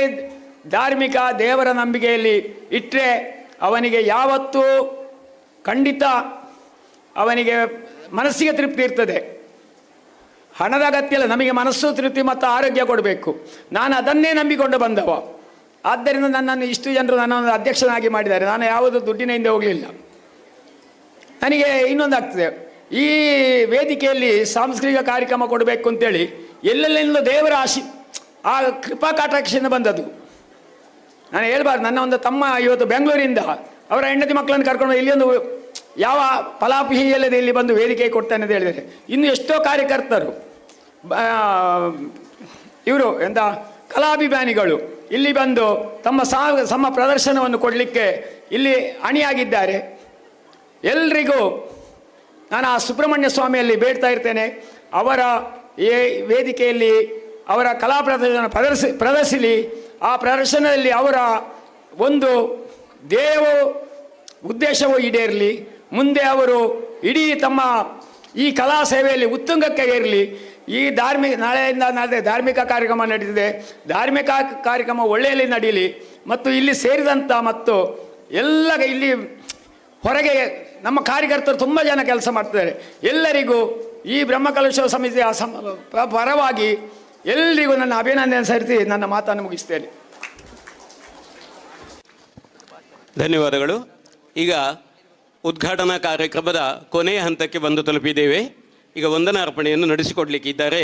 ಧಾರ್ಮಿಕ ದೇವರ ನಂಬಿಕೆಯಲ್ಲಿ ಇಟ್ಟರೆ ಅವನಿಗೆ ಯಾವತ್ತೂ ಖಂಡಿತ ಅವನಿಗೆ ಮನಸ್ಸಿಗೆ ತೃಪ್ತಿ ಇರ್ತದೆ. ಹಣದ ಅಗತ್ಯ ಇಲ್ಲ, ನಮಗೆ ಮನಸ್ಸು ತೃಪ್ತಿ ಮತ್ತು ಆರೋಗ್ಯ ಕೊಡಬೇಕು. ನಾನು ಅದನ್ನೇ ನಂಬಿಕೊಂಡು ಬಂದವ. ಆದ್ದರಿಂದ ನನ್ನನ್ನು ಇಷ್ಟು ಜನರು ನನ್ನನ್ನು ಅಧ್ಯಕ್ಷನಾಗಿ ಮಾಡಿದ್ದಾರೆ. ನಾನು ಯಾವುದು ದುಡ್ಡಿನ ಹಿಂದೆ ಹೋಗಲಿಲ್ಲ. ನನಗೆ ಇನ್ನೊಂದಾಗ್ತದೆ, ಈ ವೇದಿಕೆಯಲ್ಲಿ ಸಾಂಸ್ಕೃತಿಕ ಕಾರ್ಯಕ್ರಮ ಕೊಡಬೇಕು ಅಂತೇಳಿ ಎಲ್ಲೆಲ್ಲಿಂದಲೂ ದೇವರ ಆ ಕೃಪಾ ಕಟಾಕ್ಷದಿಂದ ಬಂದದ್ದು. ನಾನು ಹೇಳ್ಬಾರ್ದು, ನನ್ನ ಒಂದು ತಮ್ಮ ಇವತ್ತು ಬೆಂಗಳೂರಿಂದ ಅವರ ಹೆಂಡತಿ ಮಕ್ಕಳನ್ನು ಕರ್ಕೊಂಡು ಇಲ್ಲಿ ಒಂದು ಯಾವ ಫಲಾಪೇಕ್ಷೆಯಿಲ್ಲದೆ ಇಲ್ಲಿ ಬಂದು ವೇದಿಕೆ ಕೊಡ್ತಾನೆ ಅಂತ ಹೇಳಿದರೆ, ಇನ್ನು ಎಷ್ಟೋ ಕಾರ್ಯಕರ್ತರು ಇವರು ಎಂಥ ಕಲಾಭಿಮಾನಿಗಳು ಇಲ್ಲಿ ಬಂದು ತಮ್ಮ ಪ್ರದರ್ಶನವನ್ನು ಕೊಡಲಿಕ್ಕೆ ಇಲ್ಲಿ ಅಣಿಯಾಗಿದ್ದಾರೆ. ಎಲ್ರಿಗೂ ನಾನು ಆ ಸುಬ್ರಹ್ಮಣ್ಯ ಸ್ವಾಮಿಯಲ್ಲಿ ಬೇಡ್ತಾ ಇರ್ತೇನೆ, ಅವರ ಈ ವೇದಿಕೆಯಲ್ಲಿ ಅವರ ಕಲಾ ಪ್ರದರ್ಶಿಸಲಿ. ಆ ಪ್ರದರ್ಶನದಲ್ಲಿ ಅವರ ಒಂದು ಉದ್ದೇಶವೂ ಈಡೇರಲಿ. ಮುಂದೆ ಅವರು ಇಡೀ ತಮ್ಮ ಈ ಕಲಾ ಸೇವೆಯಲ್ಲಿ ಉತ್ತುಂಗಕ್ಕೆ ಏರಲಿ. ಈ ನಾಳೆಯಿಂದ ನಾಳೆ ಧಾರ್ಮಿಕ ಕಾರ್ಯಕ್ರಮ ನಡೀತಿದೆ. ಧಾರ್ಮಿಕ ಕಾರ್ಯಕ್ರಮ ಒಳ್ಳೆಯಲ್ಲಿ ನಡೀಲಿ. ಮತ್ತು ಇಲ್ಲಿ ಸೇರಿದಂಥ ಮತ್ತು ಎಲ್ಲ ಇಲ್ಲಿ ಹೊರಗೆ ನಮ್ಮ ಕಾರ್ಯಕರ್ತರು ತುಂಬ ಜನ ಕೆಲಸ ಮಾಡ್ತಿದ್ದಾರೆ. ಎಲ್ಲರಿಗೂ ಈ ಬ್ರಹ್ಮಕಲಶೋತ್ಸವ ಸಮಿತಿಯ ಪರವಾಗಿ ಎಲ್ಲರಿಗೂ ನನ್ನ ಅಭಿನಂದನೆ ಸಲ್ಲಿಸಿ ನನ್ನ ಮಾತನ್ನು ಮುಗಿಸ್ತೇನೆ. ಧನ್ಯವಾದಗಳು. ಈಗ ಉದ್ಘಾಟನಾ ಕಾರ್ಯಕ್ರಮದ ಕೊನೆಯ ಹಂತಕ್ಕೆ ಬಂದು ತಲುಪಿದ್ದೇವೆ. ಈಗ ವಂದನಾರ್ಪಣೆಯನ್ನು ನಡೆಸಿಕೊಡಲಿಕ್ಕಿದ್ದಾರೆ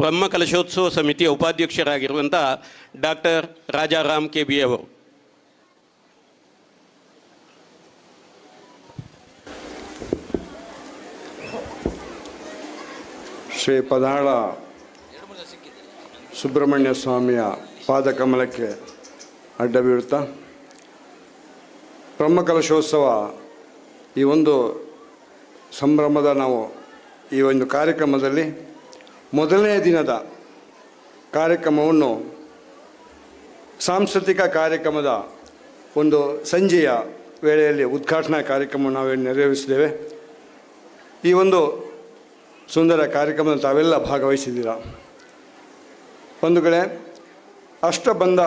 ಬ್ರಹ್ಮಕಲಶೋತ್ಸವ ಸಮಿತಿಯ ಉಪಾಧ್ಯಕ್ಷರಾಗಿರುವಂಥ ಡಾಕ್ಟರ್ ರಾಜಾರಾಮ್ KB ಅವರು. ಶ್ರೀ ಪದಾಳ ಸುಬ್ರಹ್ಮಣ್ಯ ಸ್ವಾಮಿಯ ಪಾದಕಮಲಕ್ಕೆ ಅಡ್ಡ ಬೀಳುತ್ತಾ ಬ್ರಹ್ಮಕಲಶೋತ್ಸವ ಈ ಒಂದು ಸಂಭ್ರಮದ ನಾವು ಈ ಒಂದು ಕಾರ್ಯಕ್ರಮದಲ್ಲಿ ಮೊದಲನೇ ದಿನದ ಕಾರ್ಯಕ್ರಮವನ್ನು ಸಾಂಸ್ಕೃತಿಕ ಕಾರ್ಯಕ್ರಮದ ಒಂದು ಸಂಜೆಯ ವೇಳೆಯಲ್ಲಿ ಉದ್ಘಾಟನಾ ಕಾರ್ಯಕ್ರಮವನ್ನು ನಾವು ನೆರವೇರಿಸಿದ್ದೇವೆ. ಈ ಒಂದು ಸುಂದರ ಕಾರ್ಯಕ್ರಮದಲ್ಲಿ ತಾವೆಲ್ಲ ಭಾಗವಹಿಸಿದ್ದೀರಾ. ಬಂಧುಗಳೇ, ಅಷ್ಟಬಂಧ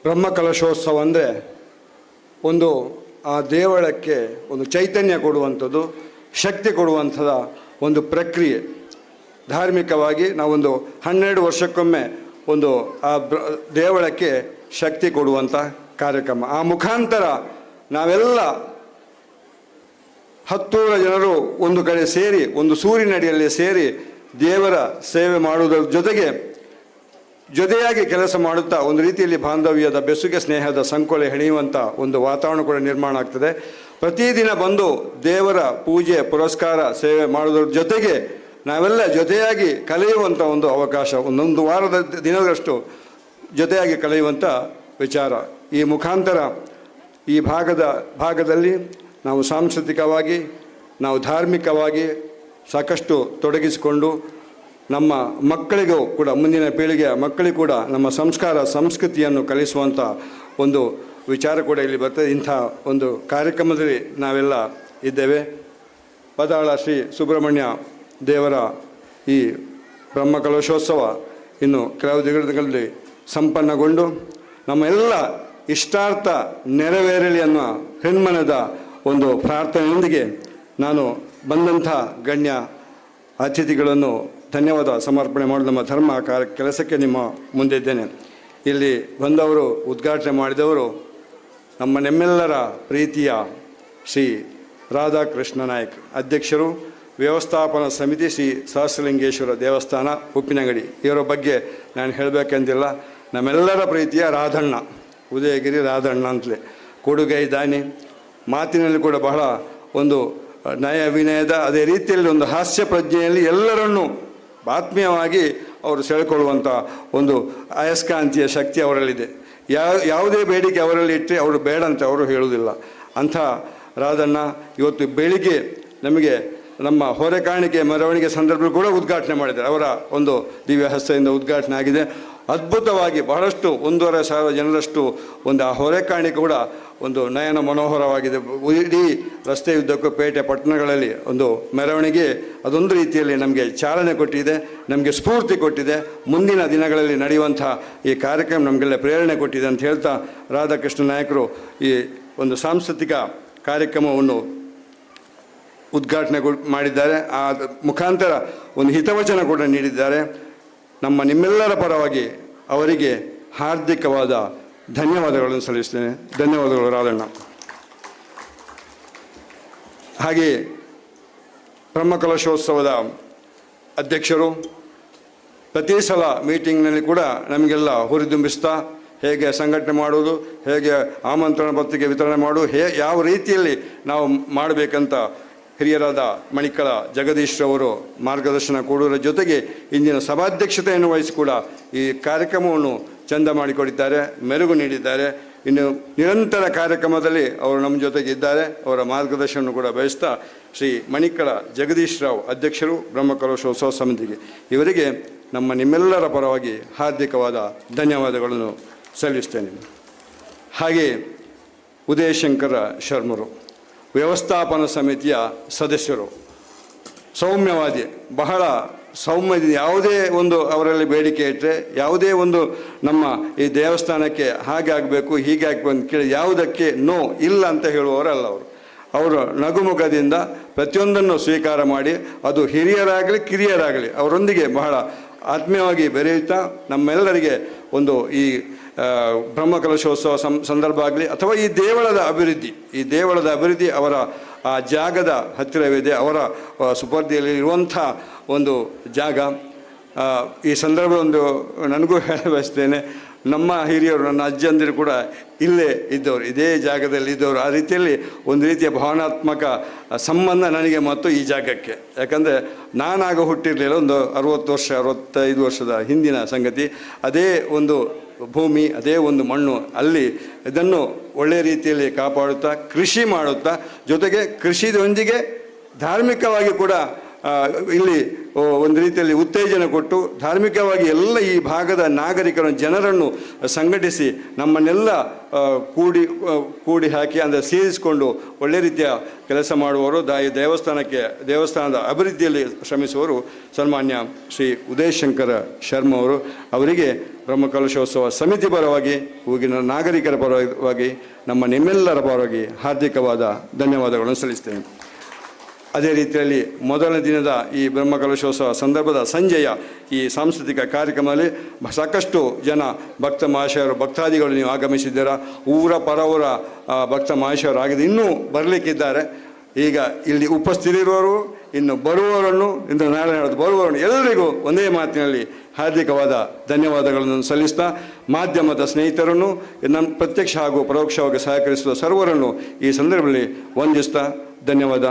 ಬ್ರಹ್ಮಕಲಶೋತ್ಸವ ಅಂದರೆ ಒಂದು ಆ ದೇವಳಕ್ಕೆ ಒಂದು ಚೈತನ್ಯ ಕೊಡುವಂಥದ್ದು, ಶಕ್ತಿ ಕೊಡುವಂಥದ ಒಂದು ಪ್ರಕ್ರಿಯೆ. ಧಾರ್ಮಿಕವಾಗಿ ನಾವೊಂದು 12 ವರ್ಷಕ್ಕೊಮ್ಮೆ ಒಂದು ಆ ದೇವಳಕ್ಕೆ ಶಕ್ತಿ ಕೊಡುವಂಥ ಕಾರ್ಯಕ್ರಮ. ಆ ಮುಖಾಂತರ ನಾವೆಲ್ಲ 10 ಜನರು ಒಂದು ಕಡೆ ಸೇರಿ ಒಂದು ಸೂರಿನಡಿಯಲ್ಲಿ ಸೇರಿ ದೇವರ ಸೇವೆ ಮಾಡುವುದರ ಜೊತೆಯಾಗಿ ಕೆಲಸ ಮಾಡುತ್ತಾ ಒಂದು ರೀತಿಯಲ್ಲಿ ಬಾಂಧವ್ಯದ ಬೆಸುಗೆ ಸ್ನೇಹದ ಸಂಕೋಲೆ ಹೆಣೆಯುವಂಥ ಒಂದು ವಾತಾವರಣ ಕೂಡ ನಿರ್ಮಾಣ ಆಗ್ತದೆ. ಪ್ರತಿದಿನ ಬಂದು ದೇವರ ಪೂಜೆ ಪುರಸ್ಕಾರ ಸೇವೆ ಮಾಡೋದ್ರ ಜೊತೆಗೆ ನಾವೆಲ್ಲ ಜೊತೆಯಾಗಿ ಕಲಿಯುವಂಥ ಒಂದು ಅವಕಾಶ, ಒಂದೊಂದು ವಾರದ ದಿನದಷ್ಟು ಜೊತೆಯಾಗಿ ಕಲಿಯುವಂಥ ವಿಚಾರ. ಈ ಮುಖಾಂತರ ಈ ಭಾಗದಲ್ಲಿ ನಾವು ಸಾಂಸ್ಕೃತಿಕವಾಗಿ ನಾವು ಧಾರ್ಮಿಕವಾಗಿ ಸಾಕಷ್ಟು ತೊಡಗಿಸಿಕೊಂಡು ನಮ್ಮ ಮಕ್ಕಳಿಗೂ ಕೂಡ, ಮುಂದಿನ ಪೀಳಿಗೆಯ ಮಕ್ಕಳಿಗೂ ಕೂಡ ನಮ್ಮ ಸಂಸ್ಕಾರ ಸಂಸ್ಕೃತಿಯನ್ನು ಕಲಿಸುವಂಥ ಒಂದು ವಿಚಾರ ಕೂಡ ಇಲ್ಲಿ ಬರ್ತದೆ. ಇಂಥ ಒಂದು ಕಾರ್ಯಕ್ರಮದಲ್ಲಿ ನಾವೆಲ್ಲ ಇದ್ದೇವೆ. ಪದಾಳ ಶ್ರೀ ಸುಬ್ರಹ್ಮಣ್ಯ ದೇವರ ಈ ಬ್ರಹ್ಮಕಲಶೋತ್ಸವ ಇನ್ನು ಕೆಲವು ದಿನಗಳಲ್ಲಿ ಸಂಪನ್ನಗೊಂಡು ನಮ್ಮ ಎಲ್ಲ ಇಷ್ಟಾರ್ಥ ನೆರವೇರಲಿ ಅನ್ನೋ ಹೆಣ್ಮನದ ಒಂದು ಪ್ರಾರ್ಥನೆಯೊಂದಿಗೆ ನಾನು ಬಂದಂಥ ಗಣ್ಯ ಅತಿಥಿಗಳನ್ನು ಧನ್ಯವಾದ ಸಮರ್ಪಣೆ ಮಾಡಿ ನಮ್ಮ ಧರ್ಮ ಕೆಲಸಕ್ಕೆ ನಿಮ್ಮ ಮುಂದೆ ಇದ್ದೇನೆ. ಇಲ್ಲಿ ಬಂದವರು, ಉದ್ಘಾಟನೆ ಮಾಡಿದವರು ನಮ್ಮೆಲ್ಲರ ಪ್ರೀತಿಯ ಶ್ರೀ ರಾಧಾಕೃಷ್ಣ ನಾಯಕ್, ಅಧ್ಯಕ್ಷರು, ವ್ಯವಸ್ಥಾಪನಾ ಸಮಿತಿ ಶ್ರೀ ಸಹಸ್ರಲಿಂಗೇಶ್ವರ ದೇವಸ್ಥಾನ ಉಪ್ಪಿನಂಗಡಿ. ಇವರ ಬಗ್ಗೆ ನಾನು ಹೇಳಬೇಕೆಂದಿಲ್ಲ. ನಮ್ಮೆಲ್ಲರ ಪ್ರೀತಿಯ ರಾಧಣ್ಣ, ಉದಯಗಿರಿ ರಾಧಣ್ಣ ಅಂತಲೇ, ಕೊಡುಗೈ ದಾನಿ, ಮಾತಿನಲ್ಲಿ ಕೂಡ ಬಹಳ ಒಂದು ನಯ ವಿನಯದ, ಅದೇ ರೀತಿಯಲ್ಲಿ ಒಂದು ಹಾಸ್ಯ ಪ್ರಜ್ಞೆಯಲ್ಲಿ ಎಲ್ಲರನ್ನೂ ಆತ್ಮೀಯವಾಗಿ ಅವರು ಸೆಳೆಕೊಳ್ಳುವಂಥ ಒಂದು ಅಯಸ್ಕಾಂತಿಯ ಶಕ್ತಿ ಅವರಲ್ಲಿದೆ. ಯಾವುದೇ ಬೇಡಿಕೆ ಅವರಲ್ಲಿ ಇಟ್ಟರೆ ಅವರು ಬೇಡ ಅಂತ ಅವರು ಹೇಳುವುದಿಲ್ಲ. ಅಂಥ ರಾಧಣ್ಣ ಇವತ್ತು ಬೆಳಿಗ್ಗೆ ನಮಗೆ ನಮ್ಮ ಹೊರೆಕಾಣಿಕೆ ಮೆರವಣಿಗೆ ಸಂದರ್ಭದಲ್ಲಿ ಕೂಡ ಉದ್ಘಾಟನೆ ಮಾಡಿದ್ದಾರೆ. ಅವರ ಒಂದು ದಿವ್ಯ ಹಸ್ತದಿಂದ ಉದ್ಘಾಟನೆ ಆಗಿದೆ. ಅದ್ಭುತವಾಗಿ ಬಹಳಷ್ಟು 1,500 ಜನರಷ್ಟು ಒಂದು ಆ ಹೊರೆಕಾಣಿಕೆ ಕೂಡ ಒಂದು ನಯನ ಮನೋಹರವಾಗಿದೆ. ಇಡೀ ರಸ್ತೆಯುದ್ದಕ್ಕೂ ಪೇಟೆ ಪಟ್ಟಣಗಳಲ್ಲಿ ಒಂದು ಮೆರವಣಿಗೆ ಅದೊಂದು ರೀತಿಯಲ್ಲಿ ನಮಗೆ ಚಾಲನೆ ಕೊಟ್ಟಿದೆ, ನಮಗೆ ಸ್ಫೂರ್ತಿ ಕೊಟ್ಟಿದೆ. ಮುಂದಿನ ದಿನಗಳಲ್ಲಿ ನಡೆಯುವಂಥ ಈ ಕಾರ್ಯಕ್ರಮ ನಮಗೆಲ್ಲ ಪ್ರೇರಣೆ ಕೊಟ್ಟಿದೆ ಅಂತ ಹೇಳ್ತಾ, ರಾಧಾಕೃಷ್ಣ ನಾಯಕರು ಈ ಒಂದು ಸಾಂಸ್ಕೃತಿಕ ಕಾರ್ಯಕ್ರಮವನ್ನು ಉದ್ಘಾಟನೆ ಮಾಡಿದ್ದಾರೆ. ಆ ಮುಖಾಂತರ ಒಂದು ಹಿತವಚನ ಕೂಡ ನೀಡಿದ್ದಾರೆ. ನಿಮ್ಮೆಲ್ಲರ ಪರವಾಗಿ ಅವರಿಗೆ ಹಾರ್ದಿಕವಾದ ಧನ್ಯವಾದಗಳನ್ನು ಸಲ್ಲಿಸ್ತೇನೆ. ಧನ್ಯವಾದಗಳು ರಾಧಣ್ಣ. ಹಾಗೆಯೇ ಬ್ರಹ್ಮಕಲಶೋತ್ಸವದ ಅಧ್ಯಕ್ಷರು ಪ್ರತಿ ಸಲ ಮೀಟಿಂಗ್ನಲ್ಲಿ ಕೂಡ ನಮಗೆಲ್ಲ ಹುರಿದುಂಬಿಸ್ತಾ ಹೇಗೆ ಸಂಘಟನೆ ಮಾಡೋದು, ಹೇಗೆ ಆಮಂತ್ರಣ ಪತ್ರಿಕೆ ವಿತರಣೆ ಮಾಡೋದು, ಯಾವ ರೀತಿಯಲ್ಲಿ ನಾವು ಮಾಡಬೇಕಂತ ಹಿರಿಯರಾದ ಮಣಿಕಳ ಜಗದೀಶ್ರವರು ಮಾರ್ಗದರ್ಶನ ಕೊಡುವುದರ ಜೊತೆಗೆ ಇಂದಿನ ಸಭಾಧ್ಯಕ್ಷತೆಯನ್ನು ವಹಿಸಿ ಕೂಡ ಈ ಕಾರ್ಯಕ್ರಮವನ್ನು ಚಂದ ಮಾಡಿಕೊಟ್ಟಿದ್ದಾರೆ, ಮೆರುಗು ನೀಡಿದ್ದಾರೆ. ಇನ್ನು ನಿರಂತರ ಕಾರ್ಯಕ್ರಮದಲ್ಲಿ ಅವರು ನಮ್ಮ ಜೊತೆಗೆ ಇದ್ದಾರೆ. ಅವರ ಮಾರ್ಗದರ್ಶನವನ್ನು ಕೂಡ ಬಯಸ್ತಾ ಶ್ರೀ ಮಣಿಕಳ ಜಗದೀಶ್ರಾವ್ ಅಧ್ಯಕ್ಷರು ಬ್ರಹ್ಮಕಲಶೋತ್ಸವ ಸಮಿತಿಗೆ, ಇವರಿಗೆ ನಿಮ್ಮೆಲ್ಲರ ಪರವಾಗಿ ಹಾರ್ದಿಕವಾದ ಧನ್ಯವಾದಗಳನ್ನು ಸಲ್ಲಿಸ್ತೇನೆ. ಹಾಗೆ ಉದಯಶಂಕರ ಶರ್ಮರು ವ್ಯವಸ್ಥಾಪನಾ ಸಮಿತಿಯ ಸದಸ್ಯರು, ಸೌಮ್ಯವಾದಿ, ಬಹಳ ಸೌಮ್ಯದ, ಯಾವುದೇ ಒಂದು ಅವರಲ್ಲಿ ಬೇಡಿಕೆ ಇಟ್ಟರೆ, ಯಾವುದೇ ಒಂದು ನಮ್ಮ ಈ ದೇವಸ್ಥಾನಕ್ಕೆ ಹಾಗೆ ಆಗಬೇಕು ಹೀಗೆ ಆಗಬೇಕು ಅಂತ ಕೇಳಿ ಯಾವುದಕ್ಕೆ ನೋ ಇಲ್ಲ ಅಂತ ಹೇಳುವವರಲ್ಲ ಅವರು ನಗುಮುಖದಿಂದ ಪ್ರತಿಯೊಂದನ್ನು ಸ್ವೀಕಾರ ಮಾಡಿ, ಅದು ಹಿರಿಯರಾಗಲಿ ಕಿರಿಯರಾಗಲಿ ಅವರೊಂದಿಗೆ ಬಹಳ ಆತ್ಮೀಯವಾಗಿ ಬೆರೆಯುತ್ತಾ ನಮ್ಮೆಲ್ಲರಿಗೆ ಒಂದು ಈ ಬ್ರಹ್ಮಕಲಶೋತ್ಸವ ಸಂದರ್ಭ ಆಗಲಿ ಅಥವಾ ಈ ದೇವಳದ ಅಭಿವೃದ್ಧಿ ಅವರ ಆ ಜಾಗದ ಹತ್ತಿರವಿದೆ. ಅವರ ಸುಪರ್ದಿಯಲ್ಲಿ ಇರುವಂಥ ಒಂದು ಜಾಗ. ಈ ಸಂದರ್ಭ ಒಂದು ನನಗೂ ಹೇಳ ಬಯಸ್ತೇನೆ, ನಮ್ಮ ಹಿರಿಯರು, ನನ್ನ ಅಜ್ಜಂದಿರು ಕೂಡ ಇಲ್ಲೇ ಇದ್ದವರು, ಇದೇ ಜಾಗದಲ್ಲಿ ಇದ್ದವರು. ಆ ರೀತಿಯಲ್ಲಿ ಒಂದು ರೀತಿಯ ಭಾವನಾತ್ಮಕ ಸಂಬಂಧ ನನಗೆ ಮತ್ತು ಈ ಜಾಗಕ್ಕೆ. ಯಾಕಂದರೆ ನಾನಾಗ ಹುಟ್ಟಿರಲಿಲ್ಲ, ಒಂದು 60 ವರ್ಷ 65 ವರ್ಷದ ಹಿಂದಿನ ಸಂಗತಿ. ಅದೇ ಒಂದು ಭೂಮಿ, ಅದೇ ಒಂದು ಮಣ್ಣು, ಅಲ್ಲಿ ಇದನ್ನು ಒಳ್ಳೆಯ ರೀತಿಯಲ್ಲಿ ಕಾಪಾಡುತ್ತಾ ಕೃಷಿ ಮಾಡುತ್ತಾ, ಜೊತೆಗೆ ಕೃಷಿಯೊಂದಿಗೆ ಧಾರ್ಮಿಕವಾಗಿ ಕೂಡ ಇಲ್ಲಿ ಒಂದು ರೀತಿಯಲ್ಲಿ ಉತ್ತೇಜನ ಕೊಟ್ಟು ಧಾರ್ಮಿಕವಾಗಿ ಎಲ್ಲ ಈ ಭಾಗದ ನಾಗರಿಕರನ್ನು, ಜನರನ್ನು ಸಂಘಟಿಸಿ ನಮ್ಮನ್ನೆಲ್ಲ ಕೂಡಿ ಹಾಕಿ ಅಂದರೆ ಸೇರಿಸಿಕೊಂಡು ಒಳ್ಳೆ ರೀತಿಯ ಕೆಲಸ ಮಾಡುವವರು, ಈ ದೇವಸ್ಥಾನದ ಅಭಿವೃದ್ಧಿಯಲ್ಲಿ ಶ್ರಮಿಸುವವರು ಸನ್ಮಾನ್ಯ ಶ್ರೀ ಉದಯಶಂಕರ ಶರ್ಮ ಅವರು. ಅವರಿಗೆ ಬ್ರಹ್ಮಕಲಶೋತ್ಸವ ಸಮಿತಿ ಪರವಾಗಿ, ಊಗಿನ ನಾಗರಿಕರ ಪರವಾಗಿ, ನಿಮ್ಮೆಲ್ಲರ ಪರವಾಗಿ ಹಾರ್ದಿಕವಾದ ಧನ್ಯವಾದಗಳನ್ನು ಸಲ್ಲಿಸ್ತೇನೆ. ಅದೇ ರೀತಿಯಲ್ಲಿ ಮೊದಲನೇ ದಿನದ ಈ ಬ್ರಹ್ಮಕಲಶೋತ್ಸವ ಸಂದರ್ಭದ ಸಂಜೆಯ ಈ ಸಾಂಸ್ಕೃತಿಕ ಕಾರ್ಯಕ್ರಮದಲ್ಲಿ ಸಾಕಷ್ಟು ಜನ ಭಕ್ತ ಮಹಾಶಯರು, ಭಕ್ತಾದಿಗಳು ನೀವು ಆಗಮಿಸಿದ್ದೀರಾ. ಊರ ಪರವರ ಭಕ್ತ ಮಹಾಶಯರಾಗಿದೆ, ಇನ್ನೂ ಬರಲಿಕ್ಕಿದ್ದಾರೆ. ಈಗ ಇಲ್ಲಿ ಉಪಸ್ಥಿತಿರುವವರು, ಇನ್ನು ಬರುವವರನ್ನು, ಇಂದು ನಾಳೆ ನಡೆದು ಬರುವವರನ್ನು ಎಲ್ಲರಿಗೂ ಒಂದೇ ಮಾತಿನಲ್ಲಿ ಹಾರ್ದಿಕವಾದ ಧನ್ಯವಾದಗಳನ್ನು ಸಲ್ಲಿಸ್ತಾ, ಮಾಧ್ಯಮದ ಸ್ನೇಹಿತರನ್ನು, ಪ್ರತ್ಯಕ್ಷ ಹಾಗೂ ಪರೋಕ್ಷವಾಗಿ ಸಹಕರಿಸುವ ಸರ್ವರನ್ನು ಈ ಸಂದರ್ಭದಲ್ಲಿ ವಂದಿಸ್ತಾ ಧನ್ಯವಾದ.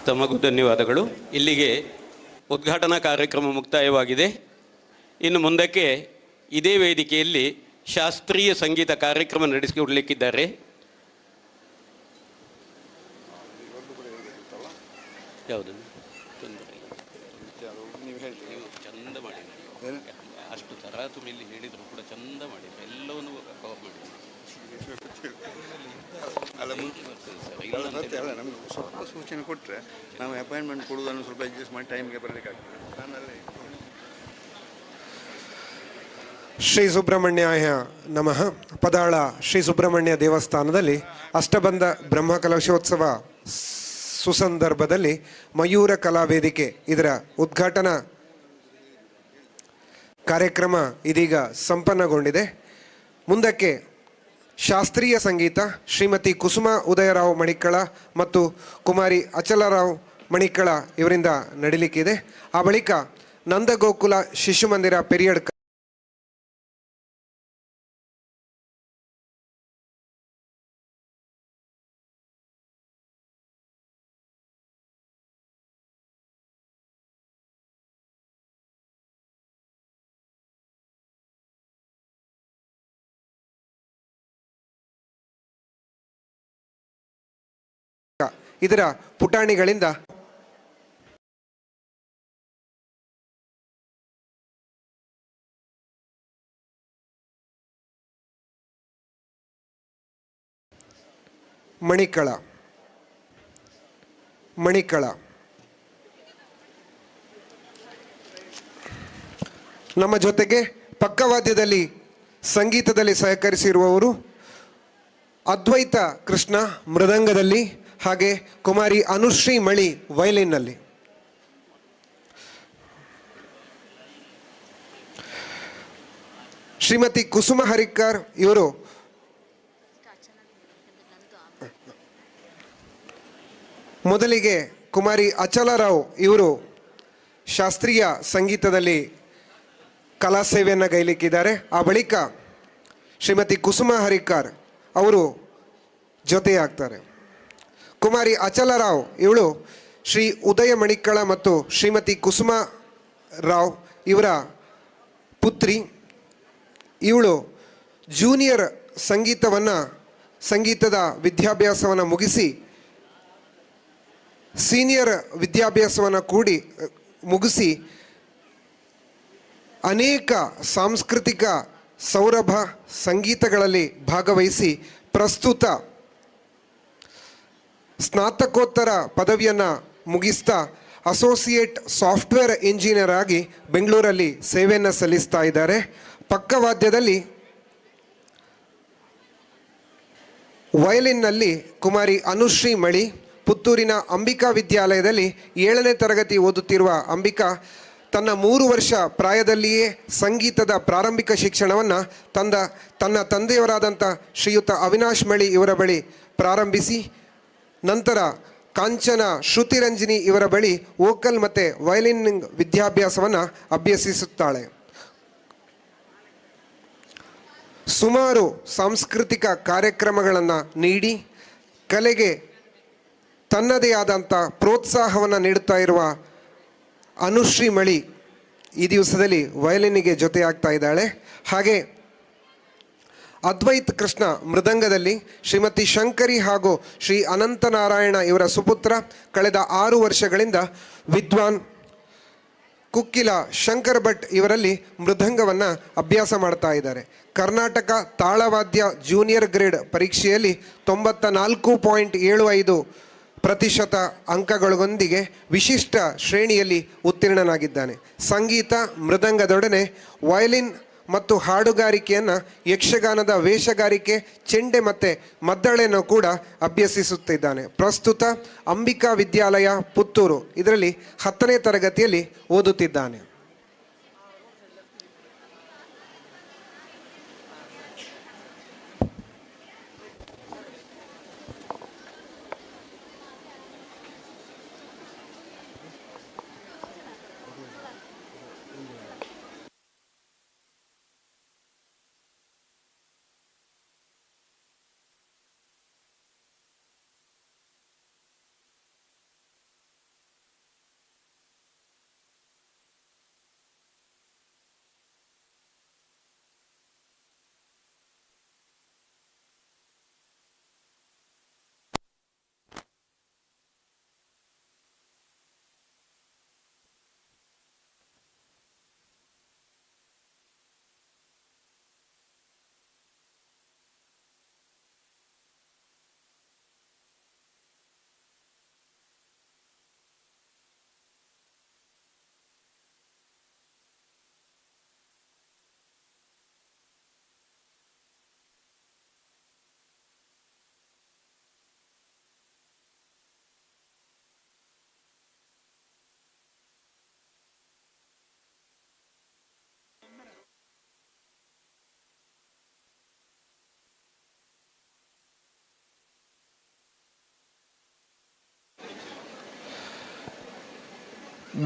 ತಮಗೂ ಧನ್ಯವಾದಗಳು. ಇಲ್ಲಿಗೆ ಉದ್ಘಾಟನಾ ಕಾರ್ಯಕ್ರಮ ಮುಕ್ತಾಯವಾಗಿದೆ. ಇನ್ನು ಮುಂದಕ್ಕೆ ಇದೇ ವೇದಿಕೆಯಲ್ಲಿ ಶಾಸ್ತ್ರೀಯ ಸಂಗೀತ ಕಾರ್ಯಕ್ರಮ ನಡೆಸಿಕೊಡಲಿಕ್ಕಿದ್ದಾರೆ. ಯಾವುದು ತುಂಬ ಇಲ್ಲಿ ಹೇಳಿದ್ರು ಕೂಡ ಚಂದ ಮಾಡಿದ್ರು, ಎಲ್ಲವನ್ನು ಕವರ್ ಮಾಡಿದ್ರು. ನಮಗೆ ಸ್ವಲ್ಪ ಸೂಚನೆ ಕೊಟ್ಟರೆ ನಾವು ಅಪಾಯಿಂಟ್ಮೆಂಟ್ ಕೊಡುವುದನ್ನು ಸ್ವಲ್ಪ ಅಡ್ಜಸ್ಟ್ ಮಾಡಿ ಟೈಮ್ಗೆ ಬರಲಿಕ್ಕಾಗ್ತದೆ. ನಾನಲ್ಲಿ ಶ್ರೀ ಸುಬ್ರಹ್ಮಣ್ಯಾಯ ನಮಃ. ಪದಾಳ ಶ್ರೀ ಸುಬ್ರಹ್ಮಣ್ಯ ದೇವಸ್ಥಾನದಲ್ಲಿ ಅಷ್ಟಬಂಧ ಬ್ರಹ್ಮಕಲಶೋತ್ಸವ ಸುಸಂದರ್ಭದಲ್ಲಿ ಮಯೂರ ಕಲಾವೇದಿಕೆ ಇದರ ಉದ್ಘಾಟನಾ ಕಾರ್ಯಕ್ರಮ ಇದೀಗ ಸಂಪನ್ನಗೊಂಡಿದೆ. ಮುಂದಕ್ಕೆ ಶಾಸ್ತ್ರೀಯ ಸಂಗೀತ ಶ್ರೀಮತಿ ಕುಸುಮಾ ಉದಯರಾವ್ ಮಣಿಕ್ಕಳ ಮತ್ತು ಕುಮಾರಿ ಅಚಲರಾವ್ ಮಣಿಕ್ಕಳ ಇವರಿಂದ ನಡೀಲಿಕ್ಕಿದೆ. ಆ ಬಳಿಕ ನಂದಗೋಕುಲ ಶಿಶು ಮಂದಿರ ಪೆರಿಯಡ್ ಇದರ ಪುಟಾಣಿಗಳಿಂದ ಮಣಿಕ್ಕಳ ನಮ್ಮ ಜೊತೆಗೆ ಪಕ್ಕವಾದ್ಯದಲ್ಲಿ ಸಂಗೀತದಲ್ಲಿ ಸಹಕರಿಸಿರುವವರು ಅದ್ವೈತ ಕೃಷ್ಣ ಮೃದಂಗದಲ್ಲಿ, ಹಾಗೆ ಕುಮಾರಿ ಅನುಶ್ರೀ ಮಳಿ ವಯಲಿನ್ನಲ್ಲಿ. ಶ್ರೀಮತಿ ಕುಸುಮ ಹರಿಕರ್ ಇವರು ಮೊದಲಿಗೆ ಕುಮಾರಿ ಅಚಲರಾವ್ ಇವರು ಶಾಸ್ತ್ರೀಯ ಸಂಗೀತದಲ್ಲಿ ಕಲಾ ಸೇವೆಯನ್ನು ಗೈಲಿಕ್ಕಿದ್ದಾರೆ. ಆ ಬಳಿಕ ಶ್ರೀಮತಿ ಕುಸುಮ ಹರಿಕರ್ ಅವರು ಜೊತೆಯಾಗ್ತಾರೆ. ಕುಮಾರಿ ಅಚಲರಾವ್ ಇವಳು ಶ್ರೀ ಉದಯ ಮಣಿಕ್ಕಳ ಮತ್ತು ಶ್ರೀಮತಿ ಕುಸುಮ ರಾವ್ ಇವರ ಪುತ್ರಿ. ಇವಳು ಜೂನಿಯರ್ ಸಂಗೀತದ ವಿದ್ಯಾಭ್ಯಾಸವನ್ನು ಮುಗಿಸಿ ಸೀನಿಯರ್ ವಿದ್ಯಾಭ್ಯಾಸವನ್ನು ಮುಗಿಸಿ ಅನೇಕ ಸಾಂಸ್ಕೃತಿಕ ಸೌರಭ ಸಂಗೀತಗಳಲ್ಲಿ ಭಾಗವಹಿಸಿ ಪ್ರಸ್ತುತ ಸ್ನಾತಕೋತ್ತರ ಪದವಿಯನ್ನು ಮುಗಿಸ್ತಾ ಅಸೋಸಿಯೇಟ್ ಸಾಫ್ಟ್ವೇರ್ ಇಂಜಿನಿಯರ್ ಆಗಿ ಬೆಂಗಳೂರಲ್ಲಿ ಸೇವೆಯನ್ನು ಸಲ್ಲಿಸ್ತಾ ಇದ್ದಾರೆ. ಪಕ್ಕವಾದ್ಯದಲ್ಲಿ ವಯಲಿನ್ನಲ್ಲಿ ಕುಮಾರಿ ಅನುಶ್ರೀ ಮಳಿ, ಪುತ್ತೂರಿನ ಅಂಬಿಕಾ ವಿದ್ಯಾಲಯದಲ್ಲಿ 7ನೇ ತರಗತಿ ಓದುತ್ತಿರುವ ಅಂಬಿಕಾ ತನ್ನ 3 ವರ್ಷ ಪ್ರಾಯದಲ್ಲಿಯೇ ಸಂಗೀತದ ಪ್ರಾರಂಭಿಕ ಶಿಕ್ಷಣವನ್ನು ತನ್ನ ತಂದೆಯವರಾದಂಥ ಶ್ರೀಯುತ ಅವಿನಾಶ್ ಮಳಿ ಇವರ ಬಳಿ ಪ್ರಾರಂಭಿಸಿ ನಂತರ ಕಾಂಚನ ಶ್ರುತಿರಂಜಿನಿ ಇವರ ಬಳಿ ವೋಕಲ್ ಮತ್ತು ವಯಲಿನ್ ವಿದ್ಯಾಭ್ಯಾಸವನ್ನು ಅಭ್ಯಸಿಸುತ್ತಾಳೆ. ಸುಮಾರು ಸಾಂಸ್ಕೃತಿಕ ಕಾರ್ಯಕ್ರಮಗಳನ್ನು ನೀಡಿ ಕಲೆಗೆ ತನ್ನದೇ ಆದಂಥ ಪ್ರೋತ್ಸಾಹವನ್ನು ನೀಡುತ್ತಾ ಇರುವ ಅನುಶ್ರೀ ಮಳಿ ಈ ದಿವಸದಲ್ಲಿ ವಯಲಿನ್ನಿಗೆ ಜೊತೆಯಾಗ್ತಾ ಇದ್ದಾಳೆ. ಹಾಗೆ ಅದ್ವೈತ್ ಕೃಷ್ಣ ಮೃದಂಗದಲ್ಲಿ ಶ್ರೀಮತಿ ಶಂಕರಿ ಹಾಗೂ ಶ್ರೀ ಅನಂತನಾರಾಯಣ ಇವರ ಸುಪುತ್ರ ಕಳೆದ 6 ವರ್ಷಗಳಿಂದ ವಿದ್ವಾನ್ ಕುಕ್ಕಿಲ ಶಂಕರ್ ಭಟ್ ಇವರಲ್ಲಿ ಮೃದಂಗವನ್ನು ಅಭ್ಯಾಸ ಮಾಡ್ತಾ ಇದ್ದಾರೆ. ಕರ್ನಾಟಕ ತಾಳವಾದ್ಯ ಜೂನಿಯರ್ ಗ್ರೇಡ್ ಪರೀಕ್ಷೆಯಲ್ಲಿ 94.75% ಅಂಕಗಳೊಂದಿಗೆ ವಿಶಿಷ್ಟ ಶ್ರೇಣಿಯಲ್ಲಿ ಉತ್ತೀರ್ಣನಾಗಿದ್ದಾನೆ. ಸಂಗೀತ ಮೃದಂಗದೊಡನೆ ವಯಲಿನ್ ಮತ್ತು ಹಾಡುಗಾರಿಕೆಯನ್ನು, ಯಕ್ಷಗಾನದ ವೇಷಗಾರಿಕೆ, ಚೆಂಡೆ ಮತ್ತು ಮದ್ದಳೆಯನ್ನು ಕೂಡ ಅಭ್ಯಸಿಸುತ್ತಿದ್ದಾನೆ. ಪ್ರಸ್ತುತ ಅಂಬಿಕಾ ವಿದ್ಯಾಲಯ ಪುತ್ತೂರು ಇದರಲ್ಲಿ 10ನೇ ತರಗತಿಯಲ್ಲಿ ಓದುತ್ತಿದ್ದಾನೆ.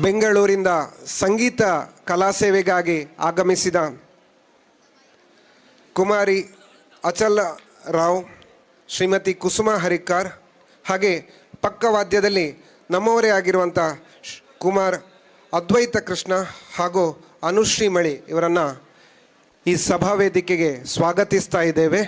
ಬೆಂಗಳೂರಿಂದ ಸಂಗೀತ ಕಲಾ ಸೇವೆಗಾಗಿ ಆಗಮಿಸಿದ ಕುಮಾರಿ ಅಚಲ್ ರಾವ್, ಶ್ರೀಮತಿ ಕುಸುಮ ಹರಿಕಾರ್, ಹಾಗೆ ಪಕ್ಕವಾದ್ಯದಲ್ಲಿ ನಮ್ಮವರೇ ಆಗಿರುವಂಥ ಕುಮಾರ್ ಅದ್ವೈತ ಕೃಷ್ಣ ಹಾಗೂ ಅನುಶ್ರೀ ಮಳಿ ಇವರನ್ನು ಈ ಸಭಾ ವೇದಿಕೆಗೆ ಸ್ವಾಗತಿಸ್ತಾ ಇದ್ದೇವೆ.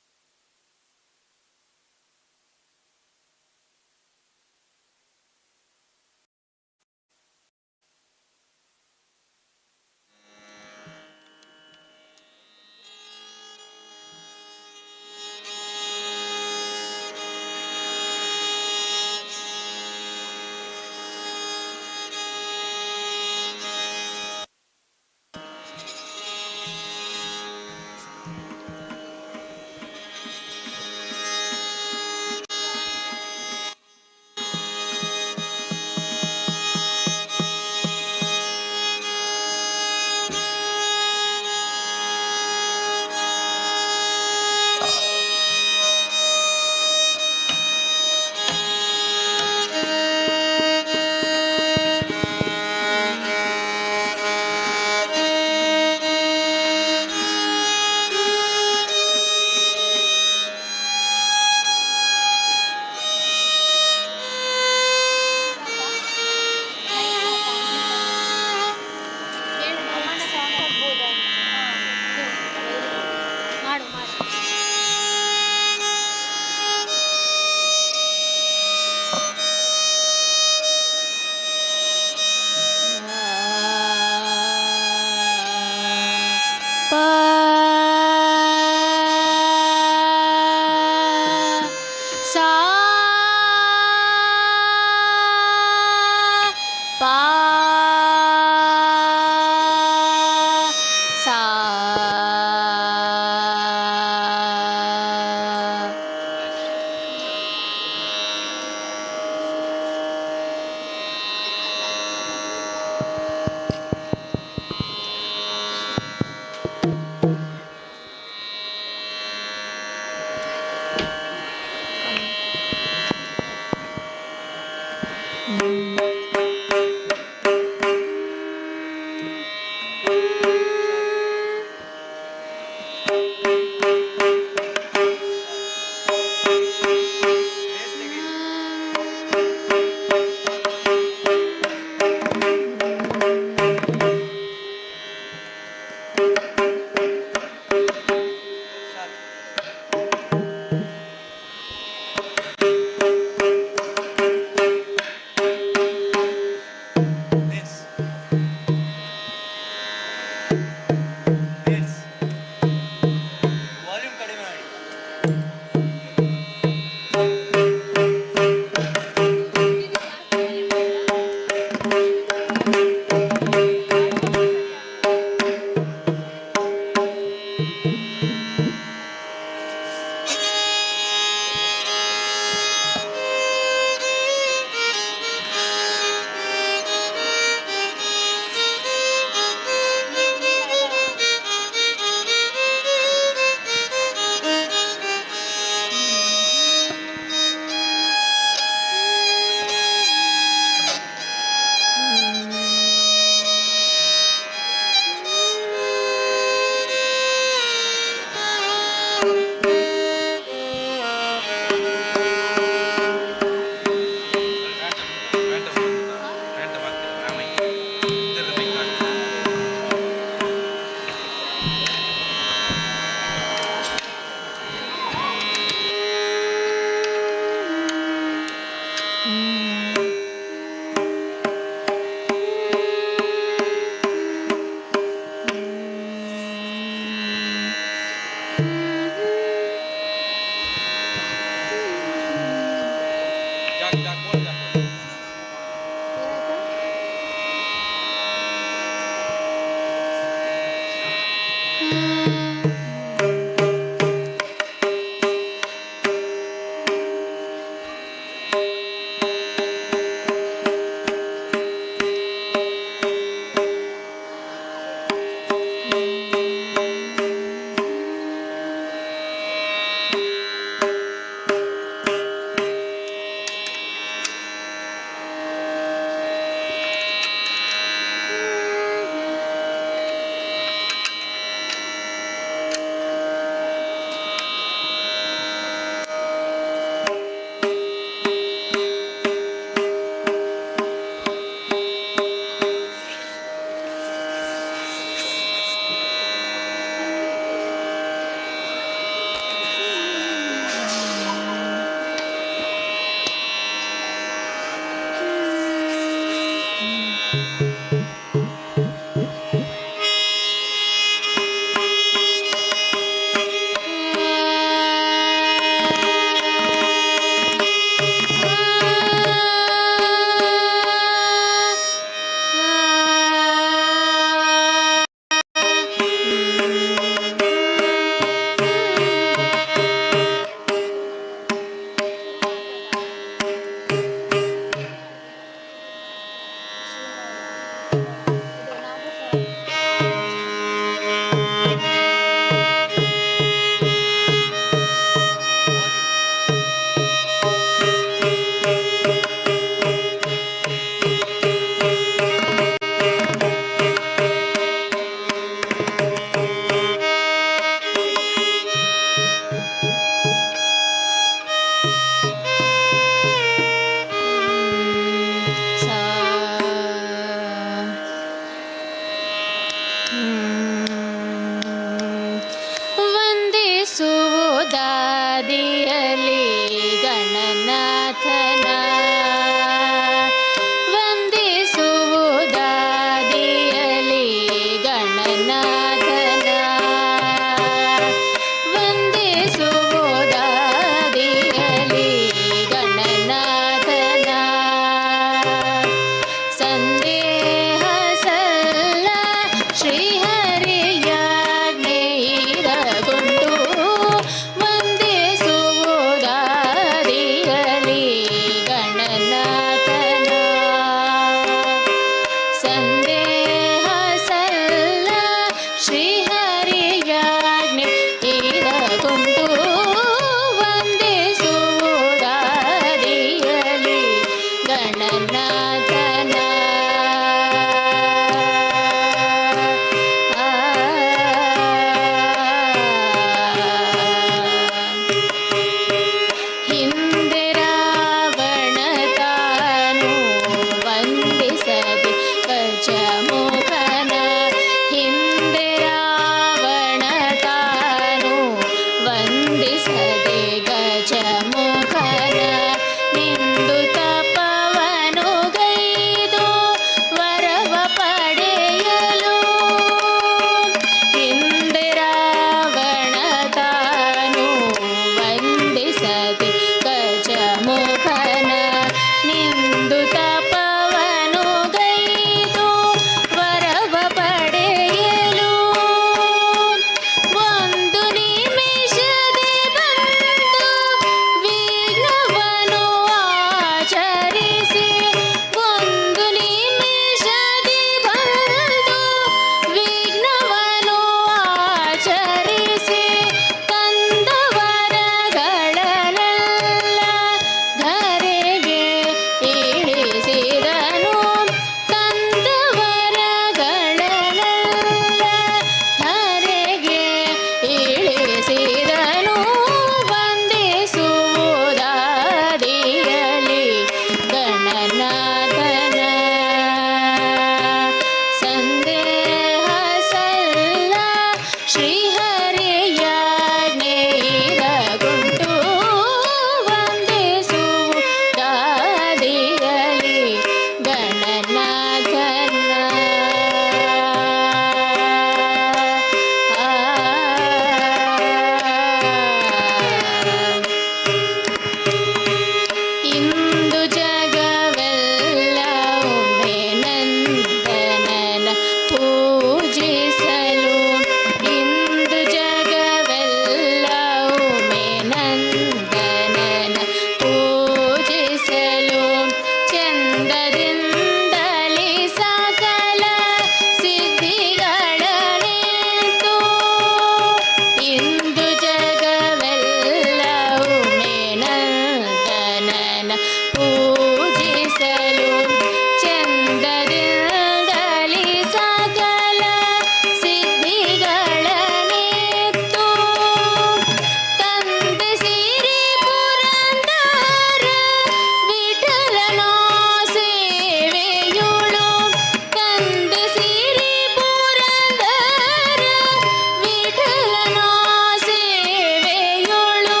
ಸೇವೆಯುಳು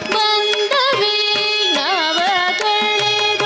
ಬಂದ ವಿಘ್ನವ ಕಳೆದು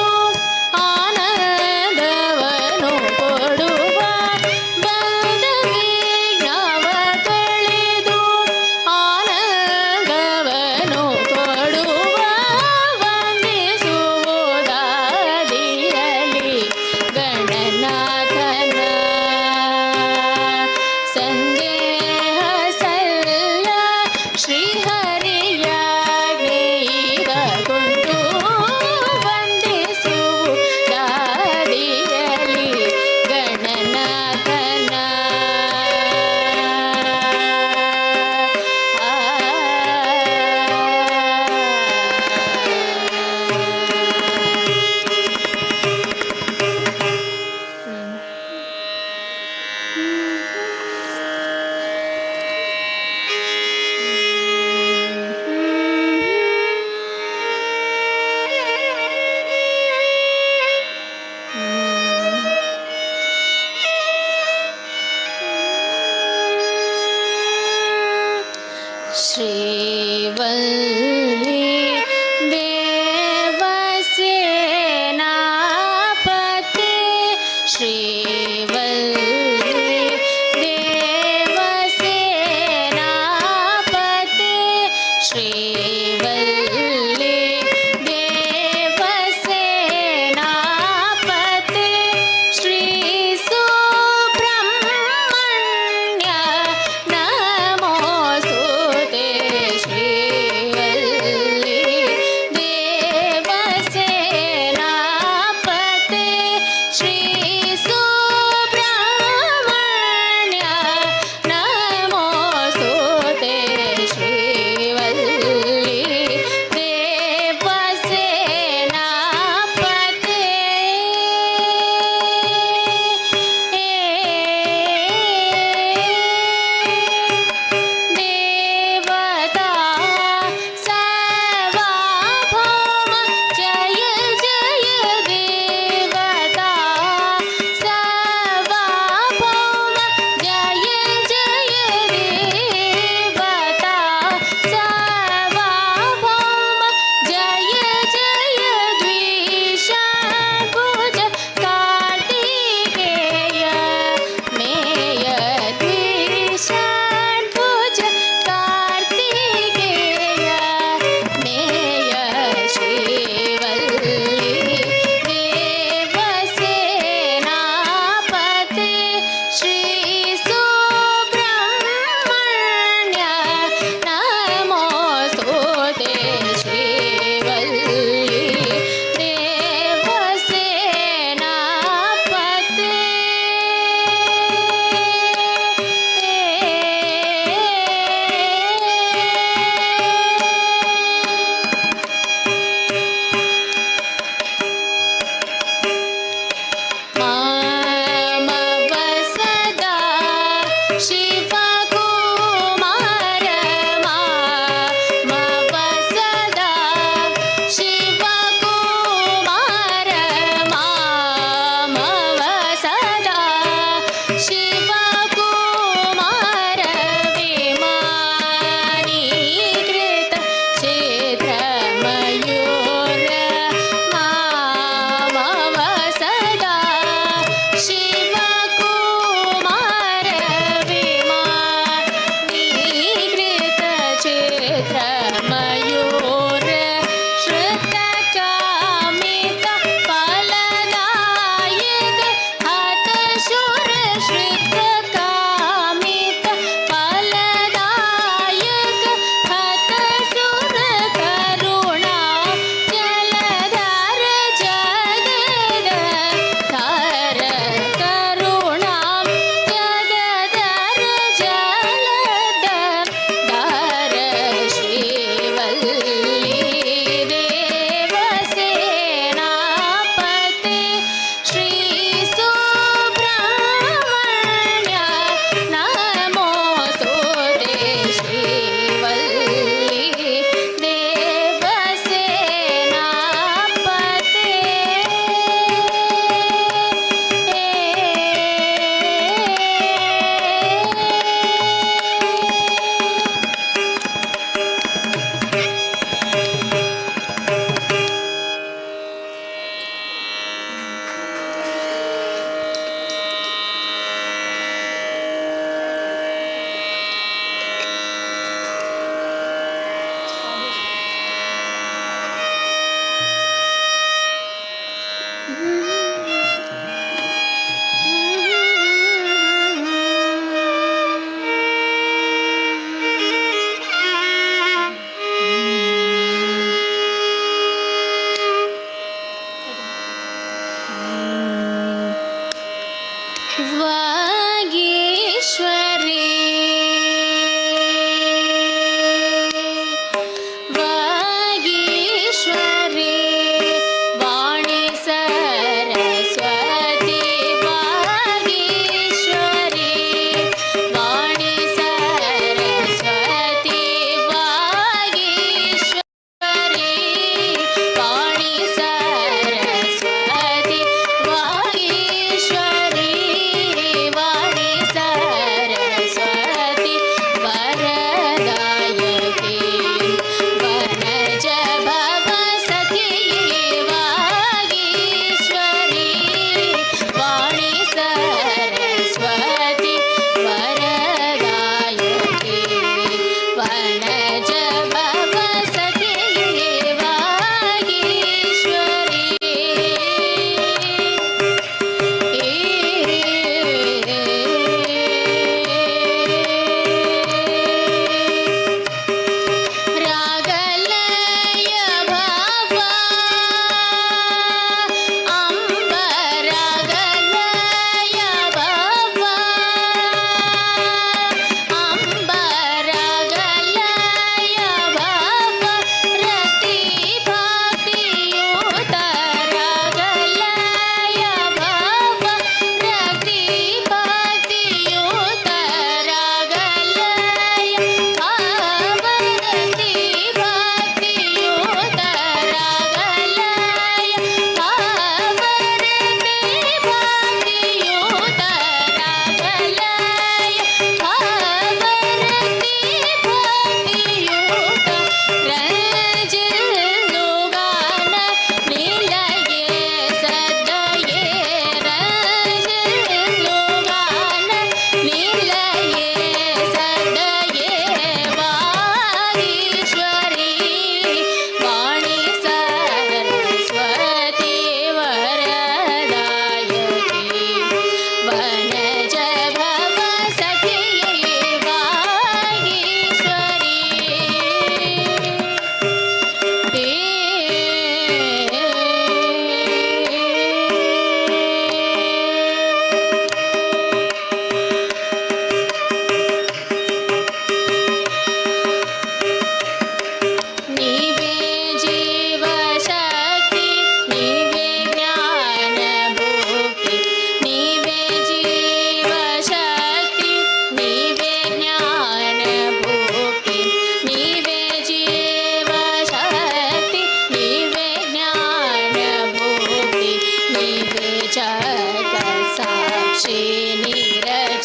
जगत्साक्षी नीरजरलाक्षी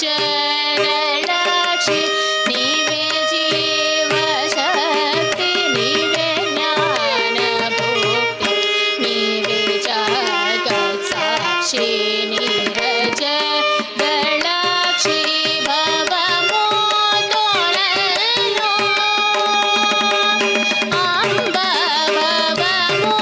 नीवे जीवशक्ति नीवे ज्ञानभुक्ति नीवे जगत्साक्षी नीरजरलाक्षी भवमोदोलनो अम्ब भवमोदोलनो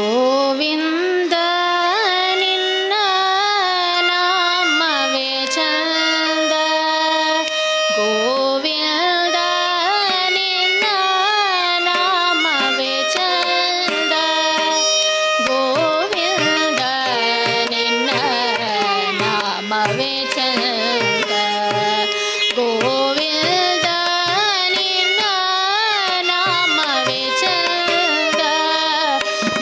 ಗೋವಿಂದ ನಿನ್ನ ನಾಮವೇ ಚಂದ ಗೋವಿಂದ ನಿನ್ನ ನಾಮವೇ ಚಂದ ಗೋವಿಂದ ನಿನ್ನ ನಾಮವೇ ಚಂದ ಗೋವಿಂದ ನಿನ್ನ ನಾಮವೇ ಚಂದ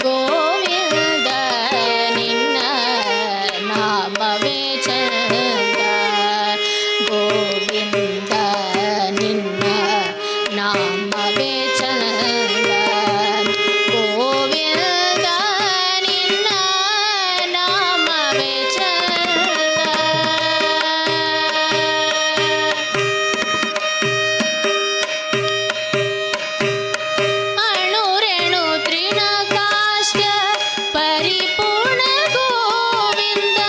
ಗೋವಿಂದ ನಿನ್ನ ನಾಮವೇ ಚಂದ ಗೋವಿಂದ ನಿನ್ನ ನಾಮವೇ ಚಂದ ಗೋವಿಂದ ನಿನ್ನ ನಾಮವೇ ಚಂದ ಅಣುರೇಣು ತೃಣಕಾಷ್ಟ ಪರಿಪೂರ್ಣ ಗೋವಿಂದ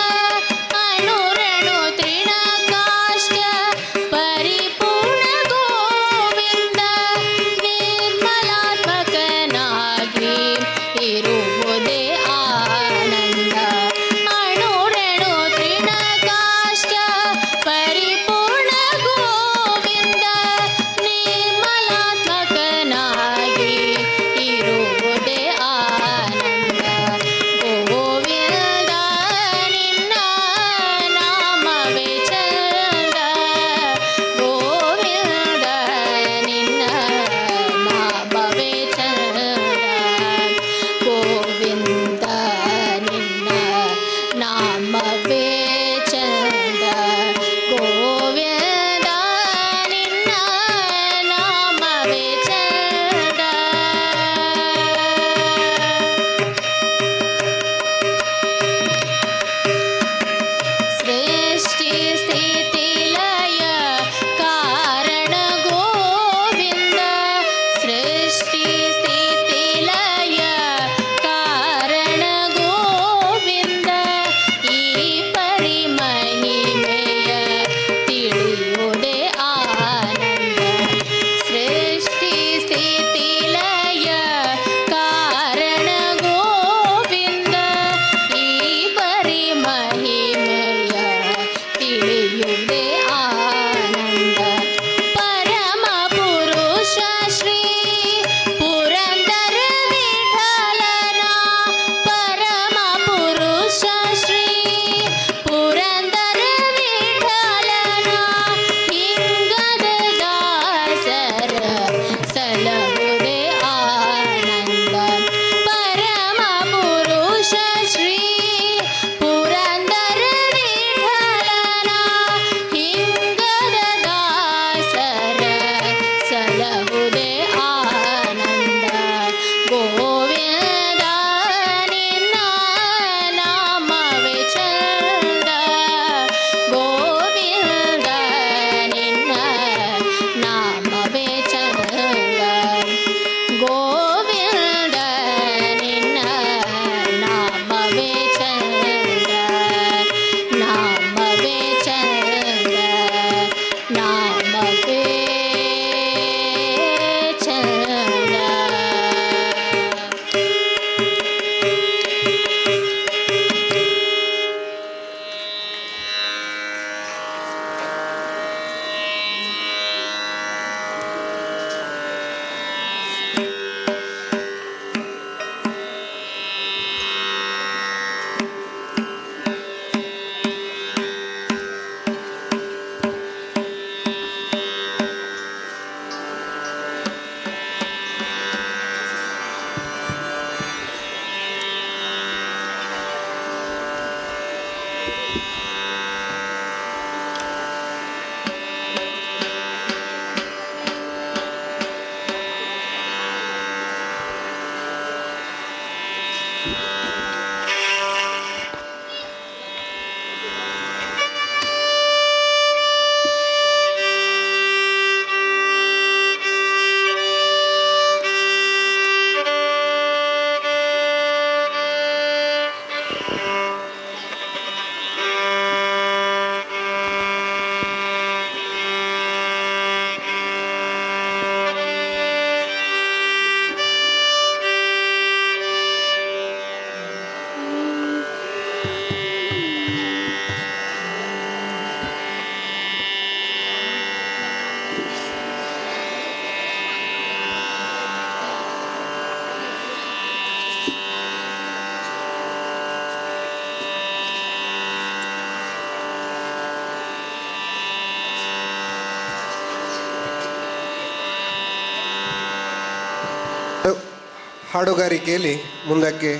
ಹಾಡುಗಾರಿಕೆಯಲ್ಲಿ ಮುಂದಕ್ಕೆ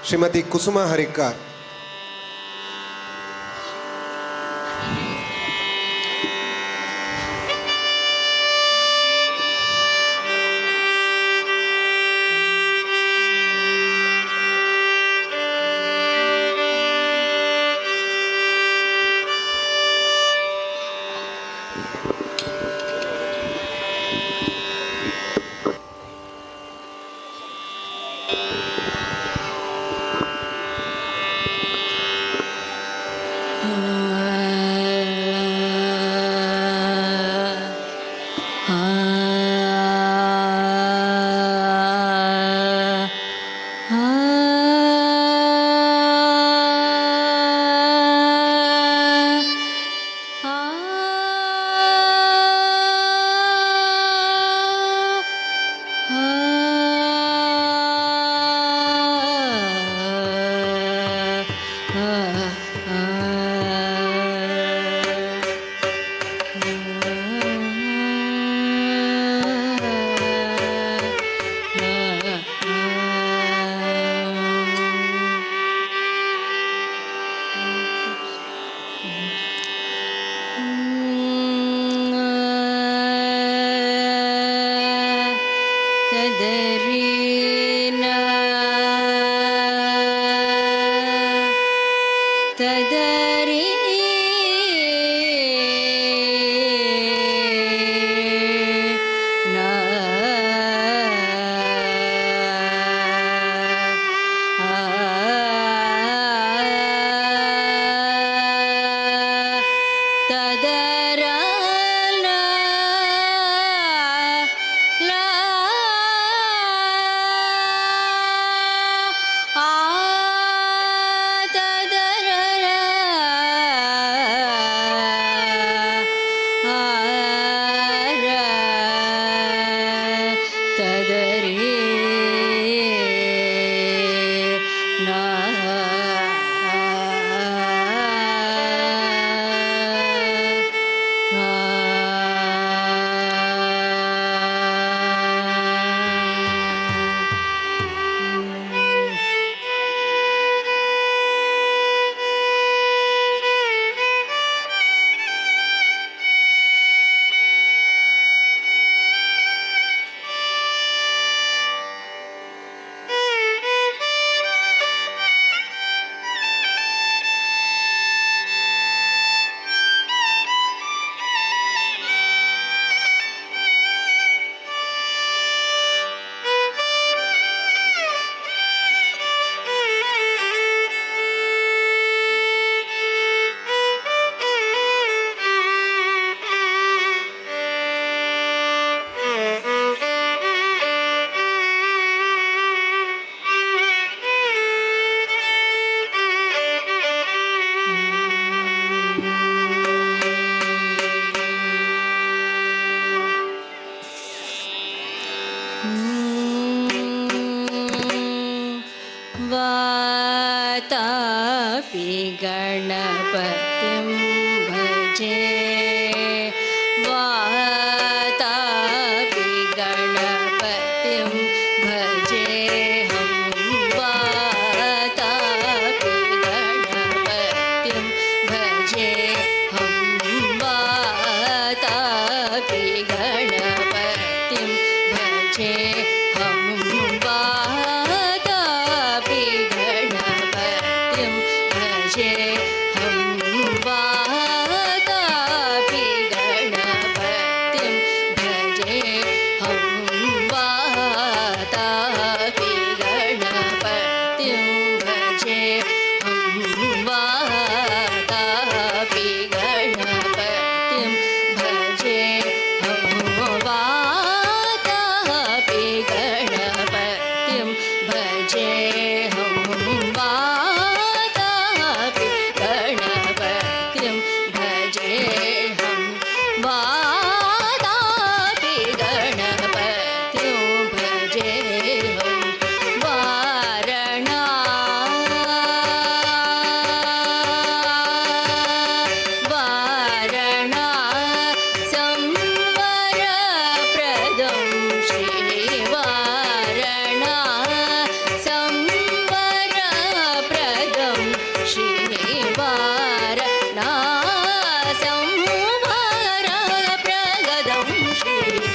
ಶ್ರೀಮತಿ ಕುಸುಮ ಹರಿಕಾರ್. वातापि गणपतिं भजे वातापि गणपतिं भजेऽहं वातापि गणपतिं भजे हम वातापि गणपतिं भजे हम वातापि गणपतिं भजे हम वातापि गणपतिं भजे हम वातापि गणपतिं भजे हम वातापि गणपतिं भजे हम वातापि गणपतिं भजे हम वातापि गणपतिं भजे हम वातापि गणपतिं भजे हम वारणा वारणा संवरप्रदं श्रीवारणा संवरप्रदं श्रीवारणा संवरप्रदं श्रीवातापि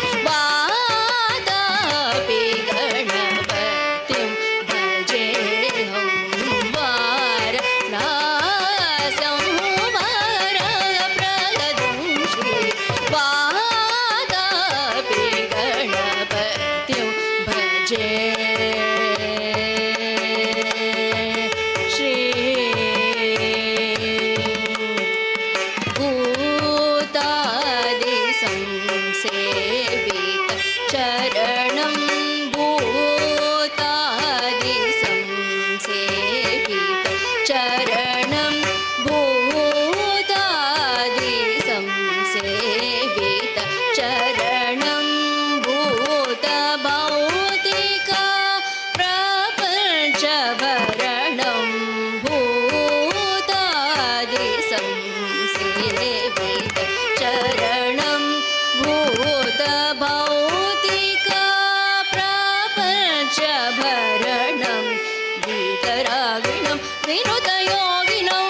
गणपतिं भजे हम वारणा संवरप्रदं श्रीवातापि गणपतिं भजे श्री भूतादि संसेवित चरणं भूतादि संसेवित चरणं भूतादि संसेवित चरणं भूतभौतिका प्रपञ्चभरणं भूतादि संसेवित चरणं भूतभौतिका प्रपञ्चभरणं वीतरागिणं विनुतयोगिनं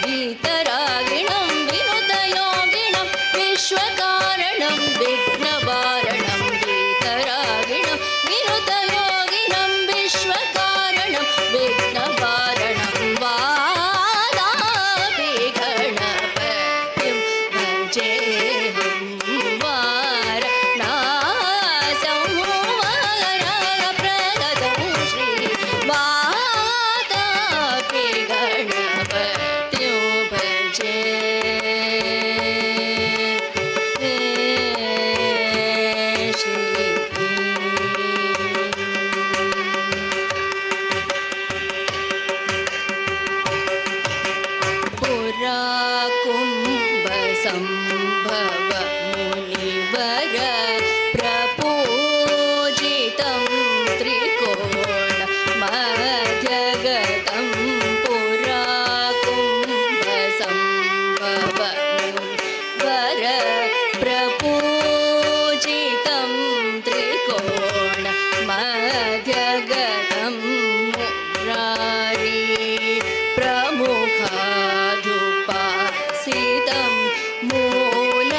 वीतरागिणं विनुतयोगिनं विश्वकारणं विघ्नवारणं वीतरागिणं विनुतयोगिनं विश्वकारणं विघ्नवारणं वातापि गणपतिं भजे हम वारणा संवरप्रदं श्रीवातापि गणपतिं भजे पुरा कुम्भसम्भव मुनिवर प्रपूजितं त्रिकोण मध्यगतं पुरा कुम्भसम्भव मुनिवर प्रपूजितं त्रिकोण मध्यगतं मुरारी प्रमुखाधुपासितं मूलाधार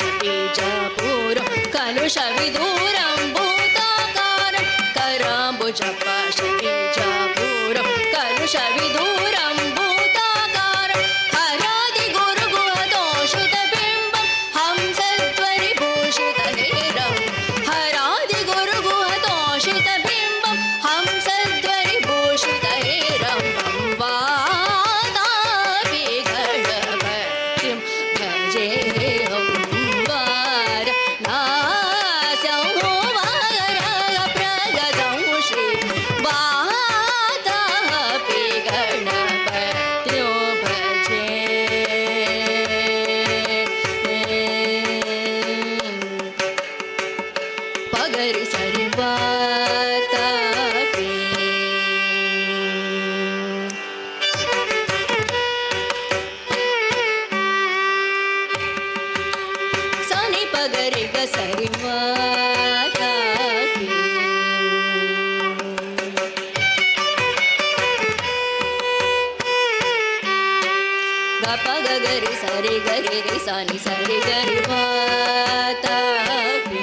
बीजापुरं कलुषविदूरं भूताकारं कराम्बुजपाश बीजापुरं कलुषविदूरं भूताकारं हरादि गुरुगुहदोषितबिम्बं हंसध्वरिभूषितनीरं हरादि गुरुगुहदोषितबिम्बं हंसध्वरिभूषितनीरं वातापि गणपतिं भजेऽहं वारणास्यं वारप्रगतं श्री वातापि गणपतिं भजे पगरि सरि वातापि सनि पगरि ग सरि वातापि ग प ग गरि सरि गरि रि सनि सरि गरि वातापि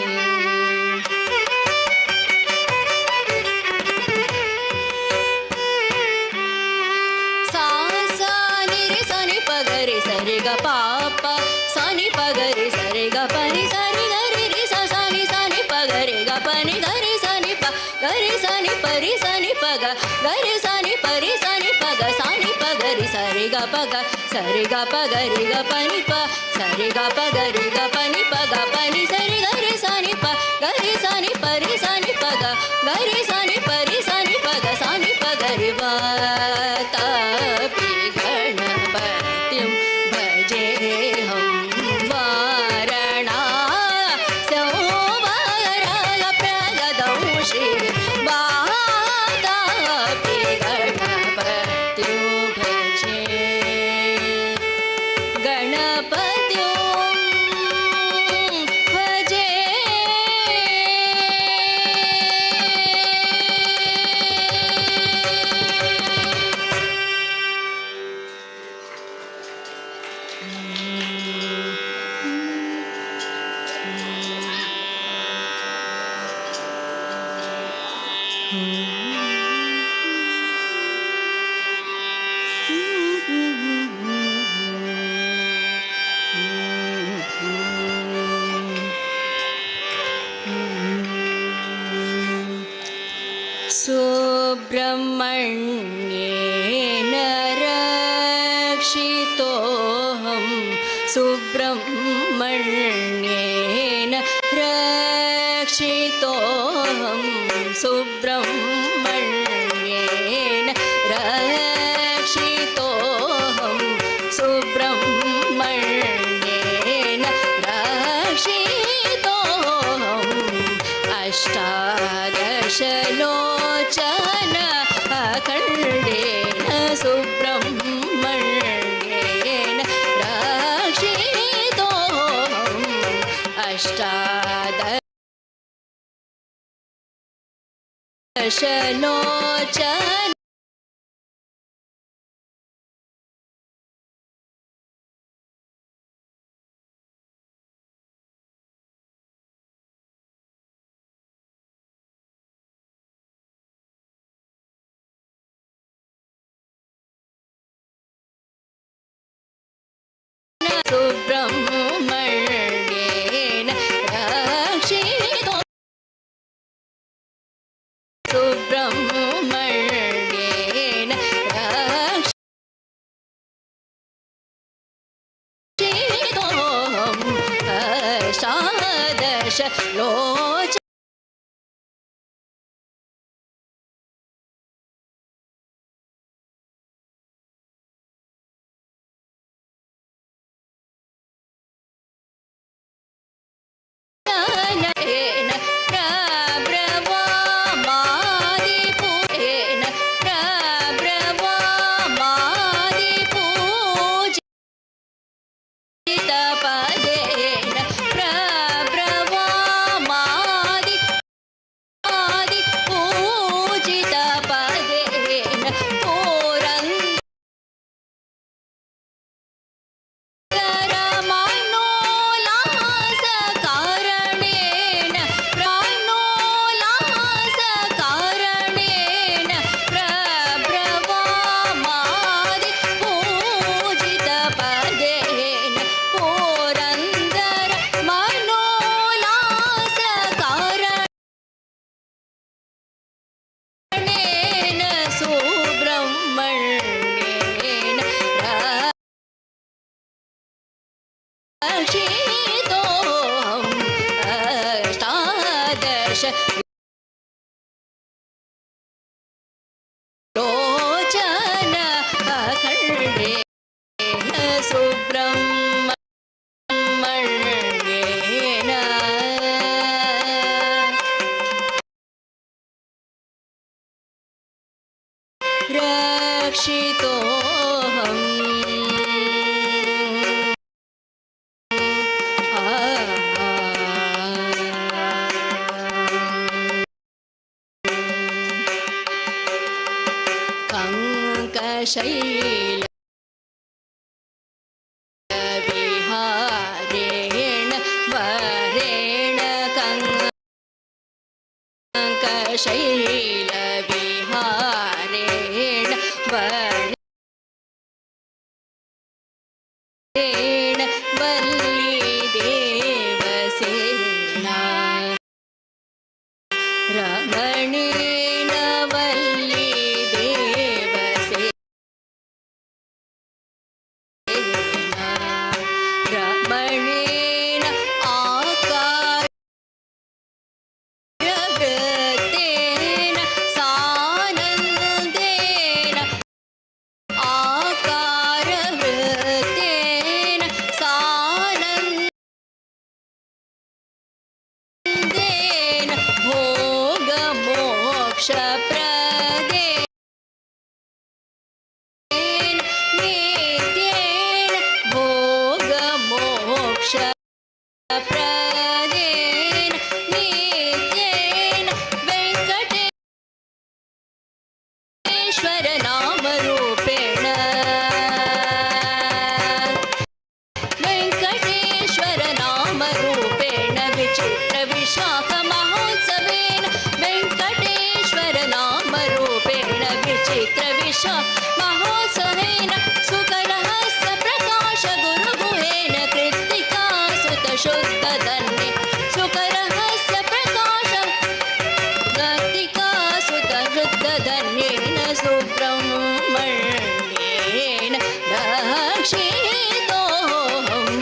सा सा नि रि सनि पगरि सरि ग पाप सनि पगरि सरि ग पनि सरि गरि रि सा सनि सनि पगरि ग पनि गरि सनि प गरि सनि परि सनि पग गरि सनि परि सनि पग सनि पगरि सरि ग पग सरि ग पगरि ग पनि प सरि ग पगरि ग पनि प ग पनि सरि गरि सनि प गरि सनि परि सनि पग गरि सनि परि सनि पग सनि पगरि वातापि गणपतिं भजेऽहं वारणास्यं वारप्रगतं श्री वातापि गणपतिं भजे गणपतिं भजे सुब्रह्मण्येन रक्षितोऽहं सुब्रह्मण्येन रक्षितोऽहं सुब्रह्मण्येन रक्षितोऽहं सुब्रह्मण्येन रक्षितोऽहम् अष्टादशलोचन अखण्डेन सुब्रह्मण्येन रक्षितोऽहम् अष्टादशलोचन सुब्रह्मण्येन रक्षितो सुब्रह्मण्येन रक्षितोऽहम् अष्टादशलोचन प्रब्रवामादिपूजेन प्रब्रवामादिपूजितपदेन प्रब्रवामादिपूजितपदेन लोचन अखण्डेन सुब्रह्मण्येन रक्षितोऽहम् शैल विहारेण वरेण कङ्कशैल विहारेण वरेण वल्ली देवसेना रमणेन वल्ली रमणेन आकारवृत्तेन सानन्देन आकारवृत्तेन सानन्देन भोगमोक्षप्रदेन नित्येन भोगमोक्षप्रदेन नित्येन वेङ्कटेश्वर नामरूपेण वेङ्कटेश्वर नामरूपेण विचित्रविशाखमहोत्सवेन वेङ्कटेश्वर नामरूपेण विचित्रविशाखमहोत्सवेन सुकरहस्य प्रकाश गुरुगुहेन कृत्तिका सुतशुद्धधन्ये सुकरहस्य प्रकाश कृत्तिका सुतशुद्धधन्येन सुब्रह्मण्येन रक्षितोऽहम्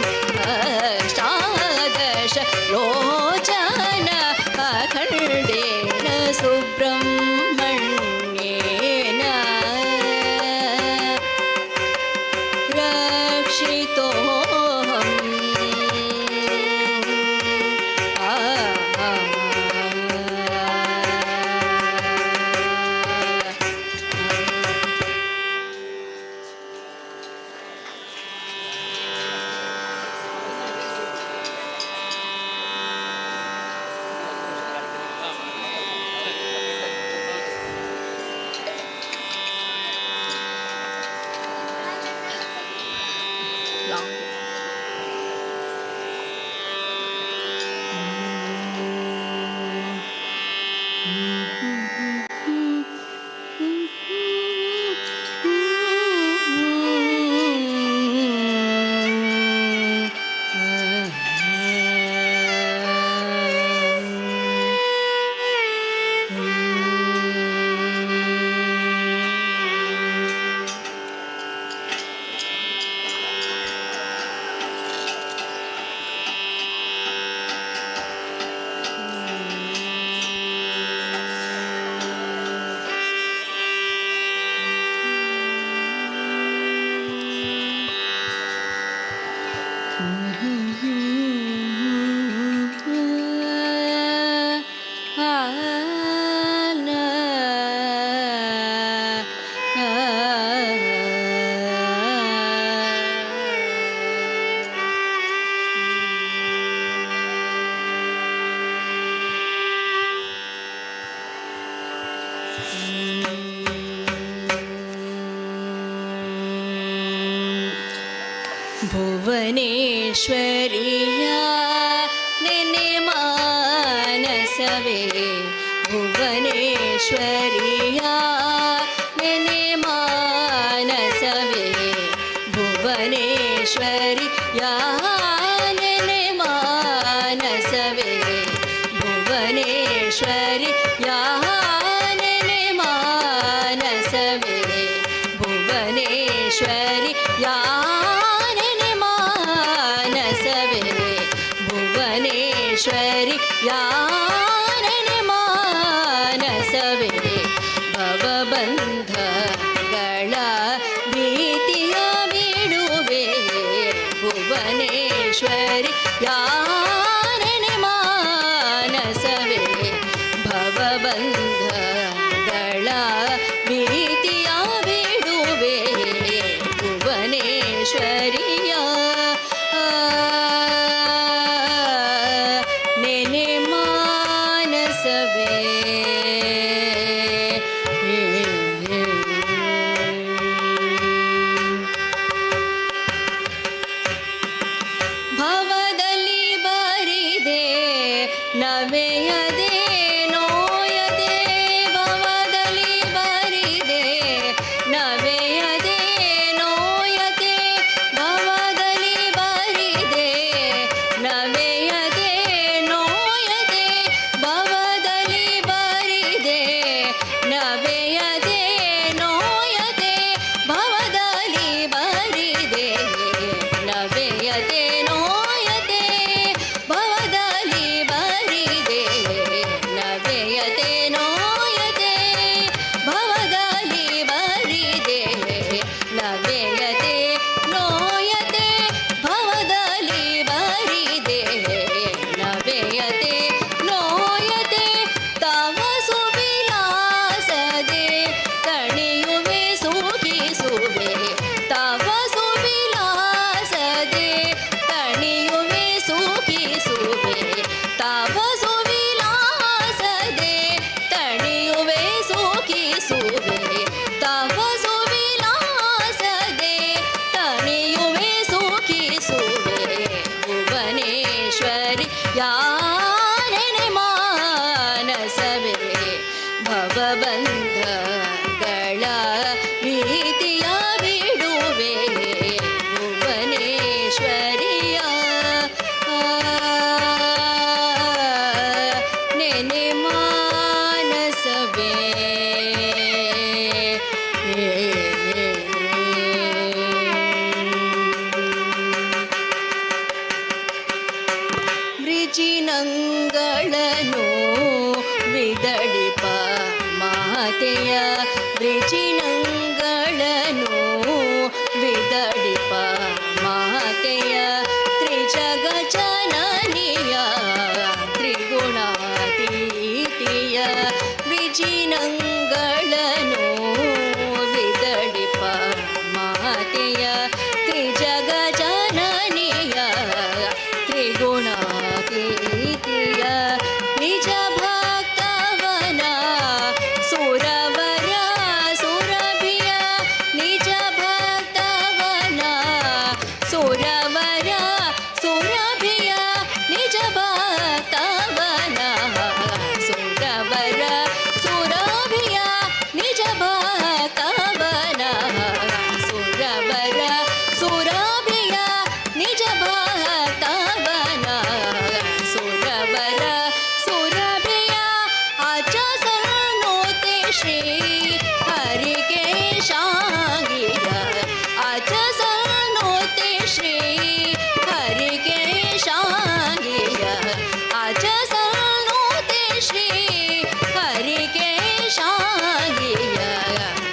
अष्टादश लोचन अखण्डेन सुब्रह्मण्येन रक्षितोऽहम् भुवनेश्वरिया निने मानसवे भुवनेश्वरिया निने मानसवे भुवनेश्वरिया निने मानसवे भुवनेश्वरिया निने मानसवे भुवनेश्वरिया भुवनेश्वरी यानने ಯಾರೆನೆ ಮಾನಸವೇ ಭವಬಂಧಗಳ ಭೀತಿಯ ಬಿಡುವೆ ಭುವನೇಶ್ವರಿಯ ನೆನೆ ಮಾನಸವೇ ಭವದಲ್ಲಿ ಬರಿದೆ ನವೆಯದೆ ನೋಯದೆ ಭವದಲ್ಲಿ ಬರಿದೆ ನವೆಯದೆ ನೋಯದೆ ಭವದಲ್ಲಿ ಬರಿದೆ ನವೆಯದೆ ನೋಯದೆ ಭವದಲ್ಲಿ ಬರಿದೆ ನವೆಯದೆ ನೋಯದೆ ಭವದಲ್ಲಿ ಬರಿದೆ ನವೆಯದೆ ನೋಯದೆ ಭವದಲ್ಲಿ ಬರಿದೆ ನವೆಯದೆ ನೋಯದೆ ಭವದಲ್ಲಿ ಬರಿದೆ ನವೆಯದೆ ನೋಯದೆ ಭವದಲ್ಲಿ ಬರಿದೆ ನವೆಯದೆ ನೋಯದೆ ತವ ಸುವಿಲಾಸದೆ ತಣಿಯುವೆ ಸುಖಿಸುವೆ ತವ ಸುವಿಲಾಸದೆ ತಣಿಯುವೆ ಸುಖಿಸುವೆ ತವ ಸುವಿಲಾಸದೆ ತಣಿಯುವೆ ಸುಖಿಸುವೆ ತವ ಸುವಿಲಾಸದೆ ತಣಿಯುವೆ ಸುಖಿಸುವೆ ಭುವನೇಶ್ವರಿ ಯಾರೆನೆ ಮಾನಸವೇ ಭವಬಂಧಗಳ ಭೀತಿಯ ಬಿಡುವೆ ಭುವನೇಶ್ವರಿಯ ನೆನೆ ಮಾನಸವೇ ಬ್ರಿಜಿನಂಗಳನು ವಿದಡಿಪ ಮಾತೆಯ ಬ್ರಿಜಿನಂಗಳನು ವಿದಡಿಪ ಮಾತೆಯ ತ್ರಿಜಗ ಜನನಿಯ ತ್ರಿಗುಣಾತೀತಿಯ ವಿಜಿನಂಗಳನು ವಿದಡಿಪ ಮಾತೆಯ ತ್ರಿಜಗ ಜನನಿಯ ತ್ರಿಗುಣಾತೀತಿಯ ನಿಜ ಭಕ್ತವನ ಸುರವರ ಸುರಭಿಯ ನಿಜ ಭಕ್ತವನ ಸುರವರ ಸುರಭಿಯ ನಿಜ ಭಕ್ತವನ ಸುರವರ ಸುರಭಿಯ ನಿಜ ಭಕ್ತವನ ಸುರವರ ಸುರಭಿಯ ನಿಜ ಭಕ್ತವನ ಸುರವರ ಸುರಭಿಯ ಅಚಸನೋತೆ ಶ್ರೀ ಹರಿಕೇಶಾಂಗಿಯ ಅಚಸನೋತೆ ಶ್ರೀ ಹರಿಕೇಶಾಂಗಿಯ ಅಚಸನೋತೆ ಶ್ರೀ ಹರಿಕೇಶಾಂಗಿಯ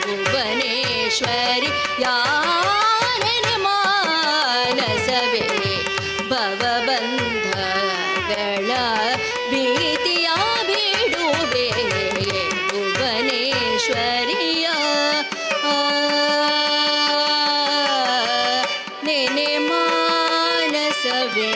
ಭುವನೇಶ್ವರಿ ಯಾರೆನೆ ಮಾನಸವೇ ಭವಬಂಧಗಳ ಭೀತಿಯ ಬಿಡುವೆ ಭುವನೇಶ್ವರಿಯ ನೆನೆ ಮಾನಸವೇ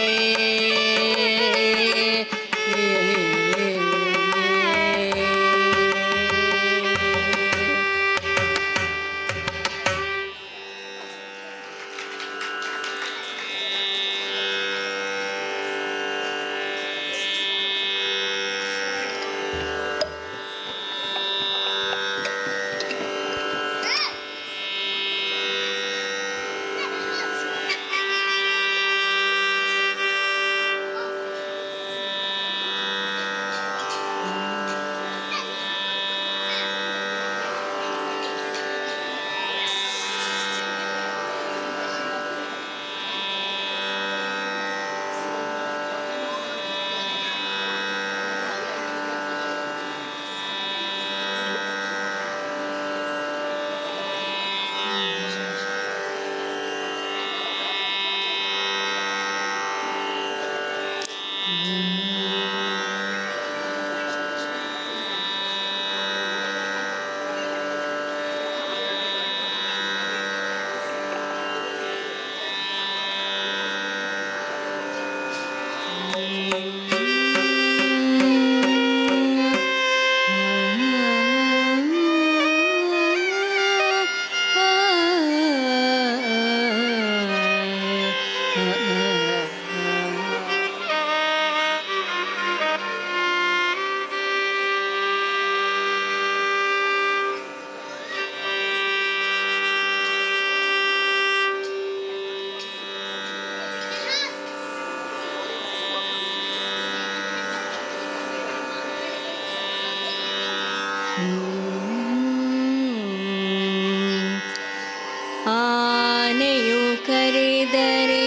ಆನೆಯು ಕರೆದರೆ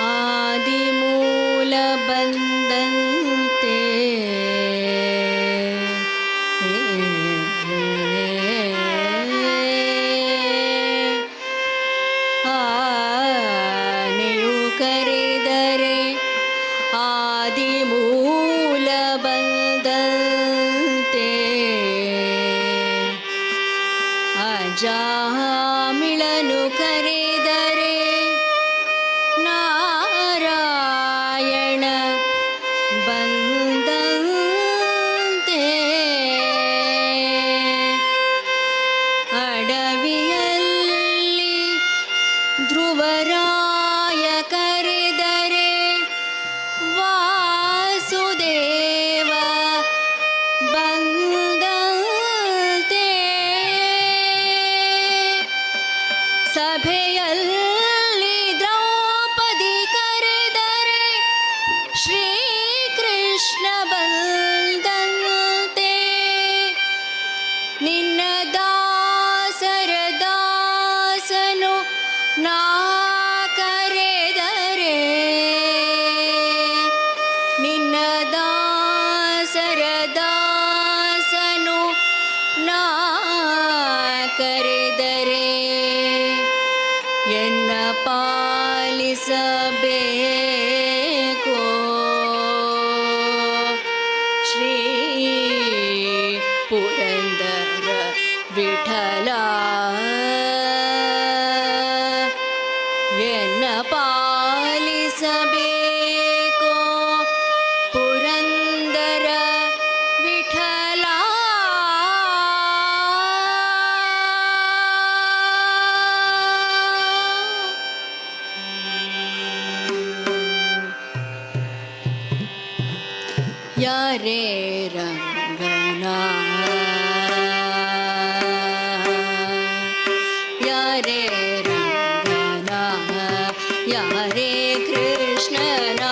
ಆದಿಮೂಲ ಬಂದಂತೆ ಆನೆಯು ಕರೆದರೆ ಆದಿಮೂಲ ಬಂದಂತೆ ಅಜಾಮಿಳನು ಕರೆದರೆ ನಾರಾಯಣ ಬಂದಂತೆ ಅಡವಿಯಲ್ಲಿ ಧ್ರುವರಾಯ ಕರೆದರೆ ವಾಸುದೇವ ಬಂದಂತೆ ಸಭೆಯಲ್ಲಿ ದ್ರೌಪದಿ ಕರೆದರೆ ಶ್ರೀಕೃಷ್ಣ ಬಂದಂತೆ ನಿನ್ನ ದಾಸರ ದಾಸನು ನಾ ಕರೆದರೆ ನಿನ್ನ ದಾಸರ ದಾಸನು ನಾ ಕರೆದರೆ ಎನ್ನ ಪಾಲಿಸಬೇಕೋ ಶ್ರೀ ಪುರಂದರ ವಿಠಲ ಎನ್ನ ಪಾಲಿಸಬೇಕೋ ಪುರಂದರ ವಿಠಲ ಯಾರೇ ರಂಗನ ಯಾರೇ ರಂಗನ ಯಾರೇ ಕೃಷ್ಣನ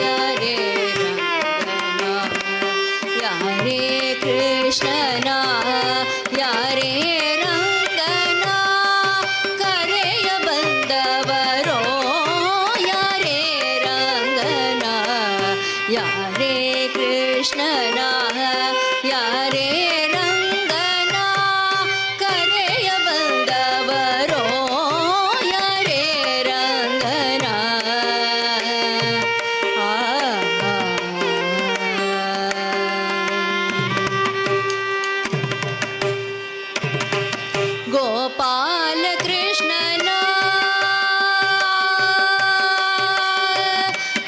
ಯಾರೇ ರಂಗನ ಯಾರೇ ಕೃಷ್ಣನ ಯಾರೇ ರಂಗನ ಕರೆಯ ಬಂದವರೋ ಯಾರೇ ರಂಗನ ಯಾರೇ ಕೃಷ್ಣನ ಯಾರೇ ರಂಗನ ಕರೆಯ ಬಂದವರೋ ಯಾರೇ ರಂಗನ ಗೋಪಾಲ ಕೃಷ್ಣನ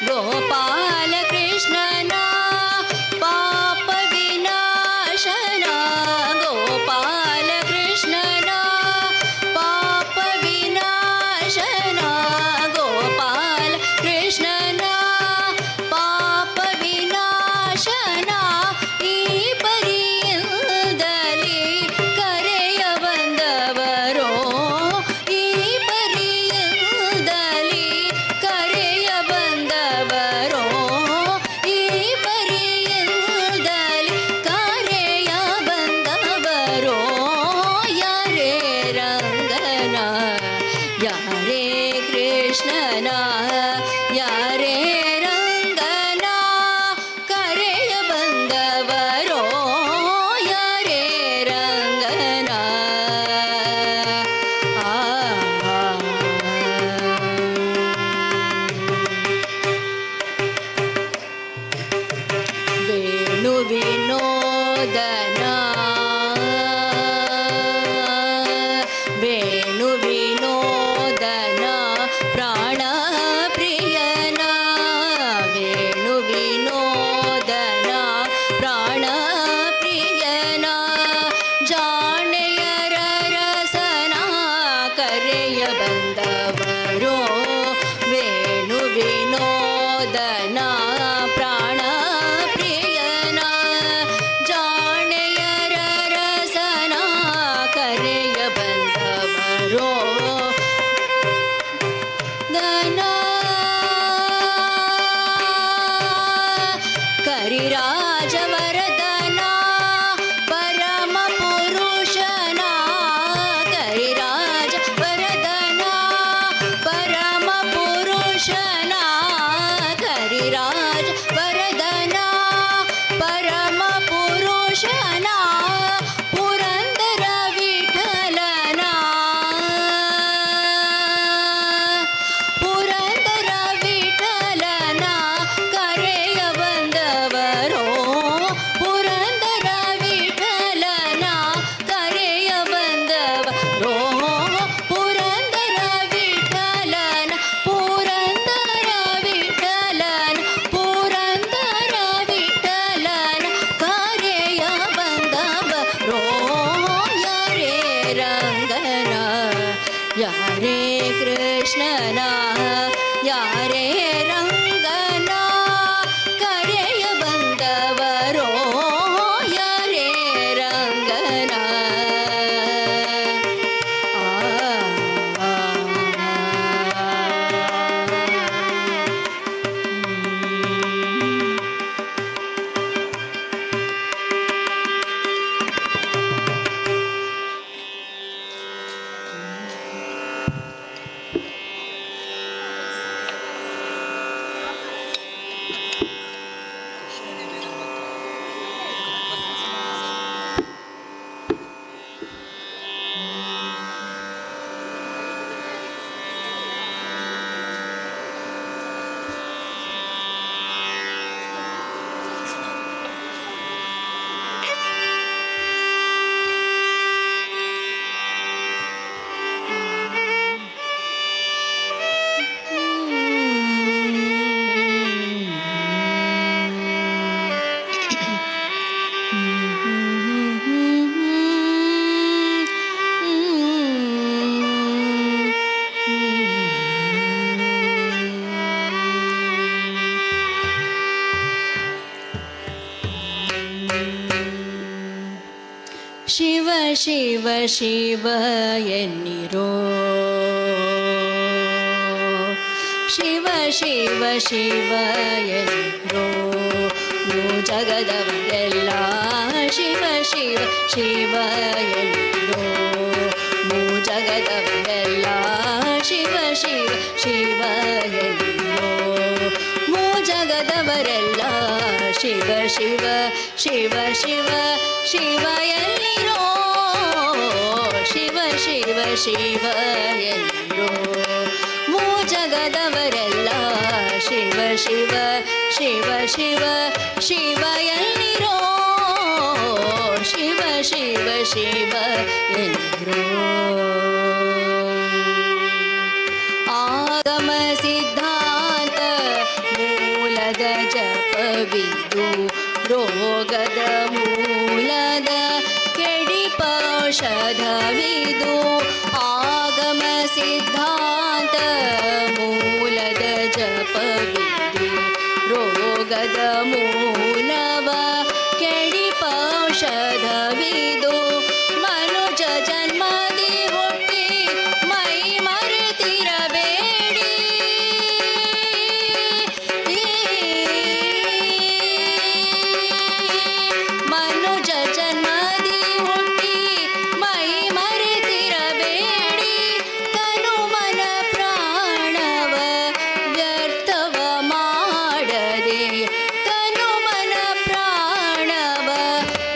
ಗೋಪಾಲ ಕೃಷ್ಣನ ಪಾಪ ದನ ಪ್ರಾಣ ಪ್ರಿಯನ ಜಾಣೆಯರ ರಸನ ಕರೆಯ ಬಂದವರೋ ದನ ಕರಿರಾಜವರದನ ಪರಮ ಪುರುಷನ ಕರಿರಾಜ ವರದನ ಪರಮ ಪುರುಷನ ಕರಿರಾಜ ವರದನ ಪರಮ ಪುರುಷನ ಪುರಂದರ ವಿಠಲನ ಪುರಂದರ ವಿಠಲನ ಕರೆಯ ಬಂದವರೋ ಪುರಂದರ ವಿಠಲನ ಕರೆಯ ಬಂದವರೋ ಪುರಂದರ ವಿಠಲನ ಪುರಂದರ ವಿಠಲನ ಪುರಂದರ ವಿಠಲನ ಕರೆಯ ಬಂದವರೋ ಯಾರೇ ರಂಗನ ಯಾರೇ ಕೃಷ್ಣನ ಯಾರೇ ರಂಗನ ಕರೆಯ ಬಂದವರೋ ಯಾರೇ ರಂಗನ ಶಿವ ಶಿವ ಶಿವ ಎನ್ನಿರೋ ಶಿವ ಶಿವ ಶಿವ ಎನ್ನಿರೋ ಜಗದವರೆಲ್ಲ ಶಿವ ಶಿವ ಶಿವ ಎನ್ನಿರೋ ಜಗದವರೆಲ್ಲ ಶಿವ ಶಿವ ಶಿವ ಎನ್ನಿರೋ ಜಗದವರೆಲ್ಲ ಶಿವ ಶಿವ ಶಿವ ಶಿವ ಶಿವ ಎನ್ನಿರೋ ಶಿವ ಶಿವ ಶಿವ ಎನ್ನಿರೋ ಜಗದವರೆಲ್ಲ ಶಿವ ಶಿವ ಶಿವ ಶಿವ ಶಿವ ಎನ್ನಿರೋ ಶಿವ ಶಿವ ಶಿವ ಎನ್ನಿರೋ ಆಗಮ ಸಿದ್ಧಾಂತ ಮೂಲದ ಜಪವಿದು ರೋಗದ ಮೂಲದ ಕೆಡಿಪೌಷಧವಿದು ಆಗಮ ಸಿದ್ಧಾಂತ ಮೂಲದ ಜಪವಿದು ರೋಗದ ಮೂಲವ ಕೆಡಿಪೌಷಧವಿದು ಮನುಜ ಜನ್ಮದಿ ಹುಟ್ಟಿ ಮೈ ಮರೆತಿರಬೇಡಿ ಮನುಜ ಜನ್ಮದಿ ಹುಟ್ಟಿ ಮೈ ಮರೆತಿರಬೇಡಿ ತನು ಮನ ಪ್ರಾಣವ ವ್ಯರ್ಥವ ಮಾಡದೆ ತನು ಮನ ಪ್ರಾಣವ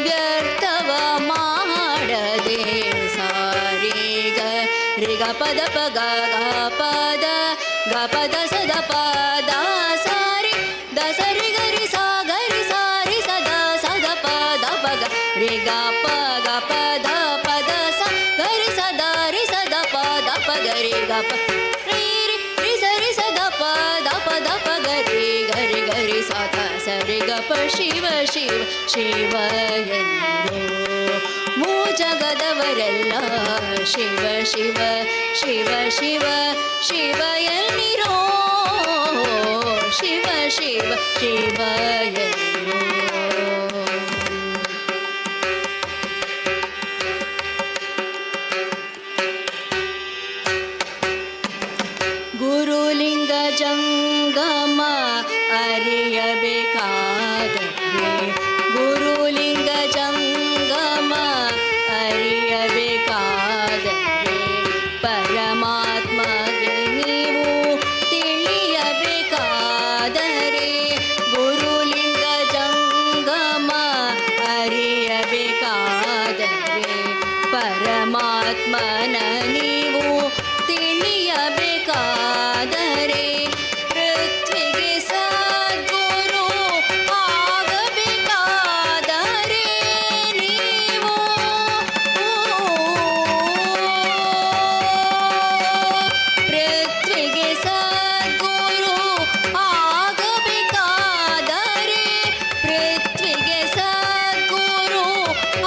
ವ್ಯರ್ಥವ ಮಾಡದೆ ಸಾರಿ ಗ ರಿ ಗ ಪದ ಪ ಗ ಪದ ಸದ ಪದ ಸಾರಿ ದ ಸರಿ ಗರಿ ಸಾ ಗರಿ ಸಾರಿ ಸದ ಸದ ಪದ ಪ ಗ ರಿ ಗ ಪದ ಸ ಗರಿ ಸದ ರಿ ಸದ ಪದ ಪ ಗರಿ ಗ ಪ ರಿ ಸರಿ ಸದ ಪದ ಪ ಗರಿ ಗರಿ ಗರಿ ಸದ ಸರಿ ಗ ಪ ಶಿವ ಶಿವ ಶಿವ ಎನ್ನಿರೋ ಜಗದವರೆಲ್ಲ ಜಗದವರೆಲ್ಲ ಶಿವ ಶಿವ ಶಿವ ಶಿವ ಶಿವ ಎನ್ನಿರೋ ಶಿವ ಶಿವ ಶಿವ ಎನ್ನಿರೋ. ಗುರುಲಿಂಗ ಜಂಗಮ ಅರಿಯಬೇಕಾದರೆ ಗುರುಲಿಂಗ ಜಂಗಮ ಅರಿಯಬೇಕಾದರೆ ಪರಮಾತ್ಮಗೆ ನೀವು ತಿಳಿಯಬೇಕಾದರೆ ಗುರುಲಿಂಗ ಜಂಗಮ ಅರಿಯಬೇಕಾದರೆ ಪರಮಾತ್ಮನ ನೀವು ತಿಳಿಯಬೇಕಾದರೆ ಪೃಥ್ವಿಗೆ ಸದ್ಗುರು ಆಗಬೇಕಾದರೆ ನೀವು ಪೃಥ್ವಿಗೆ ಸದ್ಗುರು ಆಗಬೇಕಾದರೆ ಪೃಥ್ವಿಗೆ ಸದ್ಗುರು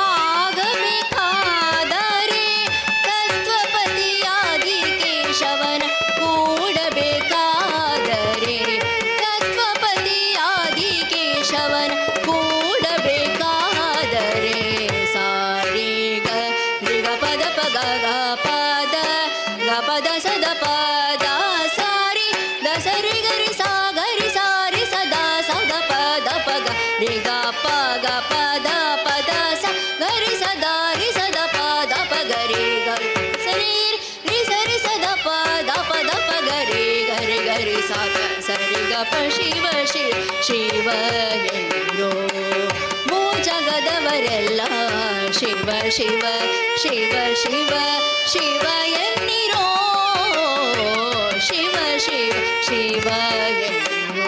ಆಗಬೇಕಾದರೆ ತತ್ವಪತಿಯಾದಿ ಕೇಶವನ ಕೂಡಬೇಕಾದರೆ ತತ್ವಪತಿಯಾದಿ ಕೇಶವನ ಕೂಡಬೇಕಾದರೆ ಸಾರಿಗ ರಿಗ ಪದ ಪಗ ಗ ಪದ ಗ ಪದ ಸದ ಪದ ಸಾರಿ ಗ ಸರಿ ಗರಿ ಸಾ ಗರಿ ಸಾರಿ ಸದಾ ಸದ ಪದ ಪಗ ರಿ ಗ ಪ ಗ ಪದ ಪದ ಸ ಗರಿ ಸದಾ ರಿ ಸದ ಪದ ಪಗ ರಿ ಗ ಸರಿ ರಿ ಸರಿ ಸದ ಪದ ಪದ ಪಗ ರಿ ಗರಿ ಗರಿ ಸಾ ಗ ಸರಿ ಗ ಪ ಶಿವ ಶಿವ ಶಿವ ಎನ್ನಿರೋ ಭೂ ಜಗದವರೆಲ್ಲ ಶಿವ ಶಿವ ಶಿವ ಶಿವ ಶಿವ ಎನ್ನಿರೋ ಶಿವ ಶಿವ ಶಿವ ಎನ್ನಿರೋ.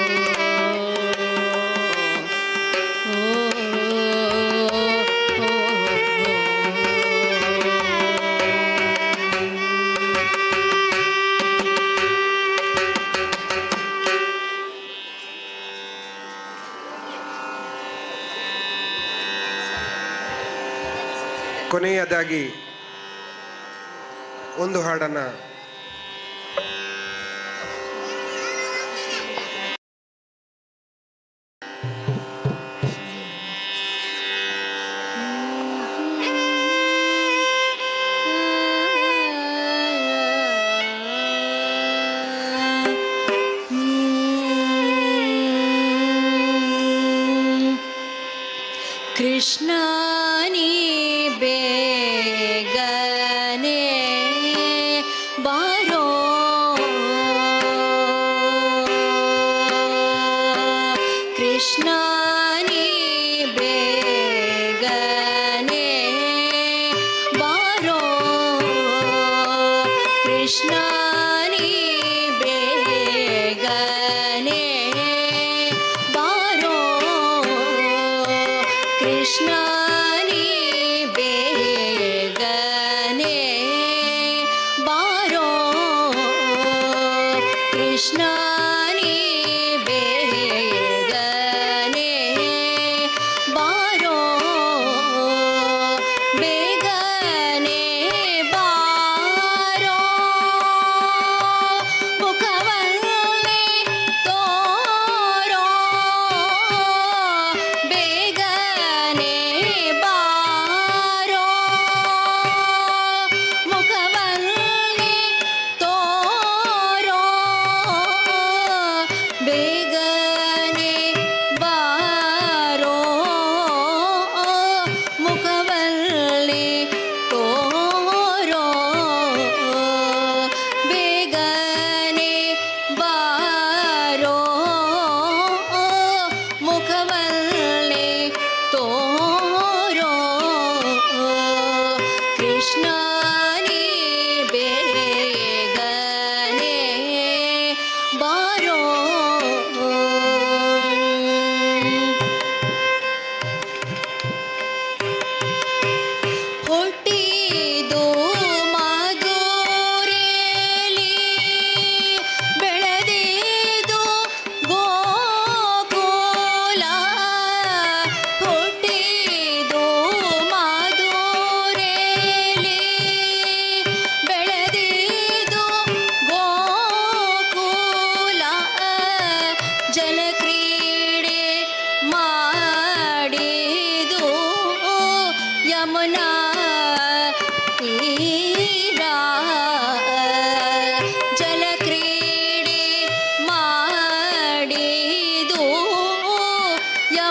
ಕೊನೆಯದಾಗಿ ಒಂದು ಹಾಡನ್ನು ಕೃಷ್ಣ ನೀ ಬೇಗನೆ ಬಾರೋ ಕೃಷ್ಣ ನೀ ಬೇಗನೆ ಬಾರೋ ಕೃಷ್ಣ ನೀ ಬೇಗನೆ ಬಾರೋ ಕೃಷ್ಣ ನೀ ಬೇಗನೆ ಬಾರೋ ಕೃಷ್ಣ ನೀ ಬೇಗನೆ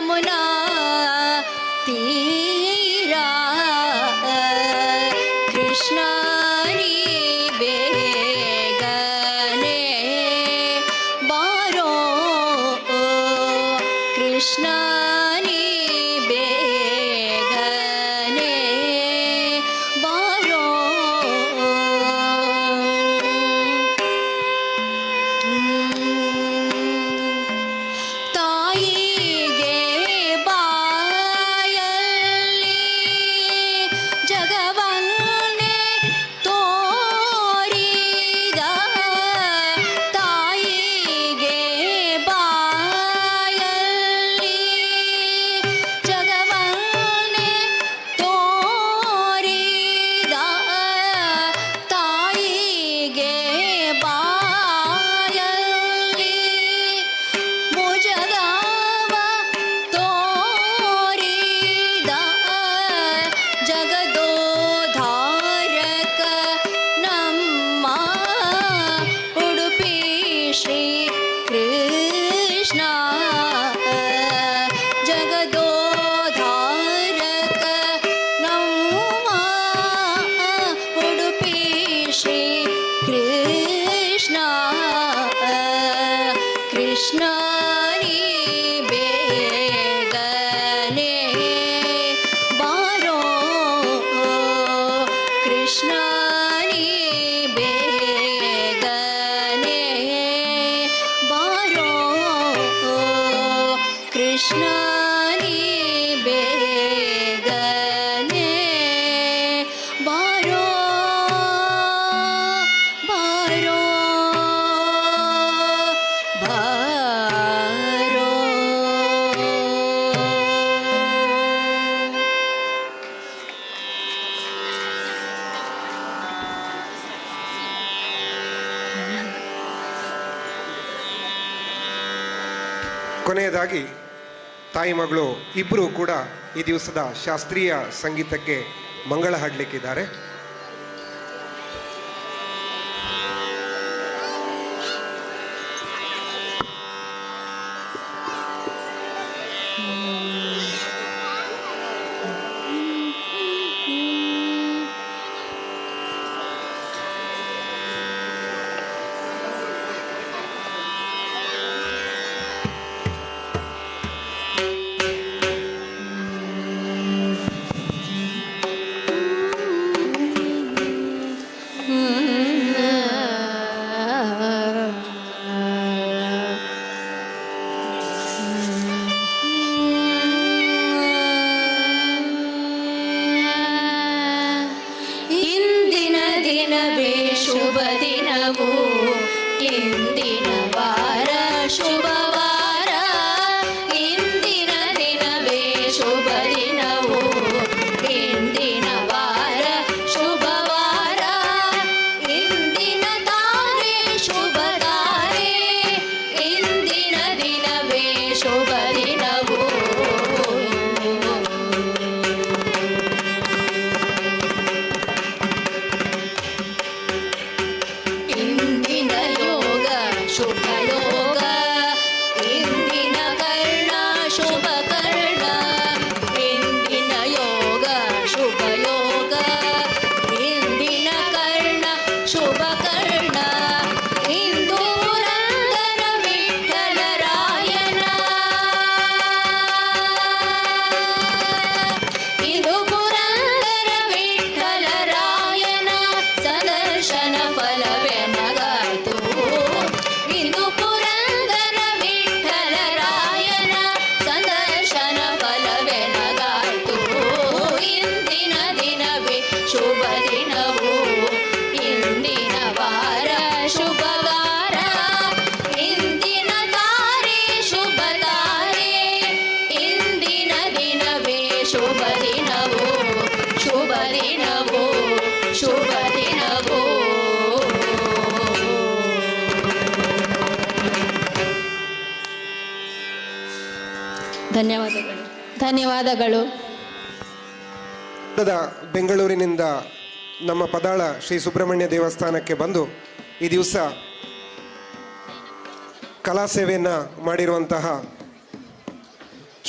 ಯಮುನಾ ತೀರಾ ಕೃಷ್ಣ ನೀ ಬೇಗನೆ ಬಾರೋ ಕೃಷ್ಣ ನೀ ಬೇಗನೆ ಬಾರೋ ತಾಯಿಗೆ ಬಾಯಲ್ಲಿ ಜಗವನ್ನೇ ತೋರಿದ ತಾಯಿಗೆ ಬಾಯಲ್ಲಿ ಜಗವನ್ನೇ ತೋರಿದ ತಾಯಿಗೆ ಬಾಯಲ್ಲಿ ಮುಜಗವ ತೋರಿದ ಜಗದೋದ್ಧಾರಕ ನಮ್ಮ ಉಡುಪಿ ಶ್ರೀ ಕೃಷ್ಣ ಜಗದೋದ್ಧಾರಕ ನಮ್ಮ ಉಡುಪಿ ಶ್ರೀ ಕೃಷ್ಣ ಕೃಷ್ಣ ನೀ ಬೇಗನೆ ಬಾರೋ ಕೃಷ್ಣ ನೀ ಬೇಗನೆ ಬಾರೋ ಕೃಷ್ಣ ನೀ ಬೇಗನೆ ಬಾರೋ ಬಾರೋ ಬಾರೋ ಕೊನೆಯದಾಗಿ ತಾಯಿ ಮಗಳು ಇಬ್ಬರು ಕೂಡ ಈ ದಿವಸದ ಶಾಸ್ತ್ರೀಯ ಸಂಗೀತಕ್ಕೆ ಮಂಗಳ ಹಾಡಲಿಕ್ಕಿದ್ದಾರೆ. ಇಂದಿನ ದಿನವೇ ಶುಭ ದಿನವು ಇಂದಿನ ವಾರ ಶುಭವಾರ ಇಂದಿನ ದಿನವೇ ಶುಭ ದಿನವು ಇಂದಿನ ವಾರ ಶುಭವಾರ ಇಂದಿನ ತಾರೆ ಶುಭ ತಾರೆ ಇಂದಿನ ದಿನವೇ ಶುಭ ದಿನವು ಇಂದಿನ ಯೋಗ ಶುಭ ಯೋಗ ಇಂದಿನ ಕರ್ಣ ಶುಭ ಕರ್ಣ ಇಂದಿನ ಯೋಗ ಶುಭ ಯೋಗ ಇಂದಿನ ಕರ್ಣ ಶುಭ ಕರ್ಣ ಇಂದು ಪುರಂದರ ವಿಠಲರಾಯನ ಇದು ಪುರಂದರ ವಿಠಲರಾಯನ ಸದರ್ಶನ ಫಲವೆನಗಾಯ್ತು ಇದು ಪುರಂದರ ವಿಠಲರಾಯನ ಸದರ್ಶನ ಫಲವೆನಗಾಯ್ತು ಇಂದಿನ ದಿನವೇ ಶುಭ ದಿನವು ಇಂದಿನ ವಾರ ಶುಭವಾರ ಇಂದಿನ ತಾರೆ ಶುಭ ತಾರೆ ಇಂದಿನ ದಿನವೇ ಶುಭ ದಿನವು ಶುಭ ದಿನವು ಶುಭ ದಿನವು ಧನ್ಯವಾದಗಳು ಧನ್ಯವಾದಗಳು. ಬೆಂಗಳೂರಿನಿಂದ ನಮ್ಮ ಪದಾಳ ಶ್ರೀ ಸುಬ್ರಹ್ಮಣ್ಯ ದೇವಸ್ಥಾನಕ್ಕೆ ಬಂದು ಈ ದಿವಸ ಕಲಾ ಸೇವೆಯನ್ನು ಮಾಡಿರುವಂತಹ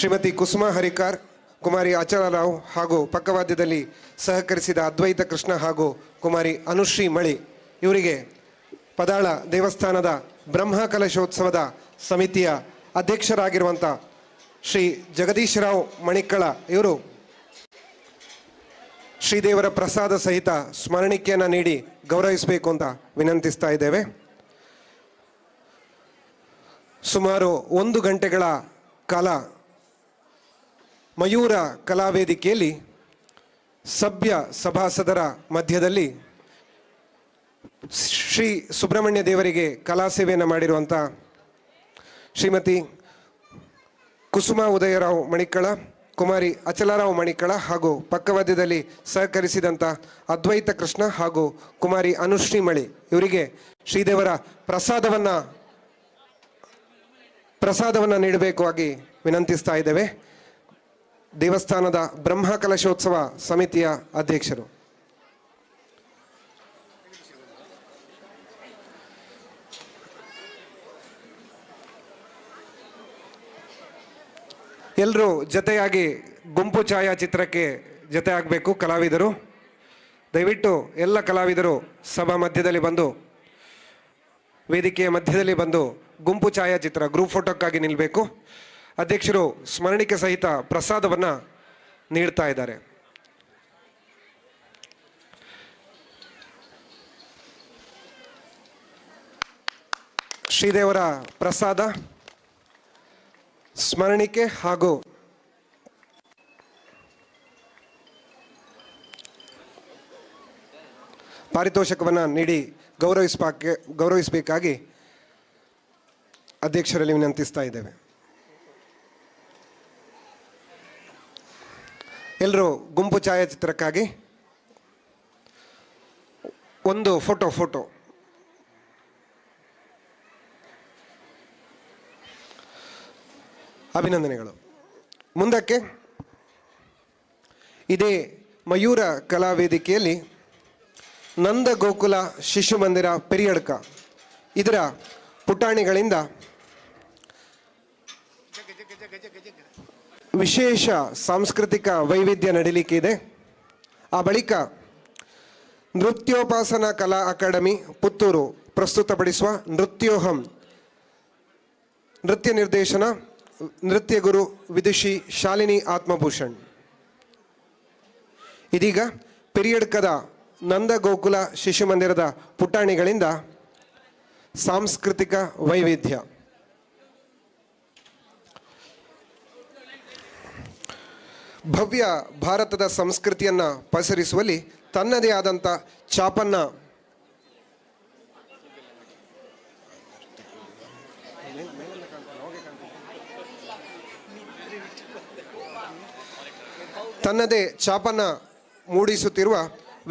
ಶ್ರೀಮತಿ ಕುಸುಮಾ ಹರಿಕಾರ್, ಕುಮಾರಿ ಅಚಲರಾವ್ ಹಾಗೂ ಪಕ್ಕವಾದ್ಯದಲ್ಲಿ ಸಹಕರಿಸಿದ ಅದ್ವೈತ ಕೃಷ್ಣ ಹಾಗೂ ಕುಮಾರಿ ಅನುಶ್ರೀ ಮಳಿ ಇವರಿಗೆ ಪದಾಳ ದೇವಸ್ಥಾನದ ಬ್ರಹ್ಮ ಕಲಶೋತ್ಸವದ ಸಮಿತಿಯ ಅಧ್ಯಕ್ಷರಾಗಿರುವಂಥ ಶ್ರೀ ಜಗದೀಶರಾವ್ ಮಣಿಕ್ಕಳ ಇವರು ಶ್ರೀದೇವರ ಪ್ರಸಾದ ಸಹಿತ ಸ್ಮರಣಿಕೆಯನ್ನು ನೀಡಿ ಗೌರವಿಸಬೇಕು ಅಂತ ವಿನಂತಿಸ್ತಾ ಇದ್ದೇವೆ. ಸುಮಾರು 1 ಗಂಟೆಗಳ ಕಾಲ ಮಯೂರ ಕಲಾವೇದಿಕೆಯಲ್ಲಿ ಸಭ್ಯ ಸಭಾಸದರ ಮಧ್ಯದಲ್ಲಿ ಶ್ರೀ ಸುಬ್ರಹ್ಮಣ್ಯ ದೇವರಿಗೆ ಕಲಾ ಸೇವೆಯನ್ನು ಮಾಡಿರುವಂಥ ಶ್ರೀಮತಿ ಕುಸುಮಾ ಉದಯರಾವ್ ಮಣಿಕ್ಕಳ, ಕುಮಾರಿ ಅಚಲರಾವ್ ಮಣಿಕ್ಕಳ ಹಾಗೂ ಪಕ್ಕವಾದ್ಯದಲ್ಲಿ ಸಹಕರಿಸಿದಂಥ ಅದ್ವೈತ ಕೃಷ್ಣ ಹಾಗೂ ಕುಮಾರಿ ಅನುಶ್ರೀ ಮಳಿ ಇವರಿಗೆ ಶ್ರೀದೇವರ ಪ್ರಸಾದವನ್ನು ನೀಡಬೇಕು ಆಗಿ ವಿನಂತಿಸ್ತಾ ಇದ್ದೇವೆ. ದೇವಸ್ಥಾನದ ಬ್ರಹ್ಮ ಕಲಶೋತ್ಸವ ಸಮಿತಿಯ ಅಧ್ಯಕ್ಷರು. ಎಲ್ಲರೂ ಜೊತೆಯಾಗಿ ಗುಂಪು ಛಾಯಾಚಿತ್ರಕ್ಕೆ ಜೊತೆ ಆಗಬೇಕು. ಕಲಾವಿದರು ದಯವಿಟ್ಟು ಎಲ್ಲ ಕಲಾವಿದರು ಸಭಾ ಮಧ್ಯದಲ್ಲಿ ಬಂದು, ವೇದಿಕೆಯ ಮಧ್ಯದಲ್ಲಿ ಬಂದು ಗುಂಪು ಛಾಯಾಚಿತ್ರ ಗ್ರೂಪ್ ಫೋಟೋಕ್ಕಾಗಿ ನಿಲ್ಲಬೇಕು. ಅಧ್ಯಕ್ಷರು ಸ್ಮರಣಿಕೆ ಸಹಿತ ಪ್ರಸಾದವನ್ನು ನೀಡ್ತಾ ಇದ್ದಾರೆ. ಶ್ರೀದೇವರ ಪ್ರಸಾದ, ಸ್ಮರಣಿಕೆ ಹಾಗೂ ಪಾರಿತೋಷಕವನ್ನು ನೀಡಿ ಗೌರವಿಸಬೇಕಾಗಿ ಅಧ್ಯಕ್ಷರಲ್ಲಿ ವಿನಂತಿಸ್ತಾ ಇದ್ದೇವೆ. ಎಲ್ಲರೂ ಗುಂಪು ಛಾಯಾಚಿತ್ರಕ್ಕಾಗಿ ಒಂದು ಫೋಟೋ ಅಭಿನಂದನೆಗಳು. ಮುಂದಕ್ಕೆ ಇದೇ ಮಯೂರ ಕಲಾವೇದಿಕೆಯಲ್ಲಿ ನಂದ ಗೋಕುಲ ಶಿಶು ಮಂದಿರ ಪೆರಿಯಡ್ಕ ಇದರ ಪುಟಾಣಿಗಳಿಂದ ವಿಶೇಷ ಸಾಂಸ್ಕೃತಿಕ ವೈವಿಧ್ಯ ನಡೀಲಿಕ್ಕೆ ಇದೆ. ಆ ಬಳಿಕ ನೃತ್ಯೋಪಾಸನಾ ಕಲಾ ಅಕಾಡೆಮಿ ಪುತ್ತೂರು ಪ್ರಸ್ತುತಪಡಿಸುವ ನೃತ್ಯೋಹಂ ನೃತ್ಯ ನಿರ್ದೇಶನ ನೃತ್ಯ ಗುರು ವಿದುಷಿ ಶಾಲಿನಿ ಆತ್ಮಭೂಷಣ್. ಇದೀಗ ಪೆರಿಯಡ್ಕದ ನಂದ ಗೋಕುಲ ಶಿಶು ಮಂದಿರದ ಪುಟಾಣಿಗಳಿಂದ ಸಾಂಸ್ಕೃತಿಕ ವೈವಿಧ್ಯ. ಭವ್ಯ ಭಾರತದ ಸಂಸ್ಕೃತಿಯನ್ನು ಪಸರಿಸುವಲ್ಲಿ ತನ್ನದೇ ಆದಂಥ ಛಾಪನ್ನು ಮೂಡಿಸುತ್ತಿರುವ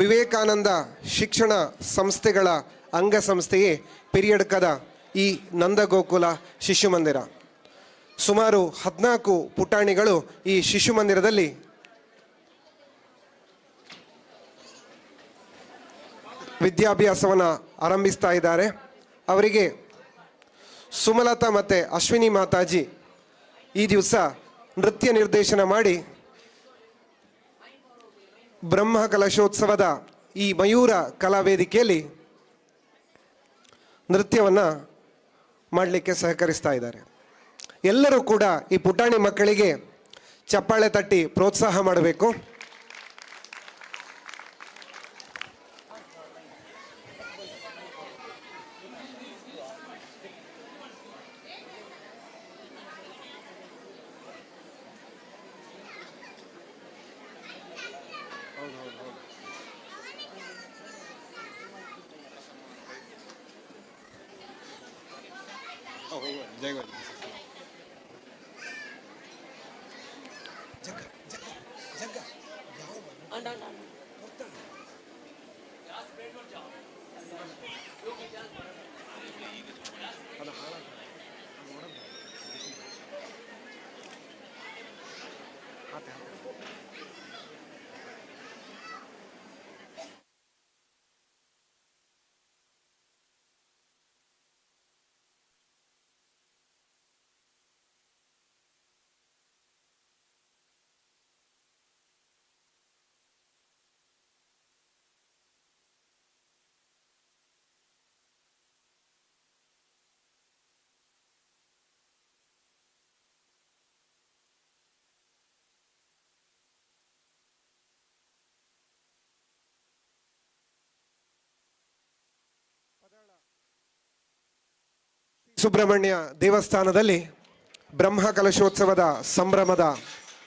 ವಿವೇಕಾನಂದ ಶಿಕ್ಷಣ ಸಂಸ್ಥೆಗಳ ಅಂಗಸಂಸ್ಥೆಯೇ ಪೆರಿಯಡ್ಕದ ಈ ನಂದಗೋಕುಲ ಶಿಶು ಮಂದಿರ. ಸುಮಾರು 14 ಪುಟಾಣಿಗಳು ಈ ಶಿಶು ಮಂದಿರದಲ್ಲಿ ವಿದ್ಯಾಭ್ಯಾಸವನ್ನು ಆರಂಭಿಸ್ತಾ ಇದ್ದಾರೆ. ಅವರಿಗೆ ಸುಮಲತಾ ಮತ್ತು ಅಶ್ವಿನಿ ಮಾತಾಜಿ ಈ ದಿವಸ ನೃತ್ಯ ನಿರ್ದೇಶನ ಮಾಡಿ ಬ್ರಹ್ಮ ಕಲಶೋತ್ಸವದ ಈ ಮಯೂರ ಕಲಾವೇದಿಕೆಯಲ್ಲಿ ನೃತ್ಯವನ್ನು ಮಾಡಲಿಕ್ಕೆ ಸಹಕರಿಸ್ತಾ ಇದ್ದಾರೆ. ಎಲ್ಲರೂ ಕೂಡ ಈ ಪುಟಾಣಿ ಮಕ್ಕಳಿಗೆ ಚಪ್ಪಾಳೆ ತಟ್ಟಿ ಪ್ರೋತ್ಸಾಹ ಮಾಡಬೇಕು. ಸುಬ್ರಹ್ಮಣ್ಯ ದೇವಸ್ಥಾನದಲ್ಲಿ ಬ್ರಹ್ಮ ಕಲಶೋತ್ಸವದ ಸಂಭ್ರಮದ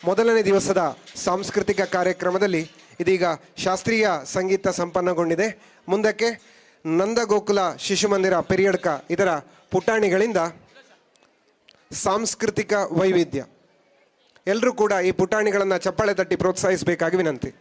ಮೊದಲನೇ ದಿವಸದ ಸಾಂಸ್ಕೃತಿಕ ಕಾರ್ಯಕ್ರಮದಲ್ಲಿ ಇದೀಗ ಶಾಸ್ತ್ರೀಯ ಸಂಗೀತ ಸಂಪನ್ನಗೊಂಡಿದೆ. ಮುಂದಕ್ಕೆ ನಂದಗೋಕುಲ ಶಿಶುಮಂದಿರ ಪೆರಿಯಡ್ಕ ಇದರ ಪುಟಾಣಿಗಳಿಂದ ಸಾಂಸ್ಕೃತಿಕ ವೈವಿಧ್ಯ. ಎಲ್ಲರೂ ಕೂಡ ಈ ಪುಟಾಣಿಗಳನ್ನು ಚಪ್ಪಾಳೆ ತಟ್ಟಿ ಪ್ರೋತ್ಸಾಹಿಸಬೇಕಾಗಿ ವಿನಂತಿ.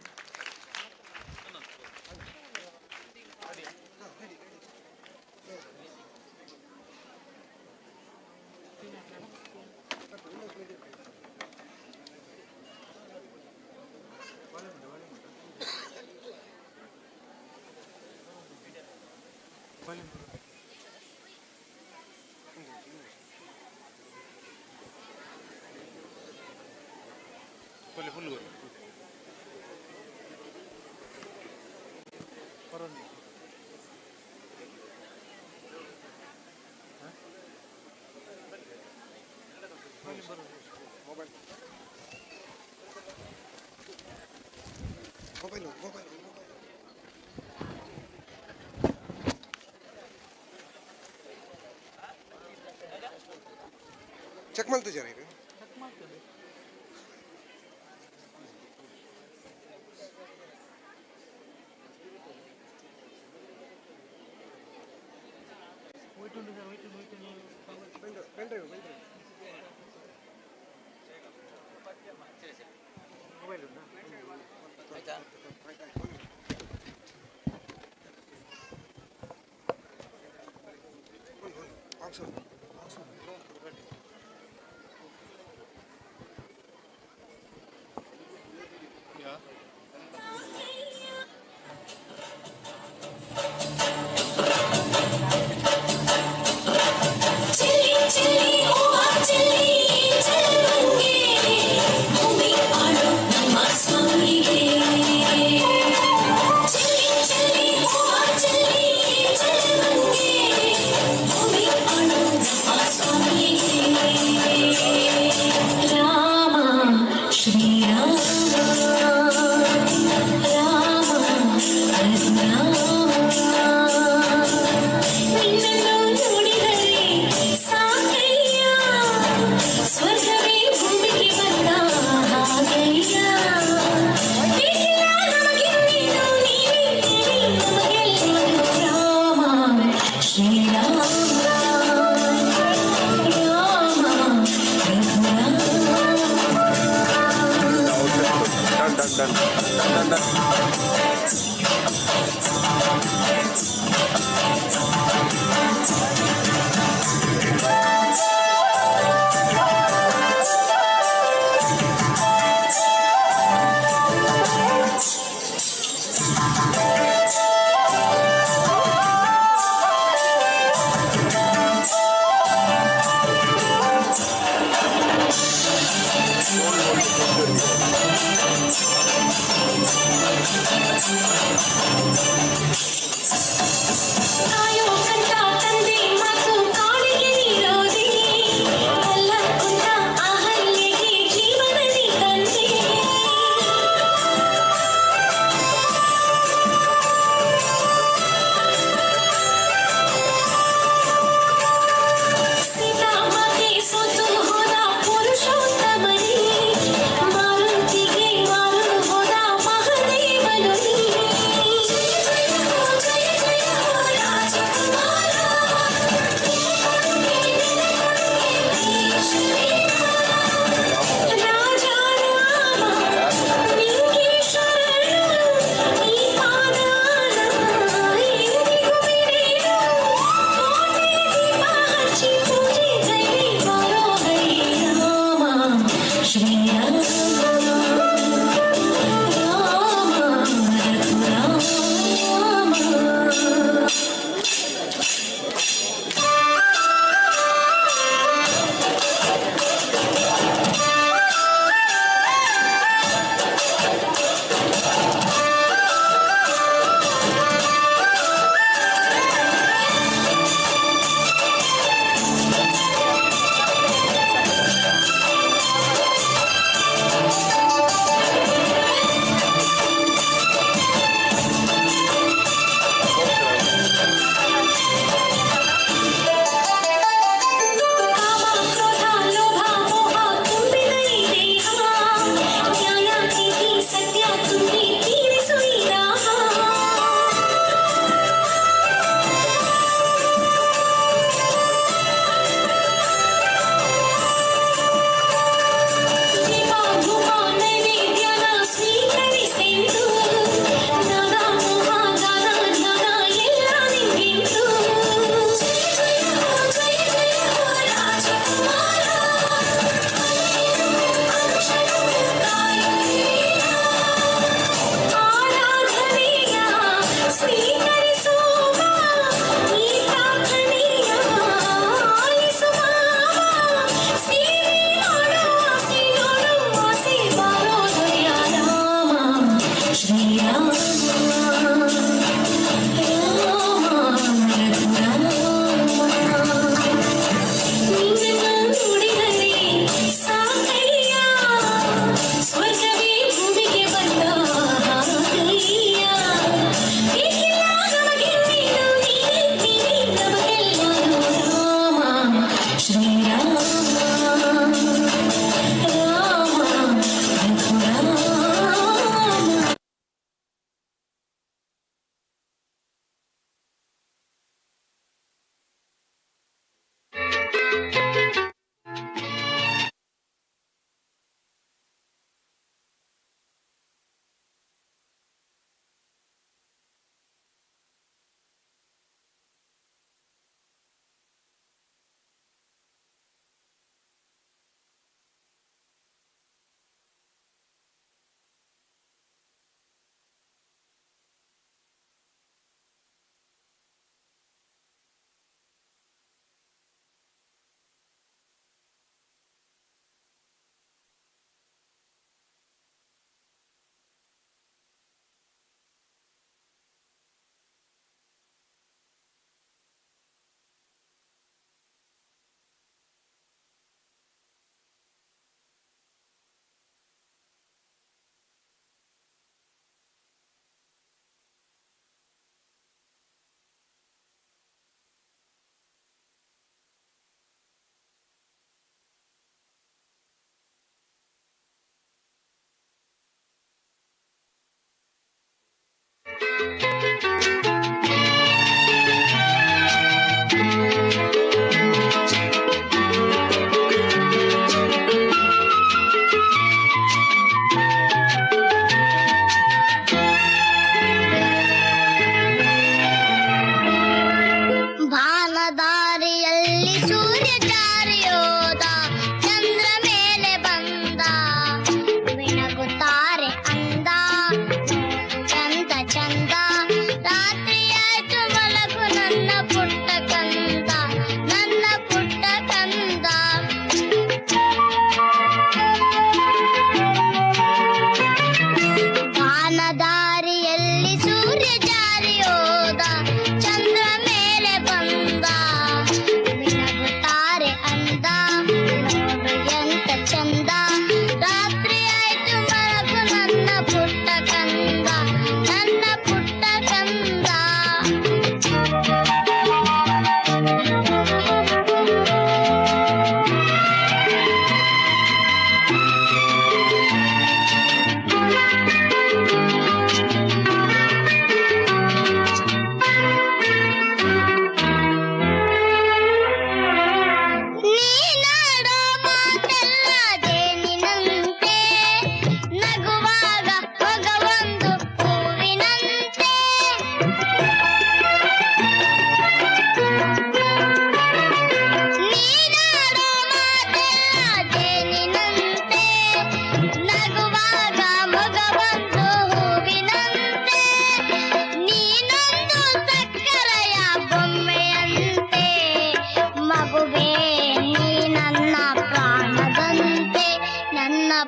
ಚೆಕ್ ಮಾಡ್ತಿದ್ದೀರಾ ಈಗ?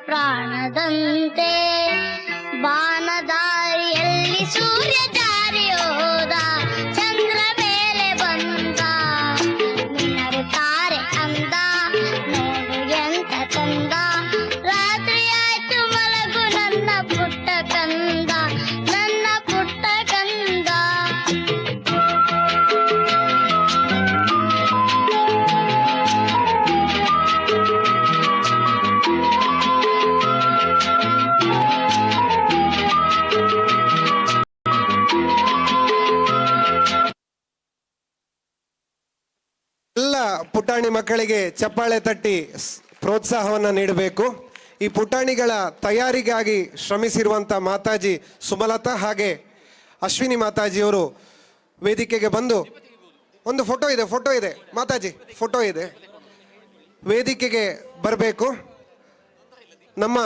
ಪ್ರಾಣದಂತೆ ಬಾನದಾರಿಯಲ್ಲಿ ಸೂರ್ಯ ಜಾರಿ ಹೋದ ಚಂದ್ರ ಮೇಲೆ ಬಂದ ಮಿನ್ನರುತ್ತಾರೆ ಅಂದ ನೋಡು ಎಂತ ಚಂದ ರಾತ್ರಿ ಆಯ್ತು ಮಲಗು ನನ್ನ ಪುಟ್ಟ ಕಂದ ನನ್ನ ಪುಟ್ಟ ಕಂದ. ಎಲ್ಲ ಪುಟಾಣಿ ಮಕ್ಕಳಿಗೆ ಚಪ್ಪಾಳೆ ತಟ್ಟಿ ಪ್ರೋತ್ಸಾಹವನ್ನು ನೀಡಬೇಕು. ಈ ಪುಟಾಣಿಗಳ ತಯಾರಿಗಾಗಿ ಶ್ರಮಿಸಿರುವಂಥ ಮಾತಾಜಿ ಸುಮಲತಾ ಹಾಗೆ ಅಶ್ವಿನಿ ಮಾತಾಜಿಯವರು ವೇದಿಕೆಗೆ ಬಂದು ಒಂದು ಫೋಟೋ ಇದೆ ಮಾತಾಜಿ ಫೋಟೋ ಇದೆ, ವೇದಿಕೆಗೆ ಬರಬೇಕು. ನಮ್ಮ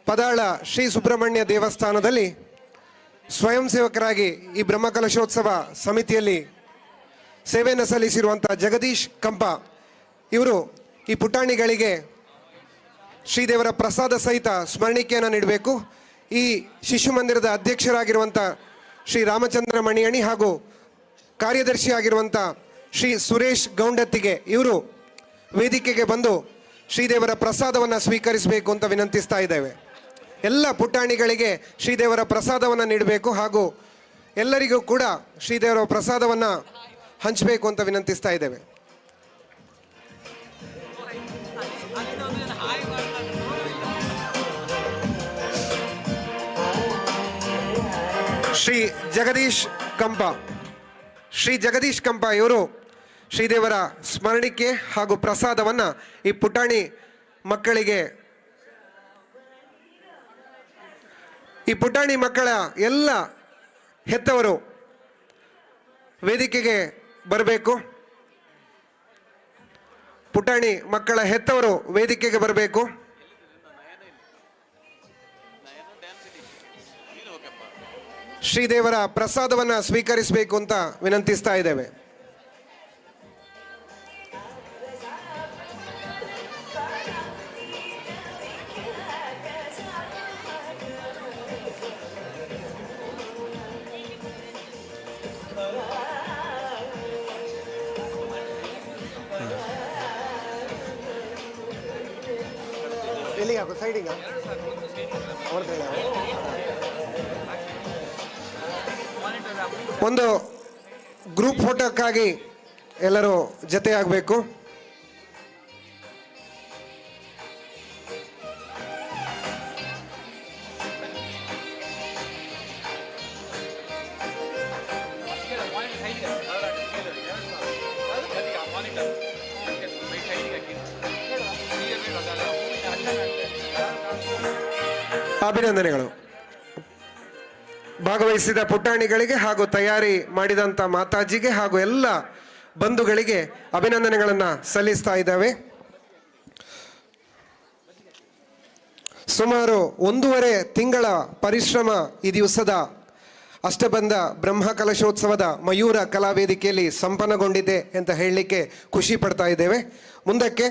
ಪದಾಳ ಶ್ರೀ ಸುಬ್ರಹ್ಮಣ್ಯ ದೇವಸ್ಥಾನದಲ್ಲಿ ಸ್ವಯಂ ಸೇವಕರಾಗಿ ಈ ಬ್ರಹ್ಮಕಲಶೋತ್ಸವ ಸಮಿತಿಯಲ್ಲಿ ಸೇವೆಯನ್ನು ಸಲ್ಲಿಸಿರುವಂಥ ಜಗದೀಶ್ ಕಂಪ ಇವರು ಈ ಪುಟಾಣಿಗಳಿಗೆ ಶ್ರೀದೇವರ ಪ್ರಸಾದ ಸಹಿತ ಸ್ಮರಣಿಕೆಯನ್ನು ನೀಡಬೇಕು. ಈ ಶಿಶು ಮಂದಿರದ ಅಧ್ಯಕ್ಷರಾಗಿರುವಂಥ ಶ್ರೀ ರಾಮಚಂದ್ರ ಮಣಿಯಣಿ ಹಾಗೂ ಕಾರ್ಯದರ್ಶಿಯಾಗಿರುವಂಥ ಶ್ರೀ ಸುರೇಶ್ ಗೌಂಡತ್ತಿಗೆ ಇವರು ವೇದಿಕೆಗೆ ಬಂದು ಶ್ರೀದೇವರ ಪ್ರಸಾದವನ್ನು ಸ್ವೀಕರಿಸಬೇಕು ಅಂತ ವಿನಂತಿಸ್ತಾ ಇದ್ದೇವೆ. ಎಲ್ಲ ಪುಟಾಣಿಗಳಿಗೆ ಶ್ರೀದೇವರ ಪ್ರಸಾದವನ್ನು ನೀಡಬೇಕು ಹಾಗೂ ಎಲ್ಲರಿಗೂ ಕೂಡ ಶ್ರೀದೇವರ ಪ್ರಸಾದವನ್ನು ಹಂಚಬೇಕು ಅಂತ ವಿನಂತಿಸ್ತಾ ಇದ್ದೇವೆ. ಶ್ರೀ ಜಗದೀಶ್ ಕಂಪ ಇವರು ಶ್ರೀದೇವರ ಸ್ಮರಣಿಕೆ ಹಾಗೂ ಪ್ರಸಾದವನ್ನು ಈ ಪುಟಾಣಿ ಮಕ್ಕಳಿಗೆ ಈ ಪುಟಾಣಿ ಮಕ್ಕಳ ಎಲ್ಲ ಹೆತ್ತವರು ವೇದಿಕೆಗೆ ಬರಬೇಕು. ಪುಟಾಣಿ ಮಕ್ಕಳ ಹೆತ್ತವರು ವೇದಿಕೆಗೆ ಬರಬೇಕು. ಶ್ರೀದೇವರ ಪ್ರಸಾದವನ್ನು ಸ್ವೀಕರಿಸಬೇಕು ಅಂತ ವಿನಂತಿಸ್ತಾ ಇದ್ದೇವೆ. ಒಂದು ಗ್ರೂಪ್ ಫೋಟೋಕ್ಕಾಗಿ ಎಲ್ಲರೂ ಜೊತೆಯಾಗಬೇಕು. ಅಭಿನಂದನೆಗಳು. ಭಾಗವಹಿಸಿದ ಪುಟಾಣಿಗಳಿಗೆ ಹಾಗೂ ತಯಾರಿ ಮಾಡಿದಂಥ ಮಾತಾಜಿಗೆ ಹಾಗೂ ಎಲ್ಲ ಬಂಧುಗಳಿಗೆ ಅಭಿನಂದನೆಗಳನ್ನು ಸಲ್ಲಿಸ್ತಾ ಇದ್ದಾವೆ. ಸುಮಾರು 1.5 ತಿಂಗಳ ಪರಿಶ್ರಮ ಈ ದಿವಸದ ಅಷ್ಟಬಂಧ ಬ್ರಹ್ಮಕಲಶೋತ್ಸವದ ಮಯೂರ ಕಲಾವೇದಿಕೆಯಲ್ಲಿ ಸಂಪನ್ನಗೊಂಡಿದೆ ಅಂತ ಹೇಳಲಿಕ್ಕೆ ಖುಷಿ ಪಡ್ತಾ ಇದ್ದೇವೆ. ಮುಂದಕ್ಕೆ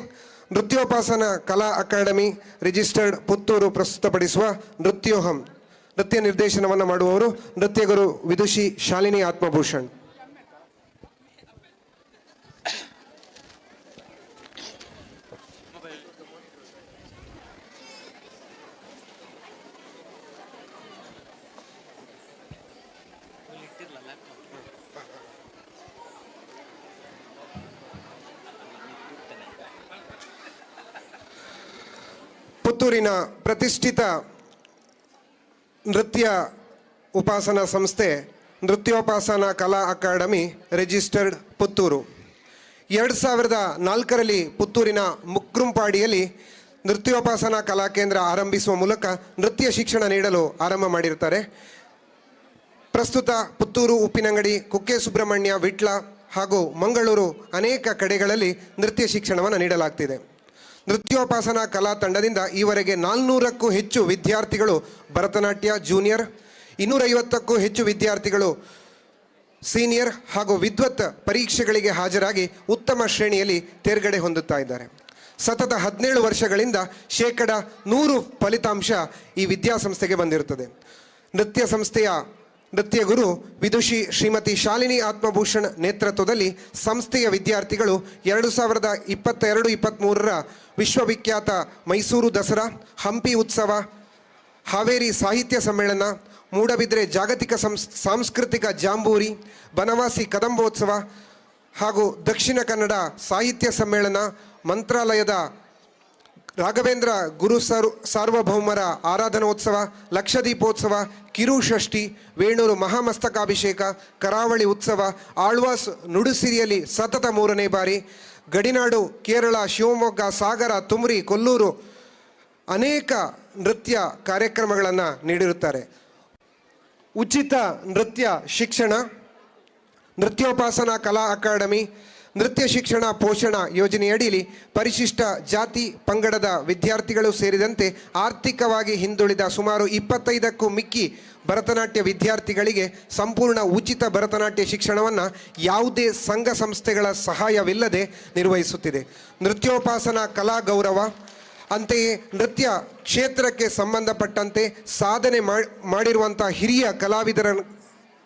ನೃತ್ಯೋಪಾಸನ ಕಲಾ ಅಕಾಡೆಮಿ ರಿಜಿಸ್ಟರ್ಡ್ ಪುತ್ತೂರು ಪ್ರಸ್ತುತಪಡಿಸುವ ನೃತ್ಯೋಹಂ ನೃತ್ಯ ನಿರ್ದೇಶನವನ್ನು ಮಾಡುವವರು ನೃತ್ಯಗುರು ವಿದುಷಿ ಶಾಲಿನಿ ಆತ್ಮಭೂಷಣ್. ಪುತ್ತೂರಿನ ಪ್ರತಿಷ್ಠಿತ ನೃತ್ಯ ಉಪಾಸನಾ ಸಂಸ್ಥೆ ನೃತ್ಯೋಪಾಸನಾ ಕಲಾ ಅಕಾಡೆಮಿ ರಿಜಿಸ್ಟರ್ಡ್ ಪುತ್ತೂರು 2004ರಲ್ಲಿ ಪುತ್ತೂರಿನ ಮುಕ್ರುಂಪಾಡಿಯಲ್ಲಿ ನೃತ್ಯೋಪಾಸನಾ ಕಲಾ ಕೇಂದ್ರ ಆರಂಭಿಸುವ ಮೂಲಕ ನೃತ್ಯ ಶಿಕ್ಷಣ ನೀಡಲು ಆರಂಭ ಮಾಡಿರ್ತಾರೆ. ಪ್ರಸ್ತುತ ಪುತ್ತೂರು, ಉಪ್ಪಿನಂಗಡಿ, ಕುಕ್ಕೆ ಸುಬ್ರಹ್ಮಣ್ಯ, ವಿಟ್ಲ ಹಾಗೂ ಮಂಗಳೂರು ಅನೇಕ ಕಡೆಗಳಲ್ಲಿ ನೃತ್ಯ ಶಿಕ್ಷಣವನ್ನು ನೀಡಲಾಗ್ತಿದೆ. ನೃತ್ಯೋಪಾಸನಾ ಕಲಾ ತಂಡದಿಂದ ಈವರೆಗೆ 400ಕ್ಕೂ ಹೆಚ್ಚು ವಿದ್ಯಾರ್ಥಿಗಳು ಭರತನಾಟ್ಯ ಜೂನಿಯರ್, 250ಕ್ಕೂ ಹೆಚ್ಚು ವಿದ್ಯಾರ್ಥಿಗಳು ಸೀನಿಯರ್ ಹಾಗೂ ವಿದ್ವತ್ ಪರೀಕ್ಷೆಗಳಿಗೆ ಹಾಜರಾಗಿ ಉತ್ತಮ ಶ್ರೇಣಿಯಲ್ಲಿ ತೇರ್ಗಡೆ ಹೊಂದುತ್ತಾ ಇದ್ದಾರೆ. ಸತತ 17 ವರ್ಷಗಳಿಂದ 100% ಫಲಿತಾಂಶ ಈ ವಿದ್ಯಾಸಂಸ್ಥೆಗೆ ಬಂದಿರುತ್ತದೆ. ನೃತ್ಯ ಸಂಸ್ಥೆಯ ನೃತ್ಯ ಗುರು ವಿದುಷಿ ಶ್ರೀಮತಿ ಶಾಲಿನಿ ಆತ್ಮಭೂಷಣ್ ನೇತೃತ್ವದಲ್ಲಿ ಸಂಸ್ಥೆಯ ವಿದ್ಯಾರ್ಥಿಗಳು 2022-23ರ ವಿಶ್ವವಿಖ್ಯಾತ ಮೈಸೂರು ದಸರಾ, ಹಂಪಿ ಉತ್ಸವ, ಹಾವೇರಿ ಸಾಹಿತ್ಯ ಸಮ್ಮೇಳನ, ಮೂಡಬಿದ್ರೆ ಜಾಗತಿಕ ಸಾಂಸ್ಕೃತಿಕ ಜಾಂಬೂರಿ, ಬನವಾಸಿ ಕದಂಬೋತ್ಸವ ಹಾಗೂ ದಕ್ಷಿಣ ಕನ್ನಡ ಸಾಹಿತ್ಯ ಸಮ್ಮೇಳನ, ಮಂತ್ರಾಲಯದ ರಾಘವೇಂದ್ರ ಗುರು ಸಾರ್ವಭೌಮರ ಆರಾಧನೋತ್ಸವ, ಲಕ್ಷದೀಪೋತ್ಸವ, ಕಿರುಷಷ್ಠಿ, ವೇಣೂರು ಮಹಾಮಸ್ತಕಾಭಿಷೇಕ, ಕರಾವಳಿ ಉತ್ಸವ, ಆಳ್ವಾಸ್ ನುಡುಸಿರಿಯಲ್ಲಿ ಸತತ 3ನೇ ಬಾರಿ, ಗಡಿನಾಡು ಕೇರಳ, ಶಿವಮೊಗ್ಗ, ಸಾಗರ, ತುಮರಿ, ಕೊಲ್ಲೂರು ಅನೇಕ ನೃತ್ಯ ಕಾರ್ಯಕ್ರಮಗಳನ್ನು ನೀಡಿರುತ್ತಾರೆ. ಉಚಿತ ನೃತ್ಯ ಶಿಕ್ಷಣ, ನೃತ್ಯೋಪಾಸನಾ ಕಲಾ ಅಕಾಡೆಮಿ, ನೃತ್ಯ ಶಿಕ್ಷಣ ಪೋಷಣ ಯೋಜನೆಯಡಿಯಲ್ಲಿ ಪರಿಶಿಷ್ಟ ಜಾತಿ ಪಂಗಡದ ವಿದ್ಯಾರ್ಥಿಗಳು ಸೇರಿದಂತೆ ಆರ್ಥಿಕವಾಗಿ ಹಿಂದುಳಿದ ಸುಮಾರು 25ಕ್ಕೂ ಮಿಕ್ಕಿ ಭರತನಾಟ್ಯ ವಿದ್ಯಾರ್ಥಿಗಳಿಗೆ ಸಂಪೂರ್ಣ ಉಚಿತ ಭರತನಾಟ್ಯ ಶಿಕ್ಷಣವನ್ನು ಯಾವುದೇ ಸಂಘ ಸಂಸ್ಥೆಗಳ ಸಹಾಯವಿಲ್ಲದೆ ನಿರ್ವಹಿಸುತ್ತಿದೆ. ನೃತ್ಯೋಪಾಸನಾ ಕಲಾ ಗೌರವ, ಅಂತೆಯೇ ನೃತ್ಯ ಕ್ಷೇತ್ರಕ್ಕೆ ಸಂಬಂಧಪಟ್ಟಂತೆ ಸಾಧನೆ ಮಾಡಿರುವಂಥ ಹಿರಿಯ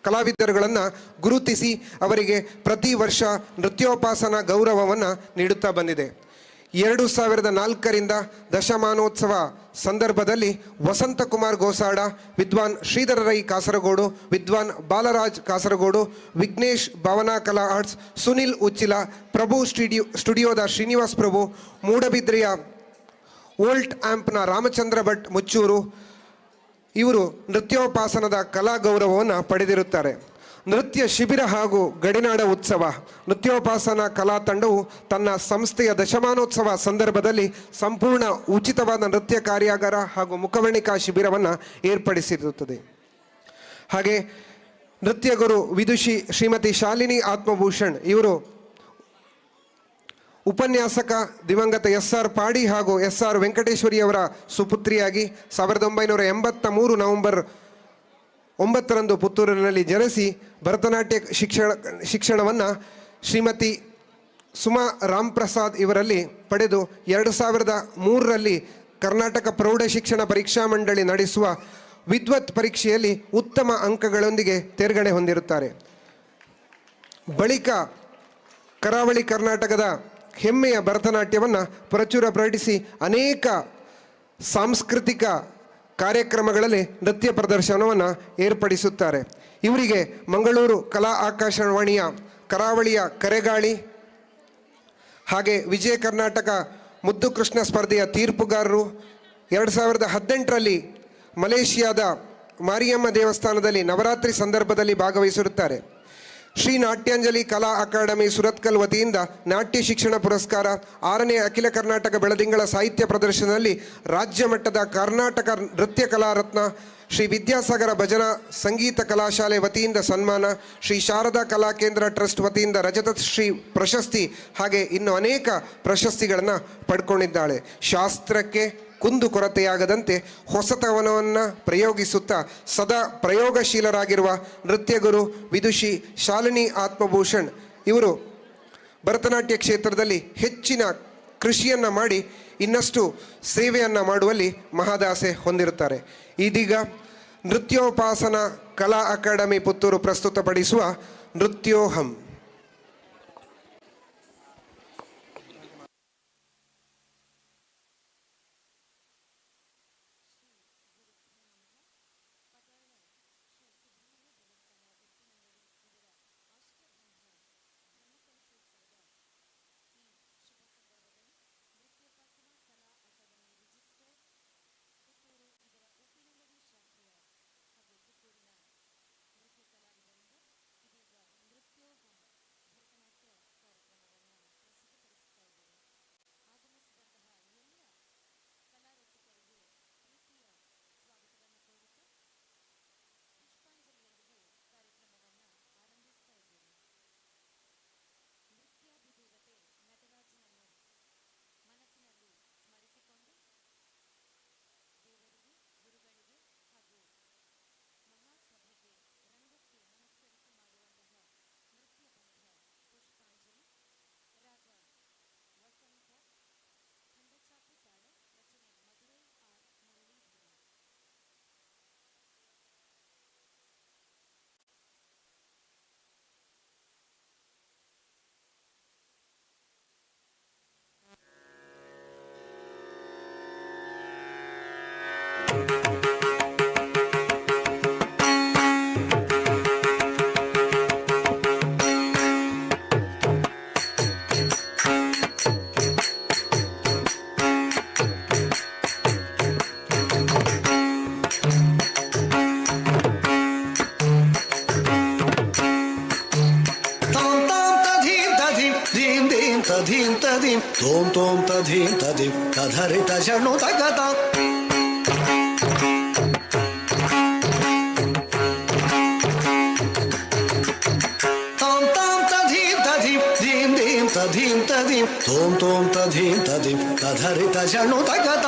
ಕಲಾವಿದರುಗಳನ್ನು ಗುರುತಿಸಿ ಅವರಿಗೆ ಪ್ರತಿ ವರ್ಷ ನೃತ್ಯೋಪಾಸನಾ ಗೌರವವನ್ನು ನೀಡುತ್ತಾ ಬಂದಿದೆ. 2004ರಿಂದ ದಶಮಾನೋತ್ಸವ ಸಂದರ್ಭದಲ್ಲಿ ವಸಂತಕುಮಾರ್ ಗೋಸಾಡ, ವಿದ್ವಾನ್ ಶ್ರೀಧರ ರೈ ಕಾಸರಗೋಡು, ವಿದ್ವಾನ್ ಬಾಲರಾಜ್ ಕಾಸರಗೋಡು, ವಿಘ್ನೇಶ್ ಭಾವನಾ ಕಲಾ ಆರ್ಟ್ಸ್, ಸುನಿಲ್ ಉಚ್ಚಿಲ, ಪ್ರಭು ಸ್ಟುಡಿಯೋದ ಶ್ರೀನಿವಾಸ್ ಪ್ರಭು, ಮೂಡಬಿದ್ರೆಯ ವೋಲ್ಟ್ ಆಂಪ್ನ ರಾಮಚಂದ್ರ ಭಟ್ ಮುಚ್ಚೂರು ಇವರು ನೃತ್ಯೋಪಾಸನದ ಕಲಾ ಗೌರವವನ್ನು ಪಡೆದಿರುತ್ತಾರೆ. ನೃತ್ಯ ಶಿಬಿರ ಹಾಗೂ ಗಡಿನಾಡ ಉತ್ಸವ, ನೃತ್ಯೋಪಾಸನಾ ಕಲಾ ತಂಡವು ತನ್ನ ಸಂಸ್ಥೆಯ ದಶಮಾನೋತ್ಸವ ಸಂದರ್ಭದಲ್ಲಿ ಸಂಪೂರ್ಣ ಉಚಿತವಾದ ನೃತ್ಯ ಕಾರ್ಯಾಗಾರ ಹಾಗೂ ಮುಖವರ್ಣಿಕಾ ಶಿಬಿರವನ್ನು ಏರ್ಪಡಿಸಿರುತ್ತದೆ. ಹಾಗೆ ನೃತ್ಯ ಗುರು ವಿದುಷಿ ಶ್ರೀಮತಿ ಶಾಲಿನಿ ಆತ್ಮಭೂಷಣ್ ಇವರು ಉಪನ್ಯಾಸಕ ದಿವಂಗತ SR ಪಾಡಿ ಹಾಗೂ SR ವೆಂಕಟೇಶ್ವರಿಯವರ ಸುಪುತ್ರಿಯಾಗಿ 1983 ನವೆಂಬರ್ 9ರಂದು ಪುತ್ತೂರಿನಲ್ಲಿ ಜನಿಸಿ ಭರತನಾಟ್ಯ ಶಿಕ್ಷಣವನ್ನು ಶ್ರೀಮತಿ ಸುಮಾ ರಾಮ್ಪ್ರಸಾದ್ ಇವರಲ್ಲಿ ಪಡೆದು 2003ರಲ್ಲಿ ಕರ್ನಾಟಕ ಪ್ರೌಢ ಶಿಕ್ಷಣ ಪರೀಕ್ಷಾ ಮಂಡಳಿ ನಡೆಸುವ ವಿದ್ವತ್ ಪರೀಕ್ಷೆಯಲ್ಲಿ ಉತ್ತಮ ಅಂಕಗಳೊಂದಿಗೆ ತೇರ್ಗಡೆ ಹೊಂದಿರುತ್ತಾರೆ. ಬಳಿಕ ಕರಾವಳಿ ಕರ್ನಾಟಕದ ಹೆಮ್ಮೆಯ ಭರತನಾಟ್ಯವನ್ನು ಪ್ರಚುರಪಡಿಸಿ ಅನೇಕ ಸಾಂಸ್ಕೃತಿಕ ಕಾರ್ಯಕ್ರಮಗಳಲ್ಲಿ ನೃತ್ಯ ಪ್ರದರ್ಶನವನ್ನು ಏರ್ಪಡಿಸುತ್ತಾರೆ. ಇವರಿಗೆ ಮಂಗಳೂರು ಕಲಾ ಆಕಾಶವಾಣಿಯ ಕರಾವಳಿಯ ಕರೆಗಾಳಿ ಹಾಗೆ ವಿಜಯ ಕರ್ನಾಟಕ ಮುದ್ದು ಕೃಷ್ಣ ಸ್ಪರ್ಧೆಯ ತೀರ್ಪುಗಾರರು, 2018ರಲ್ಲಿ ಮಲೇಷಿಯಾದ ಮಾರಿಯಮ್ಮ ದೇವಸ್ಥಾನದಲ್ಲಿ ನವರಾತ್ರಿ ಸಂದರ್ಭದಲ್ಲಿ ಭಾಗವಹಿಸಿರುತ್ತಾರೆ. ಶ್ರೀ ನಾಟ್ಯಾಂಜಲಿ ಕಲಾ ಅಕಾಡೆಮಿ ಸುರತ್ಕಲ್ ವತಿಯಿಂದ ನಾಟ್ಯ ಶಿಕ್ಷಣ ಪುರಸ್ಕಾರ, 6ನೇ ಅಖಿಲ ಕರ್ನಾಟಕ ಬೆಳದಿಂಗಳ ಸಾಹಿತ್ಯ ಪ್ರದರ್ಶನದಲ್ಲಿ ರಾಜ್ಯ ಮಟ್ಟದ ಕರ್ನಾಟಕ ನೃತ್ಯ ಕಲಾರತ್ನ, ಶ್ರೀ ವಿದ್ಯಾಸಾಗರ ಭಜನಾ ಸಂಗೀತ ಕಲಾಶಾಲೆ ವತಿಯಿಂದ ಸನ್ಮಾನ, ಶ್ರೀ ಶಾರದಾ ಕಲಾ ಕೇಂದ್ರ ಟ್ರಸ್ಟ್ ವತಿಯಿಂದ ರಜತ ಶ್ರೀ ಪ್ರಶಸ್ತಿ ಹಾಗೆ ಇನ್ನು ಅನೇಕ ಪ್ರಶಸ್ತಿಗಳನ್ನು ಪಡ್ಕೊಂಡಿದ್ದಾಳೆ. ಶಾಸ್ತ್ರಕ್ಕೆ ಕುಂದು ಕೊರತೆಯಾಗದಂತೆ ಹೊಸತನವನ್ನು ಪ್ರಯೋಗಿಸುತ್ತಾ ಸದಾ ಪ್ರಯೋಗಶೀಲರಾಗಿರುವ ನೃತ್ಯ ಗುರು ವಿದುಷಿ ಶಾಲಿನಿ ಆತ್ಮಭೂಷಣ್ ಇವರು ಭರತನಾಟ್ಯ ಕ್ಷೇತ್ರದಲ್ಲಿ ಹೆಚ್ಚಿನ ಕೃಷಿಯನ್ನು ಮಾಡಿ ಇನ್ನಷ್ಟು ಸೇವೆಯನ್ನು ಮಾಡುವಲ್ಲಿ ಮಹದಾಸೆ ಹೊಂದಿರುತ್ತಾರೆ. ಇದೀಗ ನೃತ್ಯೋಪಾಸನಾ ಕಲಾ ಅಕಾಡೆಮಿ ಪುತ್ತೂರು ಪ್ರಸ್ತುತಪಡಿಸುವ ನೃತ್ಯೋಹಂ. ನೃತ್ಯೋಹಂ ತಧೀಂ ತಧೀಂ ತೋಂ ತೋಂ ತಧೀಂ ತಧೀಂ ತಧರಿತ ಶಣು ತಗತ ತಾಂ ತಾಂ ತಧೀಂ ತಧೀಂ ಧೀಂ ಧೀಂ ತಧೀಂ ತಧೀಂ ತೋಂ ತೋಂ ತಧೀಂ ತಧೀಂ ತಧರಿತ ಶಣು ತಗತ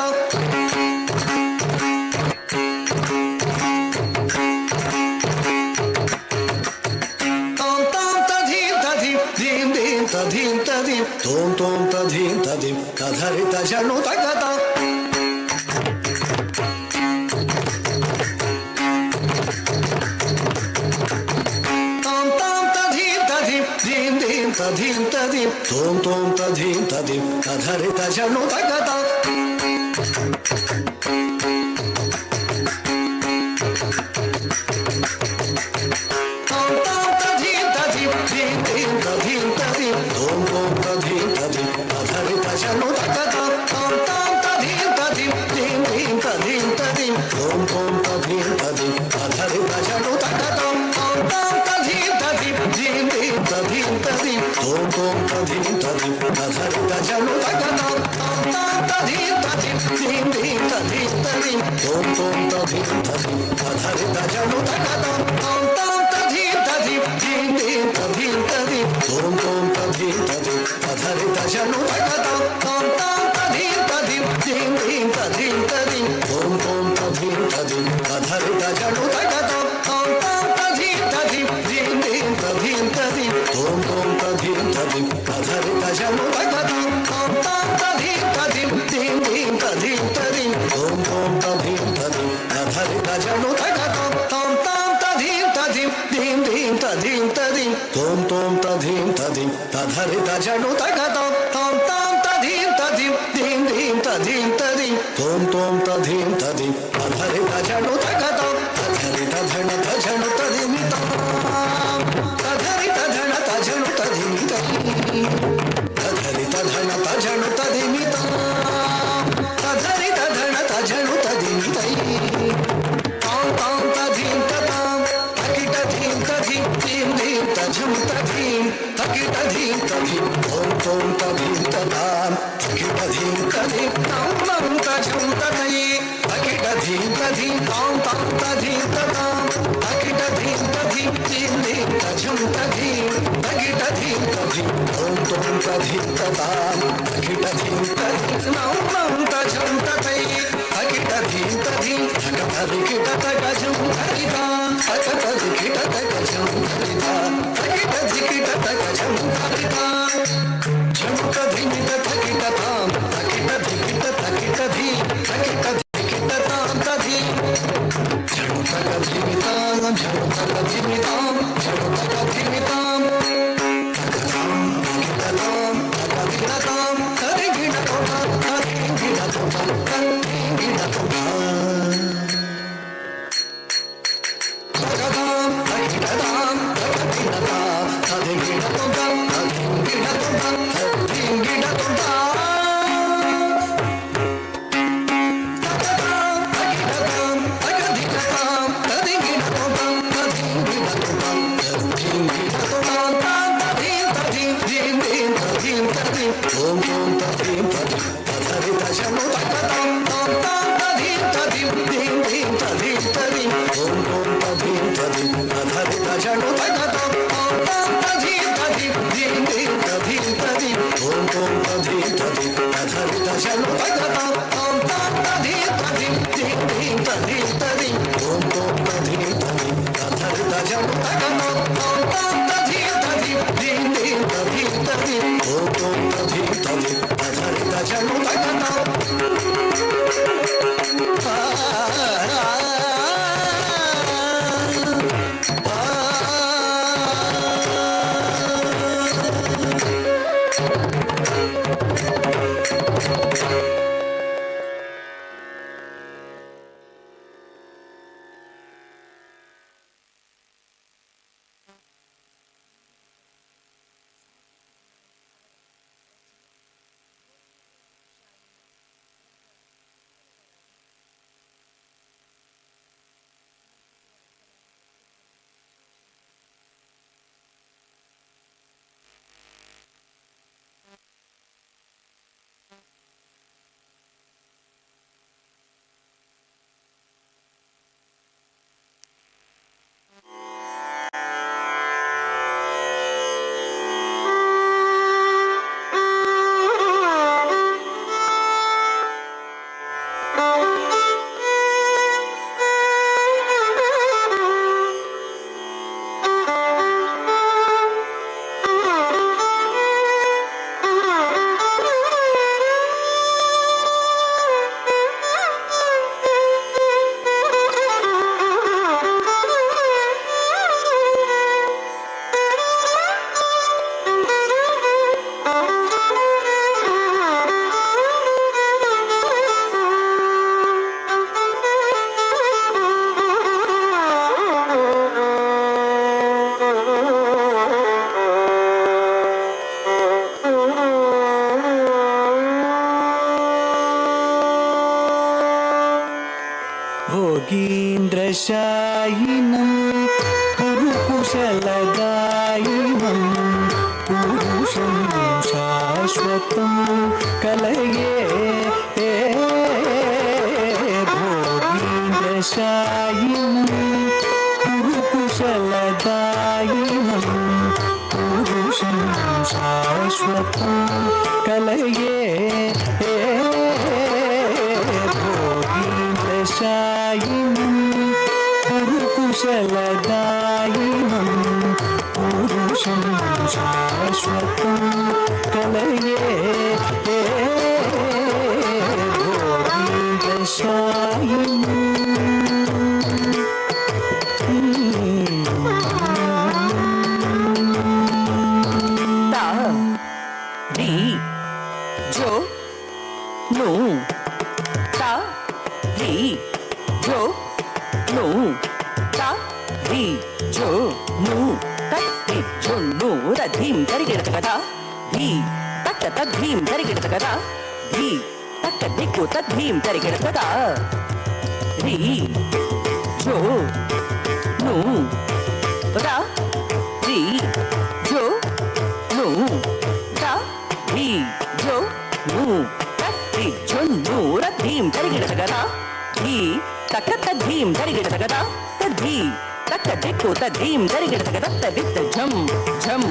ತಧೀಂ ತಧೀಂ ತೋಂ ತೋಂ ತಧೀಂ ತಧೀಂ ತಧರಿತ ಶಣು ತಗತ ತಾಂ ತಾಂ ತಧೀಂ ತಧೀಂ ಧೀಂ ಧೀಂ ತಧೀಂ ತಧೀಂ ತೋಂ ತೋಂ ತಧೀಂ ತಧೀಂ ತಧರಿತ ಶಣು ತಗತ Tom tom tadim tadim adharita shanu takata tom tom tadim tadim dim dim tadim tadim tom tom tadim tadim adharita shanu takata tom tom tadim tadim dim dim tadim tadim tom tom tadim tadim adharita shanu takata tom tom tadim tadim dim dim tadim tadim tom tom tadim tadim adharita shanu takata tom tom tadim tadim dim dim tadim tadim tom tom tadim tadim adharita shanu takata tom tom tadim tadim dim dim tadim tadim tom tom tadim tadim adharita shanu takata tom tom tadim tadim dim dim tadim tadim tom tom tadim tadim adharita shanu takata tom tom tadim tadim dim dim tadim tadim tom tom tadim tadim adharita shanu takata tom tom tadim tadim dim dim tadim tadim tom tom tadim tadim adharita shanu takata tom tom tadim tadim dim dim tadim tadim tom tom tadim tadim adharita shanu takata adharita dhana shanu tadim adharita dhana shanu tadim adharita dhana shanu tadim adharita dhana shanu tadim tom tom tadim tatam takita dim tadim dim dim tajam tadim takita dim tadim tom tom tadim tatam takita dim tadim tom tom tajam tadai takita dim tadim tom tom tadim tatam takita dim tadim dim dim tajam tadim takita dim tadim tom tom tadim tatam takita dim tadim tom tom tajam tadai takita dim tadim takita dikita tajam tarita takita dikita tajam tarita takita dikita tajam tarita jamka dikita takita tam takita dikita takita di takita dikita tam tadi jamka dikita jamka dikita jamka dikita takatam dikita tam takita tam tarigita tam tarigita tam tarigita tam takita tam takita tam takita tam भोगीन्द्रशायिनं पुरुकुशलदायिनं पुरुषं शाश्वतं कलये भोगीन्द्रशायिनं पुरुकुशलदायिनं पुरुषं शाश्वतं कलये भोगीन्द्रशायिनं पुरुकुशलदायिनं पुरुषं शाश्वतं कलये भोगीन्द्रशायिनं धीम तरिगिड़त कदा धी तक तद्धीम तरिगिड़त कदा धी तक दिक्कु तद्धीम तरिगिड़त कदा री जो नु रा री जो नु रा री जो नु तत्ति जोन्नु रद्धीम तरिगिड़त कदा धी तक तद्धीम तरिगिड़त कदा तद्धि तक दिक्कु तद्धीम तरिगिड़त कदा तदित्त झम झम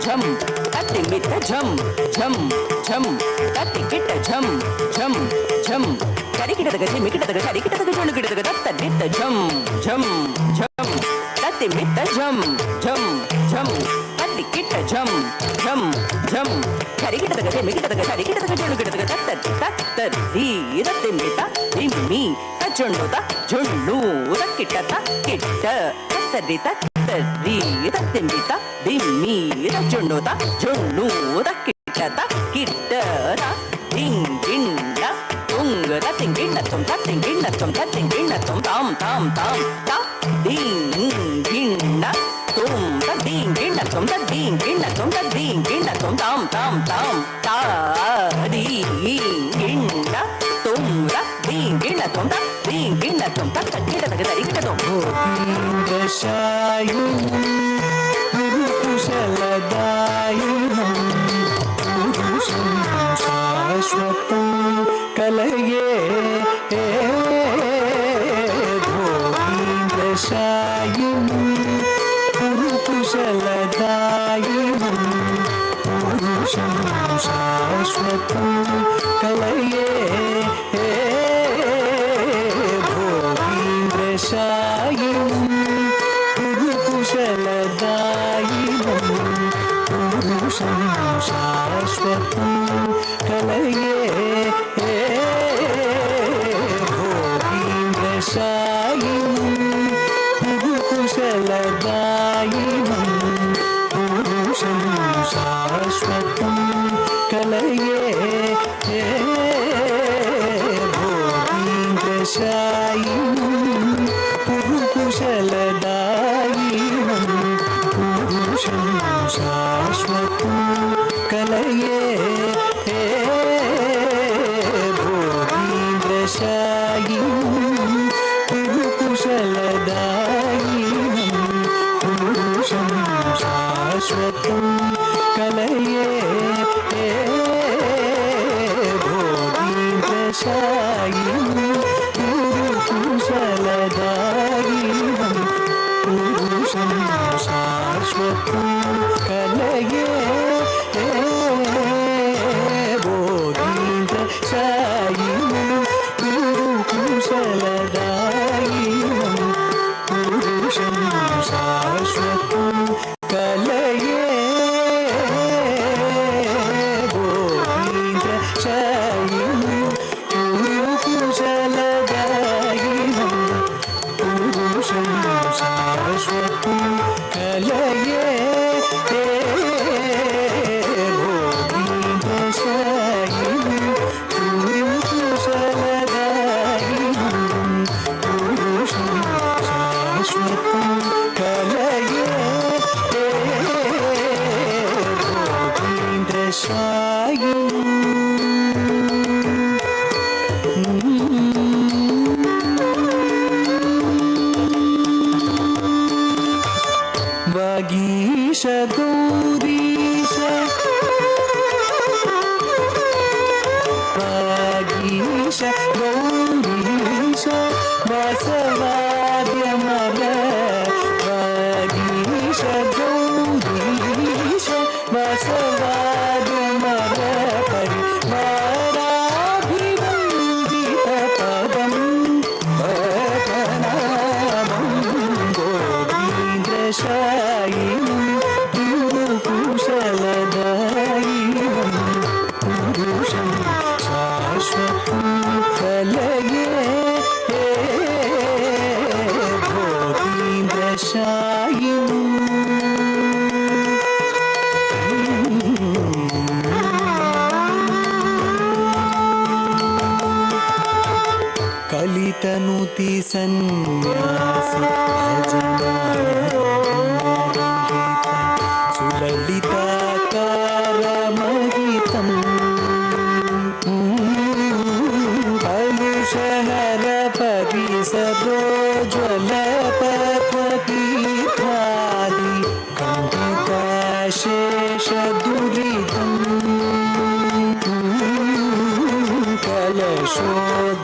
झम तत्ति मित्त झम झम झम तत्ति किट्ट झम झम झम तरिगिड़त गति मिकिड़त गति तरिगिड़त गति जोनु गिड़त गति तदित्त झम झम झम तत्ति मित्त झम झम झम तत्ति किट्ट झम झम झम तरिगिड़त गति मिकिड़त गति तरिगिड़त गति जोनु गिड़त गति तत्त धी तत्ति मित्त दिम्मी तजोनु ता जोनु तक्किट्ट किट्ट तत्तरित री तत्तिमिता दिम्मी तजोन्नुत जोन्नुत किट्टत किट्टत तिंगिण्ड तुंगत तिंगिण्ड तुम तत्तिंगिण्ड तुम तत्तिंगिण्ड तुम ताम ताम ताम ता दिंगिण्ड तुम तत्तिंगिण्ड तुम तत्तिंगिण्ड तुम तत्तिंगिण्ड तुम ताम ताम ताम ता दिंगिण्ड तुम तत्तिंगिण्ड तुम तत्तिंगिण्ड तुम तत्तिंगिण्ड तुम भोगीन्द्रशायिनं पुरुकुशलदायिनं पुरुषं शाश्वतं कलये भोगीन्द्रशायिनं पुरुकुशलदायिनं पुरुषं शाश्वतं कलये भोगीन्द्रशायिनं पुरुकुशलदायिनं पुरुषं शाश्वतं कलये भोगीन्द्रशायिनं पुरुकुशलदायिनं पुरुषं शाश्वतं कलये भोगीन्द्रशायिनं पुरुकुशलदायिनं पुरुषं शाश्वतं कलये भोगीन्द्रशायिनं पुरुकुशलदायिनं पुरुषं शाश्वतं कलये भोगीन्द्रशायिनं पुरुकुशलदायिनं पुरुषं शाश्वतं कलये भोगीन्द्रशायिनं पुरुकुशलदायिनं కలితనుతి సన్యాసి భజనారహిత సులలితాకారమహితం కలుషహర పరిసరోజ్వలపతీర్థాది కంఠితాశేషదురితం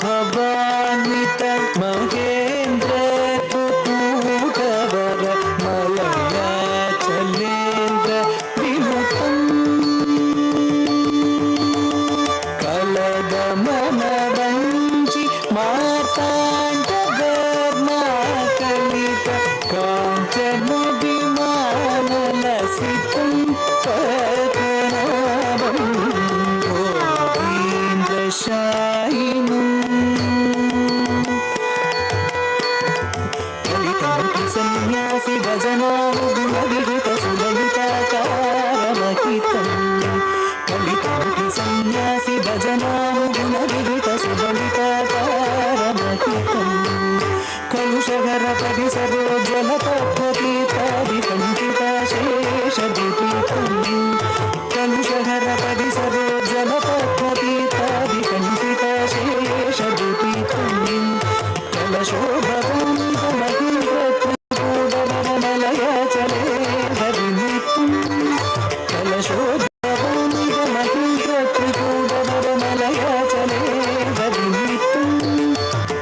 కలశోద్భవాన్విత మహేంద్ర తుటవర మలయాచలేంద్ర విముతం కలదమన వంచి మార్తాండవర్ణకలిత కాంచన విమానలసితం పద్మనాభం గోవిందశాయినం కలితముఖి సన్యాసి భజనానుగుణవిహిత సులలితాకారమహితం కలితముఖి సన్యాసి భజనానుగుణవిహిత సులలితాకారమహితం కలుషహర పరిసరోజ్వలపద్మతీర్థాది కంఠితాశేషదురితం కలుషహర పరిసరోజ్వలపద్మతీర్థాది కంఠితాశేషదురితం కలశోభవాన్విత మహేంద్రత్రికూటవరమలయాచలేధవినిత్యం కలశోభవాన్విత మహేంద్రత్రికూటవరమలయాచలేధవినిత్యం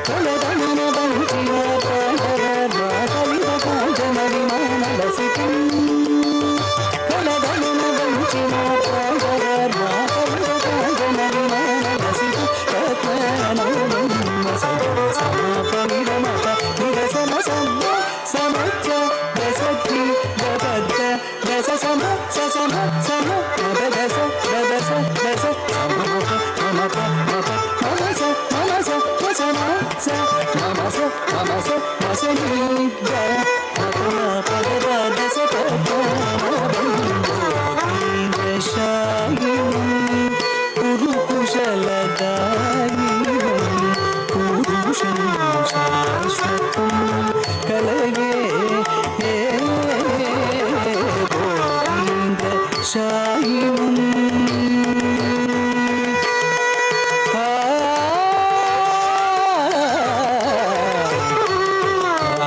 కలదమన వంచిన ప్రాణవర్వాకలిత కాంచన విమానలసితం కలదమన వంచిన ప్రాణవర్వాకలిత కాంచన విమానలసితం పద్మనాభం సమాపనిరమత నిరసన సమచ్చ దశత్రి దపద్ద దశ సమ సమ సమ దశ దశ దశ సమప మమప మప మమస మమస మస మమస మమస మసనిద మపమ పదవ దశ పద్మనాభం గోవిందశాయినం కురుకుశలదాయినం పురుషం శాశ్వతం కలగే గోవిందశాయినం ఆ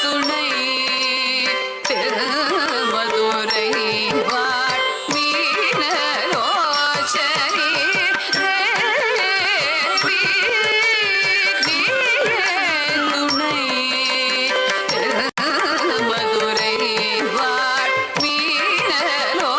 துணை திருமதுரை வாழ் மீனலோச்சனி தேவி துணை திருமதுரை வாழ் மீனலோச்சனி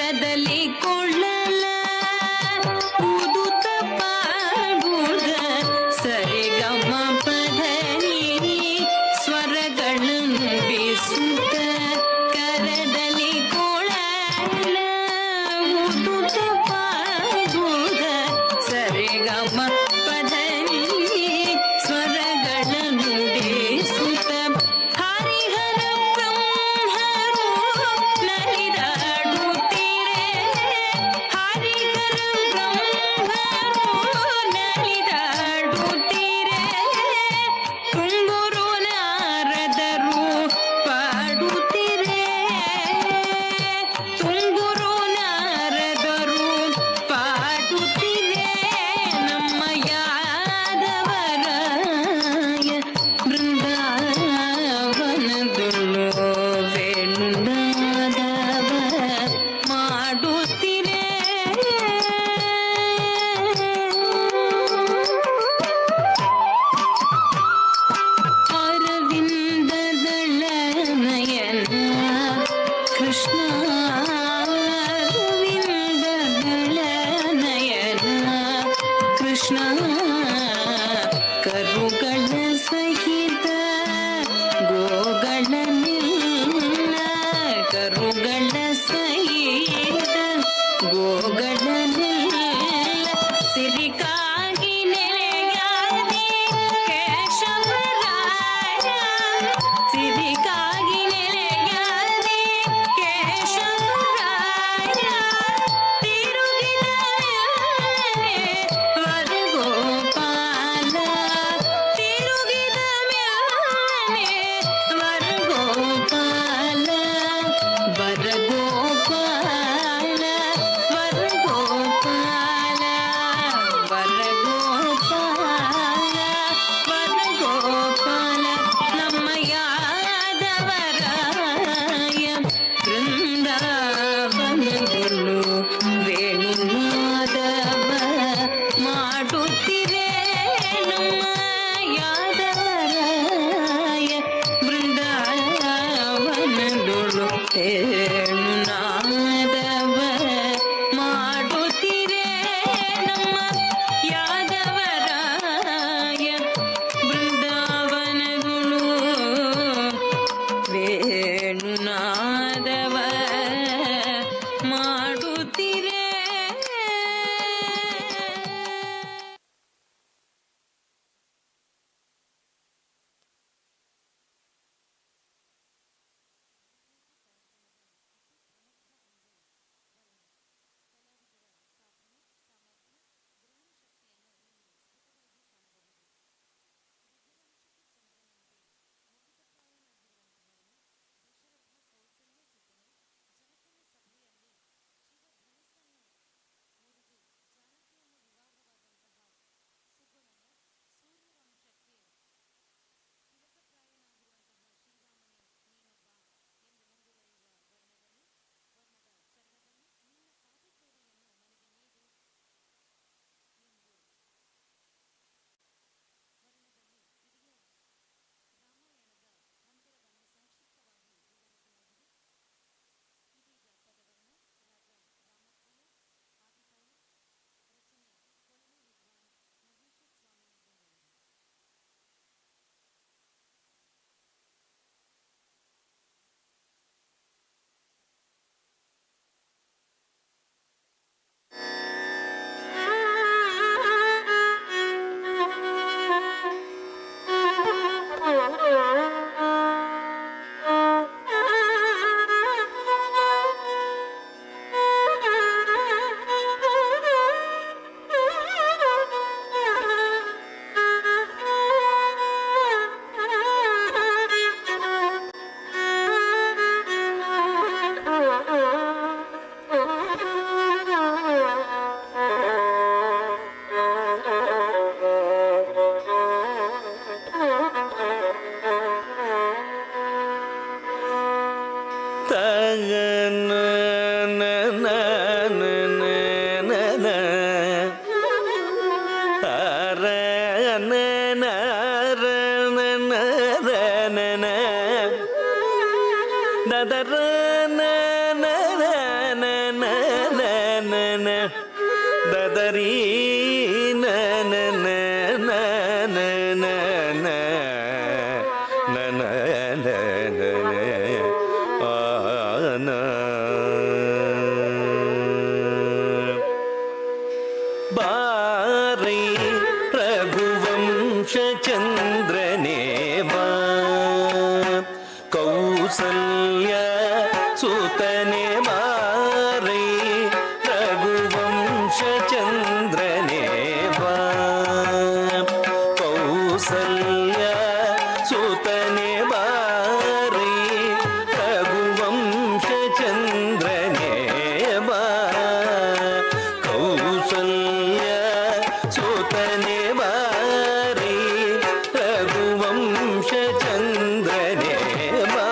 ಕರದಲ್ಲಿ ಕೊಳ್ಳಲ ಊದುತ್ತ ಪಾಡುದ ಸರಿಗಮ ಪಧನಿ ಸ್ವರಗಳನ್ನು ಬೀಸುತ್ತ ಕರದಲ್ಲಿ ಕೊಳ್ಳಲ ಊದುತ್ತ ಪಾಡುದ ಸರಿಗಮ ಪಧನಿ ಸ್ವರಗಳನ್ನು ಬೀಸುತ್ತ ಹರಿಹರ ಬ್ರಹ್ಮರು ನಲಿದಾಡುತ್ತೀರೆ ಹರಿಹರ ಬ್ರಹ್ಮರು ನಲಿದಾಡುತ್ತೀರೆ ತುಂಗುರು ನಾರದರು ಪಾಡುತ್ತೀರೆ ತುಂಗುರು ನಾರದರು ಪಾಡುತ್ತೀರೆ ನಮ್ಮ ಯಾದವರಾಯ ಬೃಂದಾವನದುಳ್ಳು ವೇಣುನಾದವ ಮಾಡುತ್ತೀರೆ ಅರವಿಂದದಳ ನಯನ ಕೃಷ್ಣ ಅರವಿಂದದಳ ನಯನ ಕೃಷ್ಣ ಕರುಗಳ ಸಹಿತ ಗೋಗಳ ನಿಲ್ಲ ಕರುಗಳ ಸಹಿತ ಗೋಗಳ ನಿಲ್ಲ ಸಿರಿಕಾಗಿ ನೆಲೆಯಾದಿ ಕೇಶವರಾಯ ಸಿರಿಕಾಗಿ ನೆಲೆಯಾದಿ ಕೇಶವರಾಯ ತಿರುಗಿದ ಮೇಲೆ ವರಗೋಪಾಲ ತಿರುಗಿದ ಮೇಲೆ ವರಗೋಪಾಲ ವರಗೋಪಾಲ ವರಗೋಪಾಲ ವರಗೋಪಾಲ ವರಗೋಪಾಲ ನಮ್ಮ ಯಾದವರಾಯ ಬೃಂದಾವನಗಳು ವೇಣುನಾದವ ಮಾಡುತ್ತೀರೆ ನಮ್ಮ ಯಾದವರಾಯ ಬೃಂದಾವನಗಳು ವೇಣುನಾದವ ಮಾಡುತ್ತೀರೆ ನಮ್ಮ ಯಾದವರಾಯ ಬೃಂದಾವನಗಳು ವೇಣುನಾದವ ಮಾಡುತ್ತೀರೆ ದದರಿ ನನ ನನ ನನ ನನ ಆನ ಬಾರೈ ರಘುವಂಶ ಚಂದ್ರನೇ ಬಾ ಕೌಸಲ್ಯ ಸುತನೆ ಬಾರೈ ರಘುವಂಶ ಚಂದ್ರನೇ ಬಾ ಕೌಸಲ್ಯ ಸುತನೆ ಬಾರೈ ರಘುವಂಶ ಚಂದ್ರನೇ ಬಾ ಕೌಸಲ್ಯ ಸುತನೆ ಬಾರೈ ರಘುವಂಶ ಚಂದ್ರನೇ ಬಾ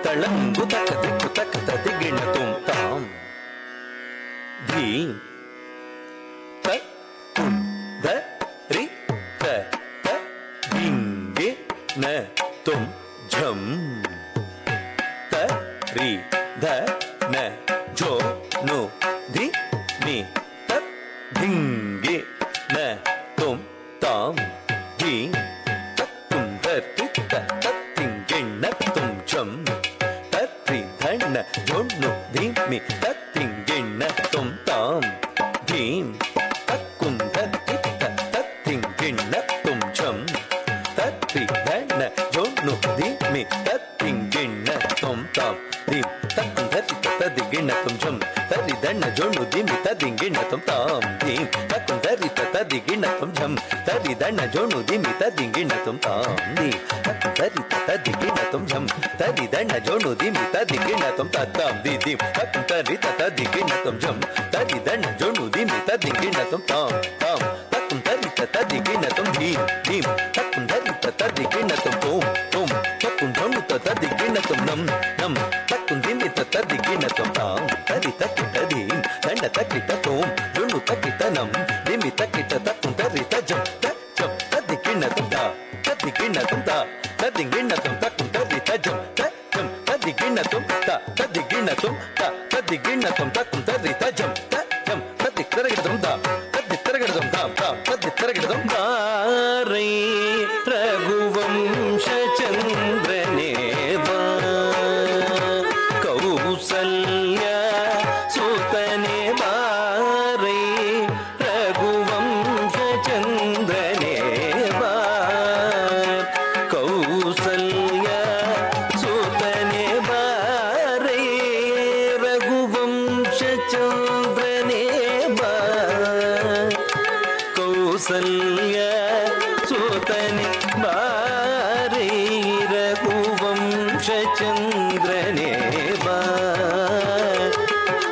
ತಳಂಬು ತಕ್ಕ ದಿಕ್ಕು ತಕ್ಕ ತದಿಗಿಣ ತುಂ ತಾಂ ಧೀ ತ ಕುಂ ದ ರಿ ತ ತ ಧಿಂಗೆ ನ ತುಂ ಝಂ ತ ರಿ ಧ ನ ಝೋ ನು ಧಿ ನಿ ತ ಧಿಂಗೆ ನ ತುಂ ತಾಂ ಧೀ ತ ಕುಂ ದ ರಿ ತ ತ ಧಿಂಗೆಣ್ಣ ತುಂ ಝಂ ತತ್ರಿ ಧಣ್ಣ ಜೊಣ್ಣು ಧಿಮ್ಮಿ ತತ್ತಿಂಗೆಣ್ಣ ತುಂ ತಾಂ ಧೀಂ ತಕ್ಕುಂದ ಇತ್ತ ತತ್ತಿಂಗೆಣ್ಣ ತುಂ ಝಂ ತತ್ರಿ ಧಣ್ಣ ಜೊಣ್ಣು ಧಿಮ್ಮಿ ತತ್ತಿಂಗೆಣ್ಣ ತುಂ ತಾಂ ಧೀಂ ತಕ್ಕುಂದ ಇತ್ತ ತದಿಗೆಣ್ಣ ತುಂ ಝಂ ತರಿ ಧಣ್ಣ ಜೊಣ್ಣು ಧಿಮ್ಮಿ ತದಿಂಗೆಣ್ಣ ತುಂ ತಾಂ ಧೀಂ ತಕ್ಕುಂದ ಇತ್ತ ತದಿಗೆಣ್ಣ ತುಂ ಝಂ ತರಿ ಧಣ್ಣ ಜೊಣ್ಣು ಧಿಮ್ಮಿ ತದಿಂಗೆಣ್ಣ ತುಂ ತಾಂ ಧೀಂ ತರಿ ತದಿಗೆಣ್ಣ ತುಂ ಝಂ ತರಿ ಧಣ್ಣ ಜೊಣ್ಣು ಧಿಮ್ಮಿ ತದಿಗೆಣ್ಣ ತುಂ ತಾಂ ಧೀಂ ತಕ್ಕುಂ ತರಿ ತದಿಗೆಣ್ಣ ತುಂ ಝಂ ತರಿ ಧಣ್ಣ ಜೊಣ್ಣು ಧಿಮ್ಮಿ ತದಿಂಗೆಣ್ಣ ತುಂ ತಾಂ ತಾಂ ತಕ್ಕುಂ ತರಿ ತದಿಗೆಣ್ಣ ತುಂ ಧೀಂ ಧೀಂ ತಕ್ಕುಂ ತರಿ ತದಿಗೆಣ್ಣ ತುಂ ತೋಂ ತೋಂ ತಕ್ಕುಂ ಜೊಣ್ಣು ತದಿಗೆಣ್ಣ ತುಂ ನಂ ನಂ ತಕ್ಕುಂ ಧಿಮ್ಮಿ ತದಿಗೆಣ್ಣ ತುಂ ತಾಂ ತರಿ ತಕ್ಕಿಟ ಧೀಂ ಧಣ್ಣ ತಕ್ಕಿಟ ತೋಂ ಜೊಣ್ಣು ತಕ್ಕಿಟ ನಂ ಧಿಮ್ಮಿ ತಕ್ಕಿಟ ತಕ್ಕುಂ ತರಿ ತಜಂ ತಜಂ ತದಿಗೆಣ್ಣ ತುಂ ತಾ ತದಿಗೆಣ್ಣ ತುಂ ತಾ ತದಿಗೆಣ್ಣ ತುಂ ತಕ್ಕುಂ ತರಿ ತಜಂ ತಜಂ ತದಿಗೆಣ್ಣ ತುಂ ತಾ ತದಿಗೆಣ್ಣ ತುಂ ತಾ ತದಿಗೆಣ್ಣ ತುಂ ತಕ್ಕುಂ ತರಿ ತಜಂ ತಜಂ ತದಿಗೆಣ್ಣ ತಾ ತದಿಗೆಣ್ಣ ತಾ ತದಿಗೆಣ್ಣ ಬಾರೈ ರಘುವಂಶ ಚಂದ್ರನೇ ಬಾ ಕೌಸಲ್ಯ ಸುತನೆ ಬಾರೈ ರಘುವಂಶ ಚಂದ್ರನೇ ಬಾ ಕೌಸಲ್ಯ ಸುತನೆ ಬಾರೈ ರಘುವಂಶ ಚಂದ್ರನೇ ಬಾ ಕೌಸಲ್ಯ ಸುತನೆ ಬಾರೈ ರಘುವಂಶ ಚಂದ್ರನೇ ಬಾ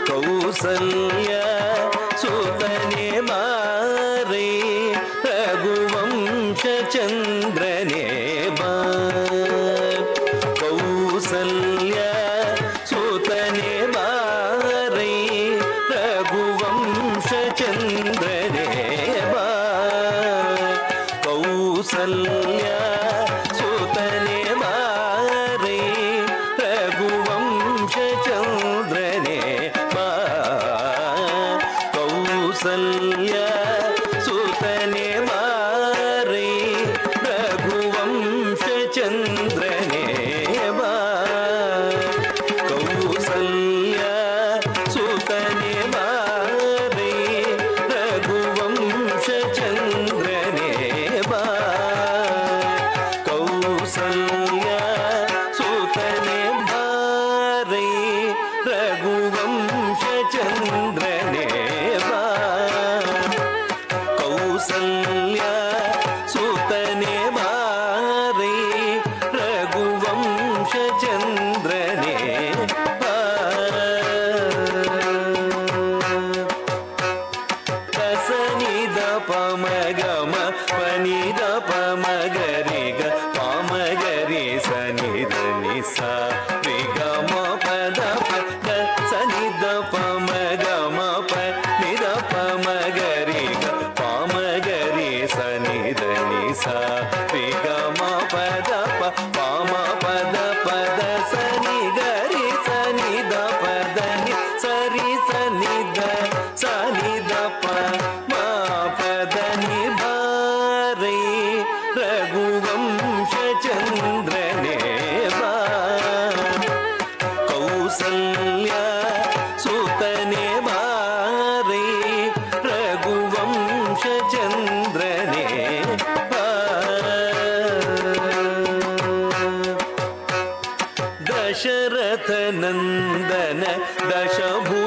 ಕೌಸಲ್ಯ ಸುತನೆ ಬಾರೈ ರಘುವಂಶ ಚಂದ್ರನೇ ಬಾ ಕೌಸಲ್ಯ ಸುತನೆ ಬಾರೈ ರಘುವಂಶ ಚಂದ್ರನೇ ಬಾ ಕೌಸಲ್ಯ ಸುತನೆ ಬಾರೈ ರಘುವಂಶ ಚಂದ್ರನೇ ಬಾ ಕೌಸಲ್ಯ ಸುತನೆ ಬಾರೈ ರಘುವಂಶ ಚಂದ್ರನೇ ಬಾ ಕೌಸಲ್ಯ ಸುತನೆ ಬಾರೈ ರಘುವಂಶ ಚಂದ್ರನೇ ಬಾ ಕೌಸಲ್ಯ ಸುತನೆ ಬಾರೈ ರಘುವಂಶ ಚಂದ್ರನೇ ಬಾ ಕೌಸಲ್ಯ ಸುತನೆ ಬಾರೈ ರಘುವಂಶ ಚಂದ್ರನೇ ದಶರಥ ನಂದನ ದಶಭುಜನೆದುರಲೆ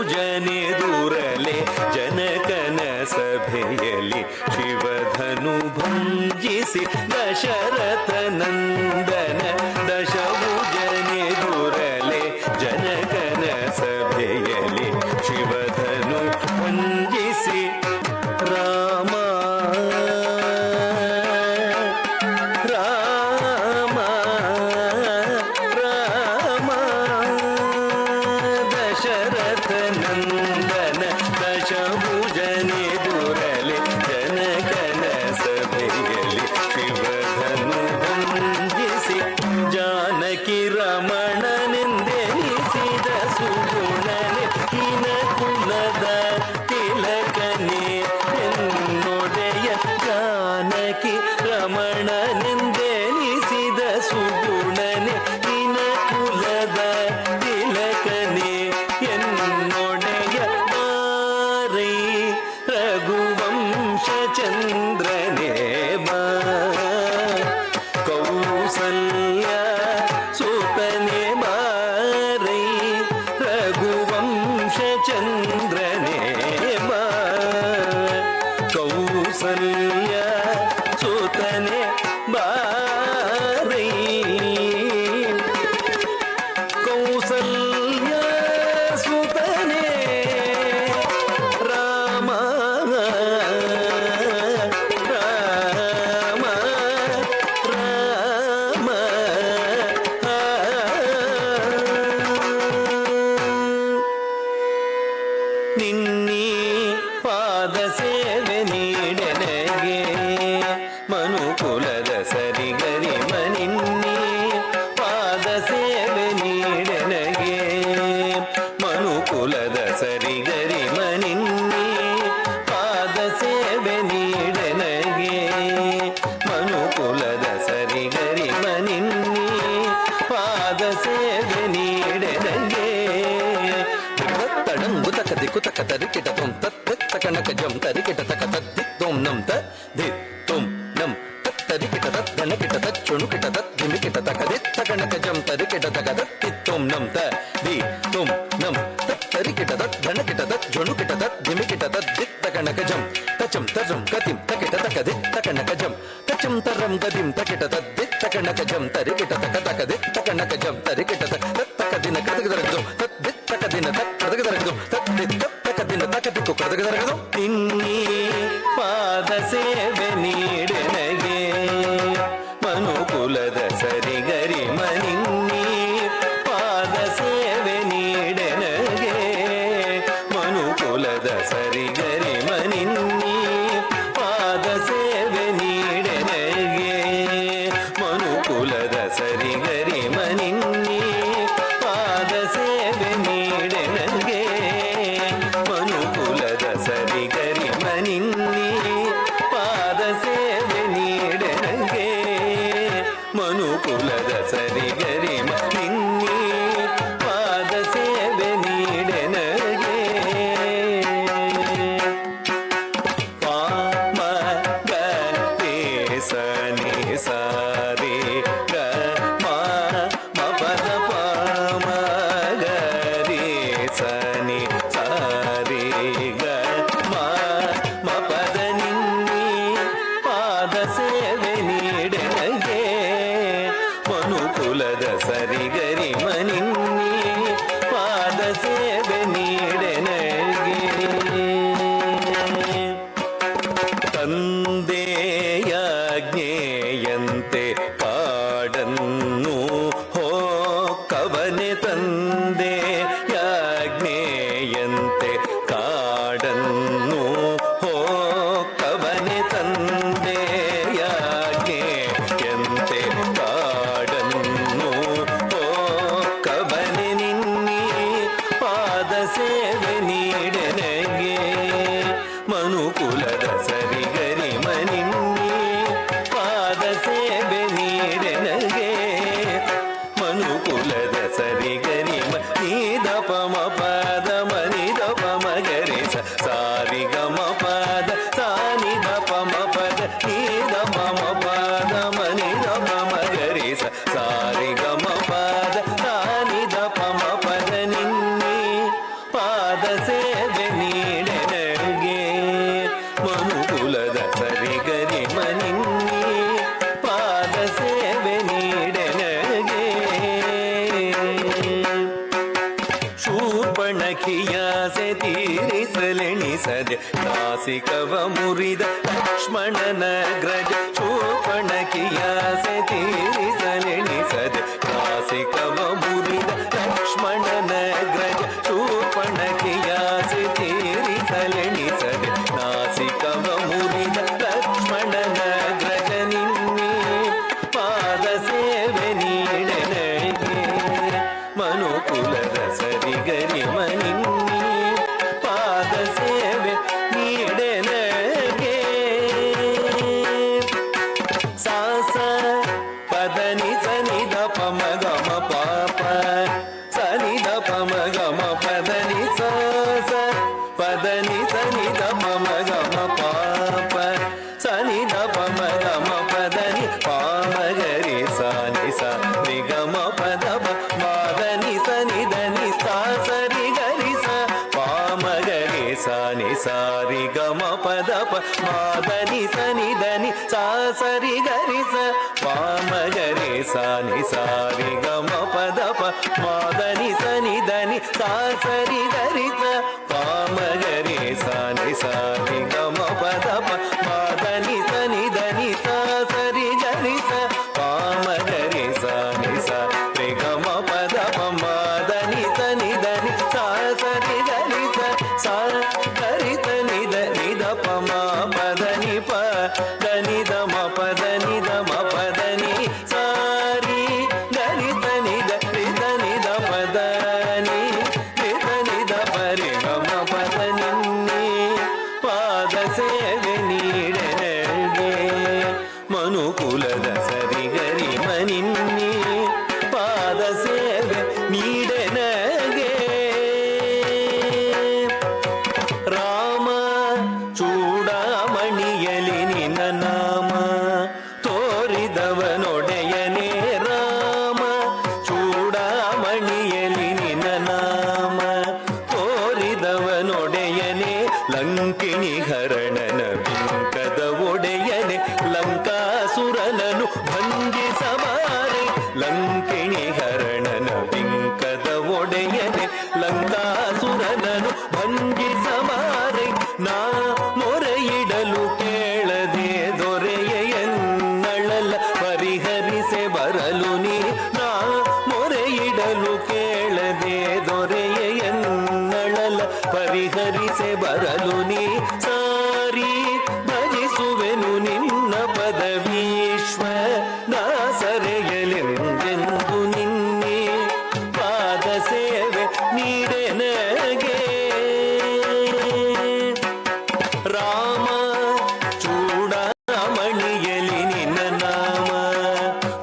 ಜನಕನ ಸಭೆಯಲ್ಲಿ ಶಿವಧನು ಭಂಜಿಸಿ ದಶರಥ ನಂದನ ದಶಭುಜನೆದುರಲೆ ಜನಕನ ಸಭೆಯಲ್ಲಿ ಶಿವಧನು ಭಂಜಿಸಿ ರಾಮ ರಾಮ ರಾಮ ದಶರಥ ನಂದನ ದಶಭುಜನೆದುರಲೆ ಜನಕನ ಸಭೆಯಲ್ಲಿ ಶಿವಧನು ಭಂಜಿಸಿ ಜಾನಕಿ ರಮಣನೆಂದೆನಿಸಿದ ಸುಗುಣನೆ ಹಿನ ಕುಲದ ತಿಲಕನೆ ಎನ್ನೊಡೆಯ ಜಾನಕಿ ರಮಣನೆಂದೆನಿಸಿದ ಸುಗುಣನೆ ಹಿನ ಕುಲದ ತಿಲಕನೆ ಎನ್ನೊಡೆಯ ಬಾರೈ ರಘುವಂಶ ಚಂದ್ರನೇ ಬಾ ಕೌಸಲ್ಯ ಸುತನೆ ಬಾರೈ ರಘುವಂಶ ಚಂದ್ರನೇ ಬಾ ಕೌಸಲ್ಯ ಸುತನೆ ಬಾರೈ ಕೌಸಲ್ಯ ಸುತನೆ ರಾಮ ರಾಮ ರಾಮ ನಿನ್ನೀ ಪಾದ ಸೇವೆ ನೀಡನಗೆ ಮನುಕುಲದ ಸರಿಗರಿ ಮನಿನ್ನೀ ಪಾದ ಸೇವೆ ನೀಡನಗೆ ಮನುಕುಲದ ಸರಿಗರಿ ಮನಿನ್ನೀ ಪಾದ ಸೇವೆ ನೀಡನಗೆ ಮನುಕುಲದ ಸರಿಗರಿ ಮನಿನ್ನೀ ಪಾದ ಸೇವೆ ನೀಡನಗೆ ತಡಂಗು ತಕ ದಿಕ್ಕು ತಕ ತರಿಕಿಟ ತೊಂ ತತ್ ತಕಣಕ ಜಂ ತರಿಕಿಟ ತಕ ತದ್ದಿತ್ತೋಂ ನಂ ತ ದಿ ತೊಂ ನಂ ತತ್ ತರಿಕಿಟ ತತ್ ಧನಕಿಟ ತತ್ ಚುಣುಕಿಟ ತತ್ ಧಿಮಿಕಿಟ ತಕ ದಿ ತಕಣಕ ಜಂ ತರಿಕಿಟ ತಕ ತತ್ತಿತ್ತೋಂ ನಂ ತ ದಿ ತೊಂ ನಂ ತತ್ ತರಿಕಿಟ ತತ್ ಧನಕಿಟ ತತ್ ಜುಣುಕಿಟ ತತ್ ಧಿಮಿಕಿಟ ತತ್ ದಿ ತಕಣಕ ಜಂ ತಚಂ ತರಂ ಗತಿಂ ತಕಿಟ ತಕ ದಿ ತಕಣಕ ಜಂ ತಚಂ ತರಂ ಗತಿಂ ತಕಿಟ ತತ್ ದಿ ತಕಣಕ ಜಂ ತರಿಕಿಟ ತಕ ತಕ ದಿ ತಕಣಕ ಜಂ ತರಿಕಿಟ ತಕ ತತ್ ತಕ ದಿನ ಕದಗದರಗದು ತತ್ ದಿ ತಕ ದಿನ ತಕ್ ಕದಗದರಗದು ತತ್ ದಿ ತಕ ದಿನ ತಕ ದಿಕ್ಕು ಕದಗದರಗದು ಇನ್ನೀ ಪಾದ ಸೇವೆ ನೀಡನಗೆ ಮನುಕುಲದ ಸರಿಗರಿ ಮನಿನ್ನೀ ಪಾದ ಸೇವೆ ನೀಡನಗೆ ಮನುಕುಲದ ಸರಿಗರಿ ಮನಿನ್ನೀ ಪಾದ ಸೇವೆ ನೀಡನಗೆ ಮನುಕುಲದ ಸರಿಗರಿ ಮನಿನ್ನೀ ಪಾದ ಸೇವೆ ನೀಡನಗೆ ಮನುಕುಲದ ಸರಿಗರಿ ಮನಿನ್ನೀ ಪಾದ ಸೇವೆ ದ ಪ ಮ ಪದ ಮನಿ ದ ಪ ಮ ಗರಿ ಸ ಸಾರಿ ಗ ಮ ಪದ ಸಾನಿ ದ ಪ ಮ ಪದ ನೀ ದ ಪ ಮ ಪದ ಮನಿ ದ ಪ ಮ ಗರಿ ಸ ಸಾರಿ ಗ ಮ ಪದ ಸಾನಿ ದ ಪ ಮ ಪದ ನಿನ್ನೆ ಪಾದ ಸೇವೆ ನೀಡೆ ನನಗೆ ಮನುಕುಲದ ಸರಿ ಗರಿ ಮನಿನ್ನಿ ಪಾದ ಸೇವೆ ನೀಡೆ ನನಗೆ ಶೂರ್ಪಣಖಿಯಾಸೆ ತೀರಿಸಲೆಣಿಸದೆ ನಾಸಿಕವ ಮುರಿದ ಲಕ್ಷ್ಮಣನ ಗ್ರಜ ಶೂರ್ಪಣಖಿಯಾಸೆ ತೀರಿಸಲೆಣಿಸದೆ ನಾಸಿಕವ ಮುರಿದ ಲಕ್ಷ್ಮಣನ ಗ್ರಜ ಶೂರ್ಪಣಖಿಯಾಸೆ ತೀರಿಸಲೆಣಿಸದೆ ನಾಸಿಕವ ಮುರಿದ ಲಕ್ಷ್ಮಣನ ಗ್ರಜ ನಿನ್ನೆ ಪಾದ ಸೇವೆ ನೀಡೆ ನನಗೆ ಮನುಕುಲದ ಸರಿಗರಿ ಮನಿನ್ನಿ ಪಾದ ಸೇವೆ ನೀಡೆ ನನಗೆ ಸಾಸ ಪದನಿ ಸನಿ ದ ಪ ಮ ಗ ಮ ಪಾಪ ಸನಿ ದ ಪ ಮ ಗ ಮ ಪದನಿ ಸಾಸ ಪದನಿ ಸನಿ ದ ಪ ಮ ಗ ಮ ಪಾಪ ಸನಿ ದ ಪ ಮ ಗ ಮ ಪದನಿ ಪಾಮ ಗರಿ ಸಾನಿ ಸ ರಿ ಗ ಮ ಪದ ಪ ಮಾದನಿ ಸನಿ ಧನಿ ಸಾ ಸರಿ ಗರಿ ಸ ಪಾಮ ಗರಿ ಸಾನಿ ಸಾರಿ ಗ ಮ ಪದ ಪ ಮಾದನಿ ಸನಿ ಧನಿ ಸಾ ಸರಿ ಗರಿ ಸ ಪಾಮ ಗರಿ ಸಾನಿ ಸಾರಿ ಗ ಮ ಪದ ಪ ಮಾದನಿ ಸನಿ ಧನಿ ಸಾ ಸರಿ ಗರಿ ಸ ಪಾಮ ಗರಿ ಸಾನಿ ಸಾರಿ ಗ ಮ ಪದ ಪ ಮಾದನಿ ಸನಿ ಧನಿ ಸಾ ಸರಿ ಗರಿ ಸ ಪಾಮ ಗರಿ ಸಾನಿ ಸಾ ರಿ ಗ ಮ ಪದ ಪ ಮಾದನಿ ಸನಿ ಧನಿ ಸಾ ಸರಿ ಗರಿ ಸ ಸಾ ಗರಿ ಸ ನಿ ದ ನಿ ದ ಪ ಮ ಪದ ನಿ ಪ ದ ನಿ ದ ಮ ಪದ ನಿ ದ ಮ ಪದ ನಿ ಸಾರಿ ಗರಿ ಸ ನಿ ದ ರಿ ದ ನಿ ದ ಪದ ನಿ ರಿ ದ ನಿ ದ ಪ ರಿ ಗ ಮ ಪದ ನಿನ್ನೆ ಪಾದ ಸೇವೆ ನೀಡೆ ನನಗೆ ಮನುಕುಲದ ಸರಿಗರಿ ಮನಿನ್ನಿ ಪಾದ ಸೇವೆ ನೀಡೆ ನನಗೆ ರಾಮ ಚೂಡಾಮಣಿಯಲಿ ನಿನ್ನ ನಾಮ ತೋರಿದವನೊಡೆಯನೇ ರಾಮ ಚೂಡಾಮಣಿಯಲಿ ನಿನ್ನ ನಾಮ ತೋರಿದವನೊಡೆಯನೇ ಲಂಕಿಣಿ ಹರಣನ ಬಿಂಕದ ಒಡೆಯನೆ ಲಂಕಾಸುರನನು ಭಂಗಿಸಬಾರೆ ಲಂಕಿಣಿ ಹರಣನ ಬಿಂಕದ ಒಡೆಯನೆ ಲಂಕಾಸುರನನು ಭಂಗಿಸಬಾರೆ ನಾ ಮೊರೆಯಿಡಲು ಕೇಳದೆ ದೊರೆಯ ಎನ್ನಳಲ್ಲ ಪರಿಹರಿಸೆ ಬರಲು ನೀ ನಾ ಮೊರೆಯಿಡಲು ಕೇಳದೆ ದೊರೆಯ ಎನ್ನಳಲ್ಲ ಪರಿಹರಿಸೆ ಬರಲು ನೀ ಸಾರಿ ಭಜಿಸುವೆನು ನಿನ್ನ ಪದವೀಶ್ವ ದಾಸರೆಯಲೆಂದೆಂದು ನಿನ್ನೆ ಪಾದ ಸೇವೆ ನೀಡೆ ನನಗೆ ರಾಮ ಚೂಡಾಮಣಿಯಲಿ ನಿನ್ನ ನಾಮ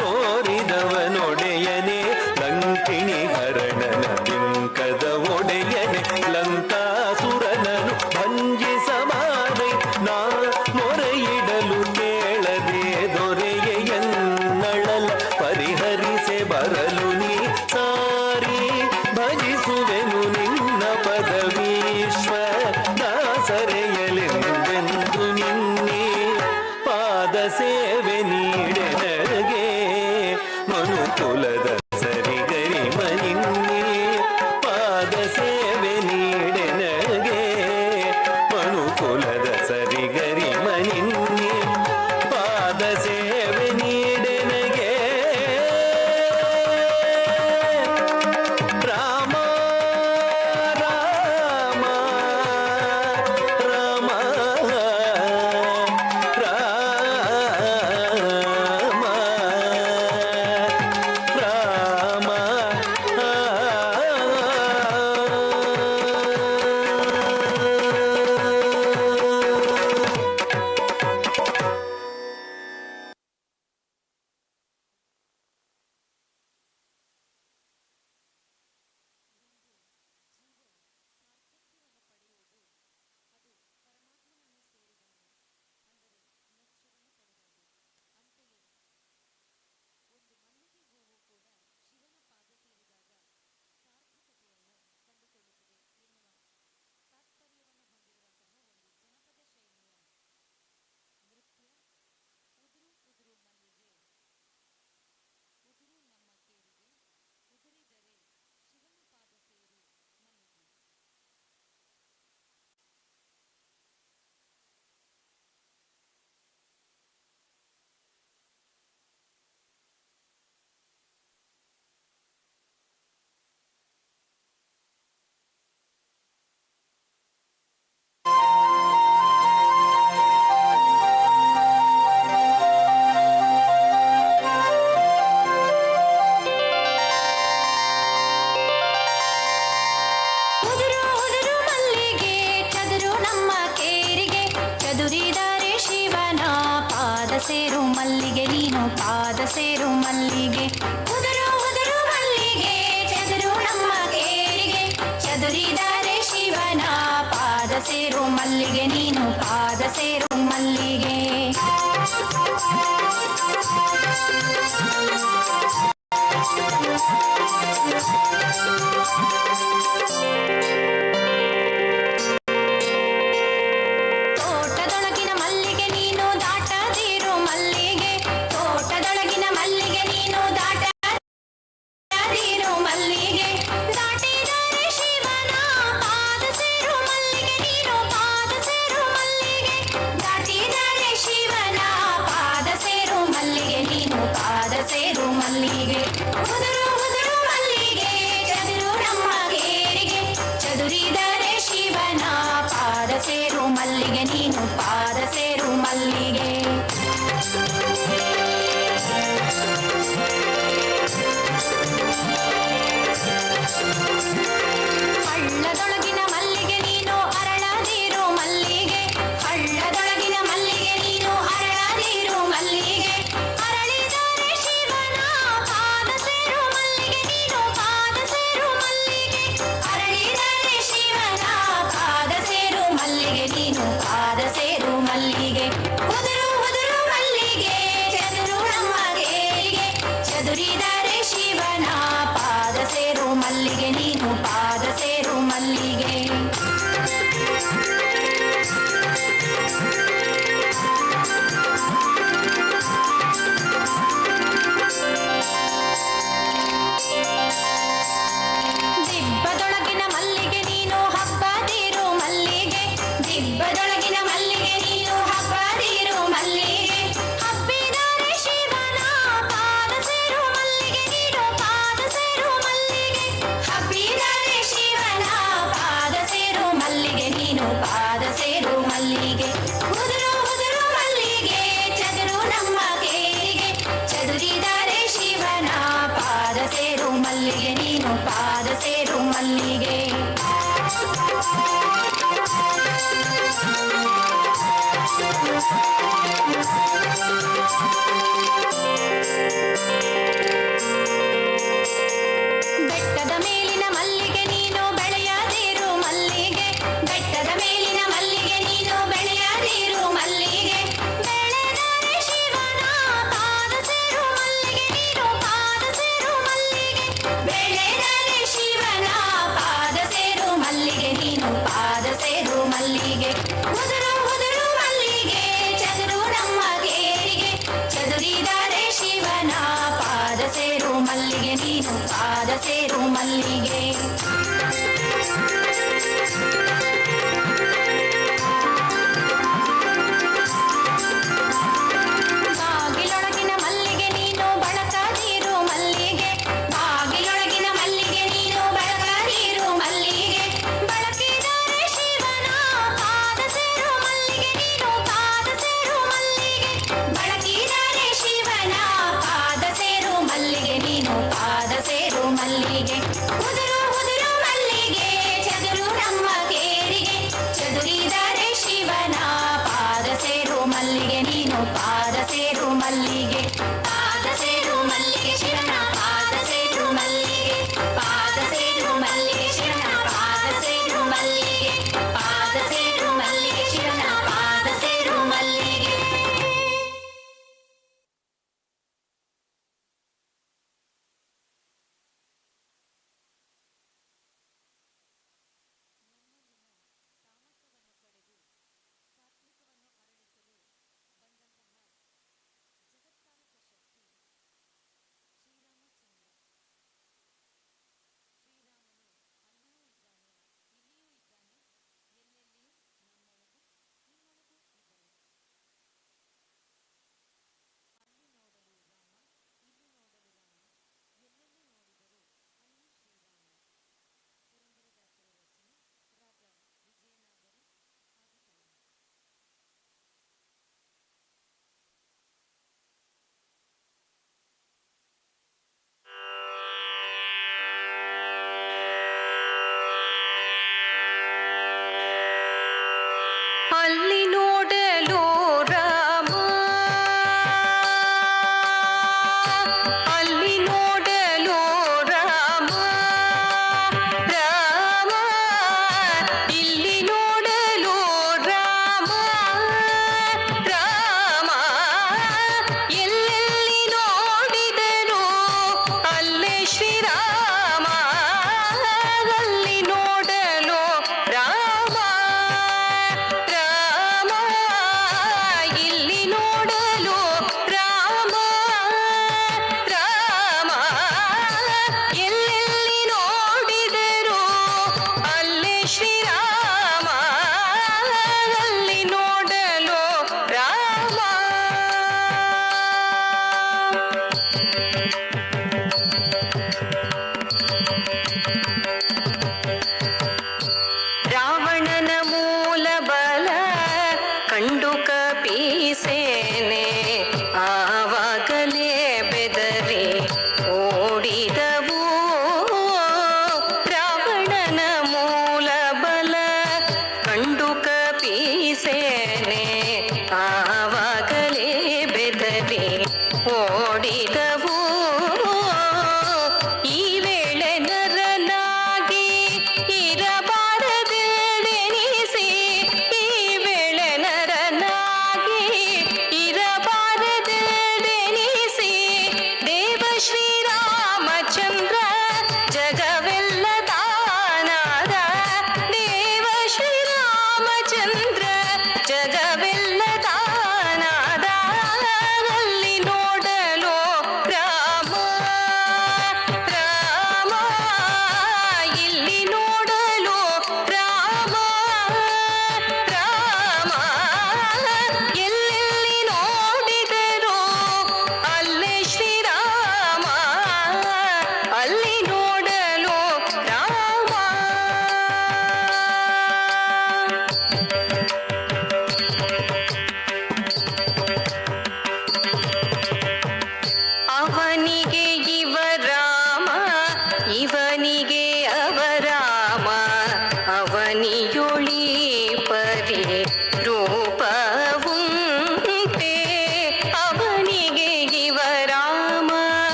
ತೋರಿದವನೊಡೆಯನೆ ಲಂಕಿಣಿ ಹರಣನ ಬಿಂಕದ ಒಡೆಯನೆ ಲಂಕಾಸುರನನು ಭಂಜಿಸಬಾರೆ ನಾ ಮೊರೆಯಿಡಲು ಕೇಳದೆ ದೊರೆಯ ಎನ್ನಳಲ ಪರಿಹರಿಸೆ ಬರಲು ನೀ ಸಾರಿ ಭಜಿಸುವೆನು ನಿನ್ನ ಪದವೀಶ್ವ ದಾಸರೆಯಲೆಂದೆಂದು ನಿನ್ನೆ ಪಾದ ಸೇವೆ ನೀಡೆ ನನಗೆ ಮನುಕುಲದ ಸರಿಗರಿ ಮನಿನ್ನೆ ಪಾದ ಸೇವೆ ನೀಡೆ ನನಗೆ ಮನುಕುಲದ ಸರಿಗರಿ ಮನಿನ್ನೆ ಪಾದ ಸೇವೆ ನೀಡೆ ನನಗೆ ರಾಮ ರಾಮ ರಾಮ ರಾಮ ರಾಮ ಸೇರು ಮಲ್ಲಿಗೆ ಉದುರು ಉದುರು ಮಲ್ಲಿಗೆ ಚದುರು ನಮ್ಮ ಕೇರಿಗೆ ಚದುರಿದರೆ ಶಿವನ ಪಾದ ಸೇರು ಮಲ್ಲಿಗೆ ನೀನು ಪಾದ ಸೇರು ಮಲ್ಲಿಗೆ ತೋಟದೊಳಗಿನ ಮಲ್ಲಿಗೆ ನೀನು ದಾಟದಿರು ಮಲ್ಲಿಗೆ ತೋಟದೊಳಗಿನ ಮಲ್ಲಿಗೆ ನೀನು ದಾಟದಿರು ಮಲ್ಲಿಗೆ ದಾಟಿದರೆ ಶಿವನ ಪಾದ ಸೇರು ಮಲ್ಲಿಗೆ ನೀನು ಪಾದ ಸೇರು ಮಲ್ಲಿಗೆ ದಾಟಿದರೆ ಶಿವನ ಪಾದ ಸೇರು ಮಲ್ಲಿಗೆ ನೀನು ಪಾದ ಸೇರು ಮಲ್ಲಿಗೆ ಉದುರು ಉದುರು ಮಲ್ಲಿಗೆ ಚದುರು ನಮ್ಮ ಗೇರಿಗೆ ಚದುರಿದರೆ ಶಿವನ ಪಾದ ಸೇರು ಮಲ್ಲಿಗೆ ನೀನು ಪಾದ ಸೇರು ಮಲ್ಲಿಗೆ ಹಳ್ಳದೊಳಗಿನ ಮಲ್ಲಿಗೆ ನೀನು ಅರಳದಿರು ಮಲ್ಲಿಗೆ ಹಳ್ಳದೊಳಗಿನ ಮಲ್ಲಿಗೆ ನೀನು ಅರಳದಿರು ಮಲ್ಲಿಗೆ ಅರಳಿದರೆ ಶಿವನ ಪಾದ ಸೇರು ಮಲ್ಲಿಗೆ ನೀನು ಪಾದ ಸೇರು ಮಲ್ಲಿಗೆ ಅರಳಿದರೆ ಶಿವನ ಪಾದ ಸೇರು ಮಲ್ಲಿಗೆ ನೀನು ಪಾದ ಸೇರು ಮಲ್ಲಿಗೆ ಉದುರು ಉದುರು ಮಲ್ಲಿಗೆ ಚದುರು ನಮ್ಮ ಗೇರಿಗೆ ಚದುರಿದರೆ ಶಿವನ ಪಾದ ಸೇರು ಮಲ್ಲಿಗೆ ನೀನು ಪಾದ ಸೇರು ಮಲ್ಲಿಗೆ ದಿಬ್ಬದೊಳಗಿನ ಮಲ್ಲಿಗೆ ನೀನು ಹಬ್ಬದಿರು ಮಲ್ಲಿಗೆ ದಿಬ್ಬದೊಳಗಿನ ಮಲ್ಲಿಗೆ ನೀನು ಹಬ್ಬದಿರು ಮಲ್ಲಿಗೆ ಹಬ್ಬಿದರೆ ಶಿವನ ಪಾದ ಸೇರು ಮಲ್ಲಿಗೆ ನೀನು ಪಾದ ಸೇರು ಮಲ್ಲಿಗೆ ಹಬ್ಬಿದರೆ ಶಿವನ ಪಾದ ಸೇರು ಮಲ್ಲಿಗೆ ನೀನು ಪಾದ ಸೇರು ಮಲ್ಲಿಗೆ ಉದುರು ಉದುರು ಮಲ್ಲಿಗೆ ಚದುರು ನಮ್ಮ ಕೇರಿಗೆ ಚದುರಿದರೆ ಶಿವನ ಪಾದ ಸೇರು ಮಲ್ಲಿಗೆ ನೀನು ಪಾದ ಸೇರು ಮಲ್ಲಿಗೆ ಬೆಟ್ಟದ ಮೇಲಿನ ಮಲ್ಲಿಗೆ ನೀನು ಬೆಳೆಯದಿರು ಮಲ್ಲಿಗೆ ಬೆಟ್ಟದ ಮೇಲಿನ ಮಲ್ಲಿಗೆ ನೀನು ಬೆಳೆಯದಿರು ಮಲ್ಲಿಗೆ ಬೆಳೆದರೆ ಶಿವನ ಪಾದ ಸೇರು ಮಲ್ಲಿಗೆ ನೀನು ಪಾದ ಸೇರು ಮಲ್ಲಿಗೆ ಬೆಳೆದರೆ ಶಿವನ ಪಾದ ಸೇರು ಮಲ್ಲಿಗೆ ನೀನು ಪಾದ ಸೇರು ಮಲ್ಲಿಗೆ ಉದುರು ಉದುರು ಮಲ್ಲಿಗೆ ಚದುರು ನಮ್ಮ ಗೇರಿಗೆ ಚದುರಿದರೆ ಶಿವನ ಪಾದ ಸೇರು ಮಲ್ಲಿಗೆ ನೀನು ಪಾದ ಸೇರು ಮಲ್ಲಿಗೆ ಬಾಗಿಲೊಳಗಿನ ಮಲ್ಲಿಗೆ ನೀನು ಬಳಕದಿರು ಮಲ್ಲಿಗೆ ಬಾಗಿಲೊಳಗಿನ ಮಲ್ಲಿಗೆ ನೀನು ಬಳಕದಿರು ಮಲ್ಲಿಗೆ ಬಳಕಿದರೆ ಶಿವನ ಪಾದ ಸೇರು ಮಲ್ಲಿಗೆ ನೀನು ಪಾದ ಸೇರು ಮಲ್ಲಿಗೆ ಬಳಕಿದರೆ ಶಿವನ ಪಾದ ಸೇರು ಮಲ್ಲಿಗೆ ನೀನು ಪಾದ ಸೇರು ಮಲ್ಲಿಗೆ ಉದುರು ಉದುರು ಮಲ್ಲಿಗೆ ಚದುರು ನಮ್ಮ ಕೇರಿಗೆ ಚದುರಿದರೆ ಶಿವನ ಪಾದ ಸೇರು ಮಲ್ಲಿಗೆ ನೀನು ಪಾದ ಸೇರು ಮಲ್ಲಿಗೆ ಪಾದ ಸೇರು ಮಲ್ಲಿಗೆ ಶಿವನ ಪಾದ ಸೇರು ಮಲ್ಲಿಗೆ ಪಾದ ಸೇರು ಮಲ್ಲಿಗೆ ಶಿವನ ಪಾದ ಸೇರು ಮಲ್ಲಿಗೆ ಪಾದ ಸೇರು ಮಲ್ಲಿಗೆ ಶಿವನ ಪಾದ ಸೇರು ಮಲ್ಲಿಗೆ ಅಲ್ಲಿ ನೋಡಲು ರಾಮ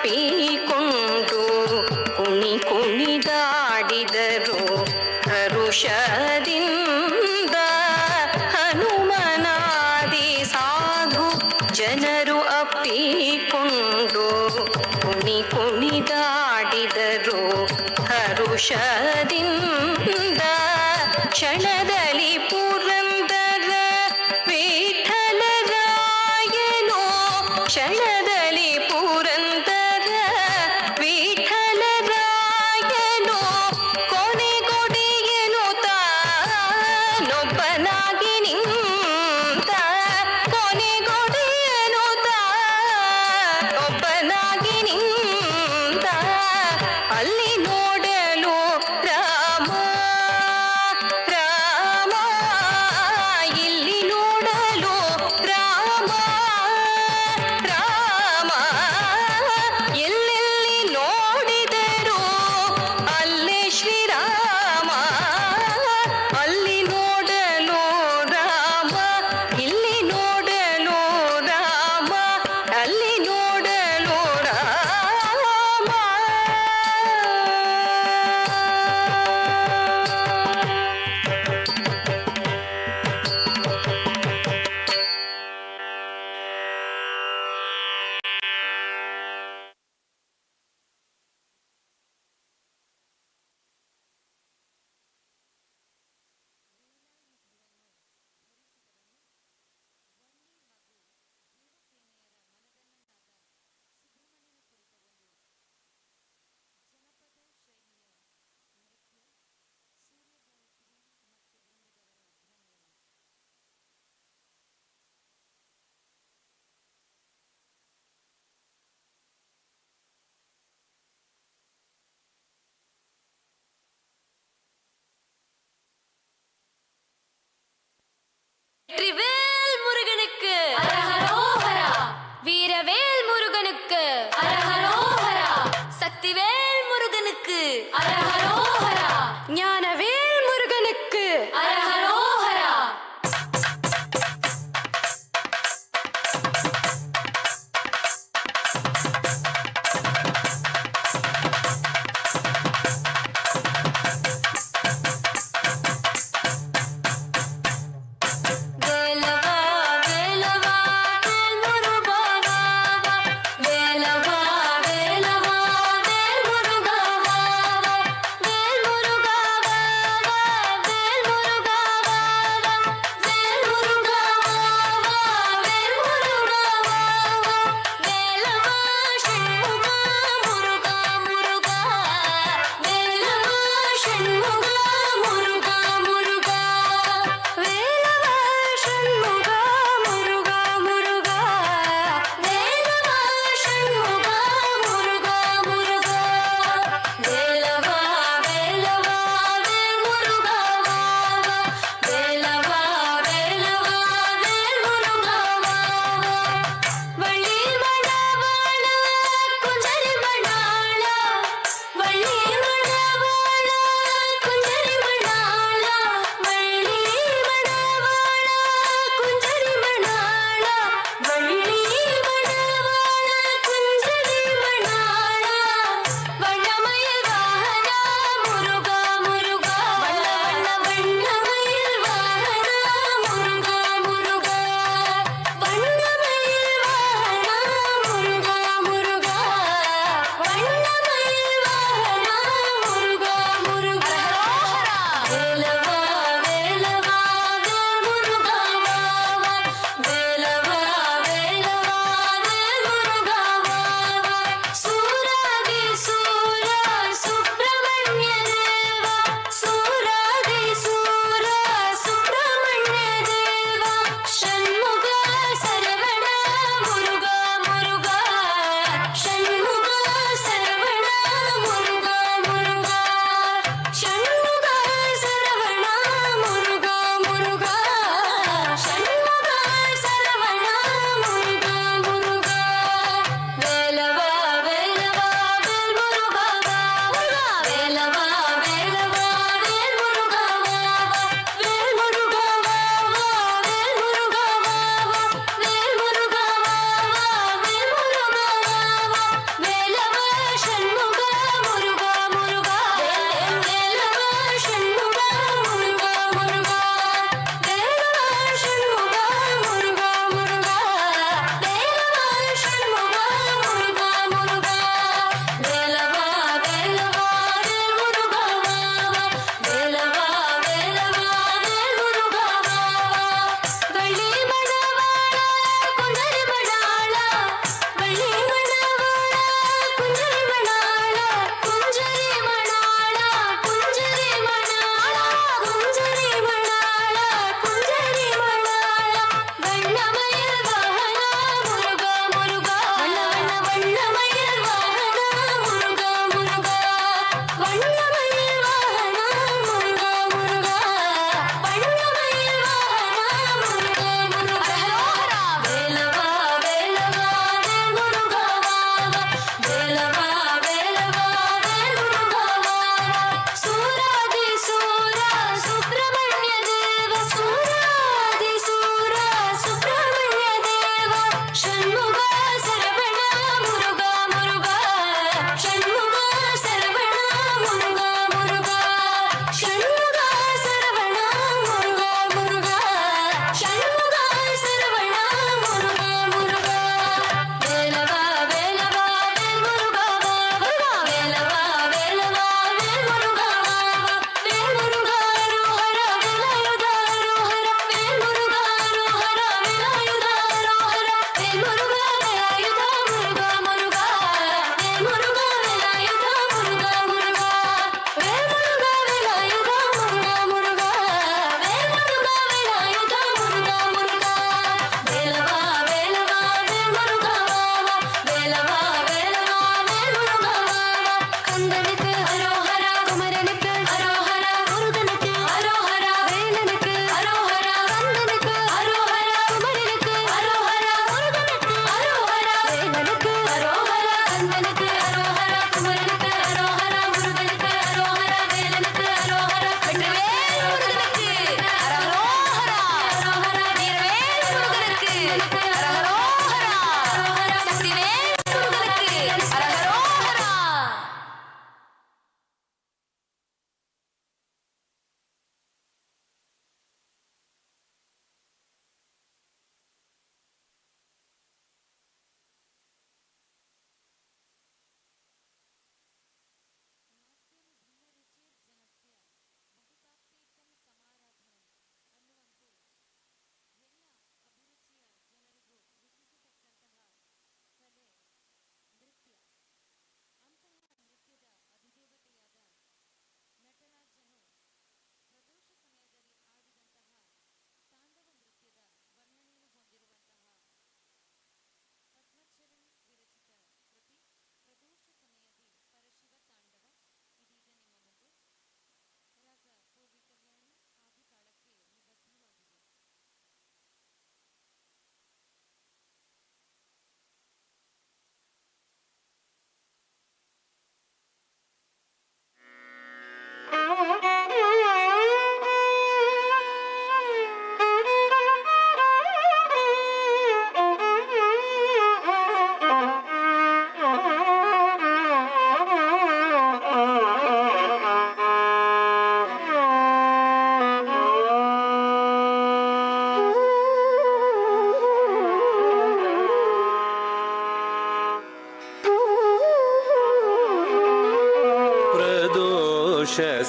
ಅಪ್ಪಿಕೊಂಡು ಕುಣಿ ಕುಣಿದಾಡಿದರು ಹರುಷದಿಂದ. ಹನುಮನಾದಿ ಸಾಧು ಜನರು ಅಪ್ಪಿಕೊಂಡು ಕುಣಿ ಕುಣಿದಾಡಿದರು ಹರುಷದಿಂದ. ಕ್ಷಣದಲ್ಲಿ ಪುರಂದರ ವಿಠಲರಾಯನು ಕ್ಷಣದಲ್ಲಿ ಪುರಂದರ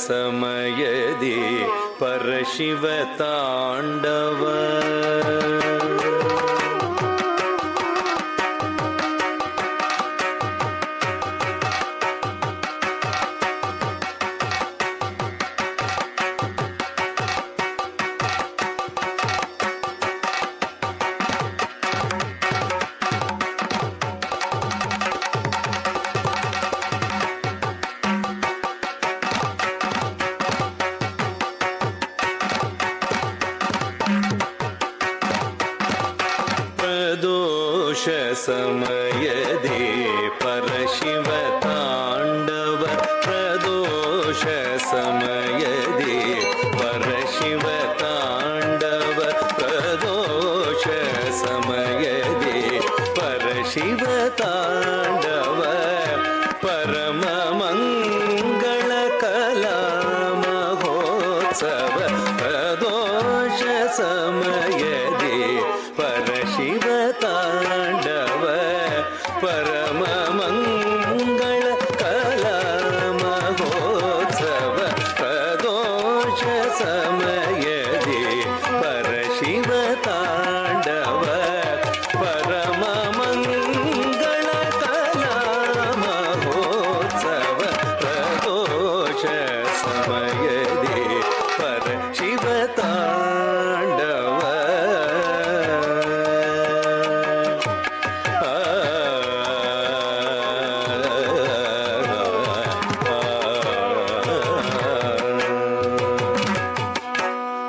ಸಮಯದಿ ಪರಶಿವ ತಾಂಡವ ಪ್ರದೋಷ ಸಮಯದಿ ಪರಶಿವ ತಾಂಡವ ಪ್ರದೋಷ ಸಮಯದಿ ಪರಶಿವ ತಾಂಡವ ಪ್ರದೋಷ ಸಮಯದಿ ಪರಶಿವ ತಾಂಡವ ಪರಮ ಮಂಗಳ ಕಲಾ ಮಹೋತ್ಸವ ಪ್ರದೋಷ ಸಮಯದಿ ಪರಶಿವ ತಾಂಡವ ಪರಮ ಮಂಗಳ ಕಲಾ ಮಹೋತ್ಸವ ಪ್ರದೋಷ ಸಮಯದಿ ಪರಶಿವ ತಾಂಡವ ಪರಮ ಮಂಗಳ ಕಲಾ ಮಹೋತ್ಸವ ಪ್ರದೋಷ ಸಮಯದಿ ಪರಶಿವ ತಾಂಡವ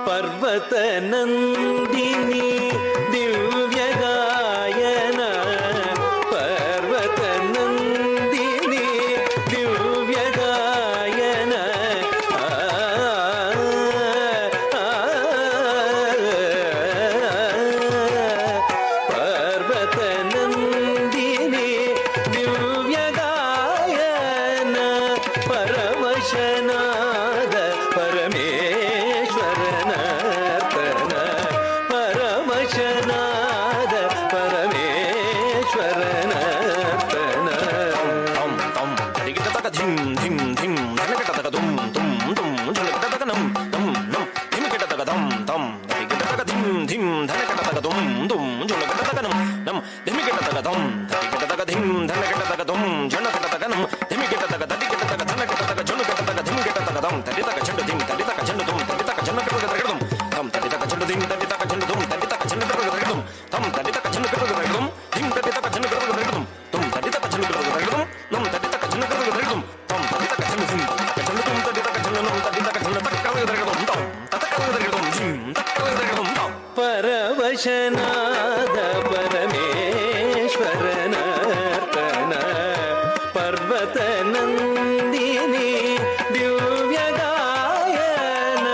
ಪರ್ವತ ನಂದಿನಿ ದಿವ್ಯ ಗಾಯನ ಪರ್ವತ ನಂದಿನಿ ದಿವ್ಯ ಗಾಯನ ಪರ್ವತ ನಂದಿನಿ ದಿವ್ಯ ಗಾಯನ ಪರವಶನಾದ ಪರಮೇಶ್ವರನರ್ತನ ಪರವಶನಾದ ಪರಮೇಶ್ವರನರ್ತನ ತಂ ತರಿಗಿಟ ತಕ ಧಿಂ ಧಿಂ ಧಿಂ ಧನಕಟ ತಕ ದುಂ ತುಂ ತುಂ ಝಲಕಟ ತಕ ನಂ ನಂ ನಂ ಧಿಮಿಕಿಟ ತಕ ಧಂ ಧಂ ತರಿಗಿಟ ತಕ ಧಿಂ ಧಿಂ ಧನಕಟ ತಕ ದುಂ ತುಂ ಝಲಕಟ ತಕ ನಂ ನಂ ಧಿಮಿಕಿಟ ತಕ ಧಂ ತರಿಗಿಟ ತಕ ಧಿಂ ಧನಕಟ ತಕ ದುಂ ಝಲಕಟ ತಕ ನಂ ಧಿಮಿಕಿಟ ತಕ ತರಿಗಿಟ ತಕ ಧನಕಟ ತಕ ಝಲಕಟ ತಕ ಧಿಮಿಕಿಟ ತಕ ಧಂ ತರಿ ತಕ ಛಂಡು ಧಿಂ ತರಿ ತಕ ಛಂಡು ದುಂ ತರಿ ತಕ ಛಂಡು ಕಟ ತಕ ದುಂ ಧಂ ತರಿ ತಕ ಛಂಡು ಧಿಂ ತರಿ ತಕ ಛಂಡು ದುಂ ತರಿ ತಕ ಛಂಡು ಕಟ ತಕ ದುಂ ಧಂ ತರಿ ತಕ ಛಂಡು ಕಟ ತಕ ದುಂ ಧಿಂ ತರಿ ತಕ ಛಂಡು ಕಟ ತಕ ದುಂ ತುಂ ತರಿ ತಕ ಛಂಡು ಕಟ ತಕ ದುಂ ನಂ ತರಿ ತಕ ಛಂಡು ಕಟ ತಕ ದುಂ ಧಂ ತರಿ ತಕ ಛಂಡು ಧಿಂ ತರಿ ತಕ ಛಂಡು ದುಂ ತರಿ ತಕ ಛಂಡು ನಂ ತರಿ ತಕ ಛಂಡು ತಕ ಕಟ ತಕ ದುಂ ಧಂ ತಕ ಕಟ ತಕ ದುಂ ಧಿಂ ತಕ ಕಟ ತಕ ದುಂ ಧಂ ಪರವಶನಾದ ಪರಮೇಶ್ವರನರ್ತನ ಪರ್ವತ ನಂದಿನಿ ದಿವ್ಯ ಗಾಯನ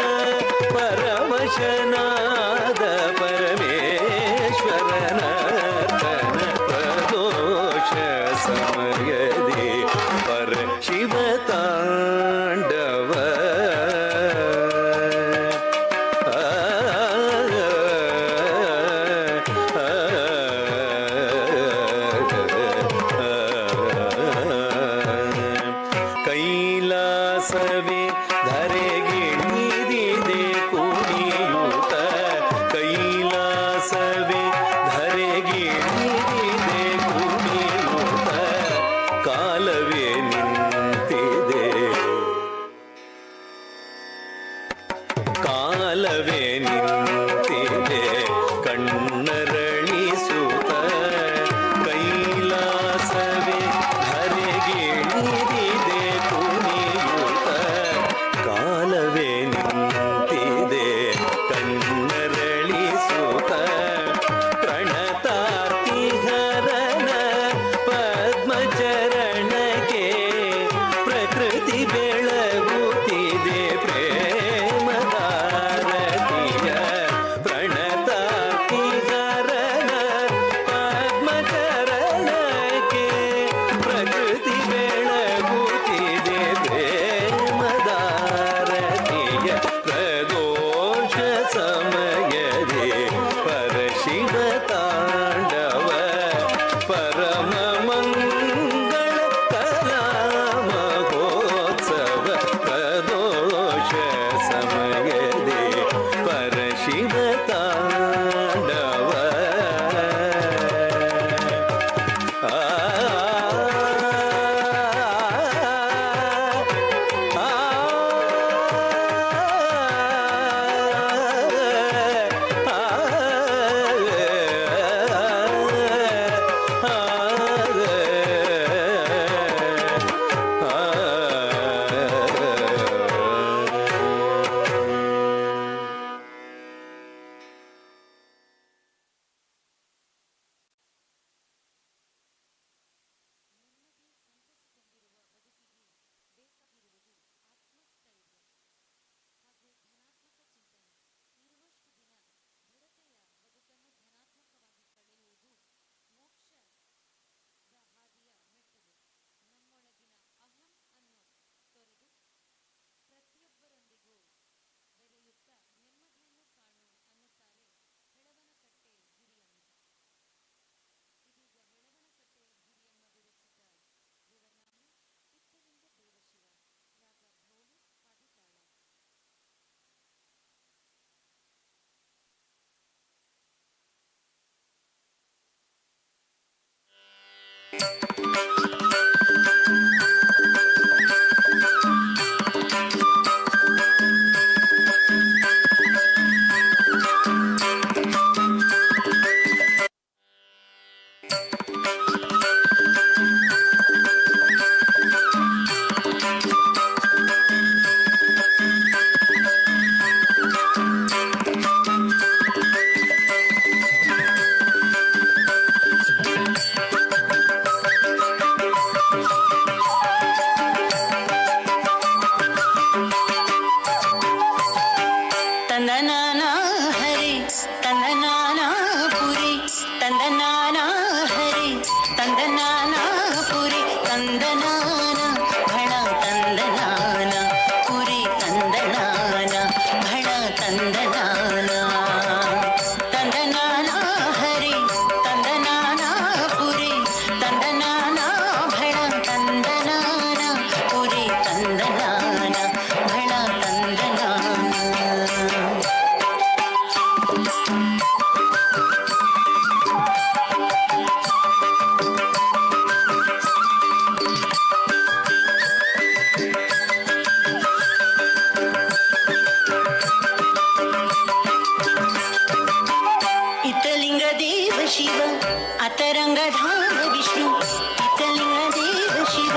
ಪರವಶನಾದ ಪರಮೇಶ್ವರನರ್ತನ ಪ್ರದೋಷ ಸಮಯದಿ ಪರಶಿವ ತಾಂಡವ ತಂದನಾನ ಹರಿ ತಂದನಾನ ಪುರಿ ತಂದನಾನ ಭಳ ತಂದನಾನ ಪುರಿ ತಂದನಾನ ಭಳ ತಂದನಾನ. ಇತಲಿಂಗ ದೇವ ಶಿವ ಅತರಂಗ ಧಾಮ ವಿಷ್ಣು ಇತಲಿಂಗ ದೇವ ಶಿವ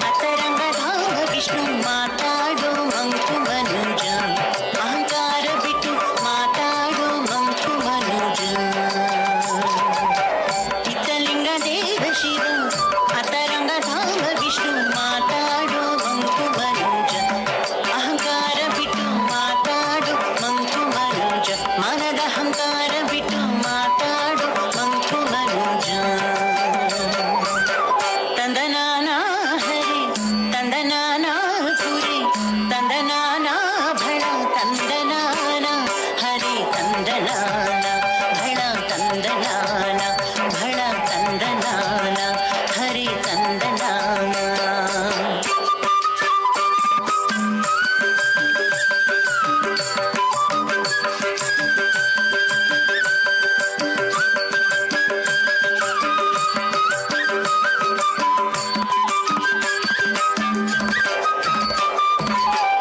ಅತರಂಗ ಧಾಮ ವಿಷ್ಣು ಮಾತಾಡೋ ಮಂಕು ಮನುಜ ಅಹಂಕಾರ ಬಿಟ್ಟು ಮಾತಾಡೋ ಮಂಕು ಮನುಜ. ಇತಲಿಂಗ ದೇವ ಶಿವ ಅತರಂಗ ಧಾಮ ವಿಷ್ಣು ಮಾತಾಡೋ ಮಂಕು ಮನುಜ ಅಹಂಕಾರ ಬಿಟ್ಟು ಮಾತಾಡು ಮಂಕು ಮನುಜ ಮನದ ಅಹಂಕಾರ ಬಿಟ್ಟು ಮಾತಾಡು ಮಂಕು ಮನುಜ. ತಂದನಾನ ಹರಿ ತಂದನಾನ ಪುರಿ ತಂದನಾನ ಭಳ ತಂದನಾನ ಹರಿ ತಂದನಾನ ಭಳ ತಂದನಾನ ಭಳ ತಂದನಾನ ಹರಿ ತಂದನಾನ.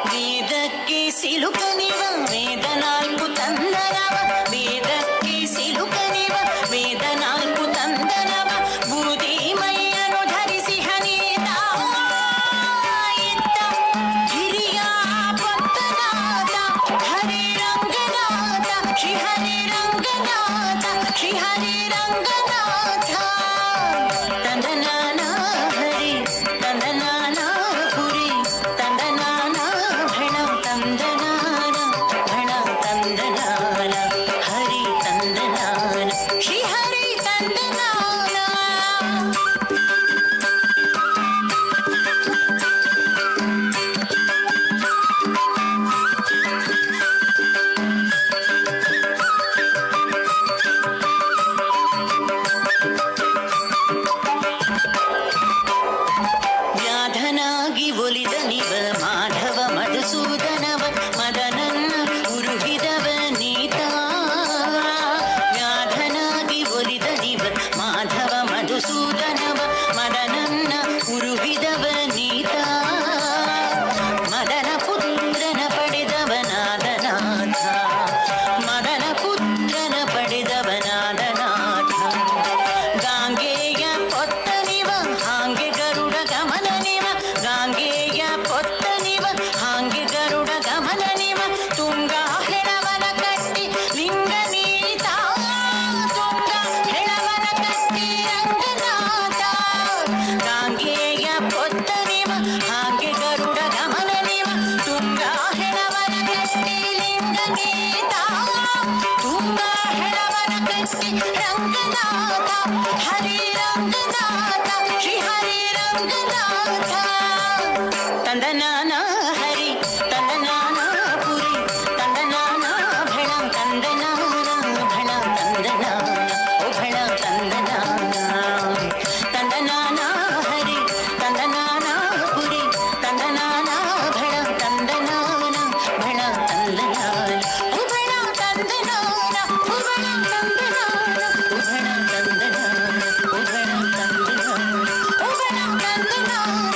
ವೇದಕ್ಕೆ ಸಿಲುಕನಿವ ವೇದ ನಾಲ್ಕು ತಂದನವ ವೇದಕ್ಕೆ ಸಿಲುಕನಿವ ವೇದ ನಾಲ್ಕು ತಂದನವ ಬೂದಿ ಮೈಯನ್ನು ಧರಿಸಿ ಹನಿತ ಇದ್ದ ಹಿರಿಯ ಭಕ್ತನಾದ ಹರಿ ರಂಗನಾಥ ಶ್ರೀ ಹರಿ ರಂಗನಾಥ ಶ್ರೀ ಹರಿ ರಂಗನಾಥ. ತಂದನಾನ ಹರಿ ತಂದನಾನ ಪುರಿ ತಂದನಾನ ಭಣ ತಂದನಾನ ಭಣ ತಂದನಾನ ಹರಿ ತಂದನಾನ ಶ್ರೀ ಹರಿ ತಂದನಾನ. ವ್ಯಾಧನಾಗಿ ಒಲಿದ ನಿವ ಮಾಧವ ಮಧುಸೂದನವ ಮದನನ್ನ ಉರುಹಿದವ ನೀತ. ವ್ಯಾಧನಾಗಿ ಒಲಿದ ನಿವ ಮಾಧವ ಮಧುಸೂದನವ ಮದನನ್ನ ಉರುಹಿದವ ನೀತ. ಮದನ ಪುತ್ರನ ಪಡೆದವನಾದನಾಥ ಮದನ ಪುತ್ರನ ಪಡೆದವನಾದನಾಥ. ಗಾಂಗೆಯ ಪೊತ್ತನಿವ ಹಾಂಗೆ ಗರುಡ ಗಮನ ನಿವ ಗಾಂಗೆಯ ಪೊತ್ತನಿವ ಹಾಂಗೆ ಗರುಡ ಗಮನ ನಿವ. ತುಂಗ ಹೆಳವನ ಕಟ್ಟಿ ಲಿಂಗ ನೀತ ತುಂಗ ಹೆಳವನ ಕಟ್ಟಿ ರಂಗನಾಥ. ಗಾಂಗೆಯ ಪೊತ್ತನಿವ ಹಾಂಗೆ ಗರುಡ ಗಮನ ನಿವ ತುಂಗ ಹೆಳವನ ಕಟ್ಟಿ ಲಿಂಗ ನೀತ ತುಂಗ ಹೆಳವನ ಕಟ್ಟಿ ರಂಗನಾಥ ಹರಿ ರಂಗನಾಥ ಶ್ರೀ ಹರಿ ರಂಗನಾಥ. ತಂದನಾನ ಹರಿ ತಂದನಾನ ಪುರಿ ತಂದನಾನ ಭಳ ತಂದನಾನ ಭಳ ತಂದನಾನ ಓ ಭಳ ತಂದನಾನ. ತಂದನಾನ ಹರಿ ತಂದನಾನ ಪುರಿ ತಂದನಾನ ಭಳ ತಂದನಾನ ಭಳ ತಂದನಾನ ಓ ಭಳ ತಂದನಾನ ಓ ಭಳ ತಂದನಾನ ಓ ಭಳ ತಂದನಾನ ಓ ಭಳ ತಂದನಾನ ಓ ಭಳ ತಂದನಾನ.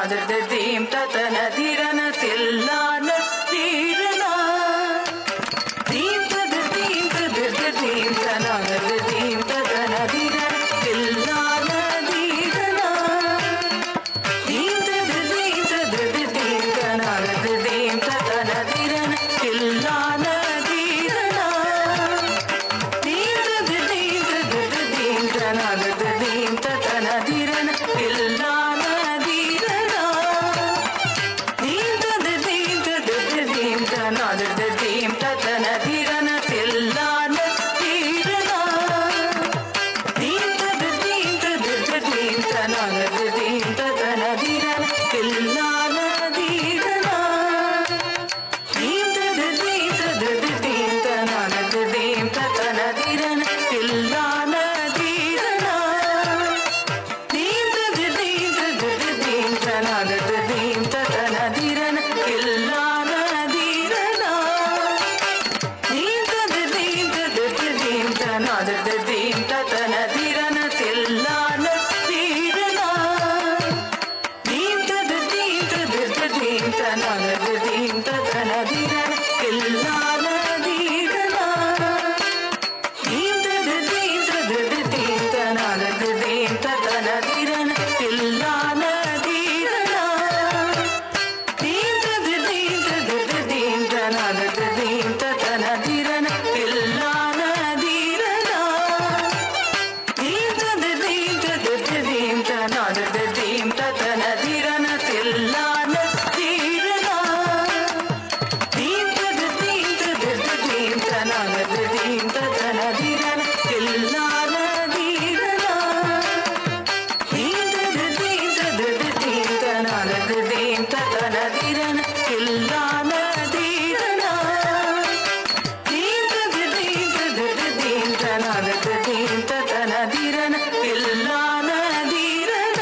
ನಾದರ್ದ ದೀಂ ತತನ ಧಿರನ ತಿಲ್ಲಾನ ತೀರನ ದೀಂ ತದ ದೀಂ ತದರ್ದ ದೀಂ ತನಾದರ್ದ ದೀಂ ತತನ ಧಿರನ ತಿಲ್ಲಾನ ಧೀರನ ದೀಂ ತದ ದೀಂ ತದರ್ದ ದೀಂ ತನಾದರ್ದ ದೀಂ ತತನ ಧಿರನ ತಿಲ್ಲಾನ ಧೀರನ ದೀಂ ತದ ದೀಂ ತದರ್ದ ದೀಂ ತನಾದರ್ದ ದೀಂ ತತನ ಧಿರನ ತಿಲ್ಲಾನ ಧೀರನ ದೀಂ ತದ ದೀಂ ತದರ್ದ ದೀಂ ತನಾದರ್ದ ದೀಂ ತತನ ಧಿರನ ತಿಲ್ಲಾನ ಧೀರನ ದೀಂ ತದ ದೀಂ ತದರ್ದ ದೀಂ ತನಾದರ್ದ ದೀಂ ತತನ ಧಿರನ ತಿಲ್ಲಾನ ಧೀರನ ದೀಂ ತದ ದೀಂ ತದರ್ದ ದೀಂ ತನಾದರ್ದ ದೀಂ ತತನ ಧಿರನ ತಿಲ್ಲಾನ ಧೀರನ ದೀಂ ತದ ದೀಂ ತದರ್ದ ದೀಂ ತನಾದರ್ದ ದೀಂ ತತನ ಧಿರನ ತಿಲ್ಲಾನ ಧೀರನ ದೀಂ ತದ ದೀಂ ತದರ್ದ ದೀಂ ತನಾದರ್ದ ದೀಂ ತತನ ಧಿರನ ತಿಲ್ಲಾನ ಧೀರನ ದೀಂ ತದ ದೀಂ ತದರ್ದ ದೀಂ ತನಾದರ್ದ ದೀಂ ತತನ ಧಿರನ ತಿಲ್ಲಾನ ಧೀರನ ದೀಂ ತದ ದೀಂ ತದರ್ದ ದೀಂ ತನಾದರ್ದ ದೀಂ ತತನ ಧಿರನ ತಿಲ್ಲಾನ ಧೀರನ ದೀಂ ತದ ದೀಂ ತದರ್ದ ದೀಂ ತನಾದರ್ದ ದೀಂ ತತನ ಧಿರನ ತಿಲ್ಲಾನ ಧೀರನ ದೀಂ ತದ ದೀಂ ತದರ್ದ ದೀಂ ತನಾದರ್ದ ದೀಂ ತತನ ಧಿರನ ತಿಲ್ಲಾನ ಧೀರನ ದೀಂ ತದ ದೀಂ ತದರ್ದ ದೀಂ ತನಾದರ್ದ ದೀಂ ತತನ ಧಿರನ ತಿಲ್ಲಾನ ಧೀರನ ದೀಂ ತದ ದೀಂ ತದರ್ದ ದೀಂ ತನಾದರ್ದ ದೀಂ ತತನ ಧಿರನ ತಿಲ್ಲಾನ ಧೀರನ ದೀಂ ತದ ದೀಂ ತದರ್ದ ದೀಂ ತನಾದರ್ದ ದೀಂ ತತನ ಧಿರನ ತಿಲ್ಲಾನ ಧೀರನ ದೀಂ ತದ ದೀಂ ತದರ್ದ ದೀಂ ತನಾದರ್ದ ದೀಂ ತತನ ಧಿರನ ತಿಲ್ಲಾನ ಧೀರನ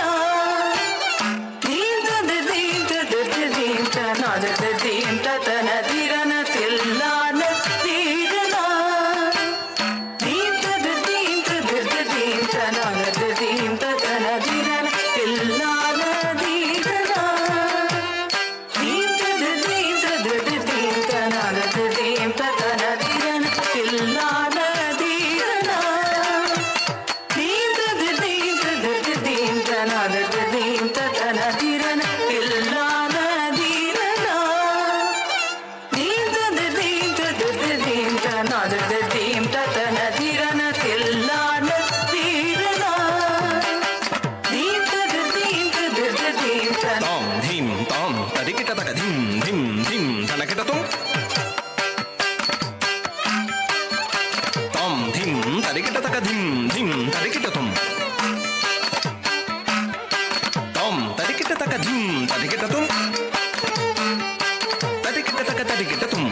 ದೀಂ ತದ ದೀಂ ತದರ್ದ ದೀಂ ತನಾದರ್ದ ದೀಂ ತತನ ಧಿರನ ತಿಲ್ಲಾನ ಧೀರನ ದೀಂ ತದ ದೀಂ ತದರ್ದ ದೀಂ ತನಾದರ್ದ ದೀಂ ತತನ ಧಿರನ ತಿಲ್ಲಾನ ಧೀರನ ದೀಂ ತದ ದೀಂ ತದರ್ದ ದೀಂ ತನಾದರ್ದ ದೀಂ ತತನ ಧಿರನ ತಿಲ್ಲಾನ ಧೀರನ ದೀಂ ತದ ದೀಂ ತದರ್ದ ದೀಂ ತನಾದರ್ದ ದೀಂ ತತನ ಧಿರನ ತಿಲ್ಲಾನ ಧೀರನ ದೀಂ ತದ ದೀಂ ತದರ್ದ ದೀಂ ತನ ತಾಂ ಧೀಂ ತಾಂ ತದಿಕಿಟ ತಕ ಧಿಂ ಧಿಂ ಧಿಂ ತನಕಿಟ ತುಂ ತಾಂ ಧಿಂ ತದಿಕಿಟ ತಕ ಧಿಂ ಧಿಂ ತದಿಕಿಟ ತುಂ ತಾಂ ತದಿಕಿಟ ತಕ ಧಿಂ ತದಿಕಿಟ ತುಂ ತದಿಕಿಟ ತಕ ತದಿಕಿಟ ತುಂ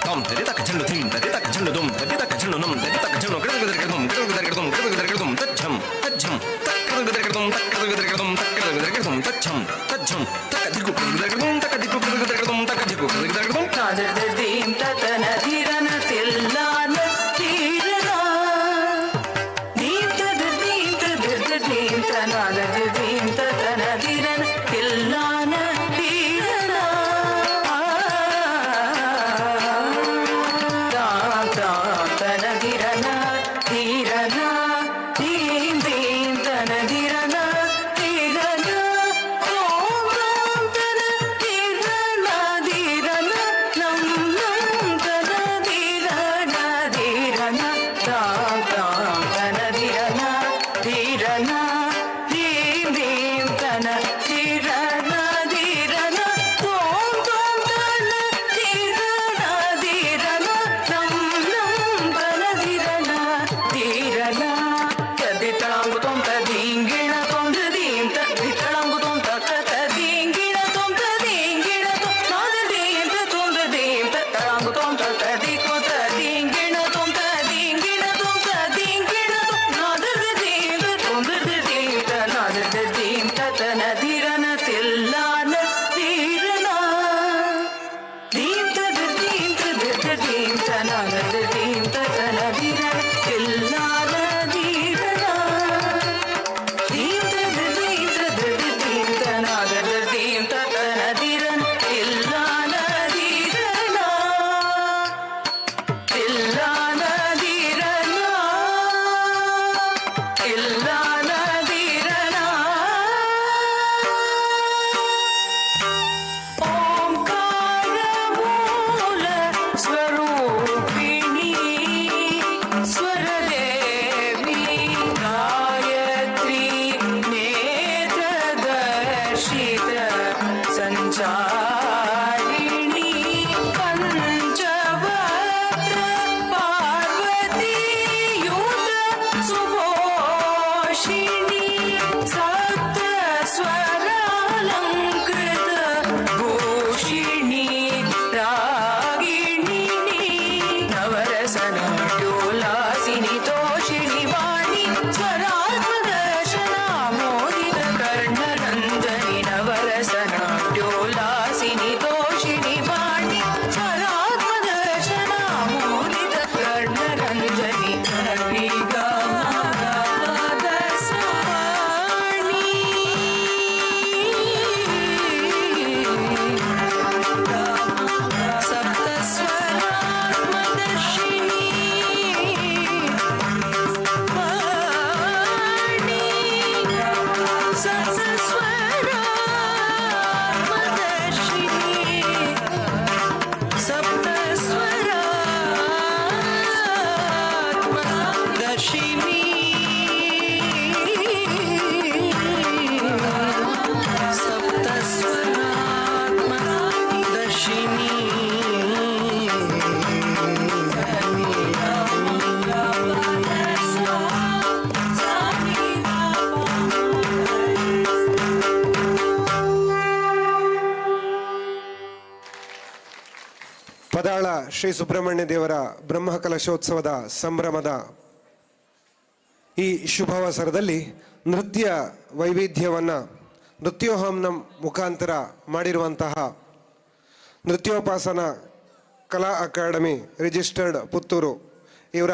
ತಾಂ ತದಿ ತಕ ಝಂಡು ಧಿಂ ತದಿ ತಕ ಝಂಡು ದುಂ ತದಿ ತಕ ಝಂಡು ನಂ ತದಿ ತಕ ಝಂಡು ಗಿಡಗದರಿಗದುಂ ಗಿಡಗದರಿಗದುಂ ಗಿಡಗದರಿಗದುಂ ತಜ್ಜಂ ತಜ್ಜಂ ತಕ್ಕದರಿಗದುಂ ತಕ್ಕದರಿಗದುಂ ತಕ್ಕದರಿಗದುಂ ತಜ್ಜಂ ತಜ್ಜಂ ತಕ ದಿಕ್ಕು ಗಿಡಗದರಿಗದುಂ ತಕ ದಿಕ್ಕು ಗಿಡಗದರಿಗದುಂ ತಕ ದಿಕ್ಕು ಗಿಡಗದರಿಗದುಂ ನಾದರ್ದ ದೀಂ ತತನ ಧಿರನ ತಿಲ್ಲಾನ ಧೀರನ ದೀಂ ತದ ದೀಂ ತದರ್ದ ದೀಂ ತನಾದರ್ದ ದೀಂ ತತನ ಧಿರನ ತಿಲ್ಲಾನ ಧೀರನ ತನ ಧಿರನ ಧೀರನ ದೀಂ ದೀಂ ತನ ಧಿರನ ಧೀರನ ಓಂ ತನ ಧಿರನ ಧೀರನ ಪದಾಳ ಶ್ರೀ ಸುಬ್ರಹ್ಮಣ್ಯ ದೇವರ ಬ್ರಹ್ಮಕಲಶೋತ್ಸವದ ಸಂಭ್ರಮದ ಈ ಶುಭಾವಸರದಲ್ಲಿ ನೃತ್ಯ ವೈವಿಧ್ಯವನ್ನು ನೃತ್ಯೋಹಂನ ಮುಖಾಂತರ ಮಾಡಿರುವಂತಹ ನೃತ್ಯೋಪಾಸನ ಕಲಾ ಅಕಾಡೆಮಿ ರಿಜಿಸ್ಟರ್ಡ್ ಪುತ್ತೂರು ಇವರ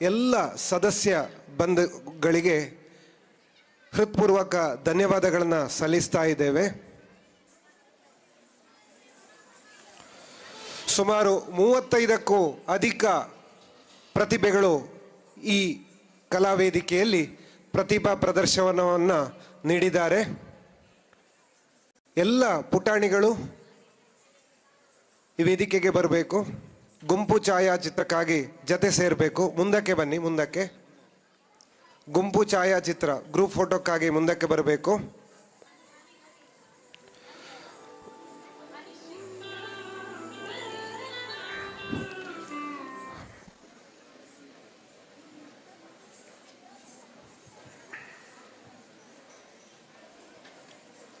ಎಲ್ಲ ಸದಸ್ಯ ಬಂಧುಗಳಿಗೆ ಹೃತ್ಪೂರ್ವಕ ಧನ್ಯವಾದಗಳನ್ನು ಸಲ್ಲಿಸ್ತಾ ಇದ್ದೇವೆ. ಸುಮಾರು 35ಕ್ಕೂ ಅಧಿಕ ಪ್ರತಿಭೆಗಳು ಈ ಕಲಾವೇದಿಕೆಯಲ್ಲಿ ಪ್ರತಿಭಾ ಪ್ರದರ್ಶನವನ್ನು ನೀಡಿದ್ದಾರೆ. ಎಲ್ಲ ಪುಟಾಣಿಗಳು ಈ ವೇದಿಕೆಗೆ ಬರಬೇಕು. ಗುಂಪು ಛಾಯಾಚಿತ್ರಕ್ಕಾಗಿ ಜೊತೆ ಸೇರಬೇಕು. ಮುಂದಕ್ಕೆ ಬನ್ನಿ, ಮುಂದಕ್ಕೆ. ಗುಂಪು ಛಾಯಾಚಿತ್ರ ಗ್ರೂಪ್ ಫೋಟೋಕ್ಕಾಗಿ ಮುಂದಕ್ಕೆ ಬರಬೇಕು.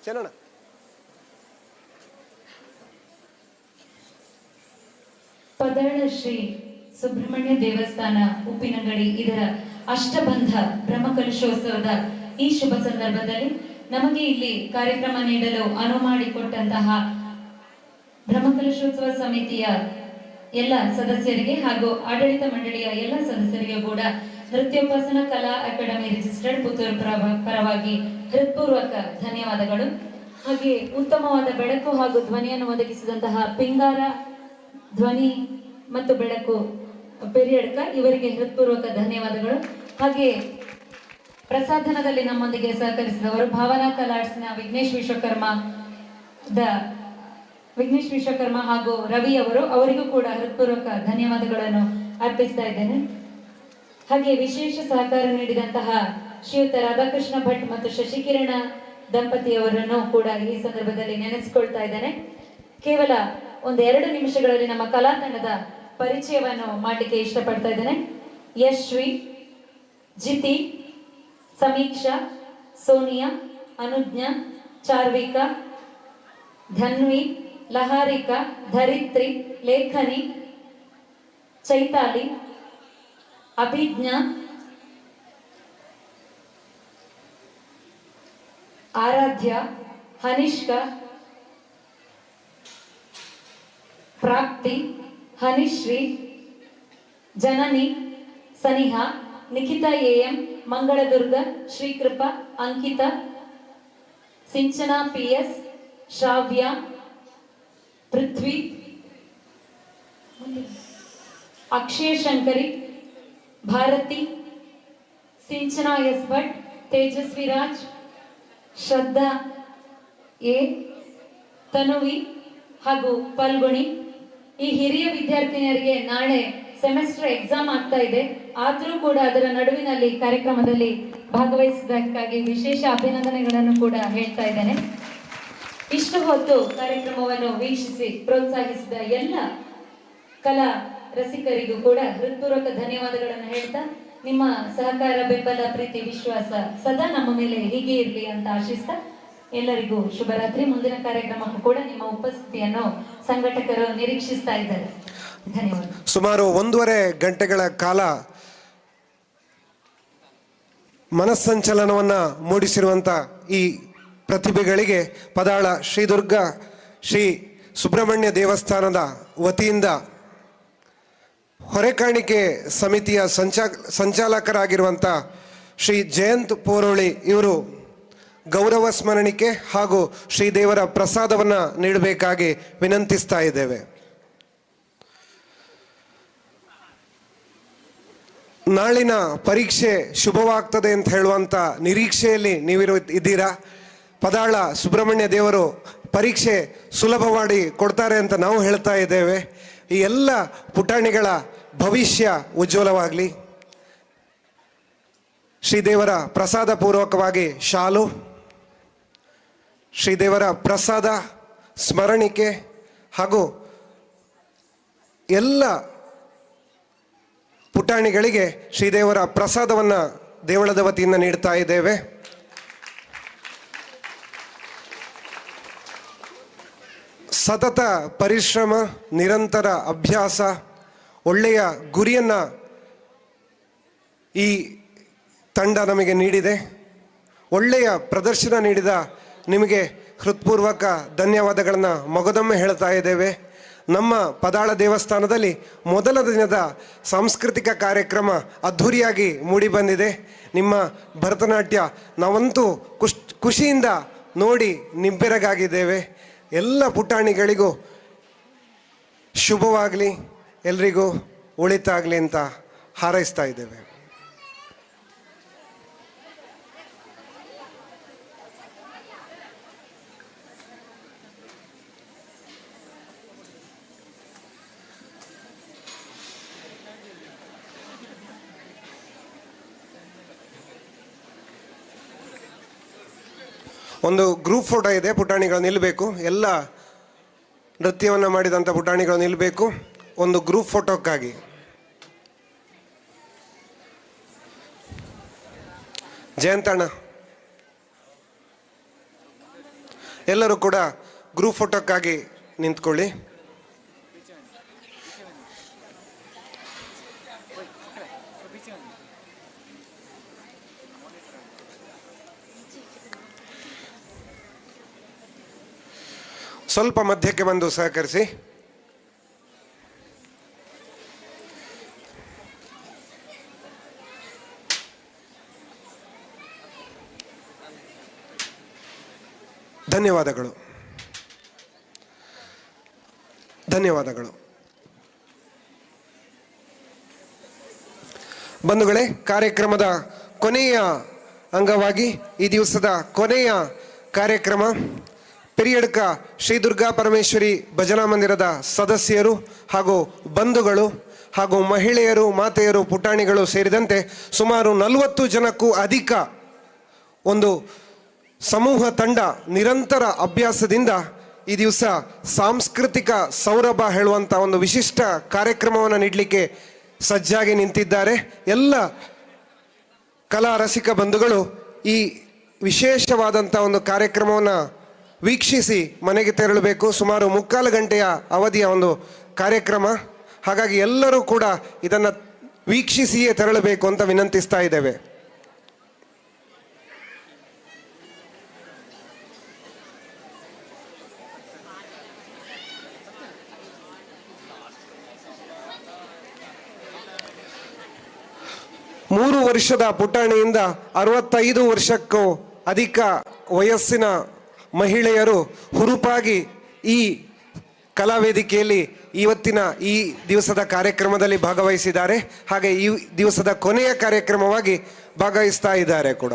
ಚಲೋಣ. ಪದಾಳ ಶ್ರೀ ಸುಬ್ರಹ್ಮಣ್ಯ ದೇವಸ್ಥಾನ ಉಪ್ಪಿನಂಗಡಿ ಇದರ ಅಷ್ಟಬಂಧ ಬ್ರಹ್ಮಕಲಶೋತ್ಸವದ ಈ ಶುಭ ಸಂದರ್ಭದಲ್ಲಿ ನಮಗೆ ಇಲ್ಲಿ ಕಾರ್ಯಕ್ರಮ ನೀಡಲು ಅನುವು ಮಾಡಿಕೊಟ್ಟಂತಹ ಬ್ರಹ್ಮಕಲಶೋತ್ಸವ ಸಮಿತಿಯ ಎಲ್ಲ ಸದಸ್ಯರಿಗೆ ಹಾಗೂ ಆಡಳಿತ ಮಂಡಳಿಯ ಎಲ್ಲ ಸದಸ್ಯರಿಗೆ ಕೂಡ ನೃತ್ಯೋಪಾಸನ ಕಲಾ ಅಕಾಡೆಮಿ ರಿಜಿಸ್ಟರ್ಡ್ ಪುತ್ತೂರು ಪರವಾಗಿ ಹೃತ್ಪೂರ್ವಕ ಧನ್ಯವಾದಗಳು. ಹಾಗೆ ಉತ್ತಮವಾದ ಬೆಳಕು ಹಾಗೂ ಧ್ವನಿಯನ್ನು ಒದಗಿಸಿದಂತಹ ಪಿಂಗಾರ ಧ್ವನಿ ಮತ್ತು ಬೆಳಕು ಪೆರಿಯಡ್ಕ ಇವರಿಗೆ ಹೃತ್ಪೂರ್ವಕ ಧನ್ಯವಾದಗಳು. ಹಾಗೆ ಪ್ರಸಾಧನದಲ್ಲಿ ನಮ್ಮೊಂದಿಗೆ ಸಹಕರಿಸಿದವರು ಭಾವನಾ ಕಲಾರ್ಟ್ಸ್ನ ವಿಘ್ನೇಶ್ ವಿಶ್ವಕರ್ಮ ಹಾಗೂ ರವಿ ಅವರಿಗೂ ಕೂಡ ಹೃತ್ಪೂರ್ವಕ ಧನ್ಯವಾದಗಳನ್ನು ಅರ್ಪಿಸ್ತಾ ಇದ್ದೇನೆ. ಹಾಗೆ ವಿಶೇಷ ಸಹಕಾರ ನೀಡಿದಂತಹ ಶ್ರೀಯುತ ರಾಧಾಕೃಷ್ಣ ಭಟ್ ಮತ್ತು ಶಶಿಕಿರಣ ದಂಪತಿಯವರನ್ನು ಕೂಡ ಈ ಸಂದರ್ಭದಲ್ಲಿ ನೆನೆಸಿಕೊಳ್ತಾ ಇದ್ದೇನೆ. ಕೇವಲ 1-2 ನಿಮಿಷಗಳಲ್ಲಿ ನಮ್ಮ ಕಲಾ ತಂಡದ ಪರಿಚಯವನ್ನು ಮಾಡಲಿಕ್ಕೆ ಇಷ್ಟಪಡ್ತಾ ಇದ್ದೇನೆ. ಯಶ್ವಿ, ಜಿತಿ, ಸಮೀಕ್ಷಾ, Sonia, ಅನುಜ್ಞಾ, ಚಾರ್ವಿಕಾ, Dhanvi, ಲಹಾರಿಕಾ, Dharitri, ಲೇಖನಿ, ಚೈತಾಲಿ, Abhijna, Aradhya, Hanishka, Prapti, Hanishree, Janani, Saniha, Nikhita M, Mangaladurga, Shrikripa, Ankita, Sinchana PS, Shravya, Prithvi, Akshaya Shankari, Bharati, Sinchana S Bhat, Tejaswi Raj, Shraddha A, Tanuvi ಹಾಗೂ ಪಲ್ಗುಣಿ. ಈ ಹಿರಿಯ ವಿದ್ಯಾರ್ಥಿನಿಯರಿಗೆ ನಾಳೆ ಸೆಮೆಸ್ಟರ್ ಎಕ್ಸಾಮ್ ಆಗ್ತಾ ಇದೆ. ಆದರೂ ಕೂಡ ಅದರ ನಡುವಿನಲ್ಲಿ ಕಾರ್ಯಕ್ರಮದಲ್ಲಿ ಭಾಗವಹಿಸಿದ್ದಕ್ಕಾಗಿ ವಿಶೇಷ ಅಭಿನಂದನೆಗಳನ್ನು ಕೂಡ ಹೇಳ್ತಾ ಇದ್ದೇನೆ. ಇಷ್ಟು ಹೊತ್ತು ಕಾರ್ಯಕ್ರಮವನ್ನು ವೀಕ್ಷಿಸಿ ಪ್ರೋತ್ಸಾಹಿಸಿದ ಎಲ್ಲ ಕಲಾ ರಸಿಕರಿಗೂ ಕೂಡ ಹೃತ್ಪೂರ್ವಕ ಧನ್ಯವಾದಗಳನ್ನು ಹೇಳ್ತಾ, ನಿಮ್ಮ ಸಹಕಾರ, ಬೆಂಬಲ, ಪ್ರೀತಿ, ವಿಶ್ವಾಸ ಸದಾ ನಮ್ಮ ಮೇಲೆ ಹೀಗೆ ಇರಲಿ ಅಂತ ಆಶಿಸ್ತಾ ಎಲ್ಲರಿಗೂ ಶುಭರಾತ್ರಿ. ಮುಂದಿನ ಕಾರ್ಯಕ್ರಮಕ್ಕೂ ಕೂಡ ನಿಮ್ಮ ಉಪಸ್ಥಿತಿಯನ್ನು ಸಂಘಟಕರು ನಿರೀಕ್ಷಿಸ್ತಾ ಇದ್ದಾರೆ. ಧನ್ಯವಾದ. ಸುಮಾರು 1.5 ಗಂಟೆಗಳ ಕಾಲ ಮನಸ್ಸಂಚಲನವನ್ನು ಮೂಡಿಸಿರುವಂಥ ಈ ಪ್ರತಿಭೆಗಳಿಗೆ ಪದಾಳ ಶ್ರೀದುರ್ಗ ಶ್ರೀ ಸುಬ್ರಹ್ಮಣ್ಯ ದೇವಸ್ಥಾನದ ವತಿಯಿಂದ ಹೊರೆಕಾಣಿಕೆ ಸಮಿತಿಯ ಸಂಚಾಲಕರಾಗಿರುವಂಥ ಶ್ರೀ ಜಯಂತ್ ಪೋರೋಳಿ ಇವರು ಗೌರವ ಸ್ಮರಣಿಕೆ ಹಾಗೂ ಶ್ರೀದೇವರ ಪ್ರಸಾದವನ್ನು ನೀಡಬೇಕಾಗಿ ವಿನಂತಿಸ್ತಾ ಇದ್ದೇವೆ. ನಾಳಿನ ಪರೀಕ್ಷೆ ಶುಭವಾಗ್ತದೆ ಅಂತ ಹೇಳುವಂಥ ನಿರೀಕ್ಷೆಯಲ್ಲಿ ಇದ್ದೀರಾ. ಪದಾಳ ಸುಬ್ರಹ್ಮಣ್ಯ ದೇವರು ಪರೀಕ್ಷೆ ಸುಲಭ ಮಾಡಿ ಕೊಡ್ತಾರೆ ಅಂತ ನಾವು ಹೇಳ್ತಾ ಇದ್ದೇವೆ. ಈ ಎಲ್ಲ ಪುಟಾಣಿಗಳ ಭವಿಷ್ಯ ಉಜ್ವಲವಾಗಲಿ. ಶ್ರೀದೇವರ ಪ್ರಸಾದ ಪೂರ್ವಕವಾಗಿ ಶಾಲು, ಶ್ರೀದೇವರ ಪ್ರಸಾದ ಸ್ಮರಣಿಕೆ ಹಾಗೂ ಎಲ್ಲ ಪುಟಾಣಿಗಳಿಗೆ ಶ್ರೀದೇವರ ಪ್ರಸಾದವನ್ನು ದೇವಳದ ವತಿಯಿಂದ ನೀಡ್ತಾ ಇದ್ದೇವೆ. ಸತತ ಪರಿಶ್ರಮ, ನಿರಂತರ ಅಭ್ಯಾಸ, ಒಳ್ಳೆಯ ಗುರಿಯನ್ನು ಈ ತಂಡ ನಮಗೆ ನೀಡಿದೆ. ಒಳ್ಳೆಯ ಪ್ರದರ್ಶನ ನೀಡಿದ ನಿಮಗೆ ಹೃತ್ಪೂರ್ವಕ ಧನ್ಯವಾದಗಳನ್ನು ಮಗದೊಮ್ಮೆ ಹೇಳ್ತಾ ಇದ್ದೇವೆ. ನಮ್ಮ ಪದಾಳ ದೇವಸ್ಥಾನದಲ್ಲಿ ಮೊದಲ ದಿನದ ಸಾಂಸ್ಕೃತಿಕ ಕಾರ್ಯಕ್ರಮ ಅದ್ಧೂರಿಯಾಗಿ ಮೂಡಿಬಂದಿದೆ. ನಿಮ್ಮ ಭರತನಾಟ್ಯ ನಾವಂತೂ ಖುಷಿಯಿಂದ ನೋಡಿ ನಿಬ್ಬೆರಗಾಗಿದ್ದೇವೆ. ಎಲ್ಲ ಪುಟಾಣಿಗಳಿಗೂ ಶುಭವಾಗಲಿ, ಎಲ್ರಿಗೂ ಒಳಿತಾಗಲಿ ಅಂತ ಹಾರೈಸ್ತಾ ಇದ್ದೇವೆ. ಒಂದು ಗ್ರೂಪ್ ಫೋಟೋ ಇದೆ, ಪುಟಾಣಿಗಳು ನಿಲ್ಲಬೇಕು. ಎಲ್ಲ ನೃತ್ಯವನ್ನು ಮಾಡಿದಂಥ ಪುಟಾಣಿಗಳು ನಿಲ್ಲಬೇಕು ಒಂದು ಗ್ರೂಪ್ ಫೋಟೋಕ್ಕಾಗಿ. ಜಯಂತಣ್ಣ, ಎಲ್ಲರೂ ಕೂಡ ಗ್ರೂಪ್ ಫೋಟೋಕ್ಕಾಗಿ ನಿಂತ್ಕೊಳ್ಳಿ. ಸ್ವಲ್ಪ ಮಧ್ಯಕ್ಕೆ ಬಂದು ಸಹಕರಿಸಿ. ಧನ್ಯವಾದಗಳು, ಧನ್ಯವಾದಗಳು. ಬಂಧುಗಳೇ, ಕಾರ್ಯಕ್ರಮದ ಕೊನೆಯ ಅಂಗವಾಗಿ ಈ ದಿವಸದ ಕೊನೆಯ ಕಾರ್ಯಕ್ರಮ ಪೆರಿಯಡ್ಕ ಶ್ರೀ ದುರ್ಗಾ ಪರಮೇಶ್ವರಿ ಭಜನಾ ಮಂದಿರದ ಸದಸ್ಯರು ಹಾಗೂ ಬಂಧುಗಳು ಹಾಗೂ ಮಹಿಳೆಯರು, ಮಾತೆಯರು, ಪುಟಾಣಿಗಳು ಸೇರಿದಂತೆ ಸುಮಾರು 40 ಜನಕ್ಕೂ ಅಧಿಕ ಒಂದು ಸಮೂಹ ತಂಡ ನಿರಂತರ ಅಭ್ಯಾಸದಿಂದ ಈ ದಿವಸ ಸಾಂಸ್ಕೃತಿಕ ಸೌರಭ ಹೇಳುವಂಥ ಒಂದು ವಿಶಿಷ್ಟ ಕಾರ್ಯಕ್ರಮವನ್ನು ನೀಡಲಿಕ್ಕೆ ಸಜ್ಜಾಗಿ ನಿಂತಿದ್ದಾರೆ. ಎಲ್ಲ ಕಲಾ ರಸಿಕ ಬಂಧುಗಳು ಈ ವಿಶೇಷವಾದಂಥ ಒಂದು ಕಾರ್ಯಕ್ರಮವನ್ನು ವೀಕ್ಷಿಸಿ ಮನೆಗೆ ತೆರಳಬೇಕು. ಸುಮಾರು 3/4 ಗಂಟೆಯ ಅವಧಿಯ ಒಂದು ಕಾರ್ಯಕ್ರಮ. ಹಾಗಾಗಿ ಎಲ್ಲರೂ ಕೂಡ ಇದನ್ನು ವೀಕ್ಷಿಸಿಯೇ ತೆರಳಬೇಕು ಅಂತ ವಿನಂತಿಸ್ತಾ ಇದ್ದೇವೆ. ಮೂರು ವರ್ಷದ ಪುಟಾಣಿಯಿಂದ 65 ವರ್ಷಕ್ಕೂ ಅಧಿಕ ವಯಸ್ಸಿನ ಮಹಿಳೆಯರು ಹುರುಪಾಗಿ ಈ ಕಲಾವೇದಿಕೆಯಲ್ಲಿ ಇವತ್ತಿನ ಈ ದಿವಸದ ಕಾರ್ಯಕ್ರಮದಲ್ಲಿ ಭಾಗವಹಿಸಿದ್ದಾರೆ. ಹಾಗೆ ಈ ದಿವಸದ ಕೊನೆಯ ಕಾರ್ಯಕ್ರಮವಾಗಿ ಭಾಗವಹಿಸ್ತಾ ಇದ್ದಾರೆ ಕೂಡ.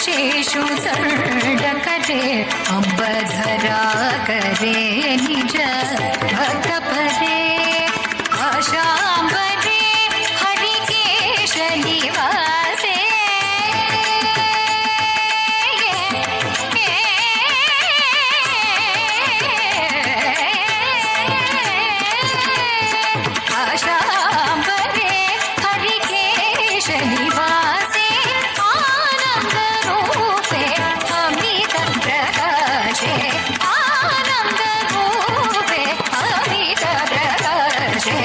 शेषु दंड करे अंबधरा करे निज भक्त परे आशांबरे हरिकेश निवासे आशांबरे हरिकेश निवासे आनंद रूपे अमित प्रकाशे आनंद रूपे अमित प्रकाशे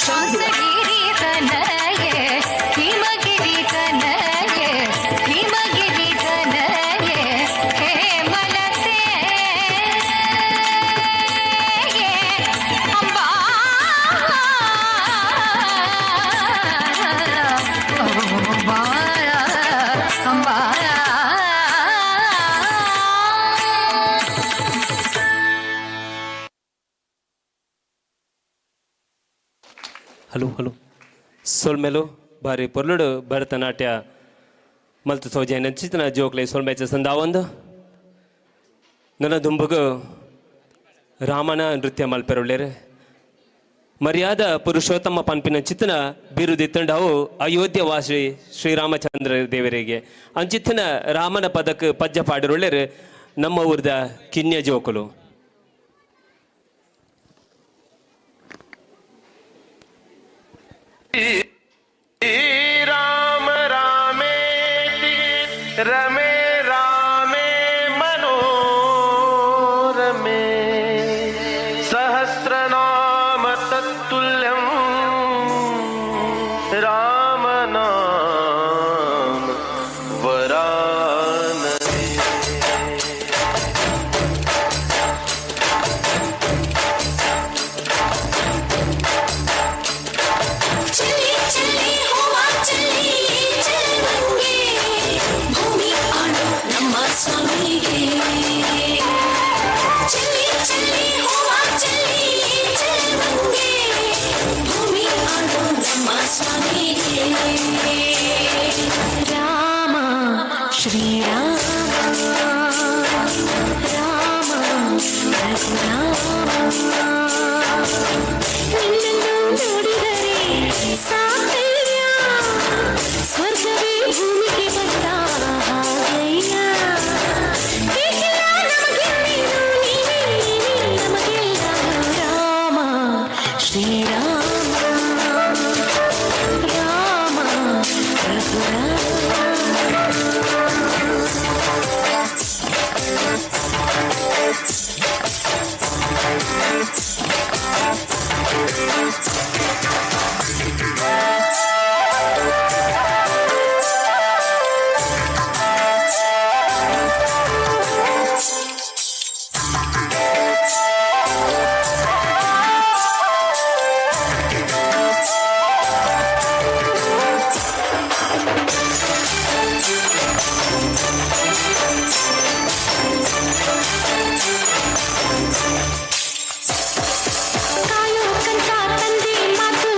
श्वासगिरी तनये हिमगिरी तनये हिमगिरी तनये हेमलते अंबा ಹಲೋ ಹಲೋ ಸೋಲ್ಮೆಲು ಬಾರಿ ಪೊರ್ಲುಡು ಭರತನಾಟ್ಯ ಮಲ್ತು ಸೋಜೆ ನೆಚ್ಚಿತನ ಜೋಕ್ಲೆ ಸೋಲ್ಮೆಚ್ಚ ಸಂದಾವೊಂದು ನನ್ನ ದುಂಬಗು ರಾಮನ ನೃತ್ಯ ಮಲ್ಪೆರುಳ್ಳೇರು ಮರ್ಯಾದ ಪುರುಷೋತ್ತಮ ಪನ್ಪಿನ ಚಿತ್ತನ ಬಿರುದಿತ್ತಂಡವು ಅಯೋಧ್ಯ ವಾಸಿ ಶ್ರೀರಾಮಚಂದ್ರ ದೇವರಿಗೆ ಅಂಚಿತ್ತನ ರಾಮನ ಪದಕ್ಕೆ ಪದ್ಯ ಪಾಡಿರುಳ್ಳೇರು ನಮ್ಮ ಊರ್ದ ಕಿನ್ಯ ಜೋಕುಲು राम रामे रमे रामे मनोरमे सहस्रनाम तत्तुल्यं राम नाम वरानने चली चली हुआ चली चलंगे भूमि आड़ो ನಮ್ಮ ಸ್ವಾಮಿಗೆ चली चली हुआ चली चलंगे भूमि आड़ो ನಮ್ಮ ಸ್ವಾಮಿಗೆ ರಾಮ ಶ್ರೀರಾಮ ರಾಮ ರಘುರಾಮ ನಿನ್ನನ್ನು ನೋಡಿದರೆ ಸಾಕಯ್ಯ ಸ್ವರ್ಗವೇ ಭೂಮಿಗೆ ಬಂದ ಹಾಗಯ್ಯ ಬೇಕಿಲ್ಲ ನಮಗೆನ್ನೇನು ನೀವೇ ನಮಗೆಲ್ಲ ರಾಮ ಶ್ರೀರಾಮ ರಾಮ ಕಾಯೋ ಕಂತ ತಂದೆ ಮಾತು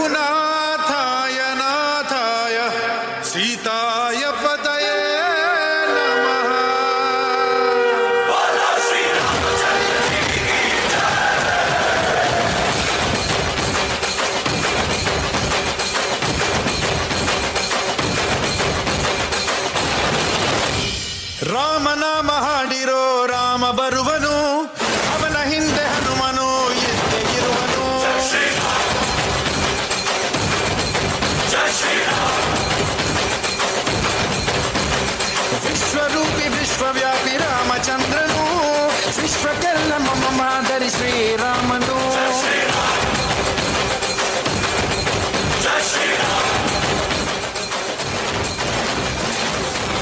रघुनाथाय नाथाय सीताय पतये नमः। ರಾಮ ನಾಮ ಹಾಡಿರೋ ರಾಮ ಬರುವನು, ಅವನ ಹಿಂದೆ ಹನುಮನು ಇದ್ದೇ ಇರುವನು. ವಿಶ್ವರೂಪಿ ವಿಶ್ವವ್ಯಾಪಿ ರಾಮಚಂದ್ರನು, ವಿಶ್ವಕ್ಕೆಲ್ಲ ಮಮ ಮಾದರಿ ಶ್ರೀರಾಮನು.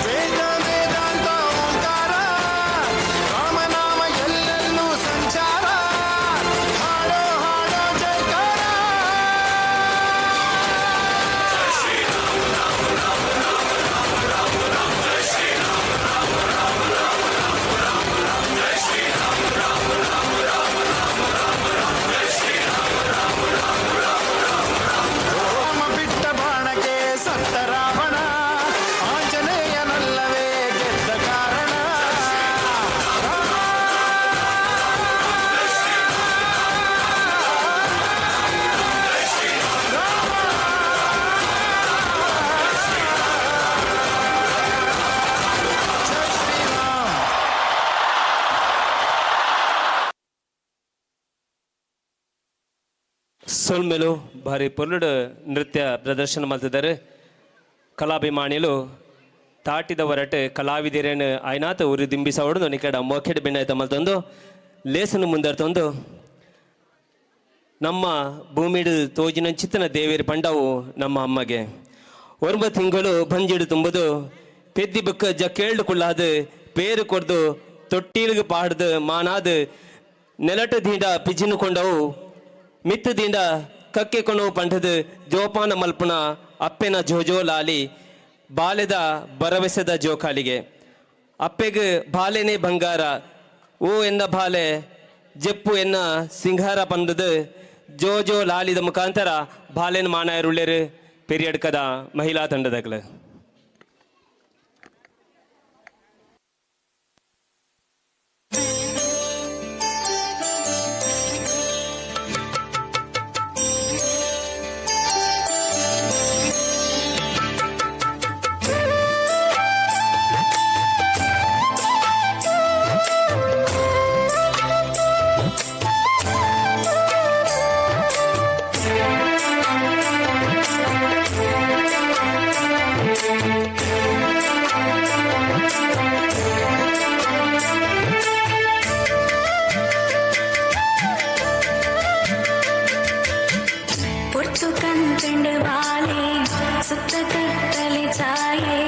ವೇದ ವೇದಾಂತ ಓಂಕಾರ, ರಾಮನಾಮ ಎಲ್ಲೆಲ್ಲೂ ಸಂಚಾರ. ಹಾಡೋ ಹಾಡೋ ಜಯಕಾರ. ರಾಮ ಬಿಟ್ಟ ಬಾಣಕ್ಕೆ ಸತ್ತ ರಾವಣ, ಆಂಜನೇಯನಲ್ಲವೇ ಗೆದ್ದ ಕಾರಣ. ಸೊಲ್ಮೆಲು ಭಾರಿ ಪೊರ್ಲುಡು ನೃತ್ಯ ಪ್ರದರ್ಶನ ಮಾಡ್ತಿದ್ದಾರೆ. ಕಲಾಭಿಮಾನಿಗಳು ತಾಟಿದ ಹೊರಟು ಕಲಾವಿದಿರೇನು ಆಯ್ನಾತ ಉರಿ ದಿಂಬಿಸ ಹೊಡೆದು ನಿಕಡ ಮೊಕೆಡ್ ಬೆಣ್ಣಾಯ್ತ ಮಲ್ತೊಂದು ಲೇಸನ್ನು ಮುಂದರ್ತೊಂದು ನಮ್ಮ ಭೂಮಿಡು ತೋಜಿನ ಚಿತ್ತನ ದೇವೇರಿ ಪಂಡವು ನಮ್ಮ ಅಮ್ಮಗೆ ಒರ್ಬ ತಿಂಗಳು ಬಂಜಿಡು ತುಂಬುದು ಪೆದ್ದಿ ಬುಕ್ಕ ಕೇಳ್ದು ಕುಳ್ಳಾದು ಪೇರು ಕೊಡ್ದು ತೊಟ್ಟಿಲ್ಗೆ ಪಾಡ್ದು ಮಾನಾದು ನೆಲಟ ದಿಂಡ ಪಿಜಿನು ಕೊಂಡವು ಮಿತ್ತು ದಿಂಡ ಕಕ್ಕೆ ಕೊಂಡವು ಪಂಡದು ಜೋಪಾನ ಮಲ್ಪುಣ ಅಪ್ಪೆನ ಜೋಜೋ ಲಾಲಿ ಬಾಲೆದ ಭರವಸೆದ ಜೋಕಾಲಿಗೆ ಅಪ್ಪೆಗೆ ಬಾಲೆನೇ ಬಂಗಾರ ಓ ಎನ್ನ ಬಾಲೆ ಜೆಪ್ಪು ಎನ್ನ ಸಿಂಗಾರ ಪಂಡದು ಜೋಜೋ ಲಾಲಿದ ಮುಖಾಂತರ ಬಾಲೆನ ಮಾನಾಯರುಳ್ಳೆರು ಪೆರಿಯಡ್ಕದ ಮಹಿಳಾ ತಂಡದಗಳು. ಪೊರ್ತು ಕಂಕಂಡು ಬಾಲೆ ಸುತ್ತ ಕತ್ತಲೆ ಛಾಯೆ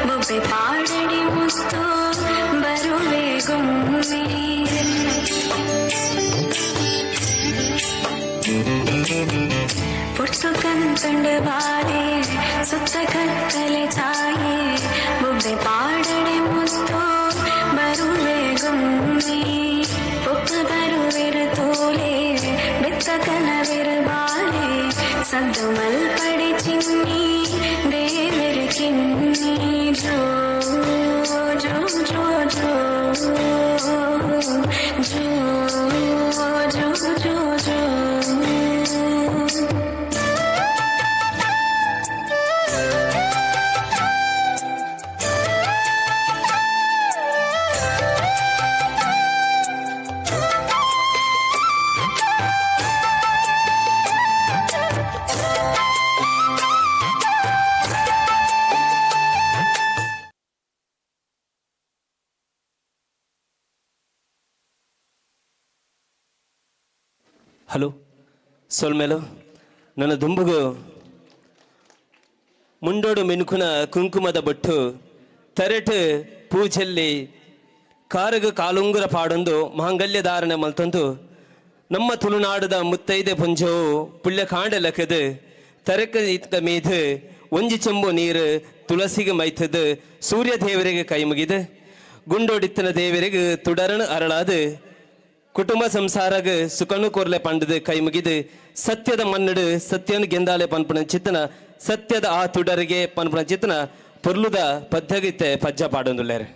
ಬೊಬ್ಬೆ ಪಾಡಡಿ ಮುತ್ತು ಬರುವೆ ಗೊಮ್ಮೆ. ಪೊರ್ತು ಕಂಕಂಡು ಬಾಲೆ ಸುತ್ತ ಕತ್ತಲೆ ಛಾಯೆ ಬೊಬ್ಬೆ ಪಾಡಡಿ ಮುತ್ತು ಬರುವೆ ಗೊಮ್ಮೆ. ಒಪ್ಪ ಬರುವೆರು ತೋಲೆ ಬೆತ್ತ ಕನವೆರು ಬಾಲೆ ಸದ್ದು ಮಲ್ಪಡೆ ಚಿನ್ನಿ ದೇವರು ಚಿನ್ನಿ. ಜೋ ಜೋ ಜೋ ಜೋ ಜೋ ಜೋ ಜೋ ಜೋ. ಹಲೋ ಸೊಲ್ಮೆಲು ನನ್ನ ದುಂಬುಗು ಮುಂಡೋಡು ಮೆನುಕುನ ಕುಂಕುಮದ ಬೊಟ್ಟು ತರೆಟ್ ಪೂಜೆಯಲ್ಲಿ ಕಾರಗ ಕಾಲುಂಗುರ ಪಾಡೊಂದು ಮಾಂಗಲ್ಯ ಧಾರಣೆ ಮಲ್ತೊಂದು ನಮ್ಮ ತುಳುನಾಡದ ಮುತ್ತೈದೆ ಪುಂಜವು ಪುಳ್ಯ ಕಾಂಡ ಲೆಕ್ಕದು ತರಕ ಇತ್ತ ಮೀದು ಒಂಜಿ ಚೆಂಬು ನೀರು ತುಳಸಿಗೆ ಮೈತದು ಸೂರ್ಯ ದೇವರಿಗೆ ಕೈ ಮುಗಿದು ಗುಂಡೋಡಿತ್ತನ ದೇವರಿಗೆ ತುಡರಣ ಅರಳಾದು ಕುಟುಂಬ ಸಂಸಾರಗ ಸುಖನು ಕೋರ್ಲೆ ಪಂಡದು ಕೈ ಮುಗಿದು ಸತ್ಯದ ಮನ್ನಡು ಸತ್ಯನು ಗೆಂದಾಲೆ ಪನ್ಪುಣ ಚಿತ್ತನ ಸತ್ಯದ ಆ ತುಡರಿಗೆ ಪನ್ಪುಣ ಚಿತ್ತನ ಪೊರ್ಲುದ ಪದ್ಯಗಿತ್ತೆ ಪಜ್ಜ ಪಾಡೊಂದುಲ್ಲೇರೆ.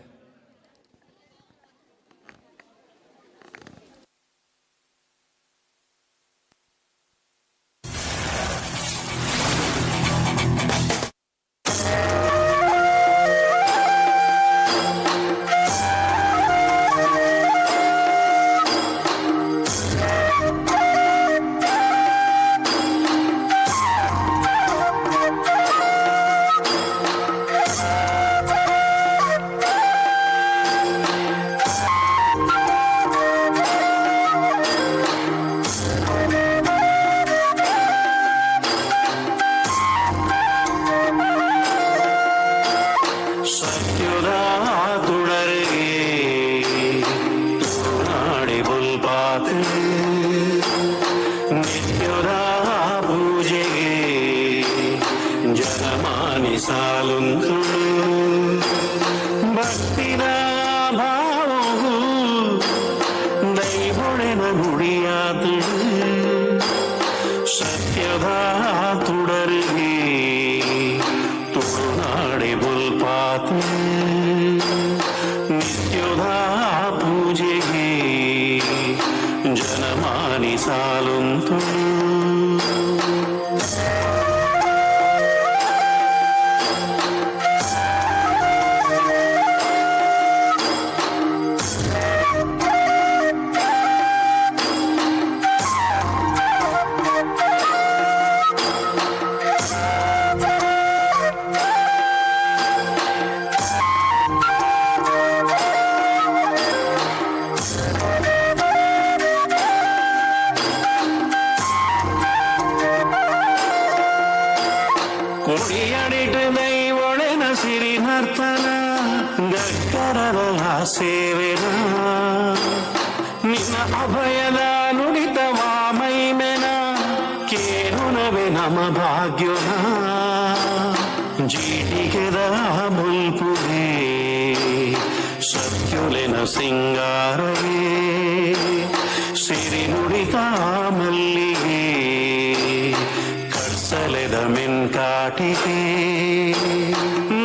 ಸೇವೆನ ನಿನ್ನ ಅಭಯದ ನುಡಿತವ ಮೈಮೆನ ಕೇನುನವೆ ನಮ ಭಾಗ್ಯನ ಜೀಟಿಗೆದ ಮುಲ್ಪುಗೆ ಸತ್ಯುಲೆನ ಸಿಂಗಾರವೇ ಸಿರಿ ನುಡಿತ ಮಲ್ಲಿಗೆ ಕರ್ಸಲೆದ ಮೆನ್ಕಾಟಿಗೆ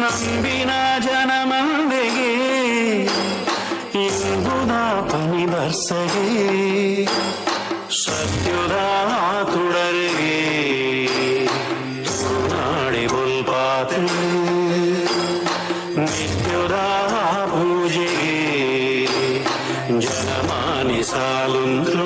ನಂಬಿನ ಜನಮಂದೆಗೆ ಇಂಬುದ ಪನಿದರ್ಸಗೆ ಸತ್ಯುದ ತುಡರಿಗೆ ನಾಡಿ ಬುಲ್ಪಾತೆ ನಿತ್ಯುದ ಪೂಜೆಗೆ ಜನಮಾನಿ ಸಾಲುಂತು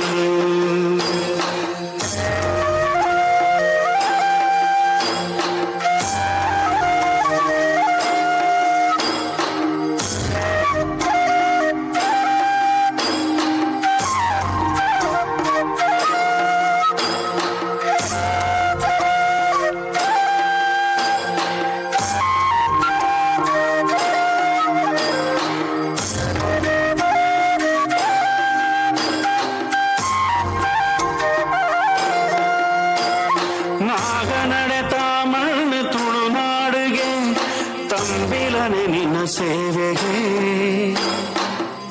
ಸೇವೆಗೆ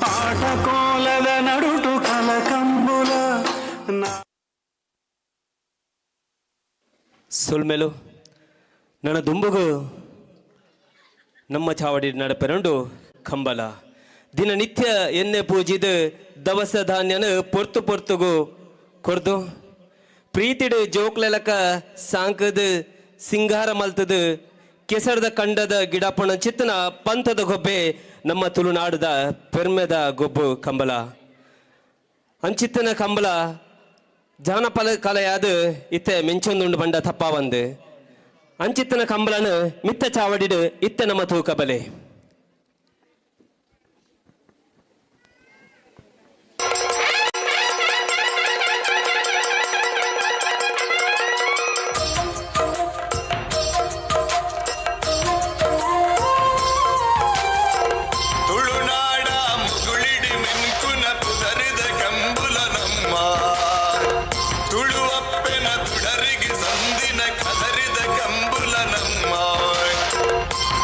ಆಟಕೋಲದ ನಡುಟು ಕಲಕಂಬುಲ ಸುಳ್ಮೆಲು ನನ್ನ ದುಂಬುಗು ನಮ್ಮ ಚಾವಡಿ ನಡಪೆರಂಡು ಕಂಬಲ ದಿನನಿತ್ಯ ಎಣ್ಣೆ ಪೂಜಿದ ದವಸ ಧಾನ್ಯನ ಪೊರ್ತು ಪೊರ್ತುಗು ಕೊರ್ದು ಪ್ರೀತಿಡು ಜೋಕ್ಲೆಲಕ ಸಾಂಕದ ಸಿಂಗಾರ ಮಲ್ತದ ಕೆಸರದ ಕಂಡದ ಗಿಡಪಣ ಚಿತ್ತನ ಪಂಥದ ಗೊಬ್ಬೆ ನಮ್ಮ ತುಳುನಾಡದ ಪೆರ್ಮೆದ ಗೊಬ್ಬು ಕಂಬಲ ಅಂಚಿತ್ತನ ಕಂಬಲ ಜಾನಪದ ಕಲೆಯಾದ ಇತ್ತೆ ಮೆಂಚೊಂದುಂಡು ಬಂಡ ತಪ್ಪಾವಂದು ಅಂಚಿತ್ತನ ಕಂಬಲನ ಮಿತ್ತ ಚಾವಡಿಡು ಇತ್ತೆ ನಮ್ಮ ತೂಕಬಲೆ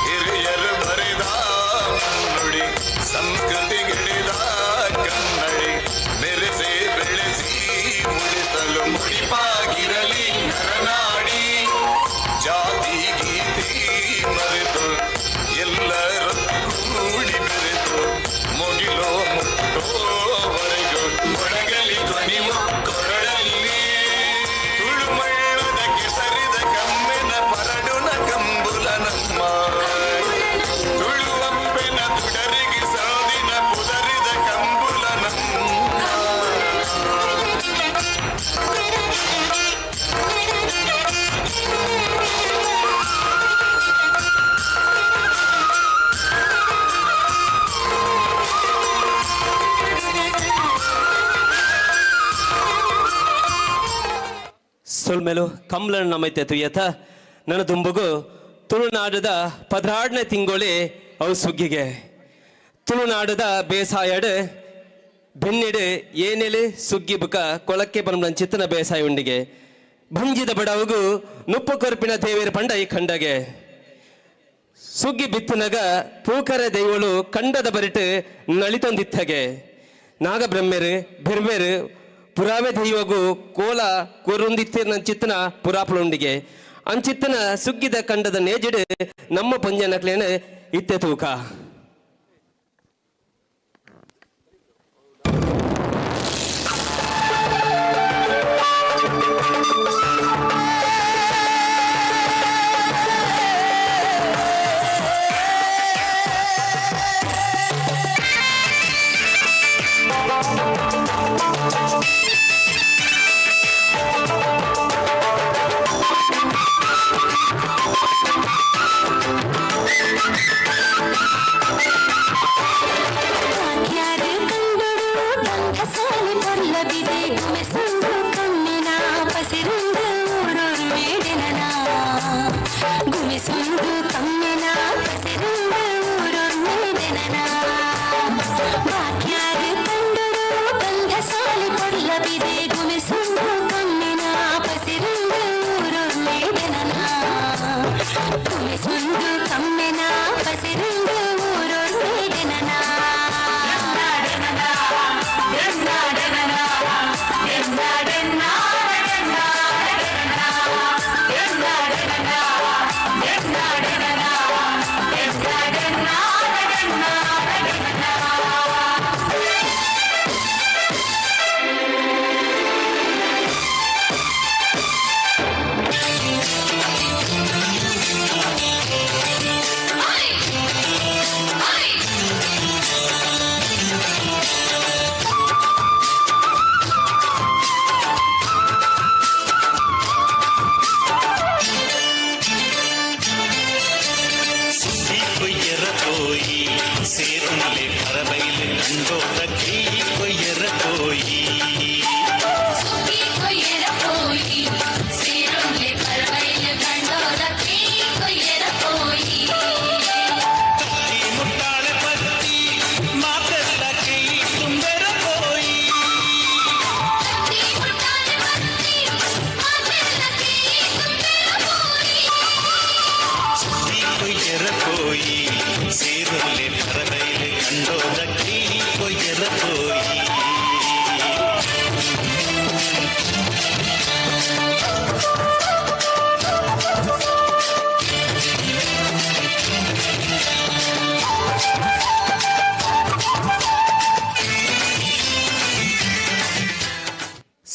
ಹಿರಿಯರು ಬರೆದ ಸೊಲ್ಮೆಲು ಕಂಬ್ಲನ ನಮೈತೆ ತುಯ್ಯತ ನನ್ನ ದುಂಬುಗು ತುಳುನಾಡದ 16ನೇ ತಿಂಗೋಳಿ ಅವು ಸುಗ್ಗಿಗೆ ತುಳುನಾಡದ ಬೇಸಾಯಡ್ ಬೆನ್ನಿಡು ಏನೆಲೆ ಸುಗ್ಗಿ ಬುಕ ಕೊಳಕ್ಕೆ ಪರಮನ ಚಿತ್ತನ ಬೇಸಾಯ ಉಂಡಿಗೆ ಭಂಜಿದ ಬಡವಗೂ ನುಪ್ಪು ಕೊರ್ಪಿನ ದೇವೇರ ಪಂಡ ಈ ಖಂಡಗೆ ಸುಗ್ಗಿ ಬಿತ್ತನಗ ಪೂಕರ ದೈವಳು ಕಂಡದ ಬರಿಟ್ ನಳಿತೊಂದಿತ್ತಗೆ ನಾಗಬ್ರಹ್ಮೆರು ಬೆರ್ಮೆರು ಪುರಾವೆ ದೈವಗೂ ಕೋಲ ಕೋರೊಂದಿತ್ತಿನ ಚಿತ್ತನ ಪುರಾಪುಳುಂಡಿಗೆ ಅಂಚಿತ್ತನ ಸುಗ್ಗಿದ ಕಂಡದ ನೇಜಿಡು ನಮ್ಮ ಪಂಜನಕ್ಲೇನ ಇತ್ತೆ ತೂಕ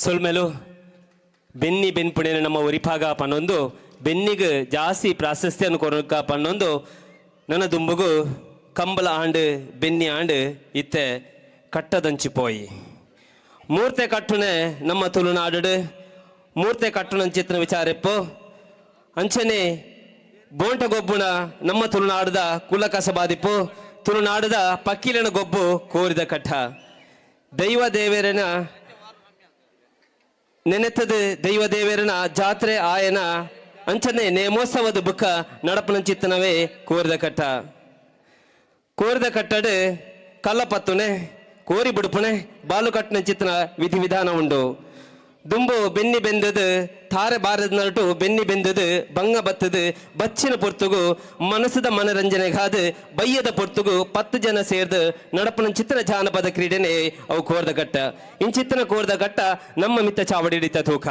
ಸೊಲ್ಮೆಲು ಬೆನ್ನಿ ಬೆನ್ಪುಣೆನ ನಮ್ಮ ಒರಿಪಾಗ ಪನ್ನೊಂದು ಬೆನ್ನಿಗೆ ಜಾಸ್ತಿ ಪ್ರಾಶಸ್ತ್ಯವನ್ನು ಕೊರಕ ಪನ್ನೊಂದು ನನ್ನ ದುಂಬುಗು ಕಂಬಲ ಆಂಡು ಬೆನ್ನಿ ಆಂಡು ಇತ್ತೆ ಕಟ್ಟದಂಚಿಪೋಯಿ ಮೂರ್ತೆ ಕಟ್ಟುನೆ ನಮ್ಮ ತುಳುನಾಡು ಮೂರ್ತೆ ಕಟ್ಟುನಂಚಿತ್ತಿನ ವಿಚಾರೆಪ್ಪು ಅಂಚನೆ ಬೋಂಟ ಗೊಬ್ಬುನ ನಮ್ಮ ತುಳುನಾಡದ ಕುಲ ಕಸಬಾದಿಪ್ಪು ತುಳುನಾಡದ ಪಕ್ಕಿಲನ ಗೊಬ್ಬು ಕೋರಿದ ಕಟ್ಟ ದೈವ ದೇವರನ ನೆನೆತದ ದೈವ ದೇವರನ ಜಾತ್ರೆ ಆಯನ ಅಂಚನೆ ನೇಮೋತ್ಸವದ ಬುಕ್ಕ ನಡಪನ ಚಿತ್ತನವೇ ಕೋರಿದ ಕಟ್ಟಡು ಕಲ್ಲಪತ್ತುನೆ ಕೋರಿ ಬಿಡುಪುನೆ ಬಾಲು ಕಟ್ಟಿನ ಚಿತ್ತನ ವಿಧಿ ವಿಧಾನ ಉಂಡು ದುಂಬು ಬೆನ್ನಿ ಬೆಂದದು ತಾರೆ ಬಾರದ ನರಟು ಬೆನ್ನಿ ಬೆಂದದು ಬಂಗ ಬತ್ತದು ಬಚ್ಚಿನ ಪೊರ್ತುಗು ಮನಸ್ಸದ ಮನರಂಜನೆಗಾದ ಬಯ್ಯದ ಪೊರ್ತುಗು 10 ಜನ ಸೇರ್ದು ನಡಪನ ಚಿತ್ರ ಜಾನಪದ ಕ್ರೀಡೆನೆ ಅವು ಕೋರ್ದ ಘಟ್ಟ ಇಂಚಿತ್ತನ ಕೋರ್ದ ಘಟ್ಟ ನಮ್ಮ ಮಿತ್ತ ಚಾವಡಿ ಹಿಡಿತ ತೂಕ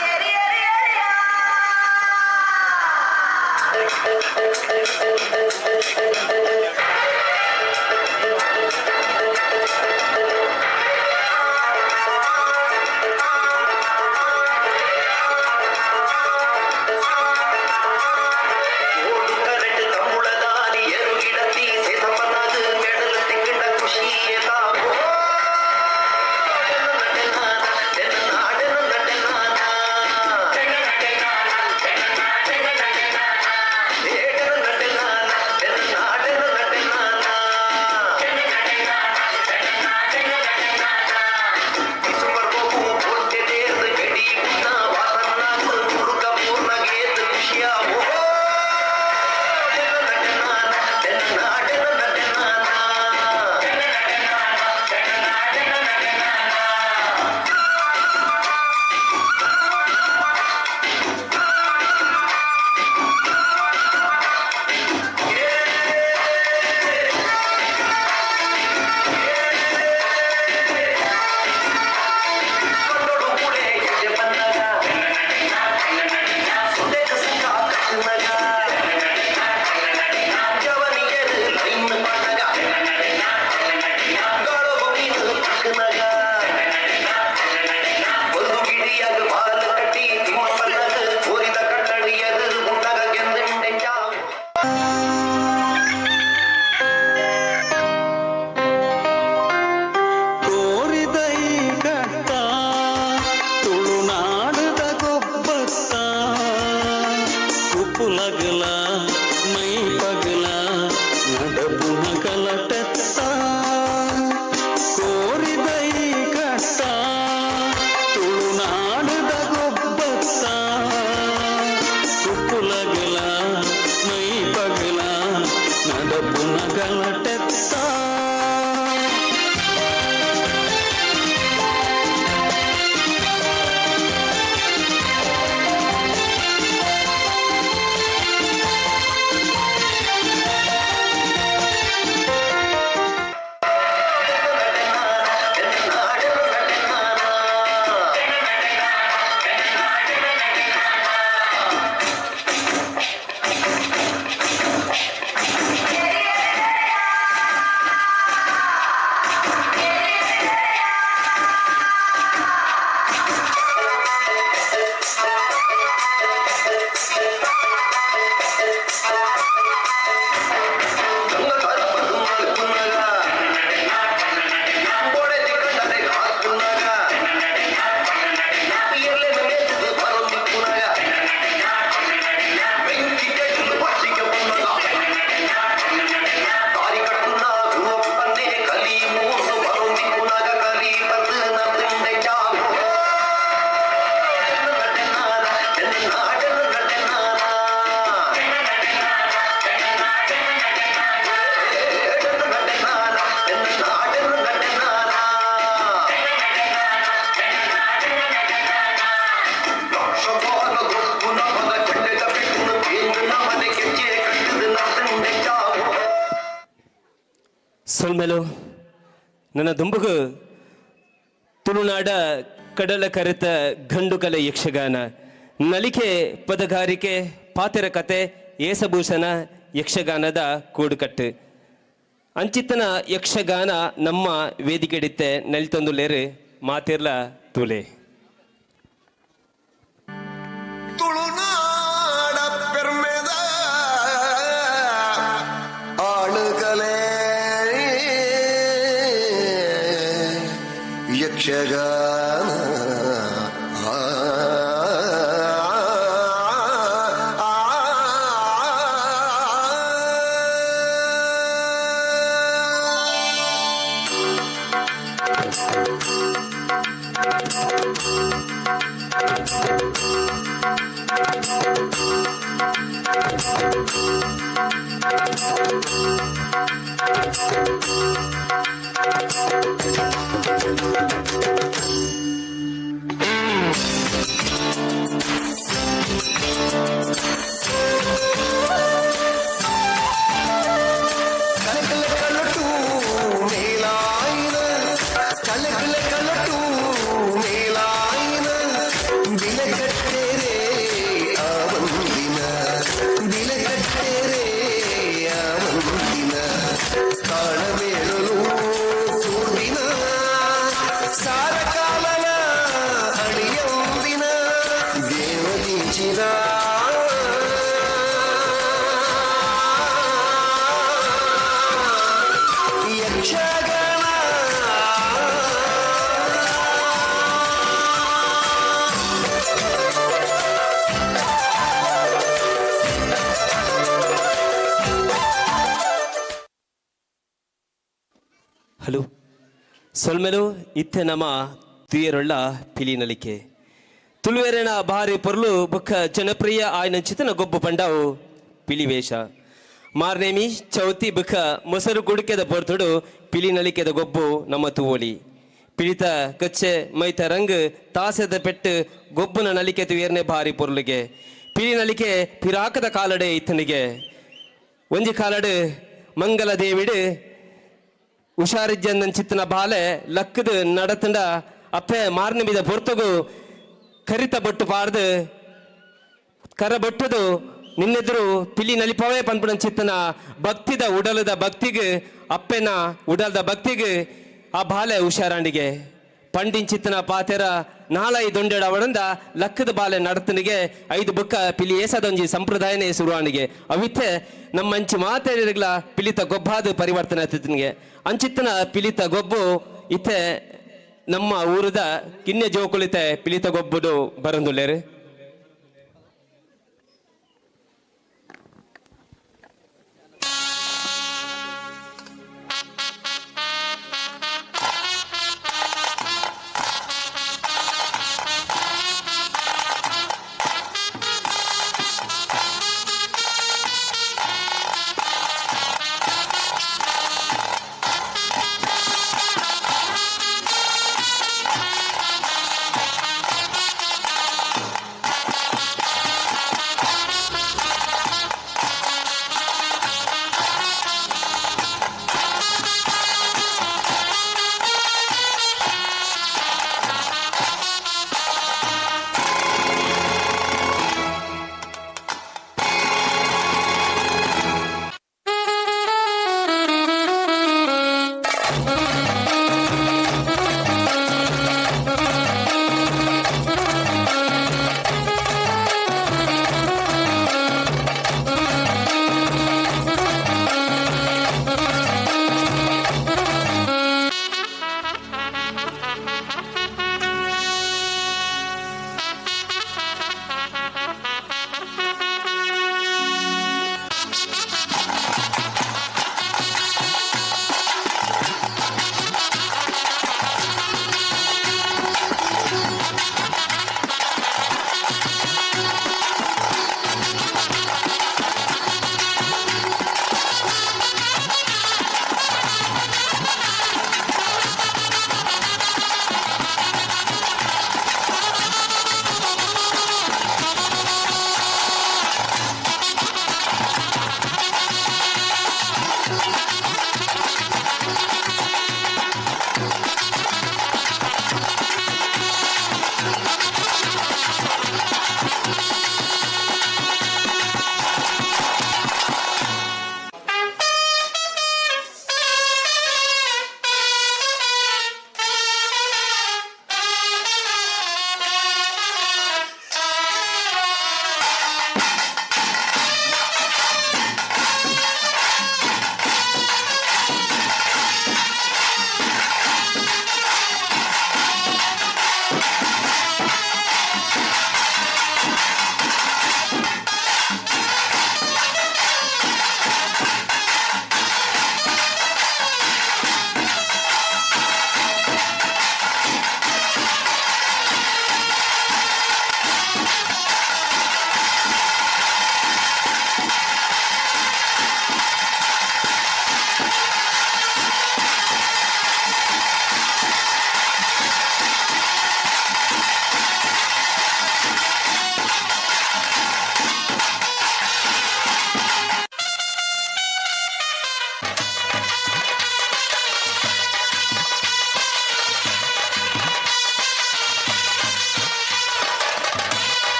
Hey! ತುಪ್ಪುಲಗಲ ಮೈ ಪಗಲ ನಡಪುನ ಕಲಟೆತ್ತ ಕೋರಿದ ಈ ಕಟ್ಟ ತುಳುನಾಡದ ಗೊಬ್ಬತ್ತ ತುಪ್ಪುಲಗಲ ಮೈ ಪಗಲ ನಡಪುನ ಕಲಟೆತ್ತ ಸೊಲ್ಮೆಲು ನನ್ನ ದುಂಬುಗು ತುಳುನಾಡ ಕಡಲ ಕರೆತ ಗಂಡುಕಲೆ ಯಕ್ಷಗಾನ ನಲಿಕೆ ಪದಗಾರಿಕೆ ಪಾತೆರ ಕತೆ ಏಸಭೂಷಣ ಯಕ್ಷಗಾನದ ಕೂಡುಕಟ್ಟು ಅಂಚಿತ್ತನ ಯಕ್ಷಗಾನ ನಮ್ಮ ವೇದಿಕೆಡಿತ್ತೆ ನಲಿತೊಂದುಲೇರು ಮಾತಿರ್ಲ ತುಲೆ ತುಳುನಾಡ ಪೆರ್ಮೆದ ಆಳುಕಲೆ ಯಕ್ಷಗಾನ ಹಲೋ ಸೊಲ್ಮೆಲು ಇತ್ತೆ ನಮ್ಮ ತುಯರುಳ್ಳ ಪಿಲಿನಲಿಕೆ ತುಳುವೆರೆನ ಭಾರಿ ಪೊರ್ಲು ಬೊಕ್ಕ ಜನಪ್ರಿಯ ಆಯ್ನ ಚಿತನ ಗೊಬ್ಬು ಪಂಡಾವು ಪಿಲಿವೇಷ ಮಾರ್ನೇಮಿ ಚೌತಿ ಬೊಕ್ಕ ಮೊಸರು ಕುಡಿಕೆದ ಪೊರ್ತುಡು ಪಿಲಿನಲಿಕೆದ ಗೊಬ್ಬು ನಮ್ಮ ತೂವೋಲಿ ಪಿಳಿತ ಕಚ್ಚೆ ಮೈತ ರಂಗ್ ತಾಸೆದ ಪೆಟ್ಟು ಗೊಬ್ಬುನ ನಲಿಕೆ ತುಯರ್ನೆ ಭಾರಿ ಪೊರ್ಲಿಗೆ ಪಿಲಿನಲಿಕೆ ಪಿರಾಕದ ಕಾಲಡೆ ಇತ್ತನಿಗೆ ಒಂಜಿ ಕಾಲಡು ಮಂಗಲ ದೇವಿಡು ಹುಷಾರಿಜ್ಜಂದನ್ ಚಿತ್ತನ ಬಾಲೆ ಲಕ್ಕದು ನಡತಂಡ ಅಪ್ಪೆ ಮಾರ್ನ ಬೀದ ಪೊರ್ತಗು ಕರಿತ ಬೊಟ್ಟು ಪಾಡ್ದು ಕರ ಬೊಟ್ಟದು ನಿನ್ನೆದ್ರು ಪಿಲಿ ನಲಿಪವೇ ಪನ್ಪುಣ ಚಿತ್ತನ ಭಕ್ತಿದ ಉಡಲದ ಭಕ್ತಿಗೆ ಅಪ್ಪೆನ ಉಡಲದ ಭಕ್ತಿಗೆ ಆ ಬಾಲೆ ಹುಷಾರಾಂಡಿಗೆ ಪಂಡಿನ್ ಚಿತ್ತನ ಪಾತೆರ ನಾಳೈ ದೊಂಡೆಡ ಅವಡಂದ ಲಕ್ಕದ ಬಾಲೆ ನಡತನಿಗೆ 5 ಬುಕ್ಕ ಪಿಲಿ ಏಸದೊಂಜಿ ಸಂಪ್ರದಾಯನೇ ಶುರುವಾಣಿಗೆ ಅವಿತ್ತೆ ನಮ್ಮ ಅಂಚಿ ಮಾತಾಡಿರ್ಲ ಪಿಲಿತ ಗೊಬ್ಬಾದ ಪರಿವರ್ತನೆ ಆತಿನಿಗೆ ಅಂಚಿತ್ತನ ಪಿಲಿತ ಗೊಬ್ಬು ಇತ್ತೆ ನಮ್ಮ ಊರದ ಕಿನ್ನೆ ಜೋಕುಳಿತೆ ಪಿಲಿತ ಗೊಬ್ಬುಡು ಬರಂದುಲ್ಲೇರು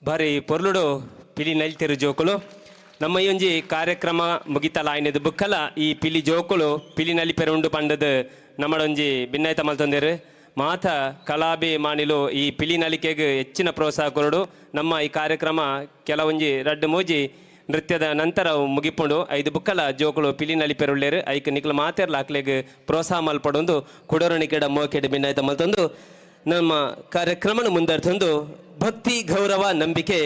ಬಾರಿ ಪೊರ್ಲುಡು ಪಿಲಿ ನಲ್ತಿರು ಜೋಕುಲು ನಮ್ಮ ಈ ಒಂಜಿ ಕಾರ್ಯಕ್ರಮ ಮುಗಿತಲ ಆಯ್ನದು ಬುಕ್ಕಲ ಈ ಪಿಲಿ ಜೋಕುಲು ಪಿಲಿ ನಲಿಪೆರು ಉಂಡು ಪಂಡದು ನಮ್ಮಡೊಂಜಿ ಭಿನ್ನಾಯ್ತ ಮಲ್ತೊಂದೇರು ಮಾತ ಕಲಾಬಿ ಮಾನಿಲು ಈ ಪಿಲಿ ನಲಿಕೆಗೆ ಹೆಚ್ಚಿನ ಪ್ರೋತ್ಸಾಹ ಕೊರಡು ನಮ್ಮ ಈ ಕಾರ್ಯಕ್ರಮ ಕೆಲವೊಂಜಿ ರಡ್ಡು ಮೂಜಿ ನೃತ್ಯದ ನಂತರ ಮುಗಿಪುಂಡು 5 ಬುಕ್ಕಲ ಜೋಕುಲು ಪಿಲಿ ನಲಿಪೆರುಳ್ಳೇರು ಐಕ್ ನಿಕ್ಲ ಮಾತೆರ್ಲ ಆಕ್ಲೆಗ್ ಪ್ರೋತ್ಸಾಹ ಮಲ್ಪಡೊಂದು ಕುಡೋರಣಿಕೆಡ ಮೋಕೆಡ್ ಭಿನ್ನಾಯ್ತ ಮಲ್ತೊಂದು ನಮ್ಮ ಕಾರ್ಯಕ್ರಮನ ಮುಂದರ್ತಂದು ಭಕ್ತಿ ಗೌರವ ನಂಬಿಕೆ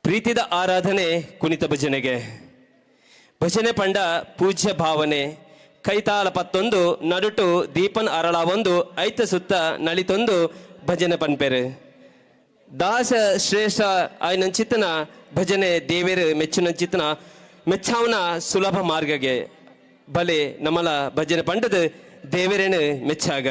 ಪ್ರೀತಿದ ಆರಾಧನೆ ಕುಣಿತ ಭಜನೆಗೆ ಭಜನೆ ಪಂಡ ಪೂಜ್ಯ ಭಾವನೆ ಕೈತಾಳ ಪತ್ತೊಂದು ನಡುಟು ದೀಪನ್ ಅರಳ ಒಂದು ಐತ ಸುತ್ತ ನಳಿತೊಂದು ಭಜನೆ ಪನ್ಪೆರು ದಾಸ ಶ್ರೇಷ್ಠ ಆಯ್ನ ಚಿತ್ತನ ಭಜನೆ ದೇವೇರು ಮೆಚ್ಚಿನ ಚಿತ್ತನ ಮೆಚ್ಚಾವನ ಸುಲಭ ಮಾರ್ಗಗೆ ಬಲೆ ನಮ್ಮಲ ಭಜನೆ ಪಂಡದ ದೇವೇರೇನು ಮೆಚ್ಚಾಗ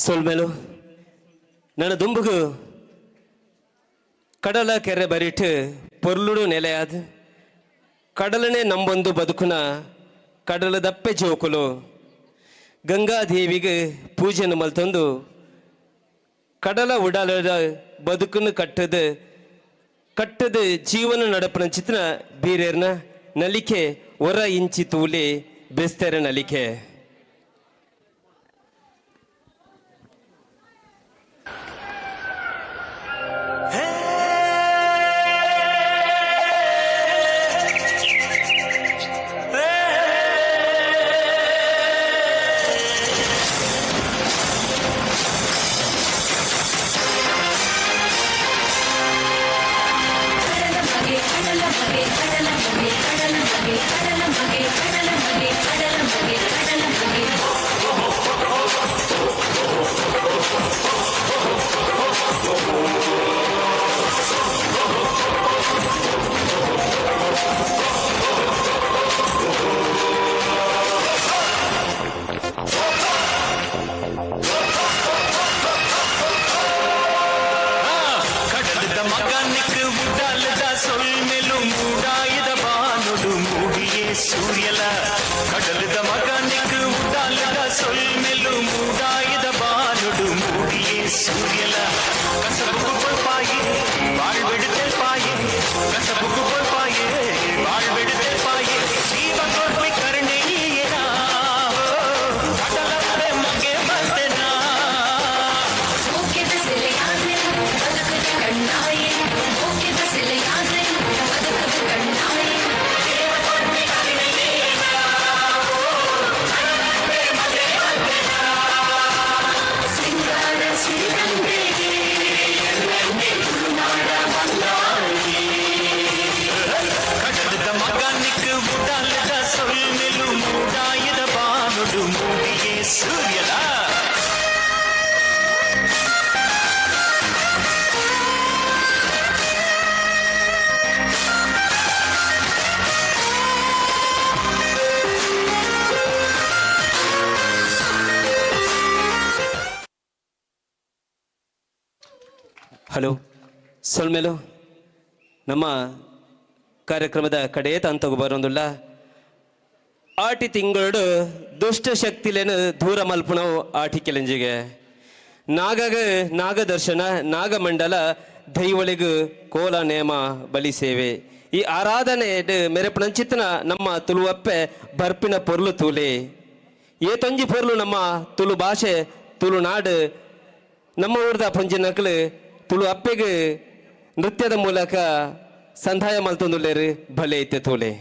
ಸೊಲ್ಮೆಲು ನನ್ನ ದುಂಬುಗು ಕಡಲ ಕೆರೆ ಬರಿಟ್ಟು ಪೊರ್ಲುಡು ನೆಲೆಯಾದ ಕಡಲನೆ ನಂಬೊಂದು ಬದುಕುನ ಕಡಲ ದಪ್ಪೆ ಜೋಕುಲು ಗಂಗಾದೇವಿಗೆ ಪೂಜೆಯನ್ನು ಮಲ್ತೊಂದು ಕಡಲ ಉಡಾಲದ ಬದುಕನ್ನು ಕಟ್ಟದ ಕಟ್ಟದ ಜೀವನ ನಡಪನ ಚಿತ್ರ ಬೀರೇರ್ನ ನಲಿಕೆ ಹೊರ ಇಂಚಿ ತೂಲೆ ಬೆಸ್ತೆರ ನಲಿಕೆ. ಸೂರ್ಯಲ ಕಡಲದ ಮಗನಿಗೆ ಉಡಾಲದ ಸೊಲ್ಮೆಲು ಮೂಡಾಯದ ಬಾನುಡು ಮೂಡಿಯೇ ಸೂರ್ಯಲ ಕಸಬುಗು ಕೊಳ್ಪಾಯೆ ಬಾಳ್ಬಿಡುತ್ತೆ ಪಾಯೆ ಕಸಬುಗು ಕೊಳ್ಪಾಯೆ ಬಾಳ್ಬಿಡುತ್ತೆ ಪಾಯೆ ಜೀವ ಕೊಡ್ಬಿ ಕರ್ಣೀಯನ ಕಡಲಪ್ಪೆ ಮಗೆ ಬಂದೆನಾ ಕಣ್ಣಾಯೆ ಬಸಲೆಯಾದ್ರೆ ಬದುಕದ ಕಣ್ಣಾಯೆ ಕಡಲದ ಮಗನಿಗೆ ಉಡಾಲದ ಸೊಲ್ಮೆಲು ಮೂಡಾಯದ ಬಾನುಡು ಮೂಡಿಯೇ ಸೂರ್ಯಲ ಹಲೋ ಸೊಲ್ಮೇಲು ನಮ್ಮ ಕಾರ್ಯಕ್ರಮದ ಕಡೆಯ ತಂತಗು ಬರೋದಿಲ್ಲ ಆಟಿ ತಿಂಗಳು ದುಷ್ಟ ಶಕ್ತಿಲೇನು ದೂರ ಮಲ್ಪುಣವು ಆಟಿ ಕೆಲೆಂಜಿಗೆ ನಾಗಗ ನಾಗದರ್ಶನ ನಾಗಮಂಡಲ ದೈವಳಿಗು ಕೋಲ ನೇಮ ಬಲಿ ಸೇವೆ ಈ ಆರಾಧನೆ ಮೆರೆಪುಣಂಚಿತ್ತನ ನಮ್ಮ ತುಳುವಪ್ಪೆ ಬರ್ಪಿನ ಪೊರ್ಲು ತೂಲೆ ಏತೊಂಜಿ ಪೊರ್ಲು ನಮ್ಮ ತುಳು ಭಾಷೆ ತುಳುನಾಡು ನಮ್ಮ ಊರದ ಪಂಜಿ ನಕಲು ತುಳು ಅಪ್ಪೆಗೆ ನೃತ್ಯದ ಮೂಲಕ ಸಂದಾಯ ಮಲ್ತೊಂದುಲ್ಲೇರು ಭಲೆ ಐತೆ ತೋಲೆ.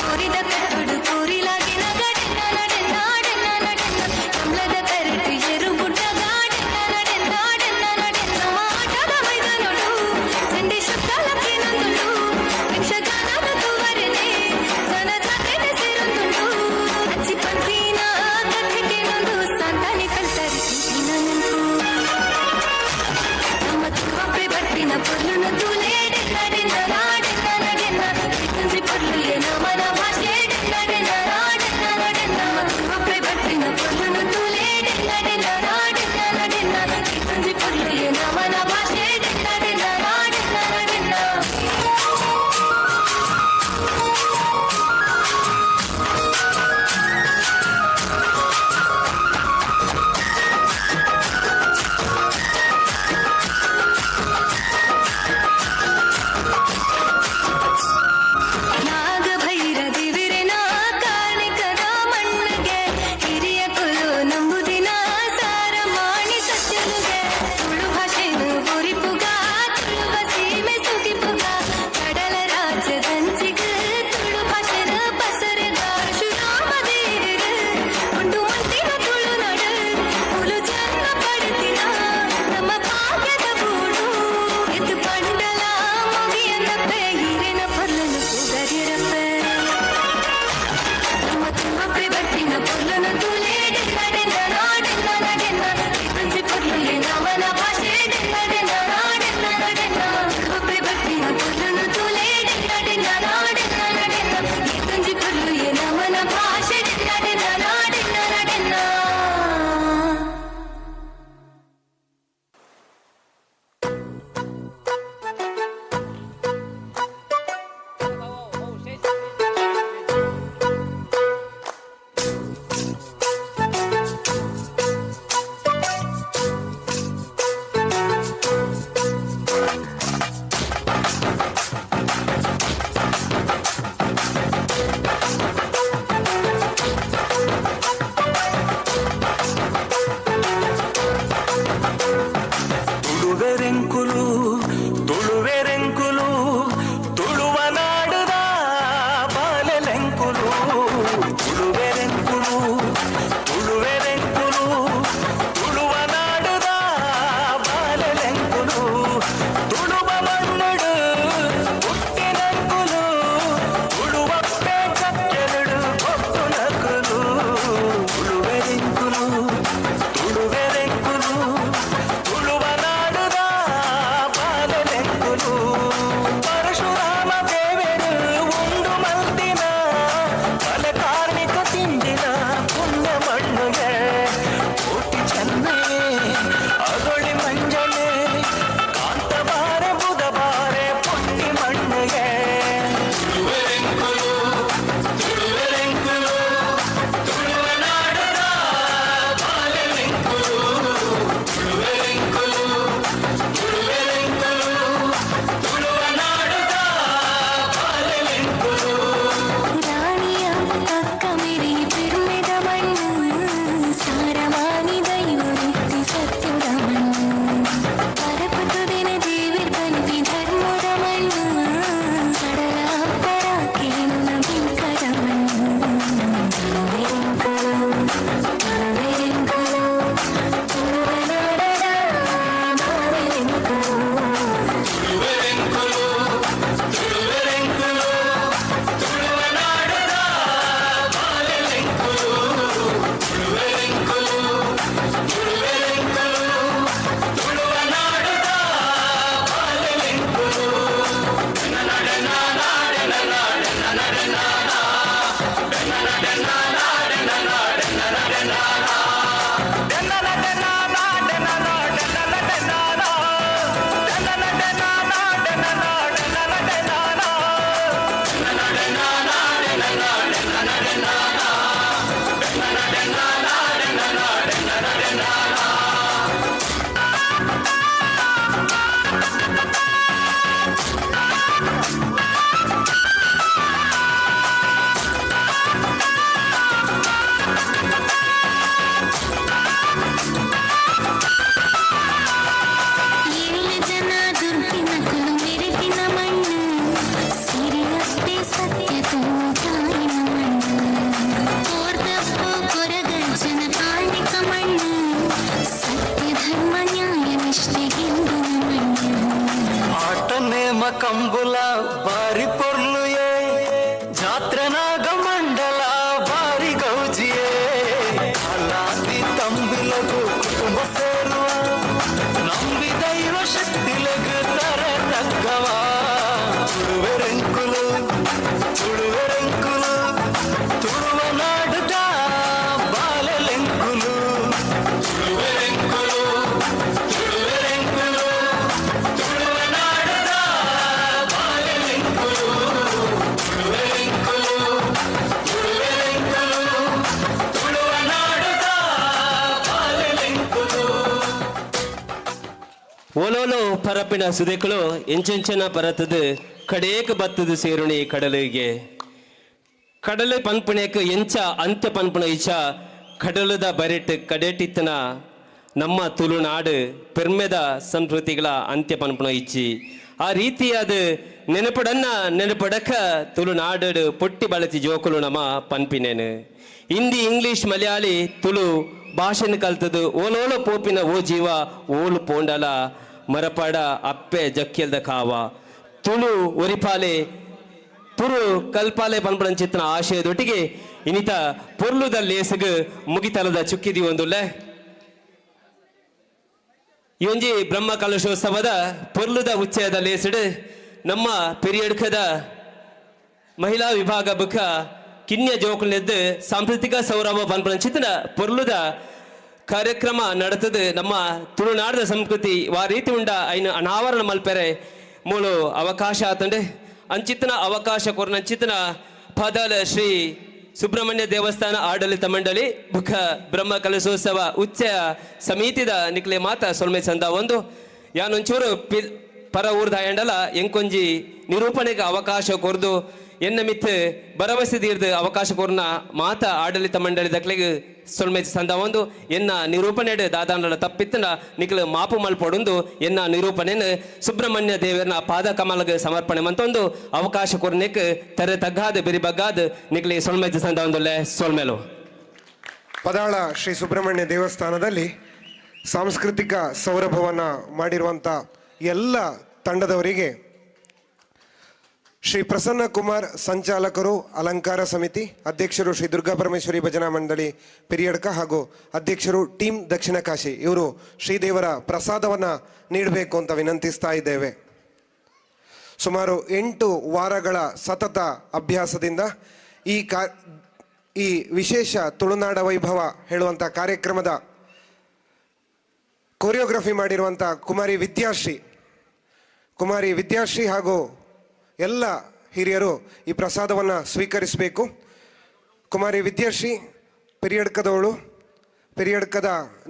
ಕೋರಿದ ಕಟ್ಟುಡು ಕೋರಿ ಓಲೋಲೋ ಪರಪಿನ ಸುದೆಗಳು ಎಂಚೆಂಚನ ಪರತದು ಕಡೇಕ ಬತ್ತದು ಸೇರುಣಿ ಕಡಲಿಗೆ ಕಡಲು ಪನ್ಪುಣೆಕ್ ಎಂಚ ಅಂತ್ಯ ಪನ್ಪುಣ ಇಚ ಕಡಲದ ಬರೆಟ್ ಕಡೆಟಿತ್ತನ ನಮ್ಮ ತುಳುನಾಡು ಪೆರ್ಮೆದ ಸಂಸ್ಕೃತಿಗಳ ಅಂತ್ಯ ಪನ್ಪುಣ ಇಚ್ಚಿ ಆ ರೀತಿಯಾದ ನೆನಪಡಕ ತುಳುನಾಡು ಪೊಟ್ಟಿ ಬಳಸಿ ಜೋಕುಲು ನಮ್ಮ ಪನ್ಪಿನೇನು ಹಿಂದಿ ಇಂಗ್ಲಿಷ್ ಮಲಯಾಳಿ ತುಳು ಭಾಷೆನ ಕಲ್ತದು ಓಲೋಲ ಪೋಪಿನ ಓ ಜೀವ ಓಲು ಪೋಂಡಲ ಮರಪಾಡ ಅಪ್ಪೆ ಜಕ್ಕೆಲ್ದ ಕಾವ ತುಳು ಒರಿಪಾಲೆ ತುರು ಕಲ್ಪಾಲೆ ಪನ್ಪಡನ್ ಚಿತ್ರ ಆಶಯದೊಟ್ಟಿಗೆ ಇನಿತ ಪೊರ್ಲುದ ಲೇಸಗ ಮುಗಿತಲದ ಚುಕ್ಕಿದಿ ಒಂದುಲ್ಲೆ ಒಂಜಿ ಬ್ರಹ್ಮ ಕಲಶೋತ್ಸವದ ಪೊರ್ಲುದ ಉಚ್ಚಯದ ಲೇಸಡ್ ನಮ್ಮ ಪೆರಿಯಡ್ಕದ ಮಹಿಳಾ ವಿಭಾಗ ಬುಕ್ಕ ಕಿನ್ಯ ಜೋಕುಲೆದ್ದು ಸಾಂಸ್ಕೃತಿಕ ಸೌರಭ ಪನ್ಪಡನ್ ಚಿತ್ರ ಪೊರ್ಲುದ ಕಾರ್ಯಕ್ರಮ ನಡೆತದ ನಮ್ಮ ತುಳುನಾಡದ ಸಂಸ್ಕೃತಿ ವಾ ರೀತಿ ಉಂಡ ಐನ ಅನಾವರಣ ಮಲ್ಪೆರೆ ಮೂಲು ಅವಕಾಶ ಆತಂಡೆ ಅಂಚಿತನ ಅವಕಾಶ ಕೊರ್ನಂಚಿತನ ಪದಲ ಶ್ರೀ ಸುಬ್ರಹ್ಮಣ್ಯ ದೇವಸ್ಥಾನ ಆಡಳಿತ ಮಂಡಳಿ ಬುಖ ಬ್ರಹ್ಮ ಕಲಶೋತ್ಸವ ಉಚ್ಚ ಸಮಿತಿದ ನಿಕ್ಲೆ ಮಾತ ಸೊಲ್ಮೆ ಚಂದ ಒಂದು ಯಾನೊಂಚೂರು ಪರ ಊರ್ದ ಎಂಡಲ ಎಂಕೊಂಜಿ ನಿರೂಪಣೆಗೆ ಅವಕಾಶ ಕೊರ್ದು ಎನ್ನ ಮಿತ್ ಭರವಸೆ ತೀರ್ದು ಅವಕಾಶ ಕೊರ್ನ ಮಾತ ಆಡಳಿತ ಮಂಡಳಿ ದಕ್ಲೆಗೆ ಸೊಲ್ಮೆ ಚಂದ ಒಂದು ಎನ್ನ ನಿರೂಪಣೆ ದಾದಾಂಡ ತಪ್ಪಿತ್ತನ ನಿಕ್ಲೆ ಮಾಪು ಮಲ್ಪೊಡೊಂದು ಎನ್ನ ನಿರೂಪಣೆನ ಸುಬ್ರಹ್ಮಣ್ಯ ದೇವರನ ಪಾದ ಕಮಲಗೆ ಸಮರ್ಪಣೆ ಮಂತೊಂದು ಅವಕಾಶ ಕೊರ್ನೆಕ್ ತೆರೆ ತಗ್ಗಾದ ಬೆರಿ ಬಗ್ಗಾದ ನಿಕ್ಲೆ ಸೊಲ್ಮೆ ಚಂದ ಒಂದುಲ್ಲೆ ಸೊಲ್ಮೆಲು ಪದಾಳ ಶ್ರೀ ಸುಬ್ರಹ್ಮಣ್ಯ ದೇವಸ್ಥಾನದಲ್ಲಿ ಸಾಂಸ್ಕೃತಿಕ ಸೌರಭವನ್ನು ಮಾಡಿರುವಂಥ ಎಲ್ಲ ತಂಡದವರಿಗೆ ಶ್ರೀ ಪ್ರಸನ್ನ ಕುಮಾರ್ ಸಂಚಾಲಕರು ಅಲಂಕಾರ ಸಮಿತಿ ಅಧ್ಯಕ್ಷರು ಶ್ರೀ ದುರ್ಗಾ ಪರಮೇಶ್ವರಿ ಭಜನಾ ಮಂಡಳಿ ಪೆರಿಯಡ್ಕ ಹಾಗೂ ಅಧ್ಯಕ್ಷರು ಟೀಮ್ ದಕ್ಷಿಣ ಕಾಶಿ ಇವರು ಶ್ರೀದೇವರ ಪ್ರಸಾದವನ್ನು ನೀಡಬೇಕು ಅಂತ ವಿನಂತಿಸ್ತಾ ಇದ್ದೇವೆ. ಸುಮಾರು 8 ವಾರಗಳ ಸತತ ಅಭ್ಯಾಸದಿಂದ ಈ ವಿಶೇಷ ತುಳುನಾಡ ವೈಭವ ಹೇಳುವಂಥ ಕಾರ್ಯಕ್ರಮದ ಕೊರಿಯೋಗ್ರಫಿ ಮಾಡಿರುವಂಥ ಕುಮಾರಿ ವಿದ್ಯಾಶ್ರೀ ಹಾಗೂ ಎಲ್ಲ ಹಿರಿಯರು ಈ ಪ್ರಸಾದವನ್ನು ಸ್ವೀಕರಿಸಬೇಕು. ಕುಮಾರಿ ವಿದ್ಯಾಶ್ರೀ ಪೆರಿಯಡ್ಕದ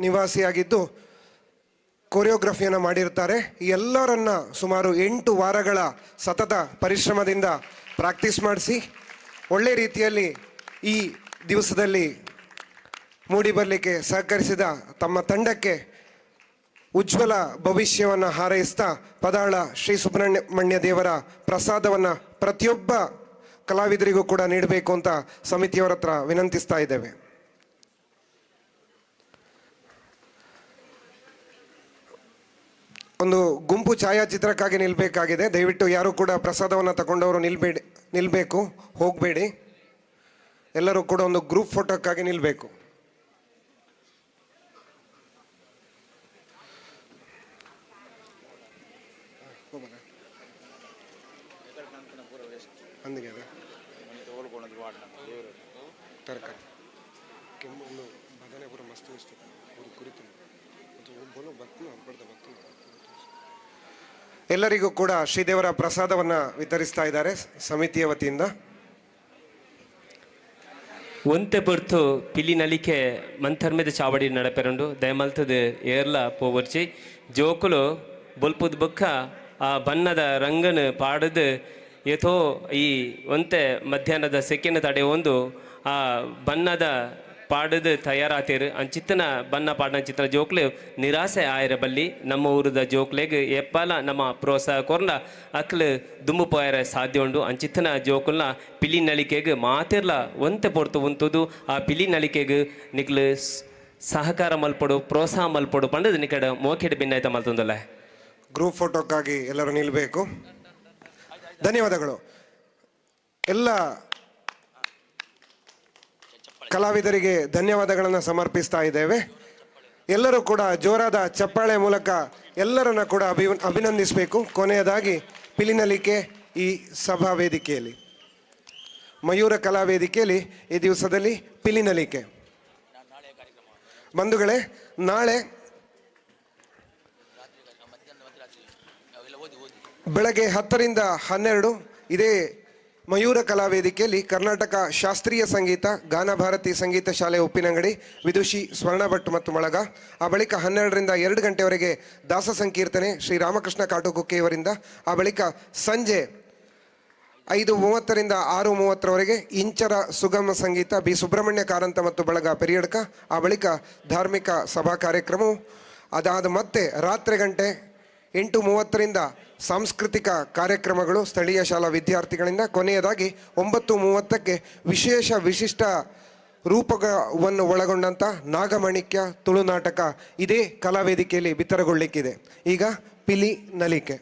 ನಿವಾಸಿಯಾಗಿದ್ದು ಕೊರಿಯೋಗ್ರಫಿಯನ್ನು ಮಾಡಿರ್ತಾರೆ. ಎಲ್ಲರನ್ನ ಸುಮಾರು 8 ವಾರಗಳ ಸತತ ಪರಿಶ್ರಮದಿಂದ ಪ್ರಾಕ್ಟೀಸ್ ಮಾಡಿಸಿ ಒಳ್ಳೆ ರೀತಿಯಲ್ಲಿ ಈ ದಿವಸದಲ್ಲಿ ಮೂಡಿ ಬರಲಿಕ್ಕೆ ಸಹಕರಿಸಿದ ತಮ್ಮ ತಂಡಕ್ಕೆ ಉಜ್ವಲ ಭವಿಷ್ಯವನ್ನು ಹಾರೈಸ್ತಾ ಪದಾಳ ಶ್ರೀ ಸುಬ್ರಹ್ಮಣ್ಯ ದೇವರ ಪ್ರಸಾದವನ್ನು ಪ್ರತಿಯೊಬ್ಬ ಕಲಾವಿದರಿಗೂ ಕೂಡ ನೀಡಬೇಕು ಅಂತ ಸಮಿತಿಯವರ ಹತ್ರ ವಿನಂತಿಸ್ತಾ ಇದ್ದೇವೆ. ಒಂದು ಗುಂಪು ಛಾಯಾಚಿತ್ರಕ್ಕಾಗಿ ನಿಲ್ಲಬೇಕಾಗಿದೆ. ದಯವಿಟ್ಟು ಯಾರು ಕೂಡ ಪ್ರಸಾದವನ್ನು ತಗೊಂಡವರು ನಿಲ್ಲಬೇಕು, ಹೋಗಬೇಡಿ. ಎಲ್ಲರೂ ಕೂಡ ಒಂದು ಗ್ರೂಪ್ ಫೋಟೋಕ್ಕಾಗಿ ನಿಲ್ಲಬೇಕು. ತರಕಾರಿ ಕೆಮ್ಮು ಬದನೆ ಪೂರ ಮಸ್ತ್ ಇಷ್ಟ ಕುರಿತು ಎಲ್ಲರಿಗೂ ಕೂಡ ಶ್ರೀದೇವರ ಪ್ರಸಾದವನ್ನು ವಿತರಿಸ್ತಾ ಇದ್ದಾರೆ ಸಮಿತಿಯ ವತಿಯಿಂದ. ಒಂತೆ ಪೊರ್ತು ಪಿಲಿ ನಲಿಕೆ ಮಂಥರ್ಮೆದ ಚಾವಡಿ ನಡಪೆರಂಡು ದಯಮಲ್ತದ ಏರ್ಲ ಪೋವರ್ಚಿ ಜೋಕುಲು ಬೊಲ್ಪುದ್ ಬೊಕ್ಕ ಆ ಬಣ್ಣದ ರಂಗನ ಪಾಡದು ಏಥೋ ಈ ಒಂತೆ ಮಧ್ಯಾಹ್ನದ ಸೆಕೆಂಡ್ ತಡೆ ಒಂದು ಆ ಬಣ್ಣದ ಪಾಡದು ತಯಾರಾತಿರು ಅಂಚಿತ್ತನ ಬಣ್ಣ ಪಾಡನ ಚಿತ್ರ ಜೋಕ್ಲೆ ನಿರಾಸೆ ಆಯ್ರ ಬಲ್ಲಿ ನಮ್ಮ ಊರದ ಜೋಕ್ಲೆಗೆ ಎಪ್ಪಲ ನಮ್ಮ ಪ್ರೋತ್ಸಾಹ ಕೊರ್ಲ ಅಕ್ಲು ದುಮ್ಮು ಪೋಯರ ಸಾಧ್ಯ ಉಂಡು ಅಂಚಿತ್ತನ ಜೋಕುಲ್ನ ಪಿಲಿ ನಳಿಕೆಗೆ ಮಾತಿರ್ಲ ಒಂತೆ ಪೊರ್ತು ಉಂತುದು ಆ ಪಿಲಿ ನಳಿಕೆಗೆ ನಿಕ್ಲು ಸಹಕಾರ ಮಲ್ಪಡು ಪ್ರೋತ್ಸಾಹ ಮಲ್ಪಡು ಪಂಡದು ನಿಕಡೆ ಮೋಕೆಡ್ ಭಿನ್ನಾಯ್ತ ಮಲ್ತೊಂದಲ್ಲ. ಗ್ರೂಪ್ ಫೋಟೋಕ್ಕಾಗಿ ಎಲ್ಲರೂ ನಿಲ್ಲಬೇಕು. ಧನ್ಯವಾದಗಳು. ಎಲ್ಲ ಕಲಾವಿದರಿಗೆ ಧನ್ಯವಾದಗಳನ್ನು ಸಮರ್ಪಿಸ್ತಾ ಇದ್ದೇವೆ. ಎಲ್ಲರೂ ಕೂಡ ಜೋರಾದ ಚಪ್ಪಾಳೆ ಮೂಲಕ ಎಲ್ಲರನ್ನ ಕೂಡ ಅಭಿನಂದಿಸಬೇಕು. ಕೊನೆಯದಾಗಿ ಪಿಲಿನಲಿಕೆ ಈ ಸಭಾ ವೇದಿಕೆಯಲ್ಲಿ ಮಯೂರ ಕಲಾ ವೇದಿಕೆಯಲ್ಲಿ ಈ ದಿವಸದಲ್ಲಿ ಪಿಲಿನಲಿಕೆ. ಬಂಧುಗಳೇ, ನಾಳೆ ಬೆಳಗ್ಗೆ 10 ರಿಂದ 12 ಇದೇ ಮಯೂರ ಕಲಾವೇದಿಕೆಯಲ್ಲಿ ಕರ್ನಾಟಕ ಶಾಸ್ತ್ರೀಯ ಸಂಗೀತ ಗಾನ ಭಾರತಿ ಸಂಗೀತ ಶಾಲೆ ಉಪ್ಪಿನಂಗಡಿ ವಿದುಷಿ ಸ್ವರ್ಣ ಭಟ್ ಮತ್ತು ಮೊಳಗ. ಆ ಬಳಿಕ 12ರಿಂದ 2 ಗಂಟೆವರೆಗೆ ದಾಸ ಸಂಕೀರ್ತನೆ ಶ್ರೀ ರಾಮಕೃಷ್ಣ ಕಾಟುಕುಕ್ಕೆಯವರಿಂದ. ಆ ಬಳಿಕ ಸಂಜೆ 5:30ರಿಂದ 6:30ರವರೆಗೆ ಇಂಚರ ಸುಗಮ ಸಂಗೀತ ಬಿ ಸುಬ್ರಹ್ಮಣ್ಯ ಕಾರಂತ ಮತ್ತು ಬಳಗ ಪೆರಿಯಡ್ಕ. ಆ ಬಳಿಕ ಧಾರ್ಮಿಕ ಸಭಾ ಕಾರ್ಯಕ್ರಮವು. ಅದಾದ ಮತ್ತೆ ರಾತ್ರಿ ಗಂಟೆ 8:30ರಿಂದ ಸಾಂಸ್ಕೃತಿಕ ಕಾರ್ಯಕ್ರಮಗಳು ಸ್ಥಳೀಯ ಶಾಲಾ ವಿದ್ಯಾರ್ಥಿಗಳಿಂದ. ಕೊನೆಯದಾಗಿ 9:30ಕ್ಕೆ ವಿಶಿಷ್ಟ ರೂಪವನ್ನು ಒಳಗೊಂಡಂಥ ನಾಗಮಾಣಿಕ್ಯ ತುಳುನಾಟಕ ಇದೇ ಕಲಾವೇದಿಕೆಯಲ್ಲಿ ಬಿತ್ತರಗೊಳ್ಳಿಕ್ಕಿದೆ. ಈಗ ಪಿಲಿ ನಲಿಕೆ.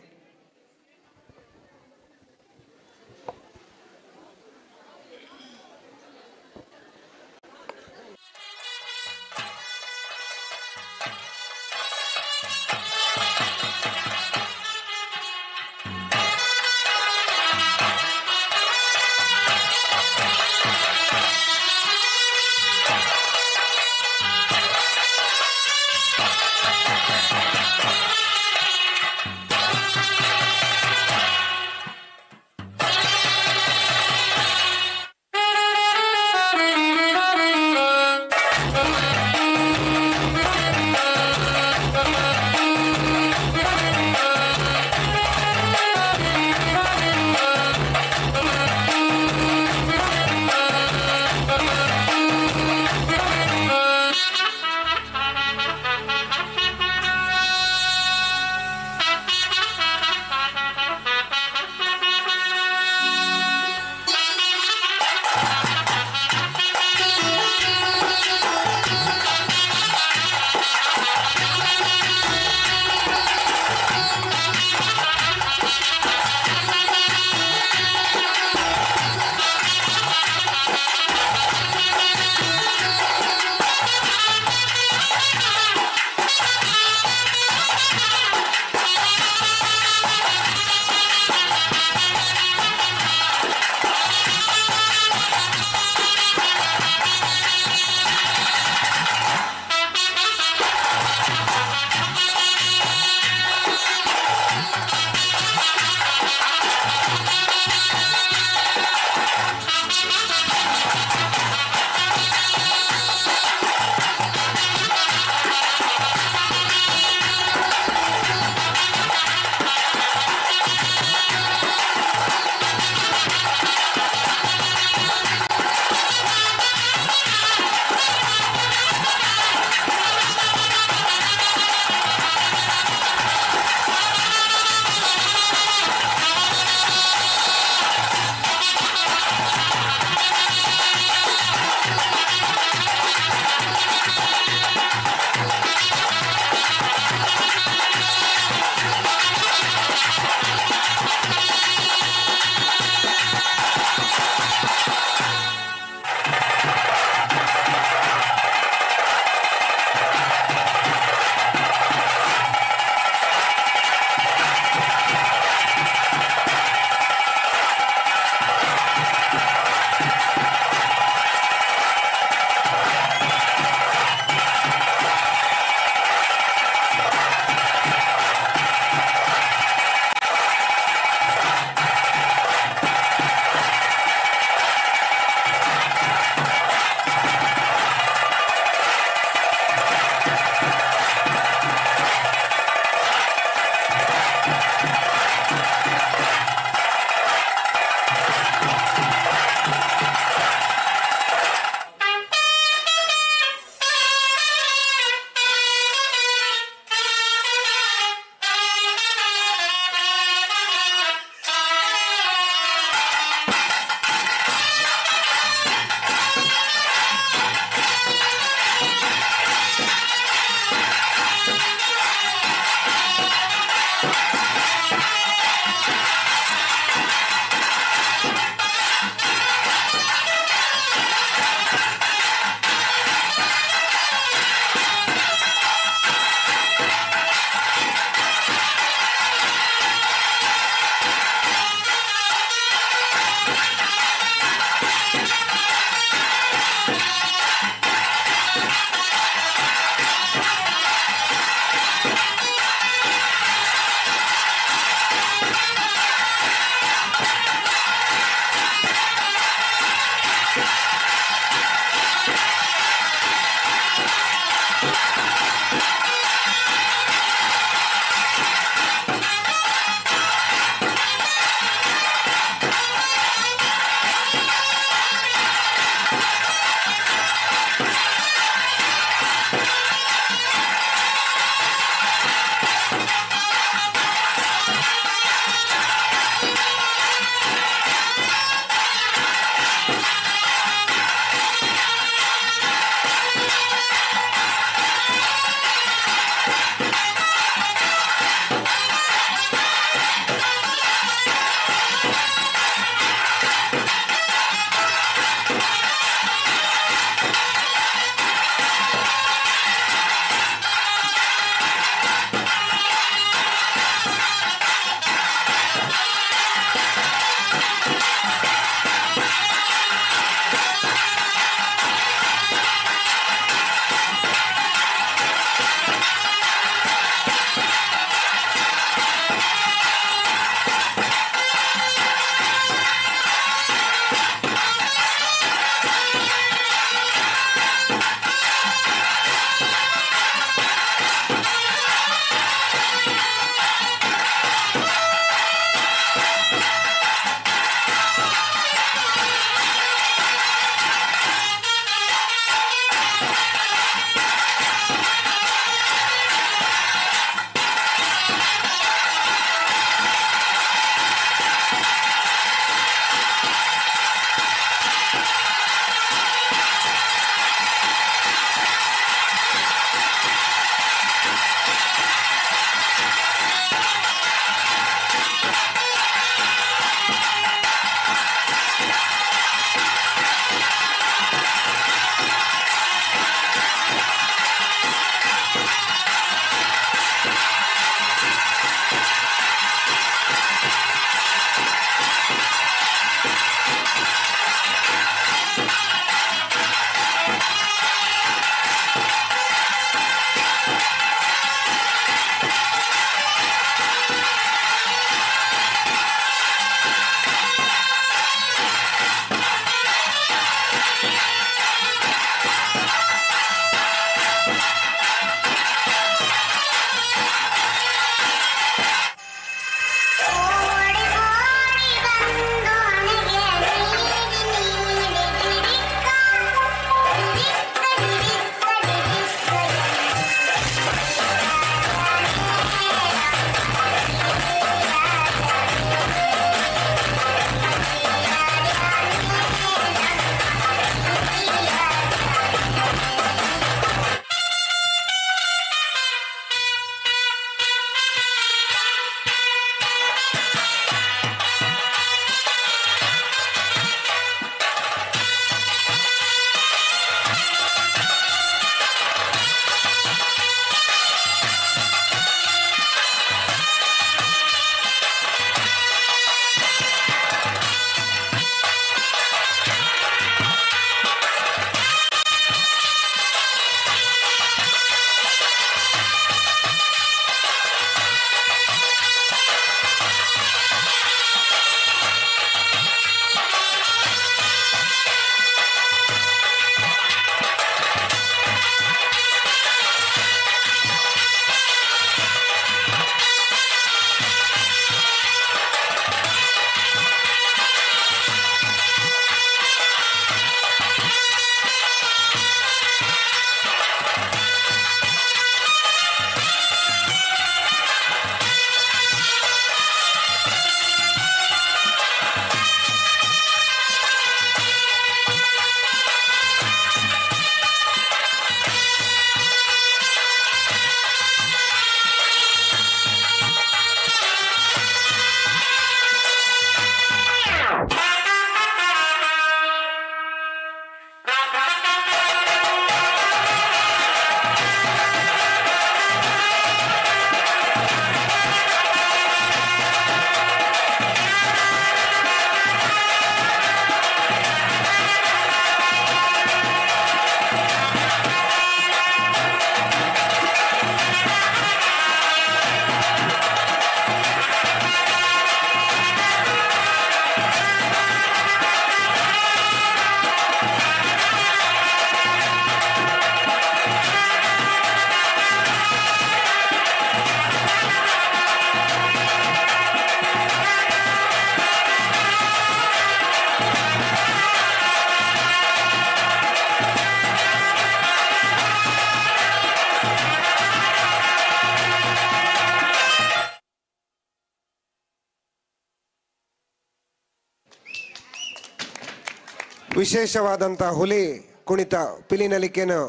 ವಿಶೇಷವಾದಂಥ ಹುಲಿ ಕುಣಿತ ಪಿಲಿನಲಿಕೆಯನ್ನು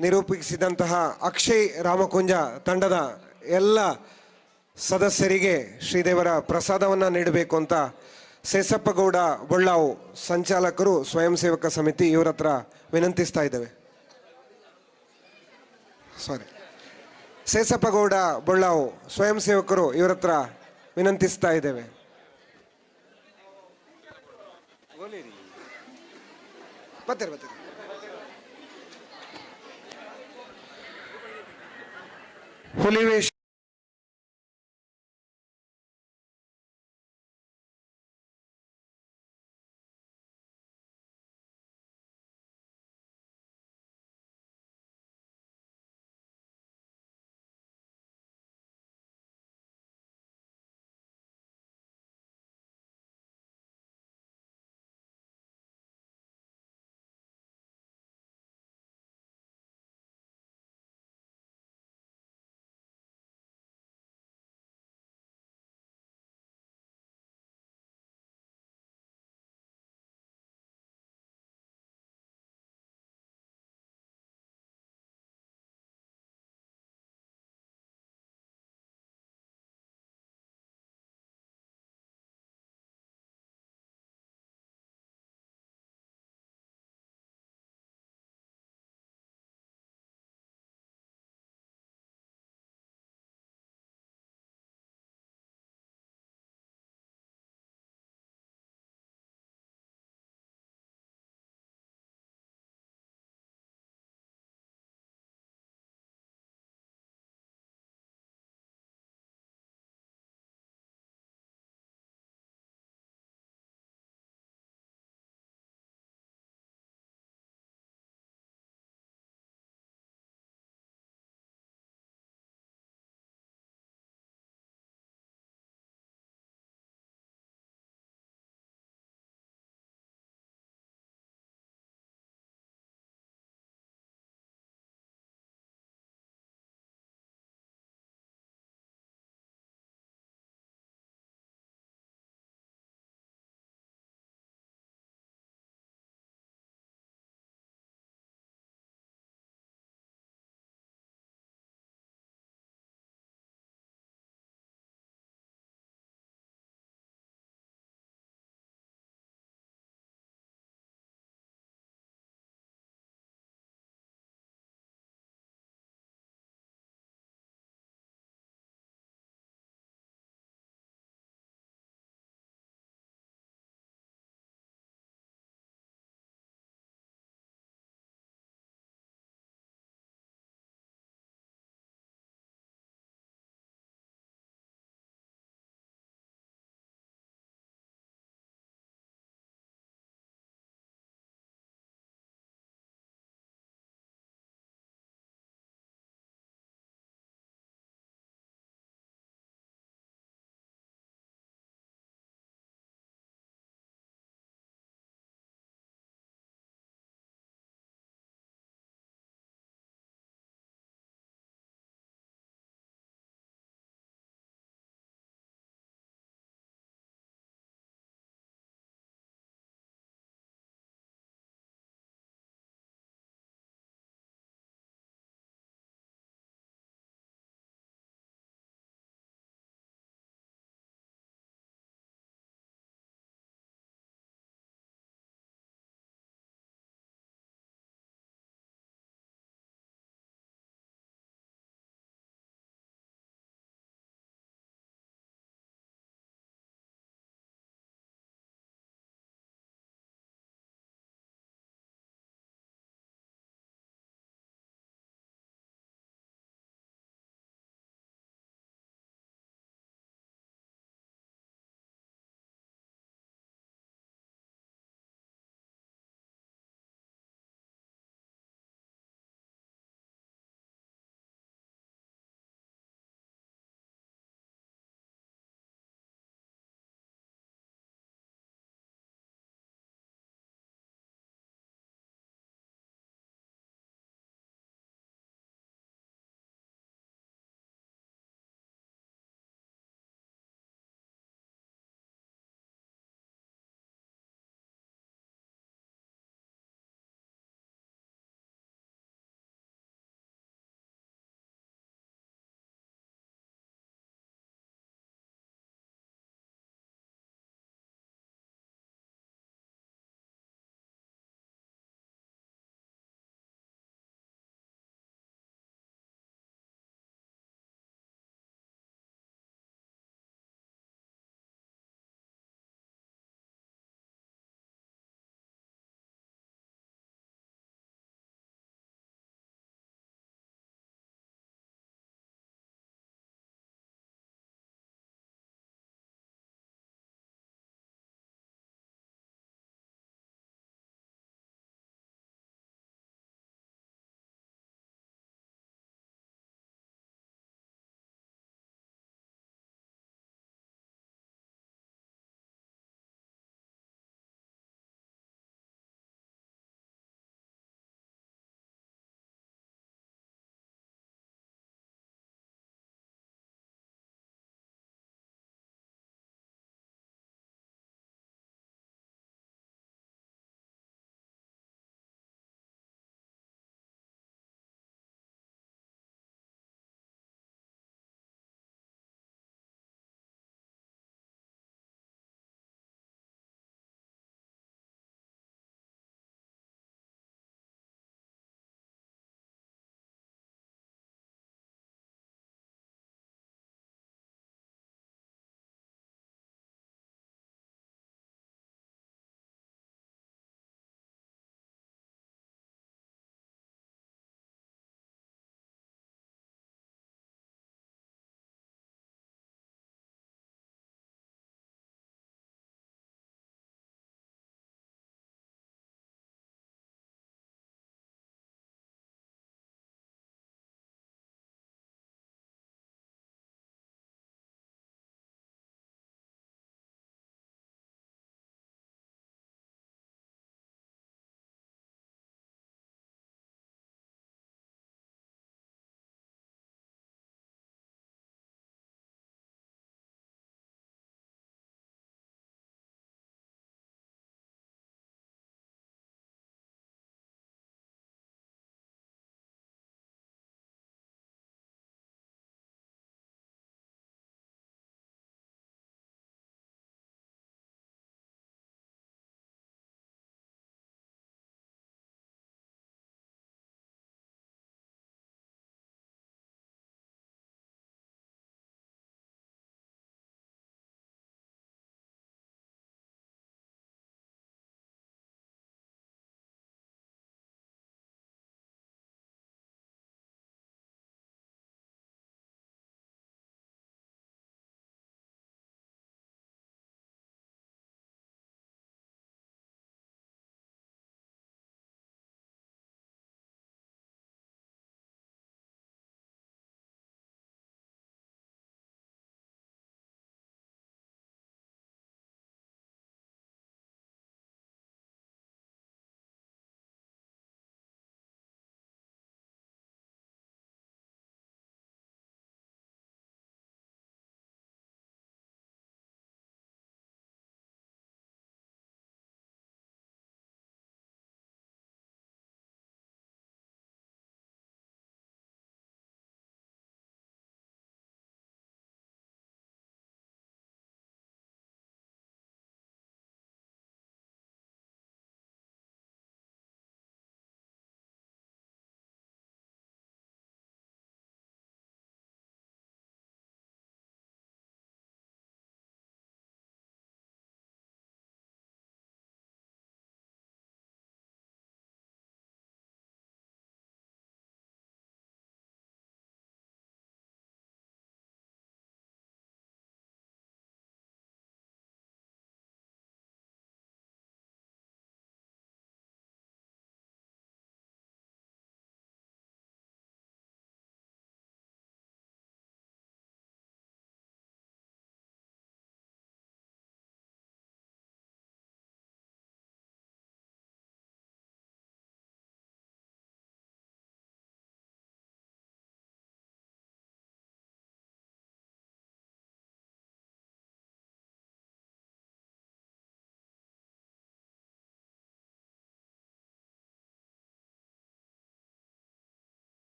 ನಿರೂಪಿಸಿದಂತಹ ಅಕ್ಷಯ್ ರಾಮಕುಂಜ ತಂಡದ ಎಲ್ಲ ಸದಸ್ಯರಿಗೆ ಶ್ರೀದೇವರ ಪ್ರಸಾದವನ್ನು ನೀಡಬೇಕು ಅಂತ ಸೇಸಪ್ಪಗೌಡ ಬೊಳ್ಳಾವು ಸಂಚಾಲಕರು ಸ್ವಯಂ ಸೇವಕ ಸಮಿತಿ ಇವರ ಹತ್ರ ವಿನಂತಿಸ್ತಾ ಇದ್ದೇವೆ. ಸೇಸಪ್ಪಗೌಡ ಬೊಳ್ಳಾವು ಸ್ವಯಂ ಸೇವಕರು ಇವರ ಹತ್ರ ವಿನಂತಿಸ್ತಾ ಇದ್ದೇವೆ. ಹುಲಿವೇಷ